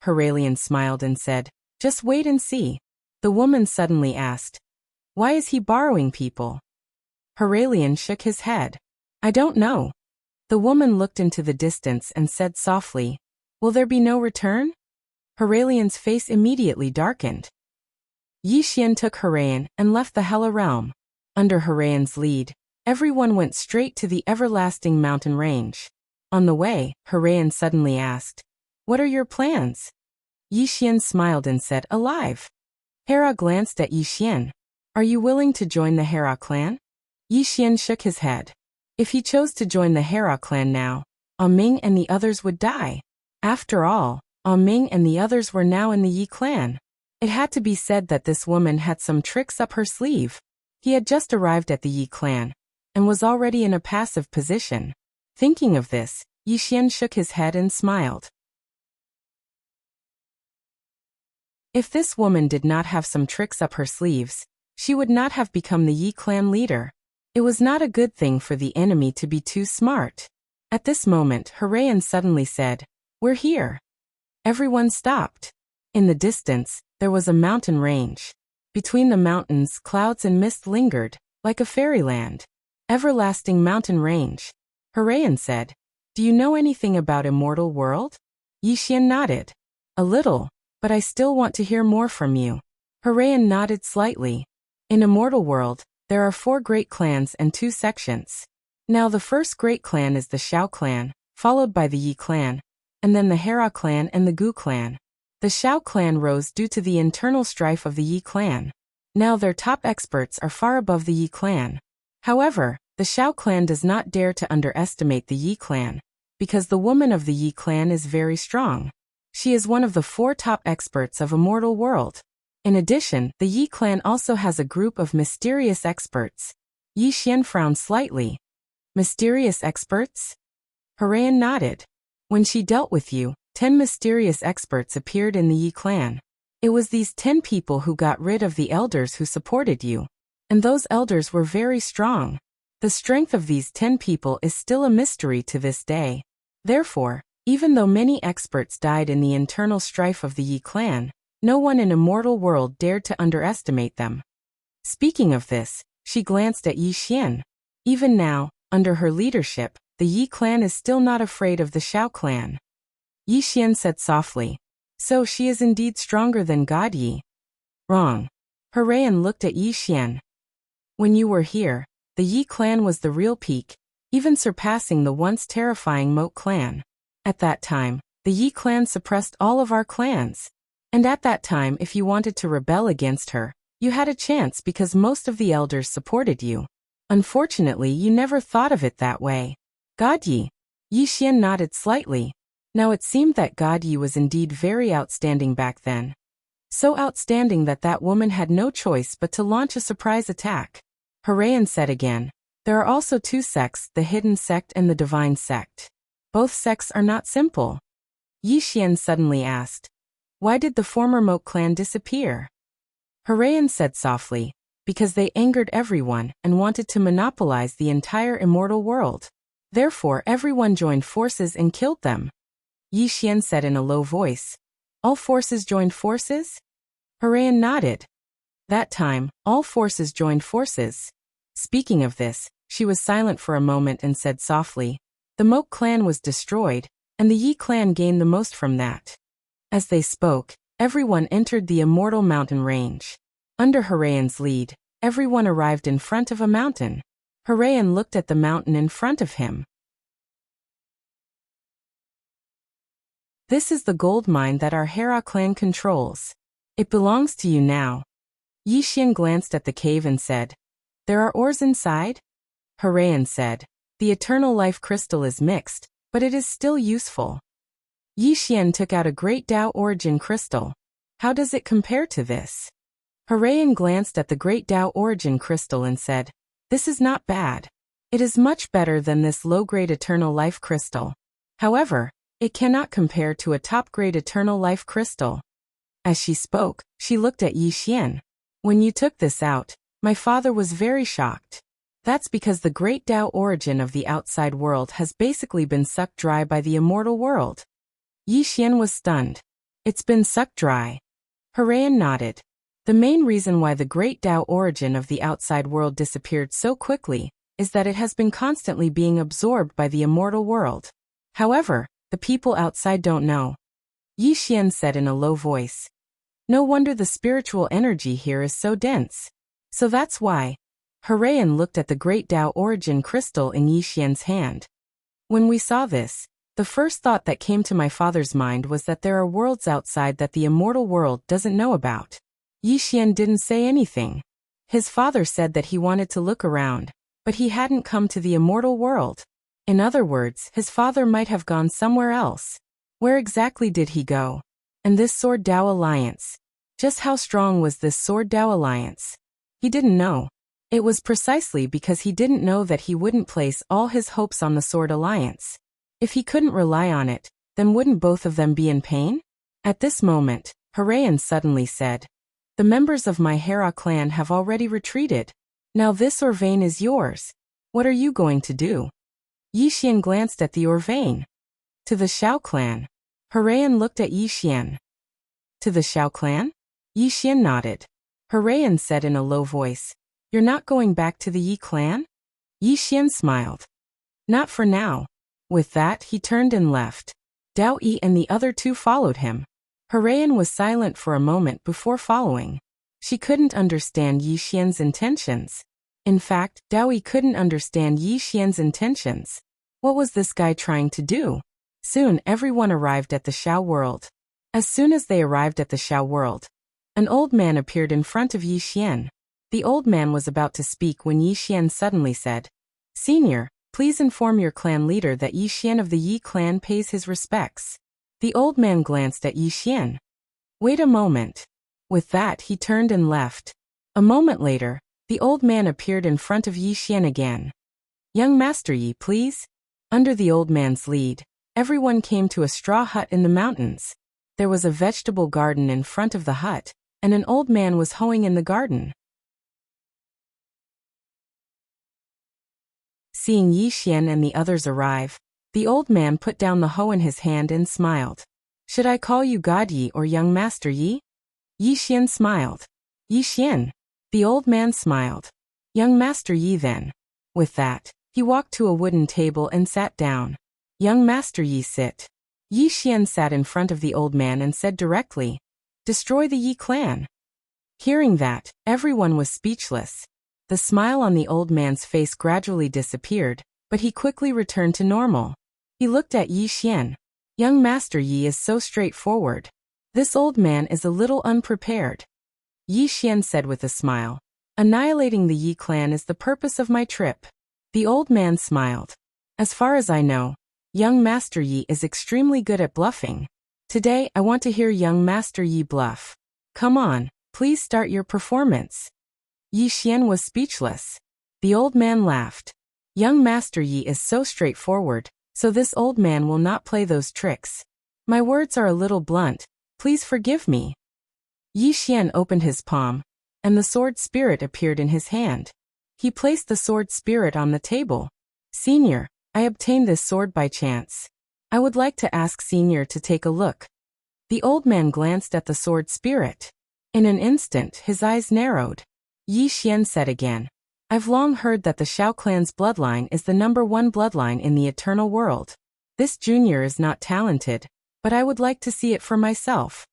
Hiralian smiled and said, Just wait and see. The woman suddenly asked, Why is he borrowing people? Hiralian shook his head. I don't know. The woman looked into the distance and said softly, Will there be no return? Hiralian's face immediately darkened. Yixian took Hirayan and left the Hela realm. Under Hirayan's lead, everyone went straight to the everlasting mountain range. On the way, Hirayan suddenly asked, What are your plans? Yixian smiled and said, Alive. Hera glanced at Yixian. Are you willing to join the Hera clan? Yixian shook his head. If he chose to join the Hera clan now, Ming and the others would die. After all, Ming and the others were now in the Yi clan. It had to be said that this woman had some tricks up her sleeve. He had just arrived at the Yi clan, and was already in a passive position. Thinking of this, Yixian shook his head and smiled. If this woman did not have some tricks up her sleeves, she would not have become the Yi clan leader. It was not a good thing for the enemy to be too smart. At this moment, Hirayan suddenly said, We're here. Everyone stopped. In the distance, there was a mountain range. Between the mountains, clouds and mist lingered, like a fairyland. Everlasting mountain range. Hirayan said, Do you know anything about Immortal World? Yixian nodded. A little, but I still want to hear more from you. Hirayan nodded slightly. In Immortal World, there are 4 great clans and 2 sections. Now the first great clan is the Xiao clan, followed by the Yi clan, and then the Hera clan and the Gu clan. The Xiao clan rose due to the internal strife of the Yi clan. Now their top experts are far above the Yi clan. However, the Xiao clan does not dare to underestimate the Yi clan, because the woman of the Yi clan is very strong. She is one of the 4 top experts of Immortal World. In addition, the Yi clan also has a group of mysterious experts. Yixian frowned slightly. Mysterious experts? Hirayan nodded. When she dealt with you, 10 mysterious experts appeared in the Yi clan. It was these 10 people who got rid of the elders who supported you. And those elders were very strong. The strength of these 10 people is still a mystery to this day. Therefore, even though many experts died in the internal strife of the Yi clan, no one in Immortal World dared to underestimate them. Speaking of this, she glanced at Yixian. Even now, under her leadership, the Yi clan is still not afraid of the Xiao clan. Yixian said softly, So she is indeed stronger than God Yi. Wrong. Hirayan looked at Yixian. When you were here, the Yi clan was the real peak, even surpassing the once terrifying Moat clan. At that time, the Yi clan suppressed all of our clans. And at that time, if you wanted to rebel against her, you had a chance because most of the elders supported you. Unfortunately, you never thought of it that way. God Yi. Yixian nodded slightly. Now it seemed that God Yi was indeed very outstanding back then. So outstanding that that woman had no choice but to launch a surprise attack. Hirayan said again, There are also 2 sects, the Hidden Sect and the Divine Sect. Both sects are not simple. Yixian suddenly asked, Why did the former Moat clan disappear? Hirayan said softly, Because they angered everyone and wanted to monopolize the entire Immortal World. Therefore everyone joined forces and killed them. Yi Xian said in a low voice. All forces joined forces? Harayan nodded. That time, all forces joined forces. Speaking of this, she was silent for a moment and said softly, the Moke clan was destroyed, and the Yi clan gained the most from that. As they spoke, everyone entered the immortal mountain range. Under Harayan's lead, everyone arrived in front of a mountain. Harayan looked at the mountain in front of him. This is the gold mine that our Hera clan controls. It belongs to you now. Yi Xian glanced at the cave and said, there are ores inside? Harayan said, the eternal life crystal is mixed, but it is still useful. Yi Xian took out a great Tao origin crystal. How does it compare to this? Harayan glanced at the great Tao origin crystal and said, this is not bad. It is much better than this low-grade eternal life crystal. However, it cannot compare to a top-grade eternal life crystal. As she spoke, she looked at Yi Xian. When you took this out, my father was very shocked. That's because the great Tao origin of the outside world has basically been sucked dry by the immortal world. Yi Xian was stunned. It's been sucked dry. Harayan nodded. The main reason why the great Tao origin of the outside world disappeared so quickly is that it has been constantly being absorbed by the immortal world. However, the people outside don't know. Yi Xian said in a low voice. No wonder the spiritual energy here is so dense. So that's why. Harayan looked at the great Tao origin crystal in Yi Xian's hand. When we saw this, the first thought that came to my father's mind was that there are worlds outside that the immortal world doesn't know about. Yi Xian didn't say anything. His father said that he wanted to look around, but he hadn't come to the immortal world. In other words, his father might have gone somewhere else. Where exactly did he go? And this Sword Tao alliance. Just how strong was this Sword Tao alliance? He didn't know. It was precisely because he didn't know that he wouldn't place all his hopes on the Sword Alliance. If he couldn't rely on it, then wouldn't both of them be in pain? At this moment, Harayan suddenly said, the members of my Hera clan have already retreated. Now this ore vein is yours. What are you going to do? Yi Xian glanced at the ore vein. To the Xiao clan. Harayan looked at Yi Xian. To the Xiao clan? Yi Xian nodded. Harayan said in a low voice, you're not going back to the Yi clan? Yi Xian smiled. Not for now. With that, he turned and left. Dao Yi and the other two followed him. Harayan was silent for a moment before following. She couldn't understand Yi Xian's intentions. In fact, Dao Yi couldn't understand Yi Xian's intentions. What was this guy trying to do? Soon everyone arrived at the Xiao world. As soon as they arrived at the Xiao world, an old man appeared in front of Yi Xian. The old man was about to speak when Yi Xian suddenly said, Senior, please inform your clan leader that Yi Xian of the Yi clan pays his respects. The old man glanced at Yi Xian. Wait a moment. With that, he turned and left. A moment later, the old man appeared in front of Yi Xian again. Young Master Yi, please. Under the old man's lead, everyone came to a straw hut in the mountains. There was a vegetable garden in front of the hut, and an old man was hoeing in the garden. Seeing Yi Xian and the others arrive, the old man put down the hoe in his hand and smiled. Should I call you God Yi or Young Master Yi? Yi Xian smiled. Yi Xian. The old man smiled. Young Master Yi then. With that, he walked to a wooden table and sat down. Young Master Yi, sit. Yi Xian sat in front of the old man and said directly, Destroy the Yi clan. Hearing that, everyone was speechless. The smile on the old man's face gradually disappeared, but he quickly returned to normal. He looked at Yi Xian. Young Master Yi is so straightforward. This old man is a little unprepared. Yi Xian said with a smile. Annihilating the Yi clan is the purpose of my trip. The old man smiled. As far as I know, Young Master Yi is extremely good at bluffing. Today I want to hear Young Master Yi bluff. Come on, please start your performance. Yi Xian was speechless. The old man laughed. Young Master Yi is so straightforward, so this old man will not play those tricks. My words are a little blunt, please forgive me. Yi Xian opened his palm, and the sword spirit appeared in his hand. He placed the sword spirit on the table. Senior, I obtained this sword by chance. I would like to ask Senior to take a look. The old man glanced at the sword spirit. In an instant, his eyes narrowed. Yi Xian said again, I've long heard that the Shao clan's bloodline is the #1 bloodline in the eternal world. This junior is not talented, but I would like to see it for myself.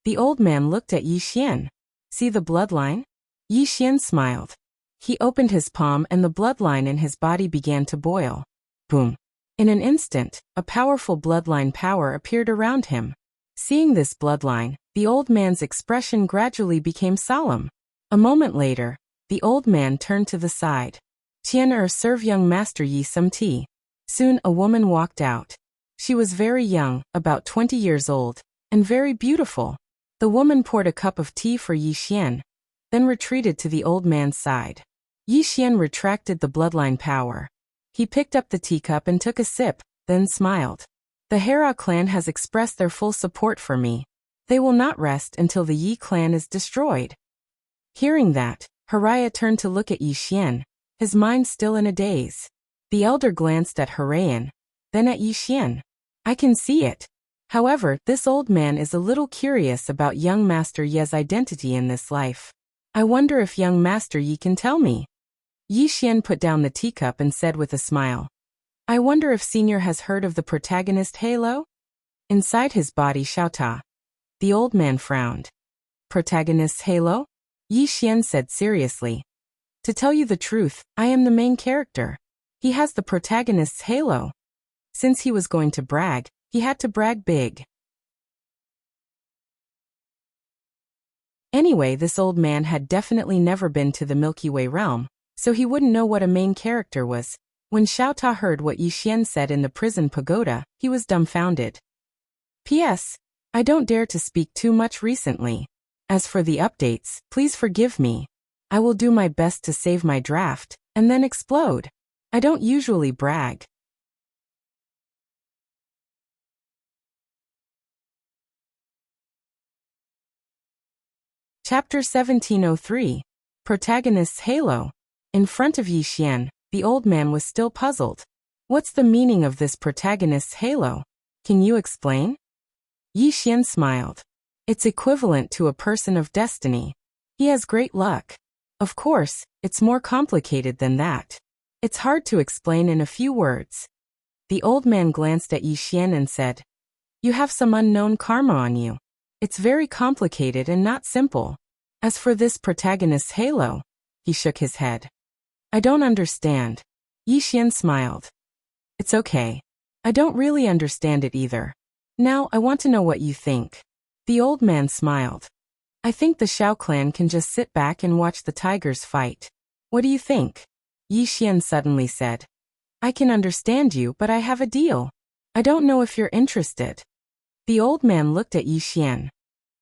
The old man looked at Yi Xian. See the bloodline? Yi Xian smiled. He opened his palm and the bloodline in his body began to boil. Boom. In an instant, a powerful bloodline power appeared around him. Seeing this bloodline, the old man's expression gradually became solemn. A moment later, the old man turned to the side. Tian serve young master Yi some tea. Soon a woman walked out. She was very young, about 20 years old, and very beautiful. The woman poured a cup of tea for Yi Xian, then retreated to the old man's side. Yi Xian retracted the bloodline power. He picked up the teacup and took a sip, then smiled. The Hera clan has expressed their full support for me. They will not rest until the Yi clan is destroyed. Hearing that, Haraya turned to look at Yi Xian, his mind still in a daze. The elder glanced at Harayan, then at Yi Xian. I can see it. However, this old man is a little curious about young Master Ye's identity in this life. I wonder if young Master Yi can tell me. Yi Xian put down the teacup and said with a smile, I wonder if Senior has heard of the protagonist Halo? Inside his body Xiaota. The old man frowned. Protagonist's Halo? Yi Xian said seriously. To tell you the truth, I am the main character. He has the protagonist's halo. Since he was going to brag, he had to brag big. Anyway, this old man had definitely never been to the Milky Way realm, so he wouldn't know what a main character was. When Xiaota heard what Yi Xian said in the prison pagoda, he was dumbfounded. P.S. I don't dare to speak too much recently. As for the updates, please forgive me. I will do my best to save my draft, and then explode. I don't usually brag. Chapter 1703. Protagonist's Halo. In front of Yi Xian, the old man was still puzzled. What's the meaning of this protagonist's halo? Can you explain? Yi Xian smiled. It's equivalent to a person of destiny. He has great luck. Of course, it's more complicated than that. It's hard to explain in a few words. The old man glanced at Yi Xian and said, You have some unknown karma on you. It's very complicated and not simple. As for this protagonist's halo, he shook his head. I don't understand. Yi Xian smiled. It's okay. I don't really understand it either. Now I want to know what you think. The old man smiled. I think the Shao clan can just sit back and watch the tigers fight. What do you think? Yi Xian suddenly said. I can understand you, but I have a deal. I don't know if you're interested. The old man looked at Yi Xian.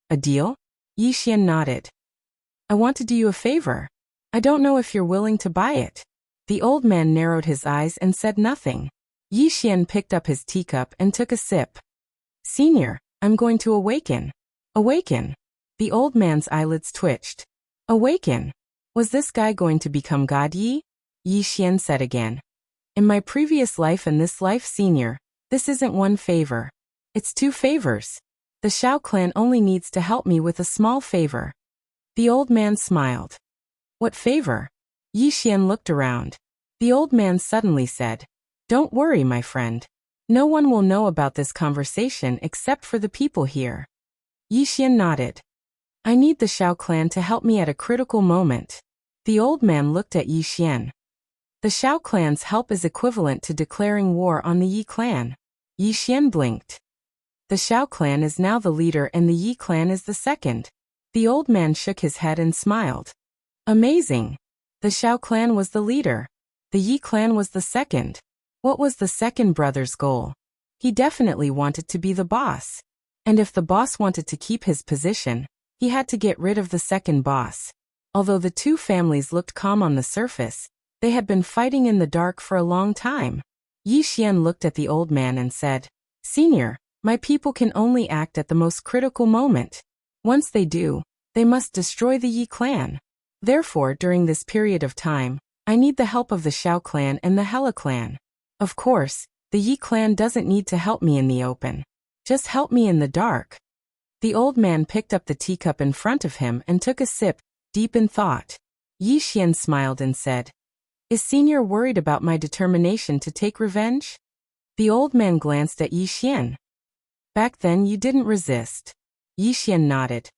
A deal? Yi Xian nodded. I want to do you a favor. I don't know if you're willing to buy it. The old man narrowed his eyes and said nothing. Yi Xian picked up his teacup and took a sip. Senior, I'm going to awaken. Awaken. The old man's eyelids twitched. Awaken. Was this guy going to become God Yi? Yi Xian said again. In my previous life and this life, Senior, this isn't one favor. It's 2 favors. The Shao clan only needs to help me with a small favor. The old man smiled. What favor? Yi Xian looked around. The old man suddenly said, Don't worry, my friend. No one will know about this conversation except for the people here. Yi Xian nodded. I need the Shao clan to help me at a critical moment. The old man looked at Yi Xian. The Shao clan's help is equivalent to declaring war on the Yi clan. Yi Xian blinked. The Shao clan is now the leader and the Yi clan is the second. The old man shook his head and smiled. Amazing. The Shao clan was the leader. The Yi clan was the second. What was the second brother's goal? He definitely wanted to be the boss. And if the boss wanted to keep his position, he had to get rid of the second boss. Although the 2 families looked calm on the surface, they had been fighting in the dark for a long time. Yi Xian looked at the old man and said, Senior, my people can only act at the most critical moment. Once they do, they must destroy the Yi clan. Therefore, during this period of time, I need the help of the Shao clan and the Hela clan. Of course, the Yi clan doesn't need to help me in the open. Just help me in the dark. The old man picked up the teacup in front of him and took a sip, deep in thought. Yi Xian smiled and said, "Is Senior worried about my determination to take revenge?" The old man glanced at Yi Xian. "Back then you didn't resist." Yi Xian nodded.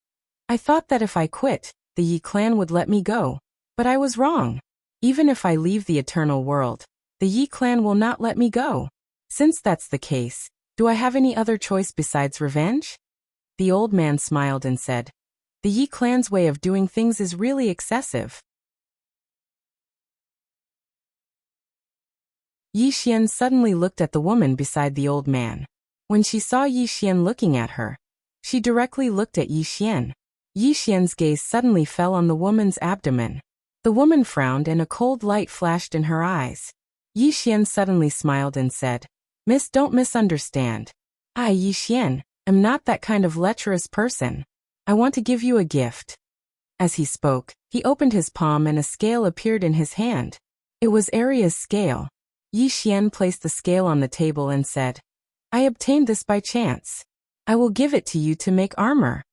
"I thought that if I quit, the Yi clan would let me go. But I was wrong. Even if I leave the eternal world, the Yi clan will not let me go. Since that's the case, do I have any other choice besides revenge?" The old man smiled and said, "The Yi clan's way of doing things is really excessive." Yi Xian suddenly looked at the woman beside the old man. When she saw Yi Xian looking at her, she directly looked at Yi Xian. Yi Xian's gaze suddenly fell on the woman's abdomen. The woman frowned and a cold light flashed in her eyes. Yi Xian suddenly smiled and said, "Miss, don't misunderstand. I, Yi Xian, am not that kind of lecherous person. I want to give you a gift." As he spoke, he opened his palm and a scale appeared in his hand. It was Aria's scale. Yi Xian placed the scale on the table and said, "I obtained this by chance. I will give it to you to make armor."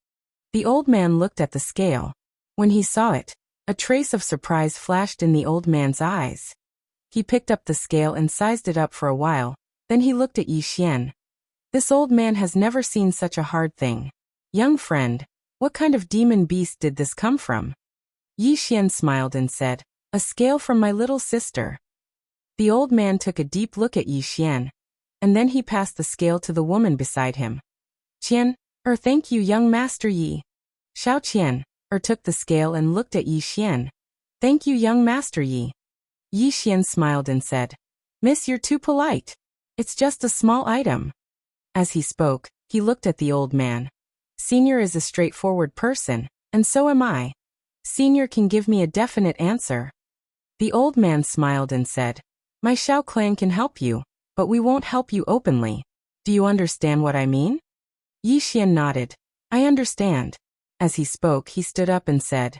The old man looked at the scale. When he saw it, a trace of surprise flashed in the old man's eyes. He picked up the scale and sized it up for a while, then he looked at Yi Xian. This old man has never seen such a hard thing. "Young friend, what kind of demon beast did this come from?" Yi Xian smiled and said, "A scale from my little sister." The old man took a deep look at Yi Xian, and then he passed the scale to the woman beside him. Thank you, young Master Yi." Xiao Qian, took the scale and looked at Yi Xian. "Thank you, young Master Yi." Yi Xian smiled and said, "Miss, you're too polite. It's just a small item." As he spoke, he looked at the old man. "Senior is a straightforward person, and so am I. Senior can give me a definite answer." The old man smiled and said, "My Shao clan can help you, but we won't help you openly. Do you understand what I mean?" Yi Xian nodded. "I understand." As he spoke, he stood up and said,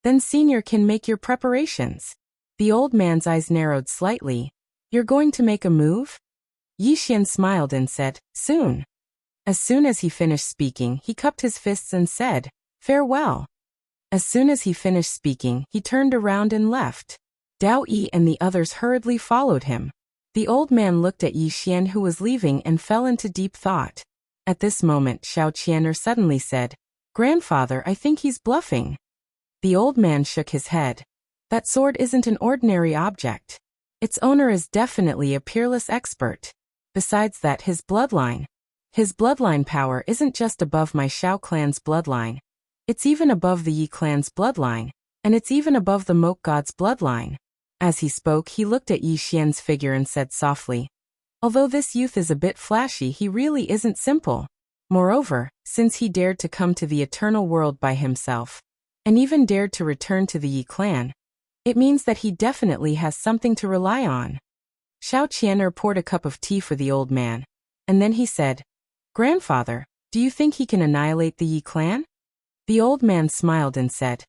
"Then Senior can make your preparations." The old man's eyes narrowed slightly. "You're going to make a move?" Yi Xian smiled and said, "Soon." As soon as he finished speaking, he cupped his fists and said, "Farewell." As soon as he finished speaking, he turned around and left. Dao Yi and the others hurriedly followed him. The old man looked at Yi Xian, who was leaving, and fell into deep thought. At this moment, Xiao Qianer suddenly said, "Grandfather, I think he's bluffing." The old man shook his head. "That sword isn't an ordinary object. Its owner is definitely a peerless expert. Besides that, his bloodline power isn't just above my Shao clan's bloodline. It's even above the Yi clan's bloodline, and it's even above the Moke god's bloodline." As he spoke, he looked at Yi Xian's figure and said softly, "Although this youth is a bit flashy, he really isn't simple. Moreover, since he dared to come to the eternal world by himself, and even dared to return to the Yi clan, it means that he definitely has something to rely on." Xiao Qianer poured a cup of tea for the old man, and then he said, "Grandfather, do you think he can annihilate the Yi clan?" The old man smiled and said,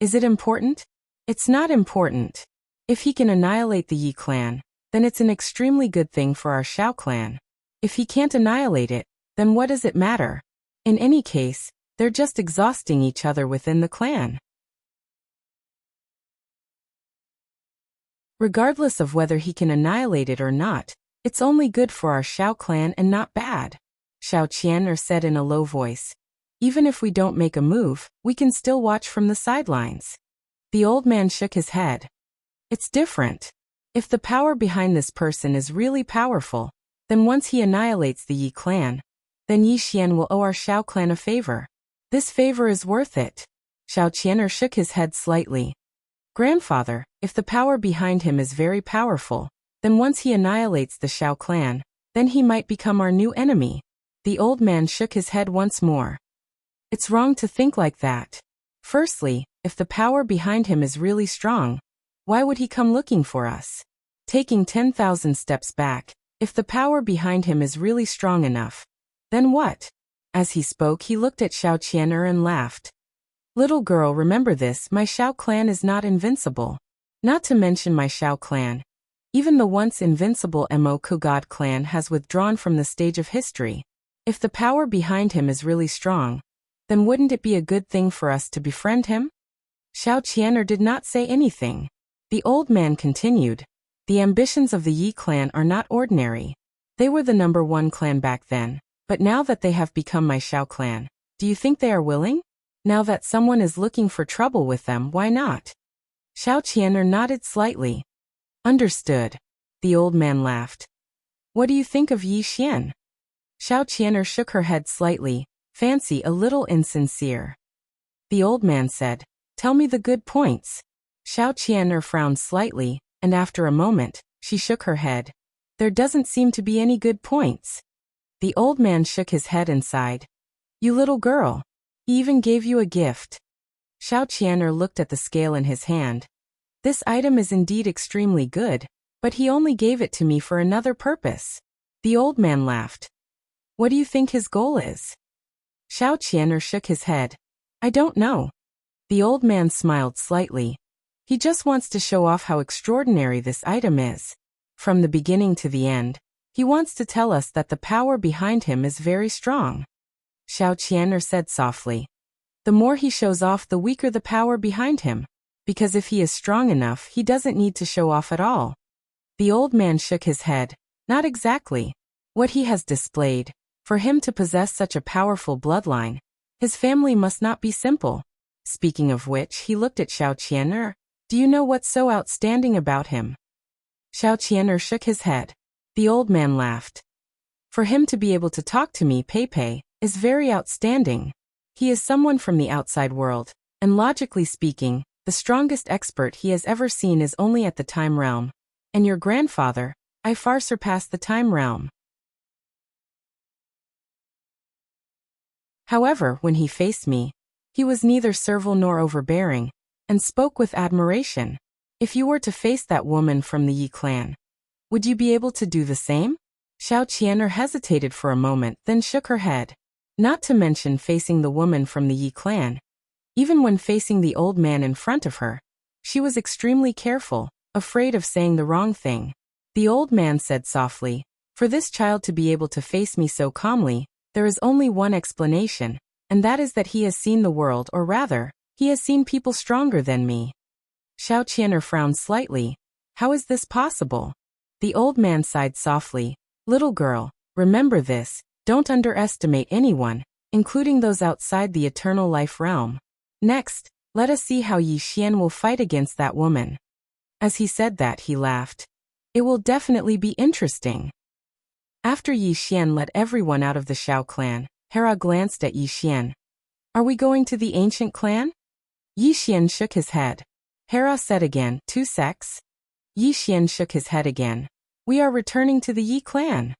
"Is it important?" "It's not important. If he can annihilate the Yi clan, then it's an extremely good thing for our Shao clan. If he can't annihilate it, then what does it matter? In any case, they're just exhausting each other within the clan. Regardless of whether he can annihilate it or not, it's only good for our Shao clan and not bad." Xiao Qianer said in a low voice, "Even if we don't make a move, we can still watch from the sidelines." The old man shook his head. "It's different. If the power behind this person is really powerful, then once he annihilates the Yi clan, then Yi Xian will owe our Shao clan a favor. This favor is worth it." Xiao Qianer shook his head slightly. "Grandfather, if the power behind him is very powerful, then once he annihilates the Shao clan, then he might become our new enemy." The old man shook his head once more. "It's wrong to think like that. Firstly, if the power behind him is really strong, why would he come looking for us? Taking 10,000 steps back, if the power behind him is really strong enough, then what?" As he spoke, he looked at Xiao Qianer and laughed. "Little girl, remember this, my Shao clan is not invincible. Not to mention my Shao clan. Even the once invincible Mo Kogod clan has withdrawn from the stage of history. If the power behind him is really strong, then wouldn't it be a good thing for us to befriend him? Xiao Qian'er did not say anything. The old man continued. The ambitions of the Yi clan are not ordinary. They were the #1 clan back then, but now that they have become my Xiao clan, do you think they are willing? Now that someone is looking for trouble with them, why not? Xiao Qian'er nodded slightly. Understood. The old man laughed. What do you think of Yi Xian? Xiao Qian'er shook her head slightly, fancy a little insincere. The old man said, tell me the good points. Xiao Qian'er frowned slightly, and after a moment, she shook her head. There doesn't seem to be any good points. The old man shook his head and sighed. You little girl. He even gave you a gift. Xiao Qian'er looked at the scale in his hand. This item is indeed extremely good, but he only gave it to me for another purpose. The old man laughed. What do you think his goal is? Xiao Qian'er shook his head. I don't know. The old man smiled slightly. He just wants to show off how extraordinary this item is. From the beginning to the end, he wants to tell us that the power behind him is very strong. Xiao Qian'er said softly. The more he shows off, the weaker the power behind him. Because if he is strong enough, he doesn't need to show off at all. The old man shook his head. Not exactly. What he has displayed, for him to possess such a powerful bloodline, his family must not be simple. Speaking of which, he looked at Xiao Qian'er. Do you know what's so outstanding about him? Xiao Qian'er shook his head. The old man laughed. For him to be able to talk to me, Pei, is very outstanding. He is someone from the outside world, and logically speaking, the strongest expert he has ever seen is only at the time realm. And your grandfather, I far surpass the time realm. However, when he faced me, he was neither servile nor overbearing, and spoke with admiration. If you were to face that woman from the Yi clan, would you be able to do the same? Xiao Qian'er hesitated for a moment, then shook her head. Not to mention facing the woman from the Yi clan. Even when facing the old man in front of her, she was extremely careful, afraid of saying the wrong thing. The old man said softly, for this child to be able to face me so calmly, there is only one explanation, and that is that he has seen the world, or rather, he has seen people stronger than me. Xiao Qian'er frowned slightly. How is this possible? The old man sighed softly. Little girl, remember this, don't underestimate anyone, including those outside the eternal life realm. Next, let us see how Yi Xian will fight against that woman. As he said that, he laughed. It will definitely be interesting. After Yi Xian let everyone out of the Xiao clan, Hera glanced at Yi Xian. Are we going to the ancient clan? Yi Xian shook his head. Hera said again, 2 secs. Yi Xian shook his head again. We are returning to the Yi clan.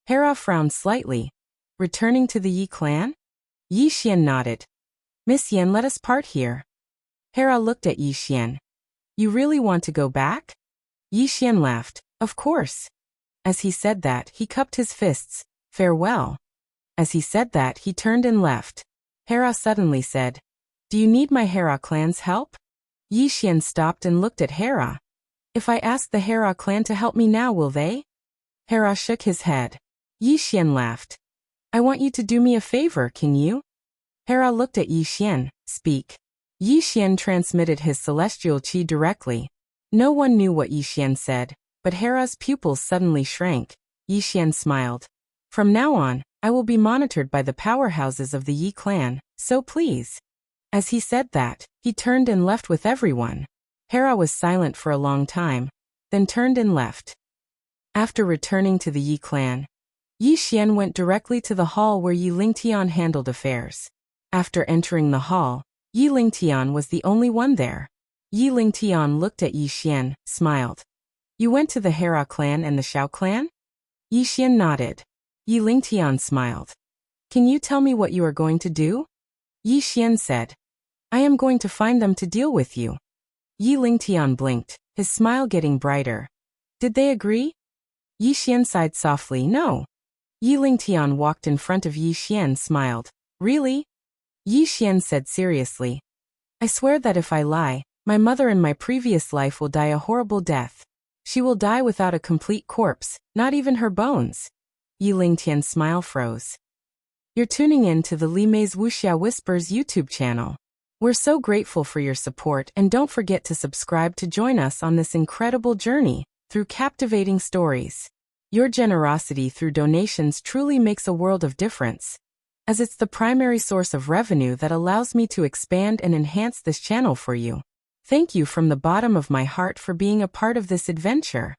Hera frowned slightly. Returning to the Yi clan? Yi Xian nodded. Miss Yen, let us part here. Hera looked at Yi Xian. You really want to go back? Yi Xian laughed. Of course. As he said that, he cupped his fists. Farewell. As he said that, he turned and left. Hera suddenly said, Do you need my Hera clan's help? Yi Xian stopped and looked at Hera. If I ask the Hera clan to help me now, will they? Hera shook his head. Yi Xian laughed. I want you to do me a favor, can you? Hera looked at Yi Xian. Speak. Yi Xian transmitted his celestial qi directly. No one knew what Yi Xian said, but Hera's pupils suddenly shrank. Yi Xian smiled. From now on, I will be monitored by the powerhouses of the Yi clan, so please. As he said that, he turned and left with everyone. Hera was silent for a long time, then turned and left. After returning to the Yi clan, Yi Xian went directly to the hall where Yi Lingtian handled affairs. After entering the hall, Yi Lingtian was the only one there. Yi Lingtian looked at Yi Xian, smiled. You went to the Hera clan and the Xiao clan? Yi Xian nodded. Yi Lingtian smiled. Can you tell me what you are going to do? Yi Xian said. I am going to find them to deal with you. Yi Lingtian blinked, his smile getting brighter. Did they agree? Yi Xian sighed softly. No. Yi Lingtian walked in front of Yi Xian, smiled. Really? Yi Xian said seriously. I swear that if I lie, my mother in my previous life will die a horrible death. She will die without a complete corpse, not even her bones. Yi Lingtian's smile froze. You're tuning in to the Li Mei's Wuxia Whispers YouTube channel. We're so grateful for your support, and don't forget to subscribe to join us on this incredible journey through captivating stories. Your generosity through donations truly makes a world of difference, as it's the primary source of revenue that allows me to expand and enhance this channel for you. Thank you from the bottom of my heart for being a part of this adventure.